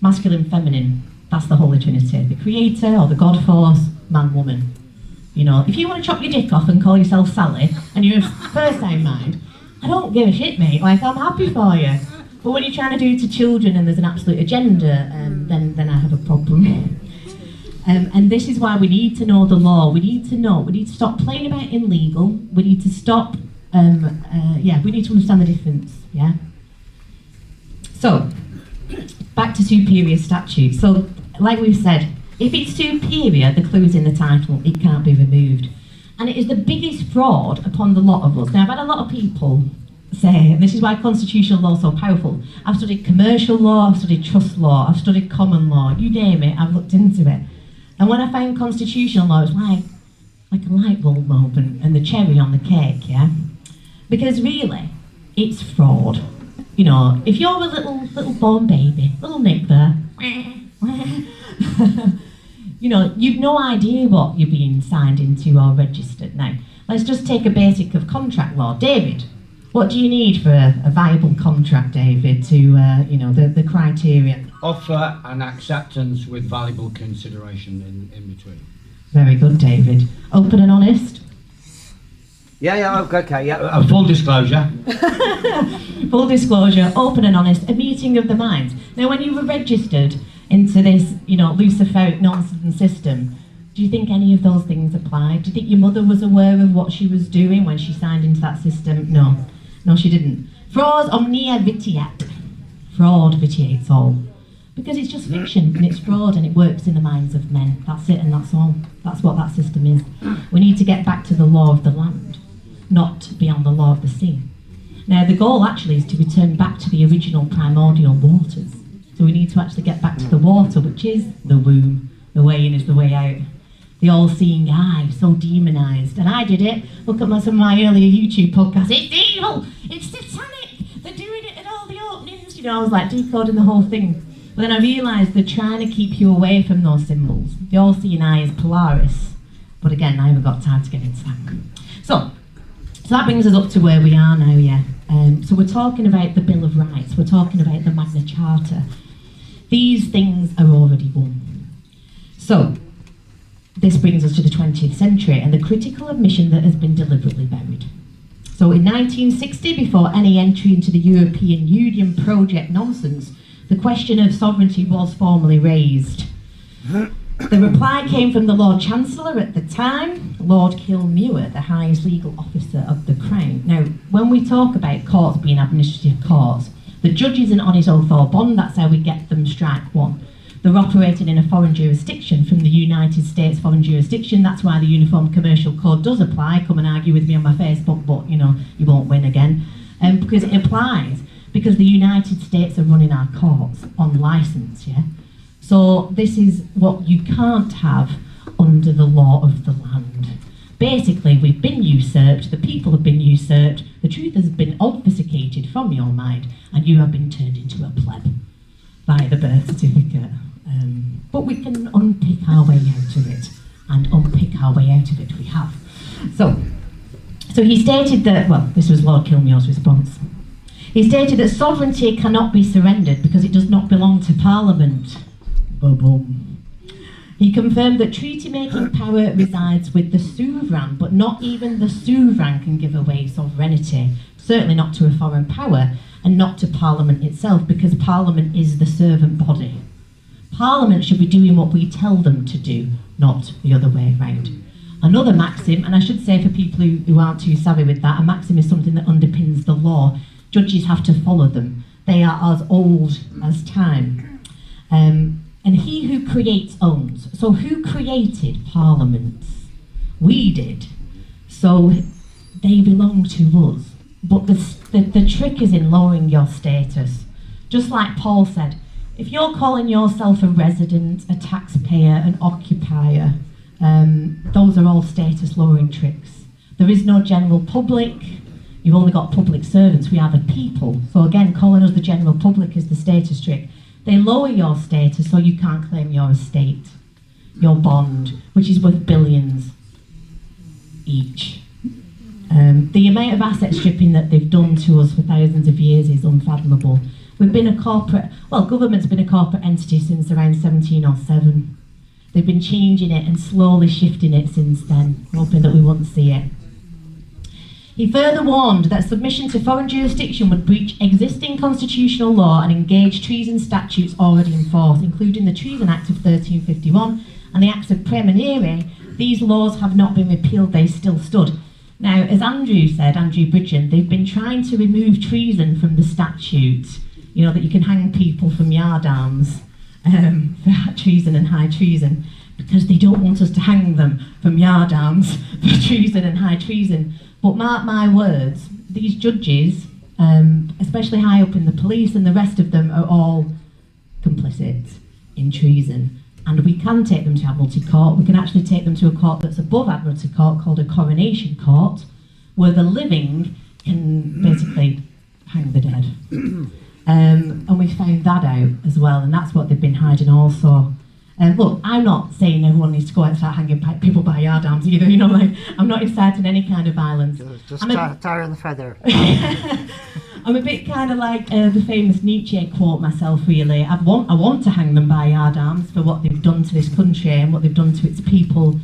Masculine, feminine, that's the Holy Trinity. The creator or the God force, man, woman. You know, if you want to chop your dick off and call yourself Sally and you're first time mind, I don't give a shit, mate. Like, I'm happy for you. But when you're trying to do it to children and there's an absolute agenda, then I have a problem. And this is why we need to know the law. We need to stop playing about in legal. We need to stop, we need to understand the difference, yeah? So, back to superior statute. So, like we've said, if it's superior, the clue's in the title, it can't be removed. And it is the biggest fraud upon the lot of us. Now, I've had a lot of people say, and this is why constitutional law is so powerful, I've studied commercial law, I've studied trust law, I've studied common law, you name it, I've looked into it. And when I found constitutional law, it's like a light bulb moment and the cherry on the cake, yeah? Because really, it's fraud. You know, if you're a little born baby, little Nick there, you know, you've no idea what you're being signed into or registered. Now, let's just take a basic of contract law. David, what do you need for a viable contract, David, to, you know, the criteria? Offer and acceptance with valuable consideration in between. Very good, David. Open and honest? Yeah, okay, yeah. A full disclosure. Full disclosure, open and honest, a meeting of the minds. Now, when you were registered into this, you know, Luciferic nonsense system, do you think any of those things applied? Do you think your mother was aware of what she was doing when she signed into that system? No. No, she didn't. Fraud omnia vitiat. Fraud vitiates all. Because it's just fiction, and it's fraud, and it works in the minds of men. That's it, and that's all. That's what that system is. We need to get back to the law of the land, not beyond the law of the sea. Now, the goal actually is to return back to the original primordial waters. So we need to actually get back to the water, which is the womb. The way in is the way out. The all-seeing eye, so demonised. And I did it. Look at some of my earlier YouTube podcasts. It's evil! It's satanic! They're doing it in all the openings. You know, I was like decoding the whole thing. But then I realised they're trying to keep you away from those symbols. The all-seeing eye is Polaris. But again, I haven't got time to get into that. So that brings us up to where we are now, yeah. So we're talking about the Bill of Rights. We're talking about the Magna Charta. These things are already won. So this brings us to the 20th century and the critical admission that has been deliberately buried. So in 1960, before any entry into the European Union project nonsense, the question of sovereignty was formally raised. The reply came from the Lord Chancellor at the time, Lord Kilmuir, the highest legal officer of the Crown. Now, when we talk about courts being administrative courts, the judge isn't on his oath or bond, that's how we get them strike one. They're operating in a foreign jurisdiction from the United States foreign jurisdiction. That's why the Uniform Commercial Code does apply. Come and argue with me on my Facebook, but, you know, you won't win again. Because it applies. Because the United States are running our courts on licence, yeah? So this is what you can't have under the law of the land. Basically, we've been usurped, the people have been usurped, the truth has been obfuscated from your mind, and you have been turned into a pleb by the birth certificate. But we can unpick our way out of it, and unpick our way out of it we have. So he stated that, well, this was Lord Kilmuir's response. He stated that sovereignty cannot be surrendered because it does not belong to Parliament. Boom. He confirmed that treaty-making power resides with the sovereign, but not even the sovereign can give away sovereignty, certainly not to a foreign power, and not to Parliament itself, because Parliament is the servant body. Parliament should be doing what we tell them to do, not the other way around. Another maxim, and I should say for people who aren't too savvy with that, a maxim is something that underpins the law. Judges have to follow them. They are as old as time. And he who creates owns. So who created parliaments? We did. So they belong to us. But the trick is in lowering your status. Just like Paul said, if you're calling yourself a resident, a taxpayer, an occupier, those are all status lowering tricks. There is no general public. You've only got public servants. We are the people. So again, calling us the general public is the status trick. They lower your status so you can't claim your estate, your bond, which is worth billions each. The amount of asset stripping that they've done to us for thousands of years is unfathomable. We've been a corporate, well, government's been a corporate entity since around 1707. They've been changing it and slowly shifting it since then, hoping that we won't see it. He further warned that submission to foreign jurisdiction would breach existing constitutional law and engage treason statutes already in force, including the Treason Act of 1351 and the Acts of Praemunire. These laws have not been repealed, they still stood. Now, as Andrew said, Andrew Bridgen, they've been trying to remove treason from the statute, you know, that you can hang people from yardarms for treason and high treason, because they don't want us to hang them from yardarms for treason and high treason. But mark my words, these judges, especially high up in the police and the rest of them, are all complicit in treason. And we can take them to Admiralty Court. We can actually take them to a court that's above Admiralty Court called a coronation court, where the living can basically hang the dead. And we found that out as well, and that's what they've been hiding also. Look, I'm not saying everyone needs to go out and start hanging people by yard arms either, you know, like, I'm not inciting any kind of violence. Just tar on the feather. I'm a bit kind of like the famous Nietzsche quote myself, really. I want to hang them by yard arms for what they've done to this country and what they've done to its people.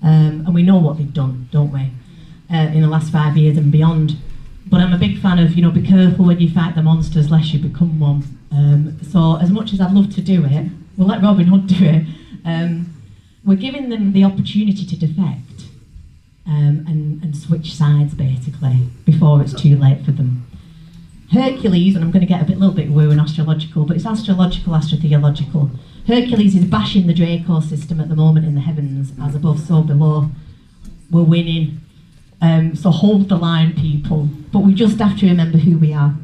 And we know what they've done, don't we, in the last 5 years and beyond. But I'm a big fan of, you know, be careful when you fight the monsters lest you become one. So as much as I'd love to do it, we'll let Robin Hood do it. We're giving them the opportunity to defect and switch sides, basically, before it's too late for them. Hercules, and I'm going to get a little bit woo and astrological, but it's astrological, astrotheological. Hercules is bashing the Draco system at the moment in the heavens, as above, so below. We're winning. So hold the line, people. But we just have to remember who we are.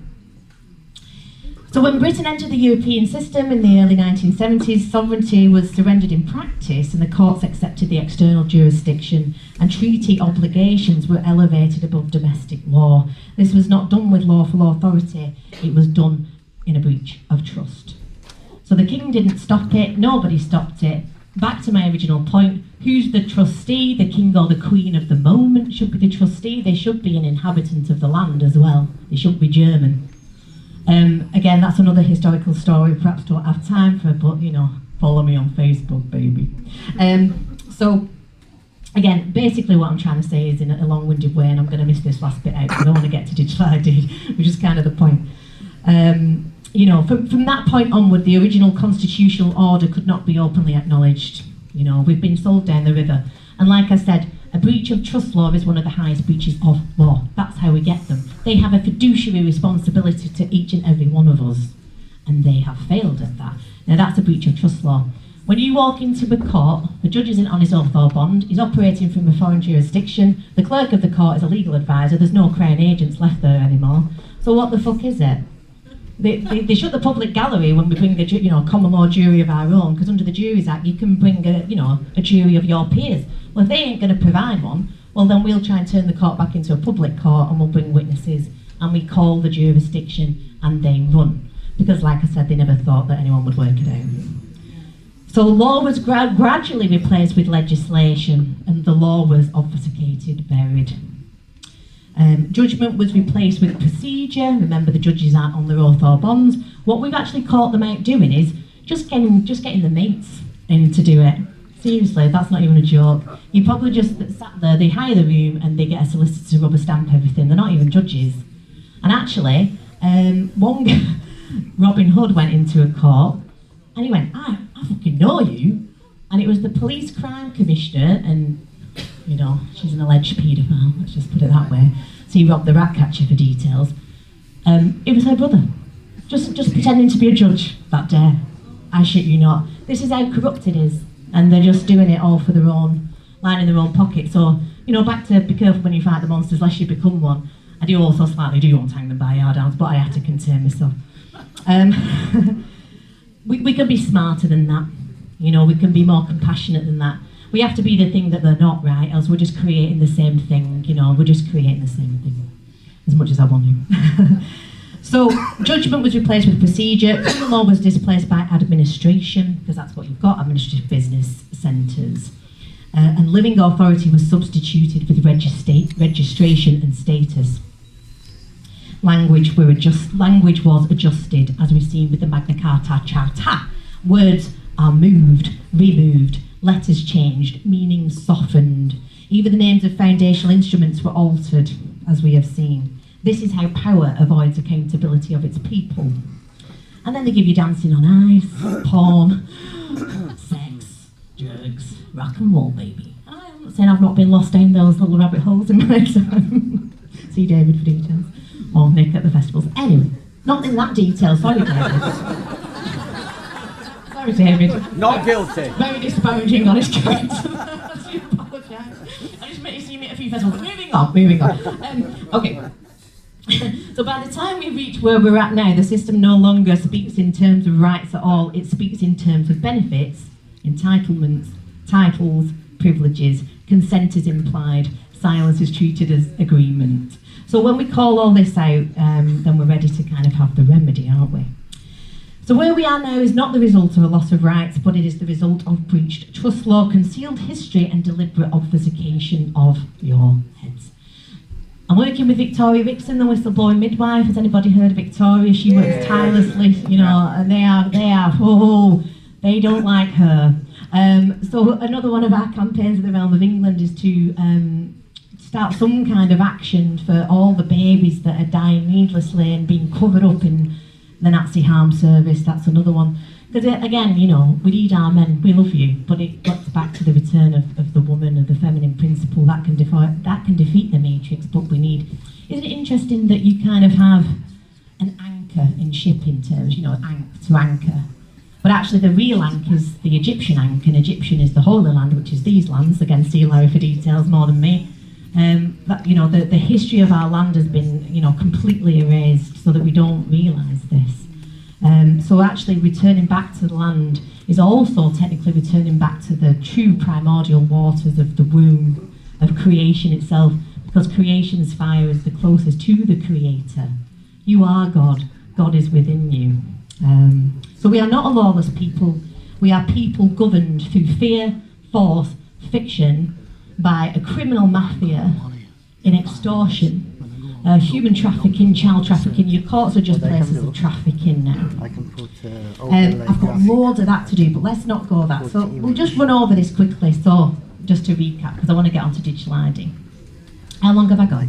So when Britain entered the European system in the early 1970s, sovereignty was surrendered in practice and the courts accepted the external jurisdiction and treaty obligations were elevated above domestic law. This was not done with lawful authority, it was done in a breach of trust. So the king didn't stop it, nobody stopped it. Back to my original point, who's the trustee? The king or the queen of the moment should be the trustee. They should be an inhabitant of the land as well. They shouldn't be German. Again, that's another historical story, perhaps don't have time for, but you know, follow me on Facebook, baby. So, again, basically what I'm trying to say is in a long-winded way, and I'm going to miss this last bit out because I don't want to get to digital ID, which is kind of the point. You know, from that point onward, the original constitutional order could not be openly acknowledged. You know, we've been sold down the river. And like I said, a breach of trust law is one of the highest breaches of law. That's how we get them. They have a fiduciary responsibility to each and every one of us, and they have failed at that. Now that's a breach of trust law. When you walk into a court, the judge isn't on his oath or bond, he's operating from a foreign jurisdiction, the clerk of the court is a legal advisor, there's no Crown agents left there anymore. So what the fuck is it? They shut the public gallery when we bring a common law jury of our own, because under the Juries Act you can bring a jury of your peers. Well, if they ain't going to provide one, well then we'll try and turn the court back into a public court and we'll bring witnesses and we call the jurisdiction and they run. Because like I said, they never thought that anyone would work it out. So law was gradually replaced with legislation and the law was obfuscated, buried. Judgment was replaced with procedure. Remember, the judges aren't on their oath or bonds. What we've actually caught them out doing is just getting the mates in to do it. Seriously, that's not even a joke. You probably just sat there, they hire the room and they get a solicitor to rubber stamp everything. They're not even judges. And actually, one guy, Robin Hood, went into a court and he went, I fucking know you. And it was the police crime commissioner, and you know, she's an alleged paedophile, let's just put it that way. So he robbed the rat catcher for details. It was her brother, just pretending to be a judge that day. I shit you not. This is how corrupt it is. And they're just doing it all for their own, lining their own pocket. So, you know, back to be careful when you fight the monsters, lest you become one. I do also slightly do want to hang them by yard arms, but I had to contain myself. We can be smarter than that. You know, we can be more compassionate than that. We have to be the thing that they're not, right? Else we're just creating the same thing, you know, we're just creating the same thing. As much as I want to. So, judgment was replaced with procedure, criminal law was displaced by administration, because that's what you've got, administrative business centres. And living authority was substituted with registration and status. Language was adjusted, as we've seen with the Magna Carta. Words are moved, removed, letters changed, meanings softened. Even the names of foundational instruments were altered, as we have seen. This is how power avoids accountability of its people. And then they give you dancing on ice, porn, sex, drugs, rock and roll, baby. I'm not saying I've not been lost down those little rabbit holes in my time. See David for details. Or Nick at the festivals. Anyway, not in that detail, sorry David. Sorry David. Not guilty. Very disparaging on his character. I do apologise. I just met you see me at a few festivals. Moving on. Okay. So by the time we reach where we're at now, the system no longer speaks in terms of rights at all, it speaks in terms of benefits, entitlements, titles, privileges, consent is implied, silence is treated as agreement. So when we call all this out, then we're ready to kind of have the remedy, aren't we? So where we are now is not the result of a loss of rights, but it is the result of breached trust law, concealed history and deliberate obfuscation of your heads. I'm working with Victoria Vixen, the whistleblowing midwife. Has anybody heard of Victoria? She works tirelessly, you know, and they don't like her. So another one of our campaigns in the realm of England is to start some kind of action for all the babies that are dying needlessly and being covered up in the Nazi harm service. That's another one. Because again, you know, we need our men, we love you, but it gets back to the return of the woman, of the feminine principle. That can defeat the matrix, but we need... Isn't it interesting that you kind of have an anchor in shipping terms, you know, to anchor? But actually the real anchor is the Egyptian anchor, and Egyptian is the Holy Land, which is these lands. Again, see Larry for details more than me. That, you know, the history of our land has been, you know, completely erased so that we don't realise this. So actually returning back to the land is also technically returning back to the true primordial waters of the womb of creation itself, because creation's fire is the closest to the Creator. You are God. God is within you. So we are not a lawless people. We are people governed through fear, force, fiction, by a criminal mafia in extortion, human trafficking, child trafficking. Your courts are just places of trafficking now. I can put I've got loads of that to do, but let's not go that. So we'll just run over this quickly. So just to recap, because I want to get on to digital ID. How long have I got?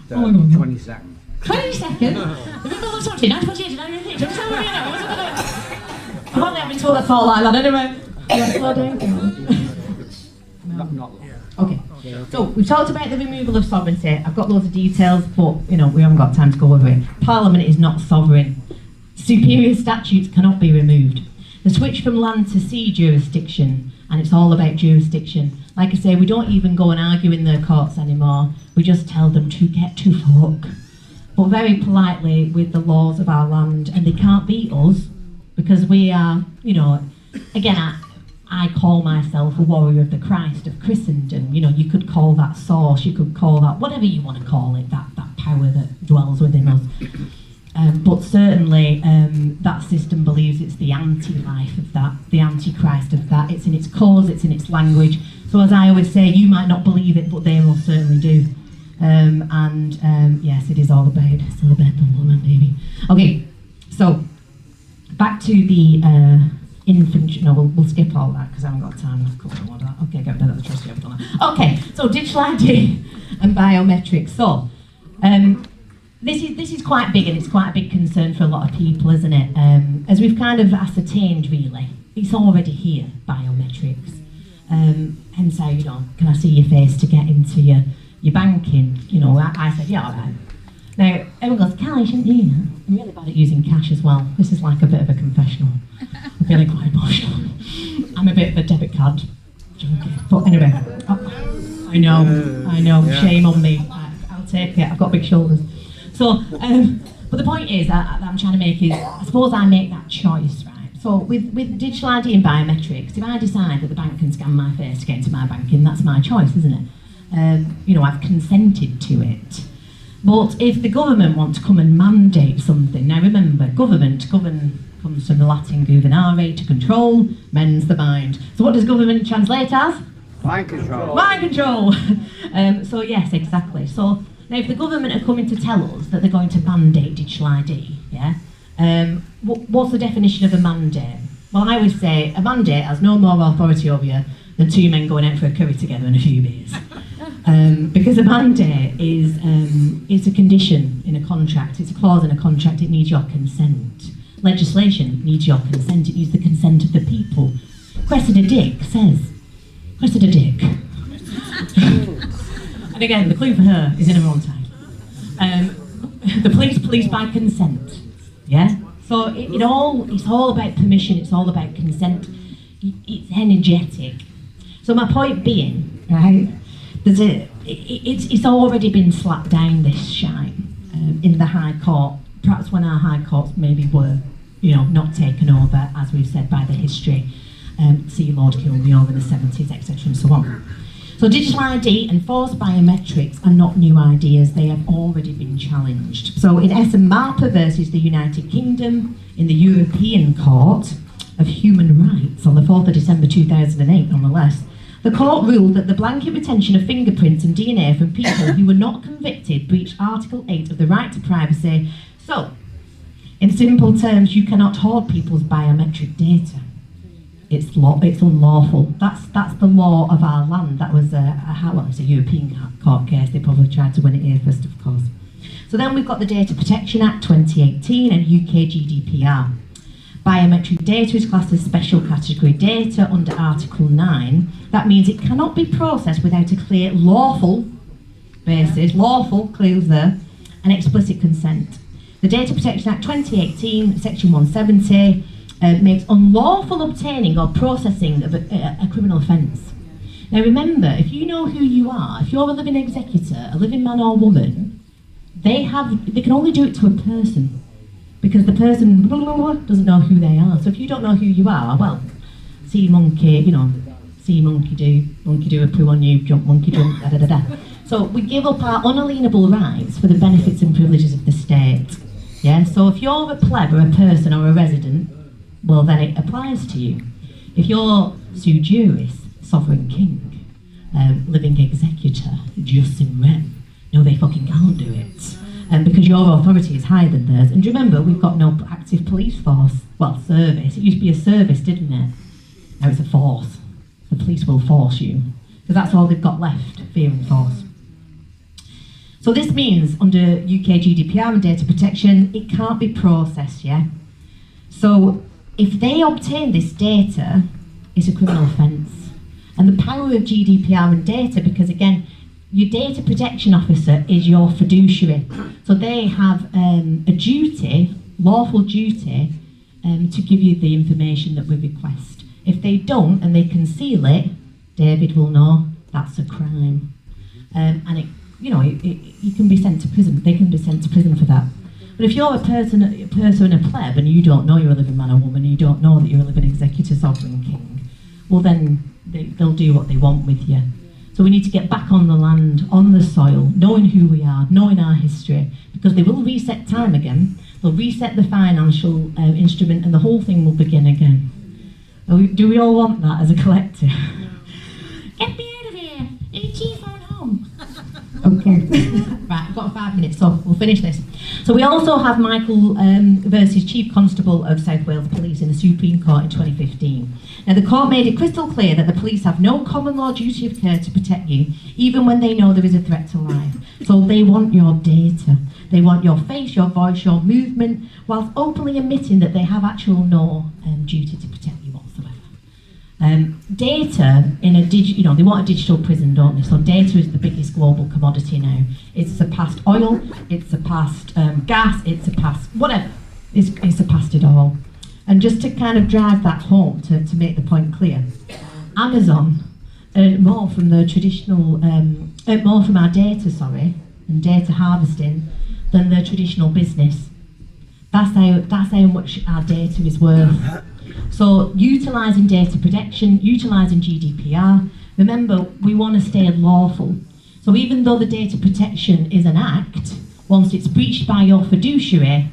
20 seconds. 20 seconds? Remember what's on to 9:48, 9:48. I've only been told that for like that anyway. You want to slow down? Not long. Okay. So we've talked about the removal of sovereignty. I've got loads of details, but you know we haven't got time to go over it. Parliament is not sovereign. Superior statutes cannot be removed. The switch from land to sea jurisdiction, and it's all about jurisdiction. Like I say, we don't even go and argue in their courts anymore. We just tell them to get to fuck, but very politely with the laws of our land, and they can't beat us because we are, you know, again, I call myself a warrior of the Christ of Christendom. You know, you could call that source, you could call that whatever you want to call it, that power that dwells within us. But certainly that system believes it's the anti-life of that, the anti-Christ of that. It's in its cause, it's in its language. So as I always say, you might not believe it, but they will certainly do. Yes, it is all about the woman, baby. Okay, so back to the infantry. No, we'll skip all that because I haven't got time to cover all that. Okay, get rid of the trustee. I've done that. Okay, so digital ID and biometrics. So this is quite big, and it's quite a big concern for a lot of people, isn't it? As we've kind of ascertained, really, it's already here, biometrics. Hence how, you know, can I see your face to get into your banking? You know, I said, yeah, all right. Now, everyone goes, cash, isn't you? I'm really bad at using cash as well. This is like a bit of a confessional. I'm feeling quite emotional. I'm a bit of a debit card junkie. But anyway, I know, shame on me. I'll take it, I've got big shoulders. So, but the point is that I'm trying to make is, I suppose I make that choice, right? So with digital ID and biometrics, if I decide that the bank can scan my face to get into my banking, that's my choice, isn't it? You know, I've consented to it. But if the government want to come and mandate something, now remember, govern comes from the Latin governare, to control, men's the mind. So what does government translate as? Mind control. Mind control. So yes, exactly. So now if the government are coming to tell us that they're going to mandate digital ID, yeah, what's the definition of a mandate? Well, I always say a mandate has no more authority over you than two men going out for a curry together and a few beers. Because a mandate is it's a condition in a contract, it's a clause in a contract, it needs your consent. Legislation needs your consent, it needs the consent of the people. Cressida Dick says, Cressida Dick. And again, the clue for her is in her own time. The police by consent, yeah? So it's all about permission, it's all about consent, it's energetic. So my point being, right, it's already been slapped down, this shine, in the High Court, perhaps when our High Courts maybe were, you know, not taken over, as we've said, by the history, see Lord Kilby over the 70s, etc. and so on. So digital ID and forced biometrics are not new ideas, they have already been challenged. So in Essen Marper versus the United Kingdom in the European Court of Human Rights on the 4th of December 2008 nonetheless, the court ruled that the blanket retention of fingerprints and DNA from people who were not convicted breached Article 8 of the right to privacy. So, in simple terms, you cannot hoard people's biometric data. It's unlawful. That's the law of our land. That was it's a European court case. They probably tried to win it here first, of course. So then we've got the Data Protection Act 2018 and UK GDPR. Biometric data is classed as special category data under Article 9. That means it cannot be processed without a clear lawful basis, lawful, clues there, and explicit consent. The Data Protection Act 2018, Section 170, makes unlawful obtaining or processing of a criminal offence. Now remember, if you know who you are, if you're a living executor, a living man or woman, they can only do it to a person, because the person doesn't know who they are. So if you don't know who you are, well, see monkey do a poo on you, jump monkey jump, da da da da. So we give up our unalienable rights for the benefits and privileges of the state. Yeah, so if you're a pleb or a person or a resident, well then it applies to you. If you're sui juris, sovereign king, living executor, jus in rem, no they fucking can't do it. Because your authority is higher than theirs. And remember, we've got no active police force. Well, service. It used to be a service, didn't it? Now it's a force. The police will force you. Because that's all they've got left, fear and force. So this means, under UK GDPR and data protection, it can't be processed, yeah? So if they obtain this data, it's a criminal offence. And the power of GDPR and data, because again, your data protection officer is your fiduciary. So they have a duty, lawful duty, to give you the information that we request. If they don't and they conceal it, David will know that's a crime. And you can be sent to prison. They can be sent to prison for that. But if you're a person, a pleb, and you don't know you're a living man or woman, and you don't know that you're a living executor, sovereign king, well then they'll do what they want with you. So we need to get back on the land, on the soil, knowing who we are, knowing our history, because they will reset time again. They'll reset the financial instrument, and the whole thing will begin again. Do we all want that as a collective? Get me out of here! It's your phone home. Okay. Right, I've got 5 minutes, so we'll finish this. So we also have Michael versus Chief Constable of South Wales Police in the Supreme Court in 2015. Now the court made it crystal clear that the police have no common law duty of care to protect you, even when they know there is a threat to life. So they want your data. They want your face, your voice, your movement, whilst openly admitting that they have actual no duty to protect you whatsoever. Data in a they want a digital prison, don't they? So data is the biggest global commodity now. It's surpassed oil, it's surpassed gas, it's surpassed whatever. It's surpassed it all. And just to kind of drive that home, to make the point clear, Amazon earn more from the traditional, more from our data, and data harvesting than the traditional business. That's how much our data is worth. So utilising data protection, utilising GDPR, remember we want to stay lawful. So even though the data protection is an act, once it's breached by your fiduciary,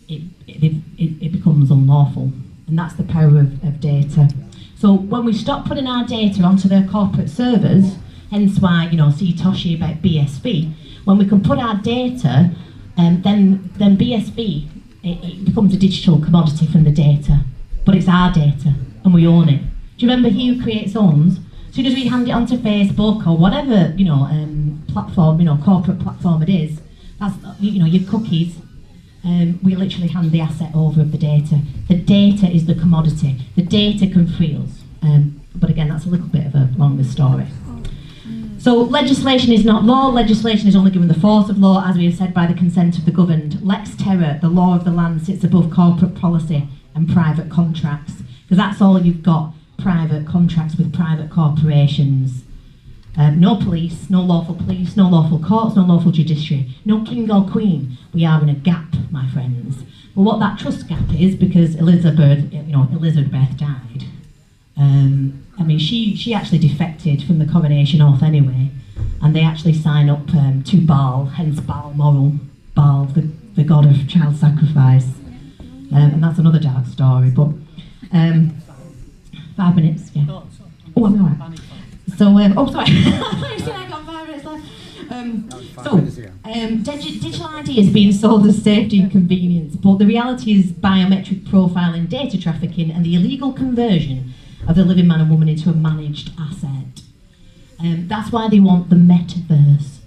it becomes unlawful. And that's the power of data. So when we stop putting our data onto their corporate servers, hence why, see Toshi about BSB, when we can put our data, then BSB, it becomes a digital commodity from the data. But it's our data, and we own it. Do you remember he who creates owns? As soon as we hand it onto Facebook or whatever, platform, corporate platform it is, that's, your cookies, we literally hand the asset over of the data. The data is the commodity. The data can free us. But again, that's a little bit of a longer story. So legislation is not law. Legislation is only given the force of law, as we have said, by the consent of the governed. Lex terra, the law of the land, sits above corporate policy and private contracts, because that's all you've got, private contracts with private corporations. No police, no lawful courts, no lawful judiciary, no king or queen. We are in a gap, my friends. Well, what that trust gap is, because Elizabeth died, I mean, she actually defected from the coronation oath anyway, and they actually sign up to Baal, hence Baal moral, Baal, the god of child sacrifice. And that's another dark story, but 5 minutes, yeah. Oh, I'm alright. So, oh, sorry. I got 5 minutes left. Digital ID is being sold as safety and convenience, but the reality is biometric profiling, data trafficking, and the illegal conversion of the living man and woman into a managed asset. That's why they want the metaverse.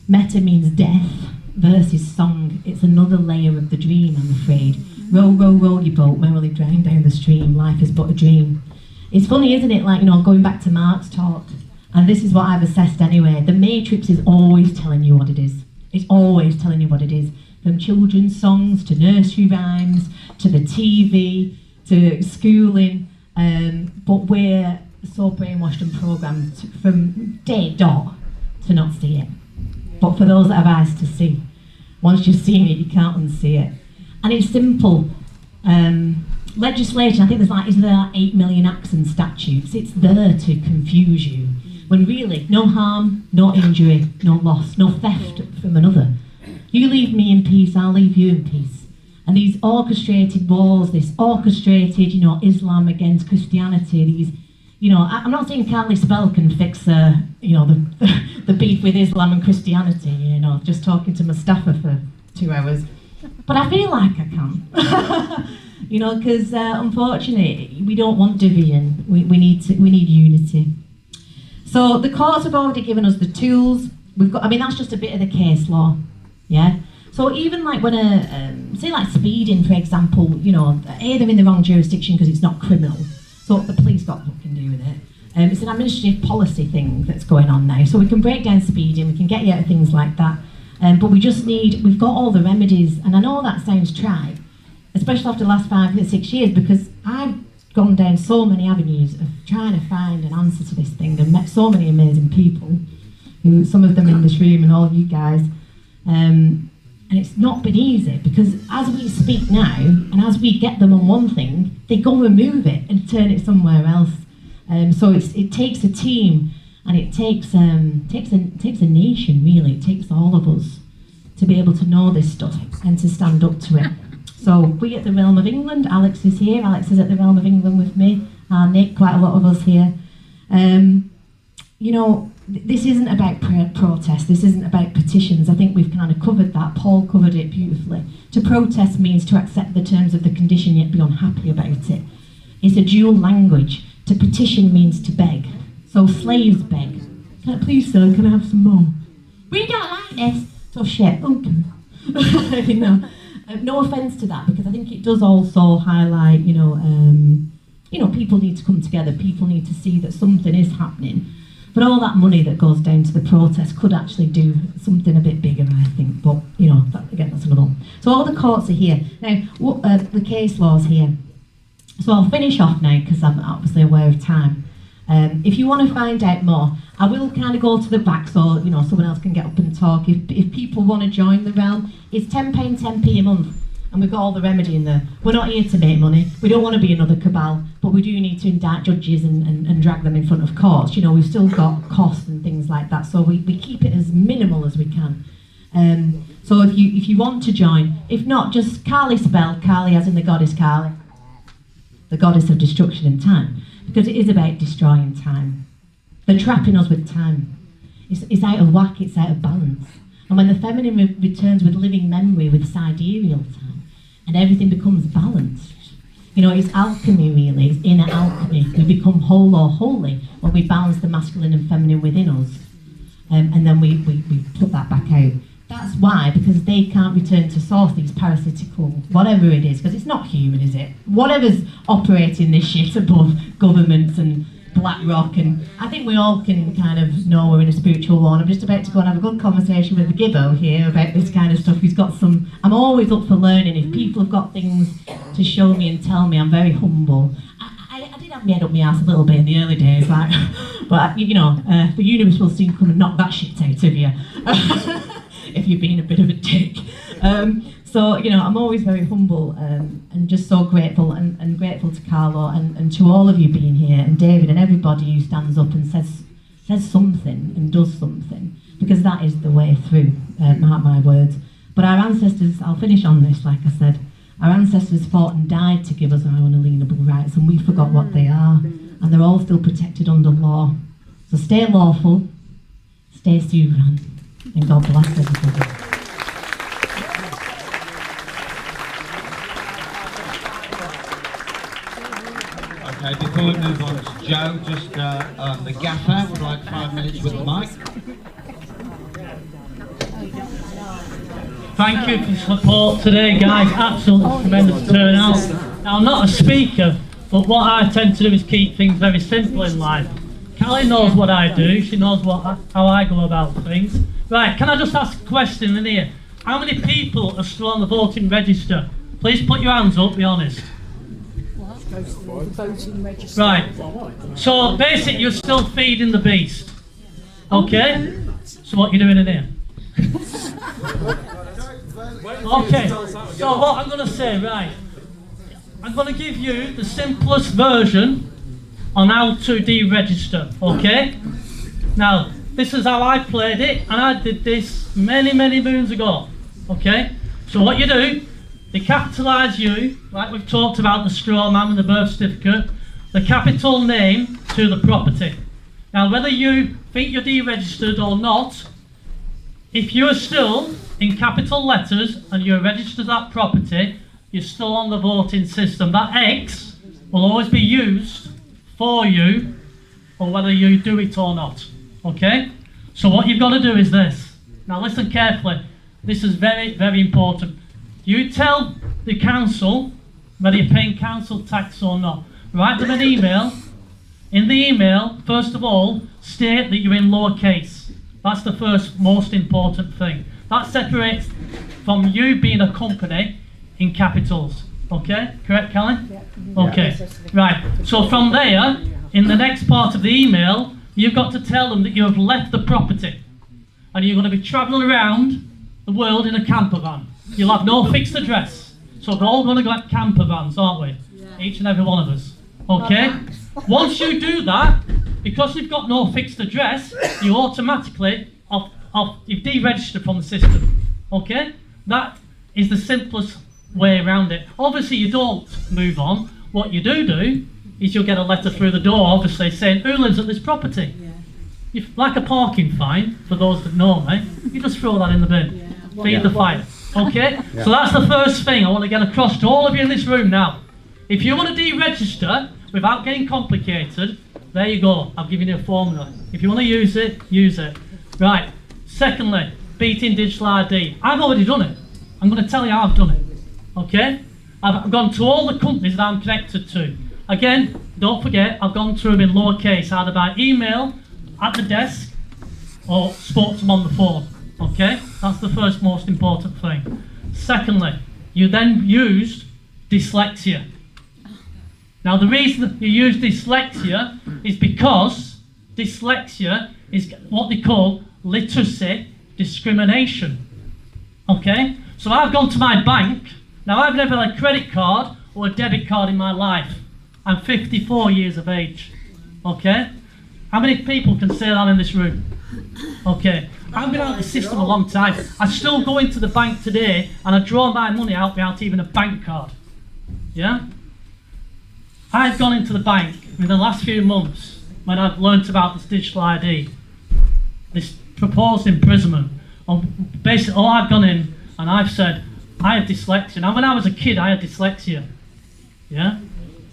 Meta means death, verse is song. It's another layer of the dream, I'm afraid. Row, row, row your boat, merrily drown down the stream, life is but a dream. It's funny, isn't it, like, you know, going back to Mark's talk, and this is what I've assessed anyway, the Matrix is always telling you what it is. It's always telling you what it is. From children's songs, to nursery rhymes, to the TV, to schooling, but we're so brainwashed and programmed from day dot to not see it. But for those that have eyes to see, once you've seen it, you can't unsee it. And it's simple. Legislation, I think there's is there 8 million acts and statutes? It's there to confuse you. When really, no harm, no injury, no loss, no theft from another. You leave me in peace, I'll leave you in peace. And these orchestrated wars, this orchestrated, you know, Islam against Christianity, these, you know, I'm not saying Carly Spell can fix, you know, the beef with Islam and Christianity, you know, just talking to Mustafa for 2 hours. But I feel like I can, you know, because unfortunately we don't want division. We need unity. So the courts have already given us the tools. We've got. I mean, that's just a bit of the case law, yeah. So even like when say like speeding, for example, you know, they're in the wrong jurisdiction because it's not criminal. So the police got nothing to do with it. It's an administrative policy thing that's going on now. So we can break down speeding. We can get you out of things like that. But we've got all the remedies, and I know that sounds trite, especially after the last 5 or 6 years, because I've gone down so many avenues of trying to find an answer to this thing and met so many amazing people, who, some of them in this room and all of you guys, and it's not been easy, because as we speak now, and as we get them on one thing, they go remove it and turn it somewhere else. So it takes a team. And it takes a nation, really. It takes all of us to be able to know this stuff and to stand up to it. So we at the Realm of England, Alex is here. Alex is at the Realm of England with me. Nick, quite a lot of us here. You know, this isn't about protest. This isn't about petitions. I think we've kind of covered that. Paul covered it beautifully. To protest means to accept the terms of the condition yet be unhappy about it. It's a dual language. To petition means to beg. So slaves beg, please sir, can I have some more? We don't like this. So shit, okay. You know, no offence to that, because I think it does also highlight, you know, people need to come together. People need to see that something is happening. But all that money that goes down to the protest could actually do something a bit bigger, I think. But you know, again, that's another one. So all the courts are here now. The case law's here. So I'll finish off now because I'm obviously aware of time. If you want to find out more, I will kind of go to the back so, you know, someone else can get up and talk. If people want to join the realm, it's £10, 10p a month, and we've got all the remedy in there. We're not here to make money. We don't want to be another cabal, but we do need to indict judges and drag them in front of courts. You know, we've still got costs and things like that, so we keep it as minimal as we can. So if you want to join, if not, just Carly Spell, Carly as in the goddess Carly, the goddess of destruction and time. Because it is about destroying time. They're trapping us with time. It's out of whack, it's out of balance. And when the feminine returns with living memory, with sidereal time, and everything becomes balanced. You know, it's alchemy really, it's inner alchemy. We become whole or holy when we balance the masculine and feminine within us. And then we put that back out. That's why, because they can't return to source, these parasitical, whatever it is, because it's not human, is it? Whatever's operating this shit above governments and BlackRock, and I think we all can kind of know we're in a spiritual war. And I'm just about to go and have a good conversation with the Gibbo here about this kind of stuff. He's got some, I'm always up for learning. If people have got things to show me and tell me, I'm very humble. I did have my head up my ass a little bit in the early days, like, but you know, the universe will soon come and knock that shit out of you. If you're being a bit of a dick. So, you know, I'm always very humble and just so grateful and grateful to Carlo and to all of you being here, and David and everybody who stands up and says something and does something, because that is the way through, mark my words. But our ancestors, I'll finish on this, like I said, our ancestors fought and died to give us our unalienable rights, and we forgot what they are, and they're all still protected under law. So stay lawful, stay sovereign, and God bless everybody. Okay, before we move on to Joe, just the gaffer would like 5 minutes with the mic. Thank you for your support today, guys. Absolutely tremendous turnout. Now, I'm not a speaker, but what I tend to do is keep things very simple in life. Callie knows what I do. She knows how I go about things. Right, can I just ask a question in here? How many people are still on the voting register? Please put your hands up, be honest. Right, so basically you're still feeding the beast. Okay? So what are you doing in here? Okay, so what I'm going to say, right, I'm going to give you the simplest version on how to deregister, okay? Now, this is how I played it, and I did this many moons ago, okay? So what you do, they capitalise you, like we've talked about the straw man and the birth certificate, the capital name to the property. Now, whether you think you're deregistered or not, if you're still in capital letters and you're registered that property, you're still on the voting system. That X will always be used for you, or whether you do it or not, okay? So what you've got to do is this. Now listen carefully. This is very important. You tell the council whether you're paying council tax or not. Write them an email. In the email, first of all, state that you're in lowercase. That's the first most important thing. That separates from you being a company in capitals. Okay? Correct, Callie? Yeah. Okay. Right. So from there, in the next part of the email, you've got to tell them that you have left the property and you're going to be travelling around the world in a camper van. You'll have no fixed address. So we're all going to get camper vans, aren't we? Yeah. Each and every one of us. Okay? Once you do that, because you've got no fixed address, you automatically you've deregistered from the system. Okay? That is the simplest way around it. Obviously, you don't move on. What you do is you'll get a letter through the door, obviously, saying who lives at this property. Yeah. Like a parking fine, for those that know me, you just throw that in the bin. Yeah. Feed the fire. Okay? Yeah. So that's the first thing I want to get across to all of you in this room now. If you want to deregister without getting complicated, there you go. I've given you a formula. If you want to use it, use it. Right. Secondly, beating digital ID. I've already done it. I'm going to tell you how I've done it. Okay? I've gone to all the companies that I'm connected to. Again, don't forget, I've gone through them in lowercase, either by email, at the desk, or spoke to them on the phone. Okay? That's the first most important thing. Secondly, you then used dyslexia. Now, the reason that you use dyslexia is because dyslexia is what they call literacy discrimination. Okay? So I've gone to my bank. Now, I've never had a credit card or a debit card in my life. I'm 54 years of age. Okay? How many people can say that in this room? Okay. I've been out of the system a long time. I still go into the bank today and I draw my money out without even a bank card. Yeah? I've gone into the bank in the last few months when I've learnt about this digital ID, this proposed imprisonment. Basically, all I've gone in and I've said, I have dyslexia. Now, when I was a kid, I had dyslexia. Yeah?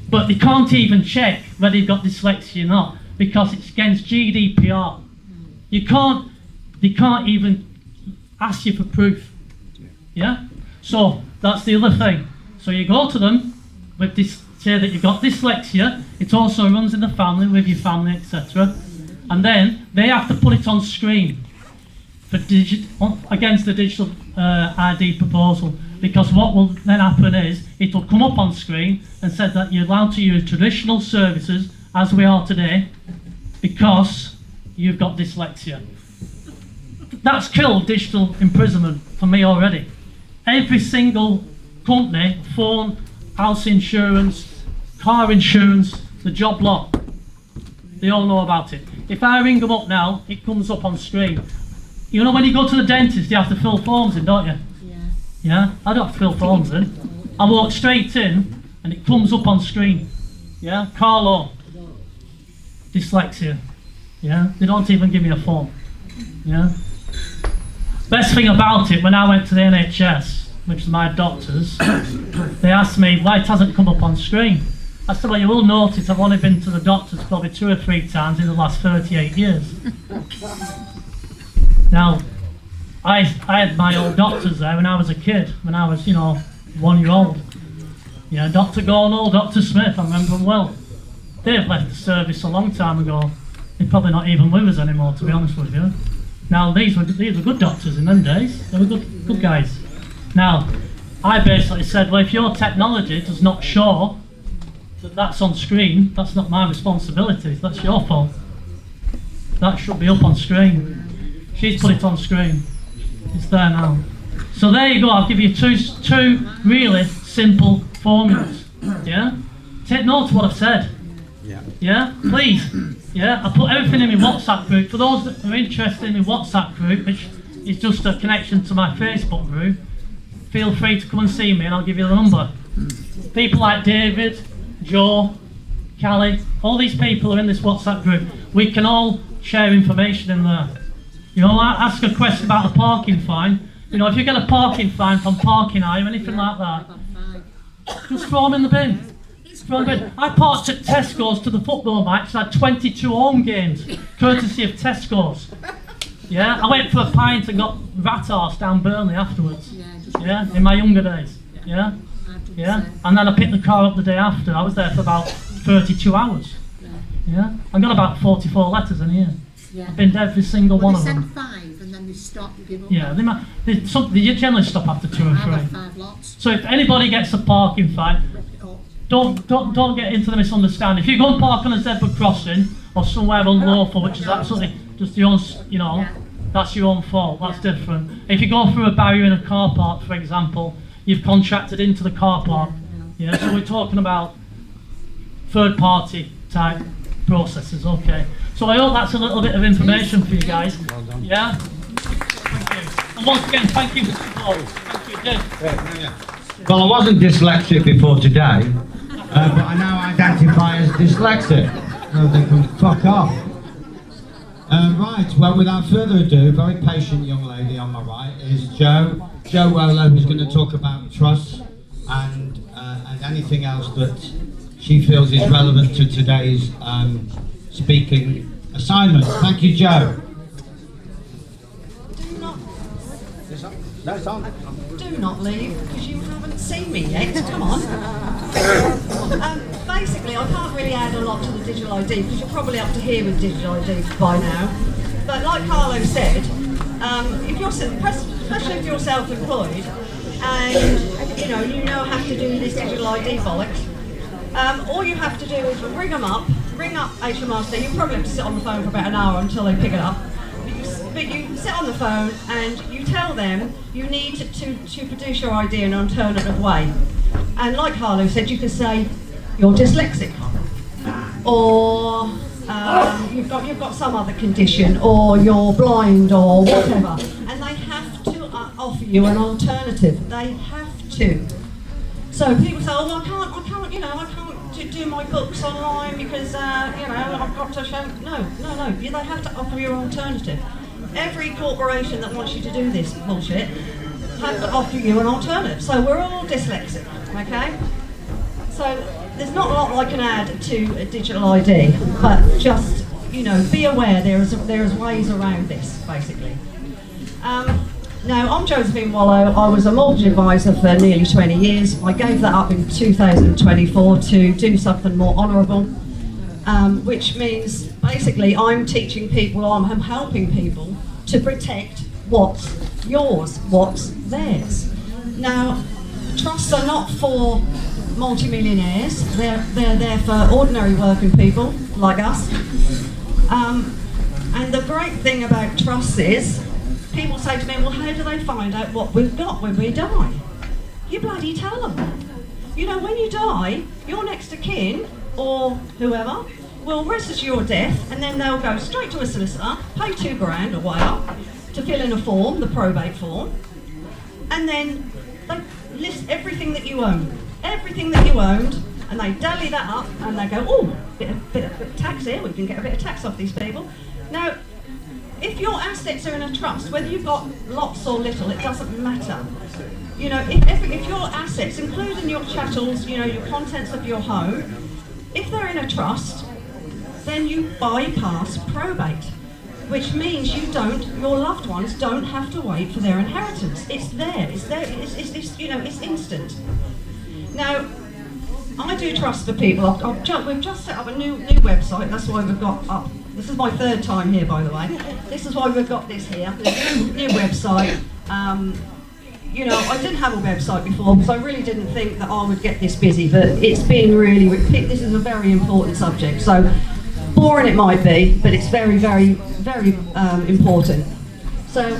But they can't even check whether you've got dyslexia or not because it's against GDPR. They can't even ask you for proof. Yeah? So, that's the other thing. So you go to them with this, say that you've got dyslexia, it also runs in the family, with your family, etc. And then they have to put it on screen for against the digital ID proposal, because what will then happen is it will come up on screen and said that you're allowed to use traditional services as we are today because you've got dyslexia. That's killed digital imprisonment for me already. every single company, phone, house insurance, car insurance, the job lot, they all know about it. If I ring them up now, it comes up on screen. You know when you go to the dentist, you have to fill forms in, don't you? Yeah? I don't have to fill forms in. I walk straight in and it comes up on screen. Yeah? Carlo, dyslexia. Yeah? They don't even give me a form. Yeah? Best thing about it, when I went to the NHS, which is my doctors, they asked me why it hasn't come up on screen. I said, well, you will notice I've only been to the doctors probably 2 or 3 times in the last 38 years. Now, I had my old doctors there when I was a kid, when I was, 1 year old. Yeah, Dr. Gornall, Dr. Smith, I remember them well. They've left the service a long time ago. They're probably not even with us anymore, to be honest with you. Now, these were good doctors in them days. They were good guys. Now, I basically said, well, if your technology does not show that that's on screen, that's not my responsibility. That's your fault. That should be up on screen. She's put it on screen. It's there now. So there you go. I'll give you two really simple formulas. Yeah? Take note of what I've said. Yeah? Please. Yeah? I put everything in my WhatsApp group. For those that are interested in my WhatsApp group, which is just a connection to my Facebook group, feel free to come and see me and I'll give you the number. People like David, Joe, Callie, all these people are in this WhatsApp group. We can all share information in there. Ask a question about a parking fine. If you get a parking fine from Parking Eye or anything like that, just throw them in the bin. I parked at Tesco's to the football match and had 22 home games, courtesy of Tesco's. Yeah, I went for a pint and got rat arse down Burnley afterwards. Yeah, in my younger days. Yeah, yeah, and then I picked the car up the day after. I was there for about 32 hours. Yeah, I got about 44 letters in here. Yeah. I've been to every single one of them. They send 5 and then they stop and give up. Yeah, they generally stop after 2 or 3. I've had 5 lots. So if anybody gets a parking fine, don't get into the misunderstanding. If you go and park on a zebra crossing or somewhere unlawful, which is absolutely just your own, that's your own fault. That's different. If you go through a barrier in a car park, for example, you've contracted into the car park. Yeah, so we're talking about third-party type processes. Okay. So I hope that's a little bit of information for you guys. Well done. Yeah? Thank you. And once again, thank you for support. Thank you, Dave. Well, I wasn't dyslexic before today, but I now identify as dyslexic. So they can fuck off. Right, well, without further ado, a very patient young lady on my right is Jo Wolo, who's going to talk about trust and anything else that she feels is relevant to today's speaking assignment. Thank you, Jo. No, it's on. Do not leave, because you haven't seen me yet. Come on. Basically, I can't really add a lot to the digital ID, because you're probably up to here with digital ID by now. But like Carlo said, if you're, especially if you're self-employed, and you know how to do this digital ID bollocks, all you have to do is ring up HMRC. You probably have to sit on the phone for about an hour until they pick it up. But you sit on the phone and you tell them you need to produce your ID in an alternative way. And like Harlow said, you can say you're dyslexic, or you've got some other condition, or you're blind, or whatever. And they have to offer you an alternative. They have to. So people say, oh, I can't do my books online because I've got to show. No. They have to offer you an alternative. Every corporation that wants you to do this bullshit have to offer you an alternative. So we're all dyslexic, okay? So there's not a lot I can add to a digital ID, but just be aware there's ways around this, basically. Now, I'm Josephine Wallow. I was a mortgage advisor for nearly 20 years. I gave that up in 2024 to do something more honourable, which means basically I'm teaching people, I'm helping people to protect what's yours, what's theirs. Now, trusts are not for multimillionaires. They're there for ordinary working people like us. And the great thing about trusts is people say to me, well, how do they find out what we've got when we die? You bloody tell them. You know, when you die, your next of kin, or whoever, will register your death, and then they'll go straight to a solicitor, pay £2,000 or whatever, to fill in a form, the probate form, and then they list everything that you own. Everything that you owned, and they tally that up, and they go, oh, bit of tax here, we can get a bit of tax off these people. Now, if your assets are in a trust, whether you've got lots or little, it doesn't matter. You know, if your assets, including your chattels, you know, your contents of your home, if they're in a trust, then you bypass probate, which means your loved ones don't have to wait for their inheritance. It's there, you know, it's instant. Now, I do trust for people. We've just set up a new website, that's why we've got up. This is my third time here, by the way. This is why we've got this here, the new website. You know, I didn't have a website before because I really didn't think that I would get this busy, but it's been really, this is a very important subject. So, boring it might be, but it's very, very, very important. So,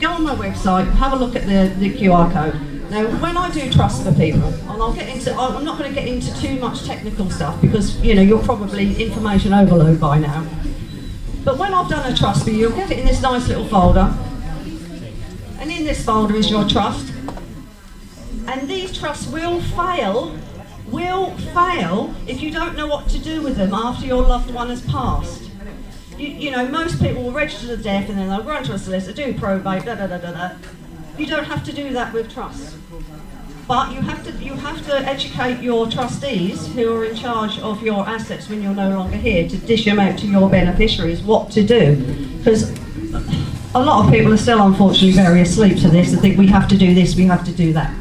go on my website, have a look at the QR code. Now, when I do trust for people, and I'm not going to get into too much technical stuff because, you know, you're probably information overload by now. But when I've done a trust for you, you'll get it in this nice little folder. And in this folder is your trust. And these trusts will fail if you don't know what to do with them after your loved one has passed. You know, most people will register the death and then they'll run to a solicitor, do probate, da. You don't have to do that with trusts. But you have to educate your trustees who are in charge of your assets when you're no longer here to dish them out to your beneficiaries what to do. Because a lot of people are still unfortunately very asleep to this and think we have to do this, we have to do that.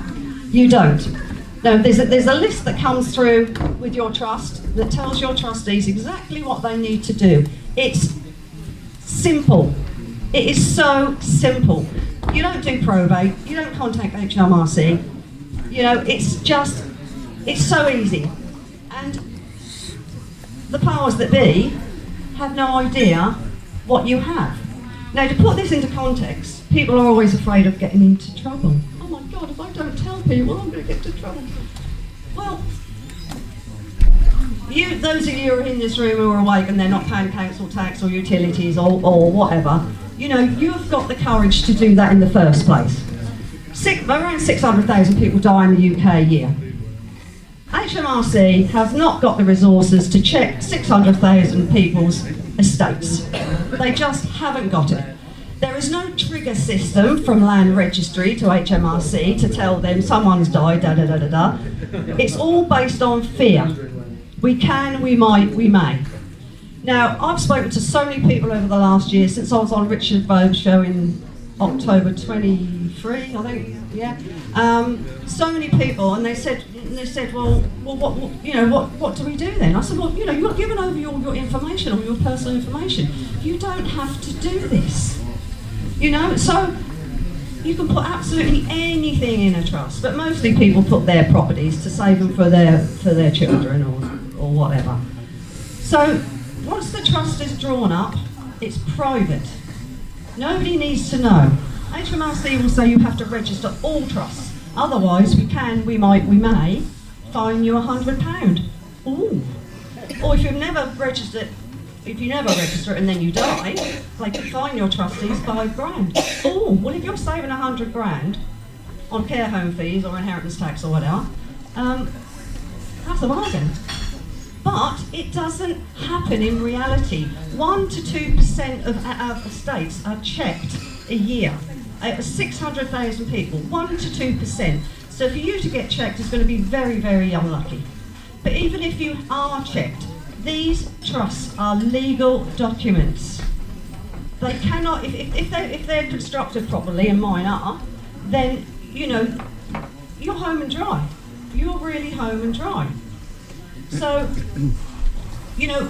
You don't. No, there's a list that comes through with your trust that tells your trustees exactly what they need to do. It's simple. It is so simple. You don't do probate, you don't contact HMRC, you know, it's so easy. And the powers that be have no idea what you have. Now, to put this into context, people are always afraid of getting into trouble. Oh my God, if I don't tell people, I'm going to get into trouble. Well, those of you who are in this room who are awake and they're not paying council tax or utilities or whatever, you know, you've got the courage to do that in the first place. Around 600,000 people die in the UK a year. HMRC has not got the resources to check 600,000 people's estates. They just haven't got it. There is no trigger system from Land Registry to HMRC to tell them someone's died, da. It's all based on fear. We can, we might, we may. Now, I've spoken to so many people over the last year, since I was on Richard Bowe's show in October 23, I think, yeah. So many people, and they said, well, what do we do then? I said, well, you know, you're giving over your information, or your personal information. You don't have to do this, you know. So you can put absolutely anything in a trust, but mostly people put their properties to save them for their children or whatever. So once the trust is drawn up, it's private. Nobody needs to know. HMRC will say you have to register all trusts. Otherwise, we may fine you £100. Ooh. Or if you never register it and then you die, they can fine your trustees £5,000. Oh, well, if you're saving £100 on care home fees or inheritance tax or whatever, that's a bargain. But it doesn't happen in reality. 1 to 2% of estates are checked a year. Out of 600,000 people, 1 to 2%. So for you to get checked is going to be very, very unlucky. But even if you are checked, these trusts are legal documents. They cannot, if they're constructed properly, and mine are, then, you know, you're home and dry. You're really home and dry. So, you know,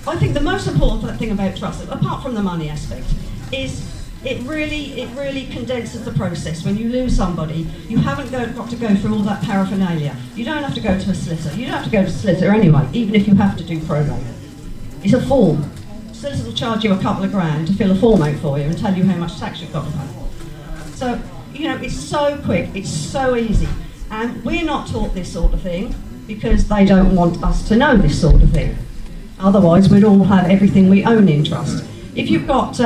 I think the most important thing about trust, apart from the money aspect, is it really condenses the process. When you lose somebody, you haven't got to go through all that paraphernalia. You don't have to go to a solicitor. You don't have to go to a solicitor anyway, even if you have to do probate. It's a form. solicitor will charge you a couple of grand to fill a form out for you and tell you how much tax you've got to pay. So, you know, it's so quick, it's so easy. And we're not taught this sort of thing because they don't want us to know this sort of thing. Otherwise, we'd all have everything we own in trust. If you've got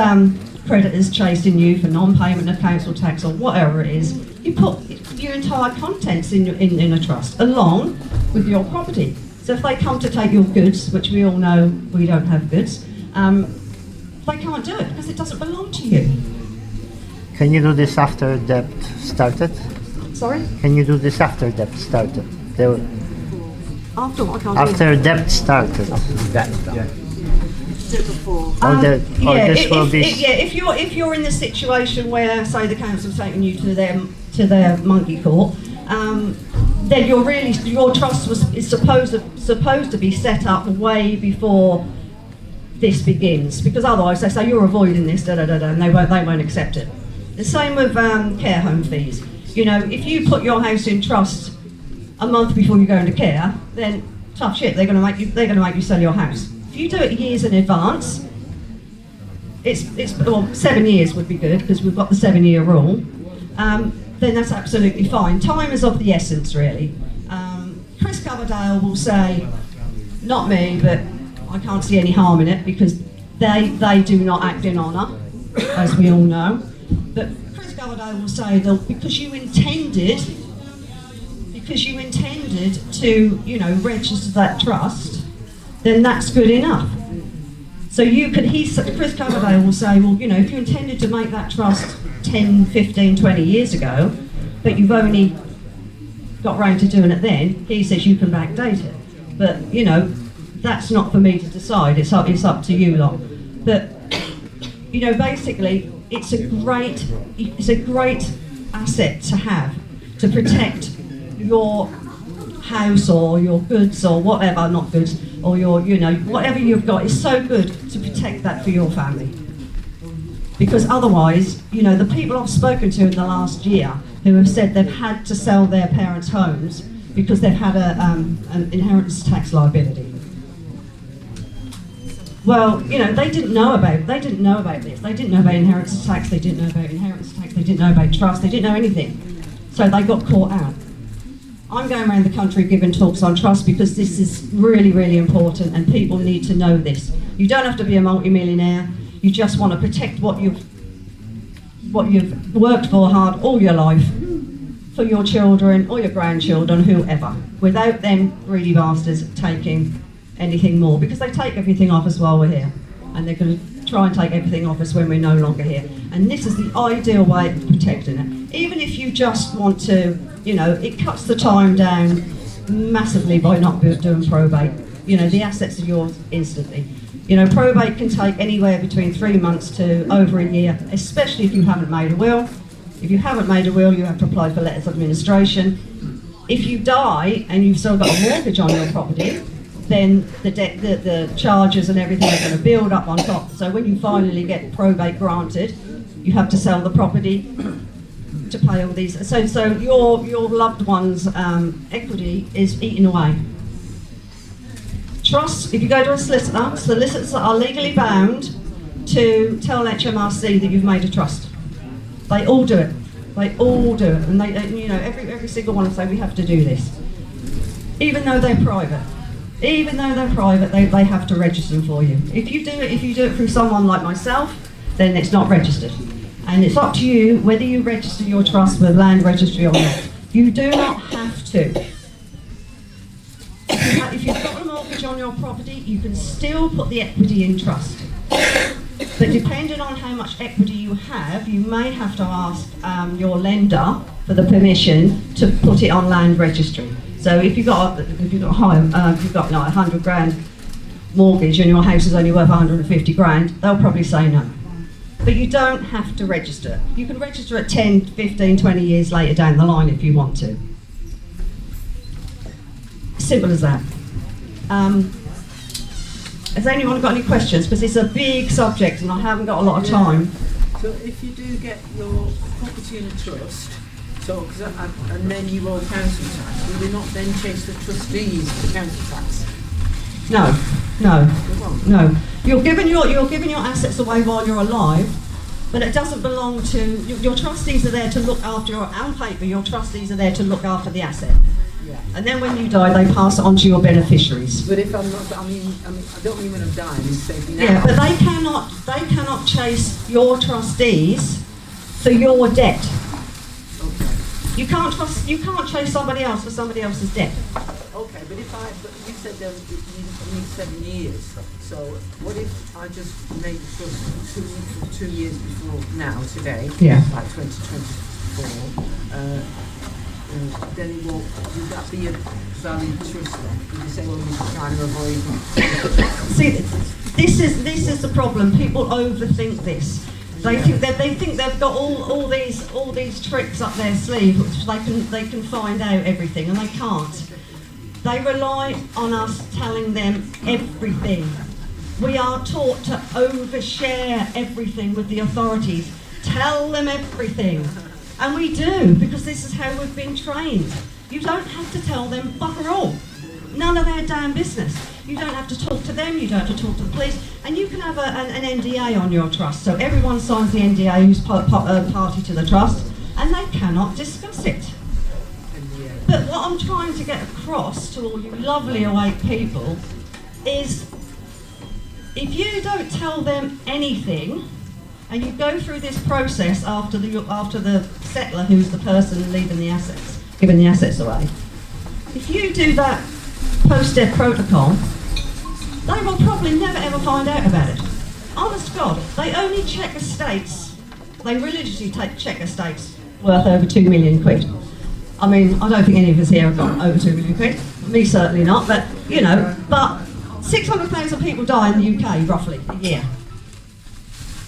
creditors chasing you for non-payment of council tax or whatever it is, you put your entire contents in a trust, along with your property. So if they come to take your goods, which we all know we don't have goods, they can't do it because it doesn't belong to you. Can you do this after debt started? Sorry? Can you do this after debt started? After what? I can't do After it. debt started. If you're in the situation where, say, the council's taking you to their monkey court, then your trust is supposed to be set up way before this begins, because otherwise they say you're avoiding this, and they won't accept it. The same with care home fees. You know, if you put your house in trust a month before you go into care, then tough shit. They're going to make you sell your house. If you do it years in advance, well, 7 years would be good because we've got the 7-year rule. Then that's absolutely fine. Time is of the essence, really. Chris Coverdale will say, not me, but I can't see any harm in it because they do not act in honour, as we all know. But Chris Coverdale will say that because you intended to, you know, register that trust, then that's good enough. So Chris Coverdale will say, well, you know, if you intended to make that trust 10, 15, 20 years ago, but you've only got round to doing it then, he says you can backdate it. But, you know, that's not for me to decide, it's up to you lot. But, you know, basically, it's a great asset to have to protect your house or your goods or whatever, not goods, or your, you know, whatever you've got is so good to protect that for your family. Because otherwise, you know, the people I've spoken to in the last year who have said they've had to sell their parents' homes because they've had an inheritance tax liability. Well, you know, they didn't know about this. They didn't know about inheritance tax, they didn't know about inheritance tax, they didn't know about trust, they didn't know anything. So they got caught out. I'm going around the country giving talks on trust because this is really, really important and people need to know this. You don't have to be a multi-millionaire, you just want to protect what you've worked for hard all your life for your children or your grandchildren, whoever, without them greedy bastards taking anything more, because they take everything off us while we're here and they're going to try and take everything off us when we're no longer here. And this is the ideal way of protecting it. Even if you just want to, you know, it cuts the time down massively by not doing probate. You know, the assets are yours instantly. You know, probate can take anywhere between 3 months to over a year, especially if you haven't made a will. If you haven't made a will, you have to apply for letters of administration. If you die and you've still got a mortgage on your property, then the charges and everything are going to build up on top. So when you finally get probate granted, you have to sell the property to pay all these. So your loved one's equity is eaten away. Trust, if you go to a solicitor, solicitors are legally bound to tell HMRC that you've made a trust. They all do it. They all do it. And they, you know, every single one of them say we have to do this. Even though they're private. Even though they're private, they have to register them for you. If you do it through someone like myself, then it's not registered. And it's up to you whether you register your trust with Land Registry or not. You do not have to. If you've got a mortgage on your property, you can still put the equity in trust. But depending on how much equity you have, you may have to ask your lender for the permission to put it on Land Registry. So if you've got like 100 grand mortgage and your house is only worth 150 grand, they'll probably say no. But you don't have to register. You can register it 10, 15, 20 years later down the line if you want to. Simple as that. Has anyone got any questions? Because it's a big subject and I haven't got a lot of time. So if you do get your property in a trust, and then you owe council tax, will they not then chase the trustees for council tax? No. No. You're giving your assets away while you're alive, but it doesn't belong to your trustees. Are there to look after on paper. Your trustees are there to look after the asset, and then when you die, they pass it on to your beneficiaries. But if I'm not, I mean, I don't mean when I'm dying. It's saving now. Yeah, but they cannot chase your trustees for your debt. You can't chase somebody else for somebody else's debt. Okay, but you said there you need 7 years. So what if I just made the trust 2 years before now, today, Yeah. like 2024, then it won't, would that be a valid trust then? Would you say, well, you're trying to avoid... See, this is the problem. People overthink this. They think they've got all these tricks up their sleeve, which they can find out everything, and they can't. They rely on us telling them everything. We are taught to overshare everything with the authorities. Tell them everything. And we do, because this is how we've been trained. You don't have to tell them bugger all. None of their damn business. You don't have to talk to them, you don't have to talk to the police, and you can have an NDA on your trust. So everyone signs the NDA who's party to the trust, and they cannot discuss it. But what I'm trying to get across to all you lovely awake people is, if you don't tell them anything, and you go through this process after the settler, who's the person leaving the assets, giving the assets away, if you do that post-death protocol, they will probably never ever find out about it. Honest to God, they only check estates. They religiously check estates worth over 2 million quid. I mean, I don't think any of us here have got over 2 million quid. Me certainly not, but you know, but 600,000 people die in the UK roughly a year.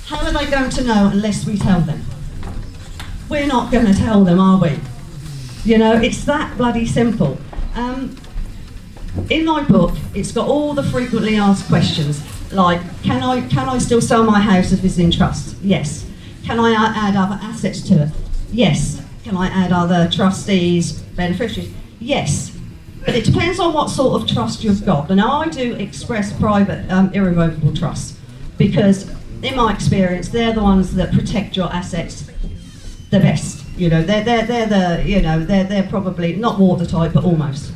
How are they going to know unless we tell them? We're not going to tell them, are we? You know, it's that bloody simple. In my book, it's got all the frequently asked questions, like, can I still sell my house if it's in trust? Yes. Can I add other assets to it? Yes. Can I add other trustees, beneficiaries? Yes. But it depends on what sort of trust you've got. And I do express private irrevocable trusts, because in my experience, they're the ones that protect your assets the best. You know, they're probably not watertight, but almost.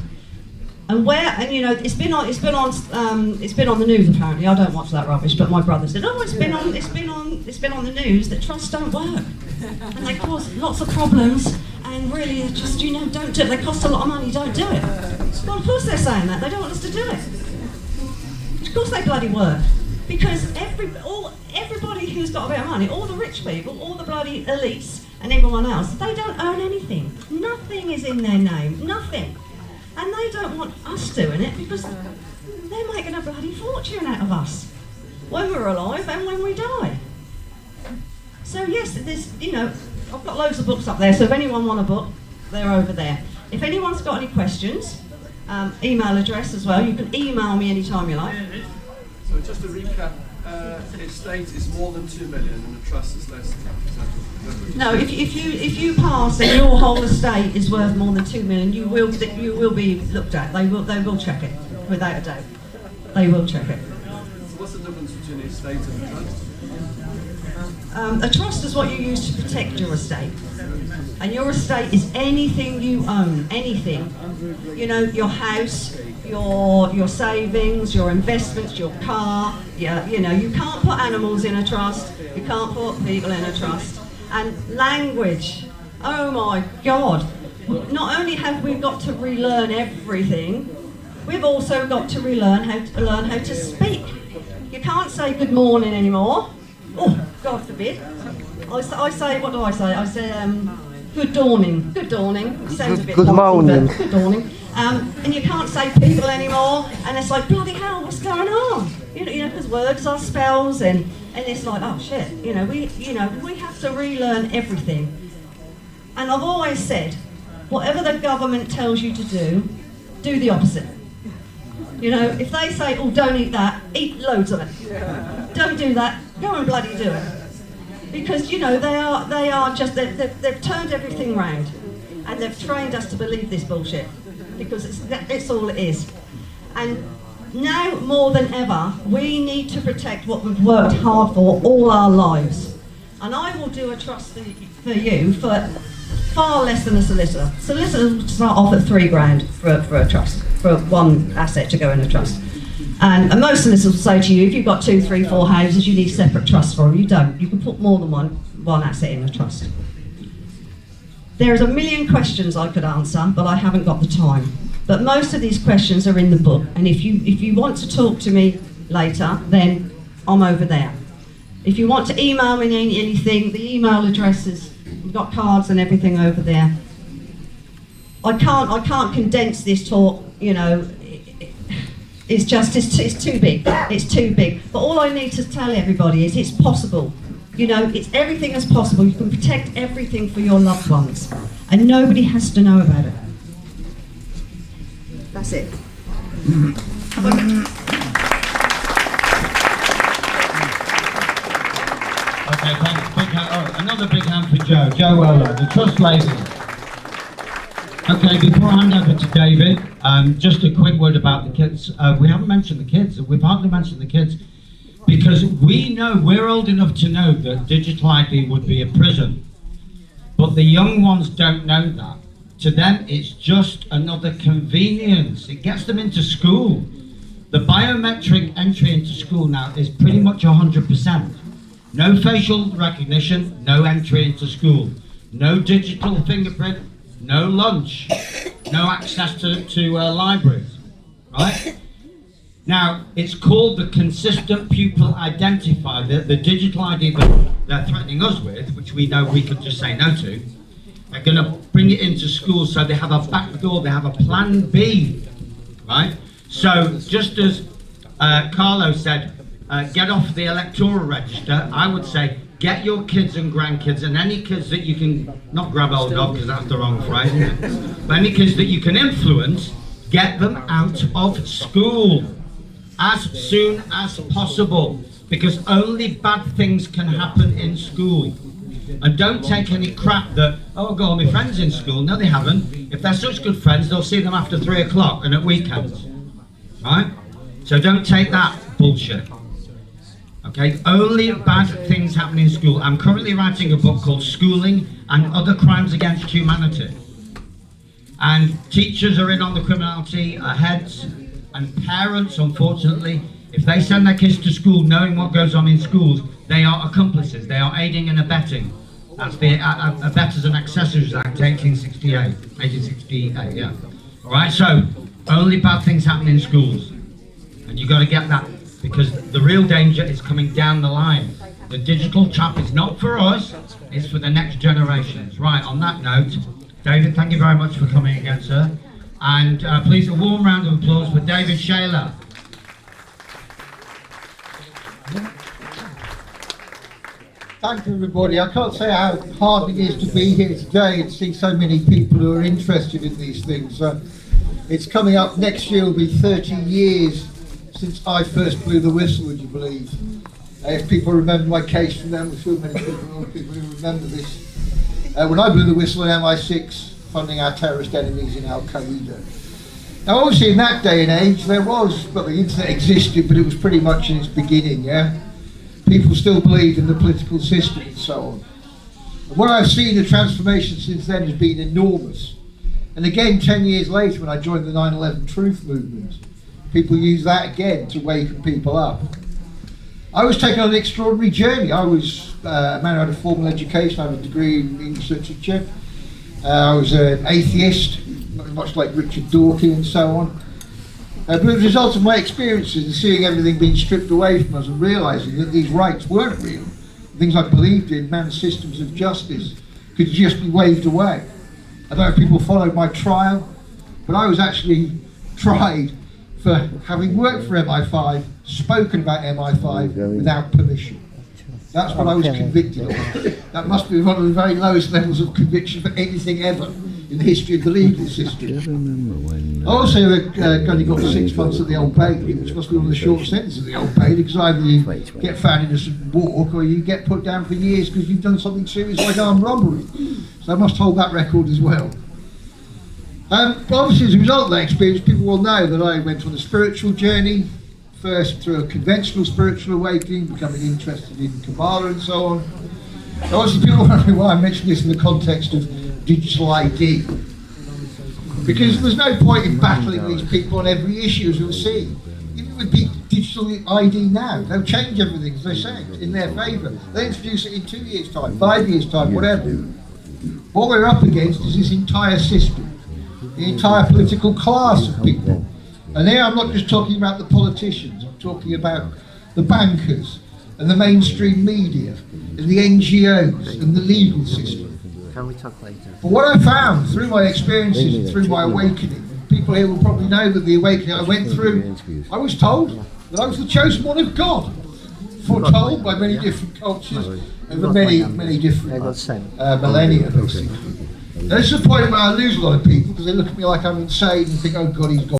And you know, it's been on the news apparently. I don't watch that rubbish, but my brother said, "Oh, it's been on the news that trusts don't work, and they cause lots of problems, and really, just don't do it. They cost a lot of money. Don't do it." Well, of course they're saying that. They don't want us to do it. Of course they bloody work, because everybody who's got a bit of money, all the rich people, all the bloody elites, and everyone else, they don't own anything. Nothing is in their name. Nothing. And they don't want us doing it, because they're making a bloody fortune out of us when we're alive and when we die. So yes, I've got loads of books up there, so if anyone want a book, they're over there. If anyone's got any questions, email address as well, you can email me anytime you like. So just to recap, estate is more than 2 million and the trust is less than 10%. No, if you pass and your whole estate is worth more than 2 million, you will be looked at. They will check it, without a doubt. They will check it. So what's the difference between the estate and the trust? A trust is what you use to protect your estate. And your estate is anything you own, anything. You know, your house, your savings, your investments, your car. Yeah, you know, you can't put animals in a trust. You can't put people in a trust. And language. Oh my God. Not only have we got to relearn everything, we've also got to learn how to speak. You can't say good morning anymore. Oh, God forbid. I say, what do I say? I say, good dawning. Good dawning. Sounds a bit good morning. Good dawning. And you can't say people anymore. And it's like, bloody hell, what's going on? You know, because words are spells, and it's like, oh shit. We have to relearn everything. And I've always said, whatever the government tells you to do the opposite. You know, if they say, oh, don't eat that, eat loads of it. Don't do that, go and bloody do it. Because, you know, they are just, they've turned everything round. And they've trained us to believe this bullshit. Because it's all it is. And now more than ever, we need to protect what we've worked hard for all our lives. And I will do a trust for you for far less than a solicitor. Solicitors will start off at £3,000 for a trust, for one asset to go in a trust. And most solicitors will say to you, if you've got 2, 3, 4 houses, you need separate trusts for them. You don't. You can put more than one asset in a trust. There's a million questions I could answer, but I haven't got the time. But most of these questions are in the book, and if you want to talk to me later, then I'm over there. If you want to email me anything, the email address is, we've got cards and everything over there. I can't condense this talk, you know, it's too big, it's too big. But all I need to tell everybody is it's possible. You know, it's everything is possible. You can protect everything for your loved ones, and nobody has to know about it. That's it. Okay, thanks. Big hand. Oh, another big hand for Joe. Joe Weller, the trust lady. Okay, before I hand over to David, just a quick word about the kids. We haven't mentioned the kids. We've hardly mentioned the kids because we're old enough to know that digital ID would be a prison. But the young ones don't know that. To them, it's just another convenience. It gets them into school. The biometric entry into school now is pretty much 100%. No facial recognition, no entry into school. No digital fingerprint, no lunch, no access to libraries, right? Now, it's called the consistent pupil identifier, the digital ID that they're threatening us with, which we know we could just say no to. They're going to bring it into schools so they have a back door, they have a plan B, right? So just as Carlo said, get off the electoral register, I would say get your kids and grandkids and any kids that you can, not grab hold of because that's the wrong phrase, isn't it? But any kids that you can influence, get them out of school as soon as possible, because only bad things can happen in school. And don't take any crap that, oh, I've got all my friends in school. No, they haven't. If they're such good friends, they'll see them after 3 o'clock and at weekends, right? So don't take that bullshit. Okay, only bad things happen in school. I'm currently writing a book called Schooling and Other Crimes Against Humanity. And teachers are in on the criminality, heads and parents, unfortunately. If they send their kids to school knowing what goes on in schools, they are accomplices. They are aiding and abetting. That's the Abettors and Accessories Act, 1868, yeah. All right, so only bad things happen in schools. And you've got to get that, because the real danger is coming down the line. The digital trap is not for us, it's for the next generations. Right, on that note, David, thank you very much for coming again, sir. And please, a warm round of applause for David Shaler. Thank you, everybody. I can't say how hard it is to be here today and see so many people who are interested in these things. It's coming up next year, will be 30 years since I first blew the whistle, would you believe? If people remember my case from them, I'm sure many people who remember this. When I blew the whistle on MI6, funding our terrorist enemies in Al-Qaeda. Now obviously in that day and age there was, well, the internet existed, but it was pretty much in its beginning, yeah? People still believed in the political system and so on. And what I've seen, the transformation since then has been enormous. And again, 10 years later when I joined the 9/11 Truth Movement, people use that again to waken people up. I was taken on an extraordinary journey. I was a man who had a formal education. I have a degree in English literature. I was an atheist, much like Richard Dawkins and so on. But as a result of my experiences and seeing everything being stripped away from us and realising that these rights weren't real, things I believed in, man's systems of justice, could just be waved away. I don't know if people followed my trial, but I was actually tried for having worked for MI5, spoken about MI5 without permission. That's what I was convicted of. That must be one of the very lowest levels of conviction for anything ever in the history of the legal system. I also only got 6 months at the Old Bailey, which must be one of the short sentences of the Old Bailey, because either you get found in a walk or you get put down for years because you've done something serious like armed robbery. So I must hold that record as well. But obviously, as a result of that experience, people will know that I went on a spiritual journey, first through a conventional spiritual awakening, becoming interested in Kabbalah and so on. So obviously, people wonder why I mention this in the context of digital ID. Because there's no point in battling these people on every issue, as we'll see. Even with digital ID now, they'll change everything, as they say, in their favour. They introduce it in 2 years' time, 5 years' time, whatever. What we're up against is this entire system, the entire political class of people. And here I'm not just talking about the politicians, I'm talking about the bankers and the mainstream media and the NGOs and the legal system. Can we talk later? But what I found through my experiences and through my awakening, people here will probably know that the awakening I went through, I was told that I was the chosen one of God, foretold by many different cultures over many different millennia, basically. And this is the point where I lose a lot of people because they look at me like I'm insane and think, oh God, he's gone.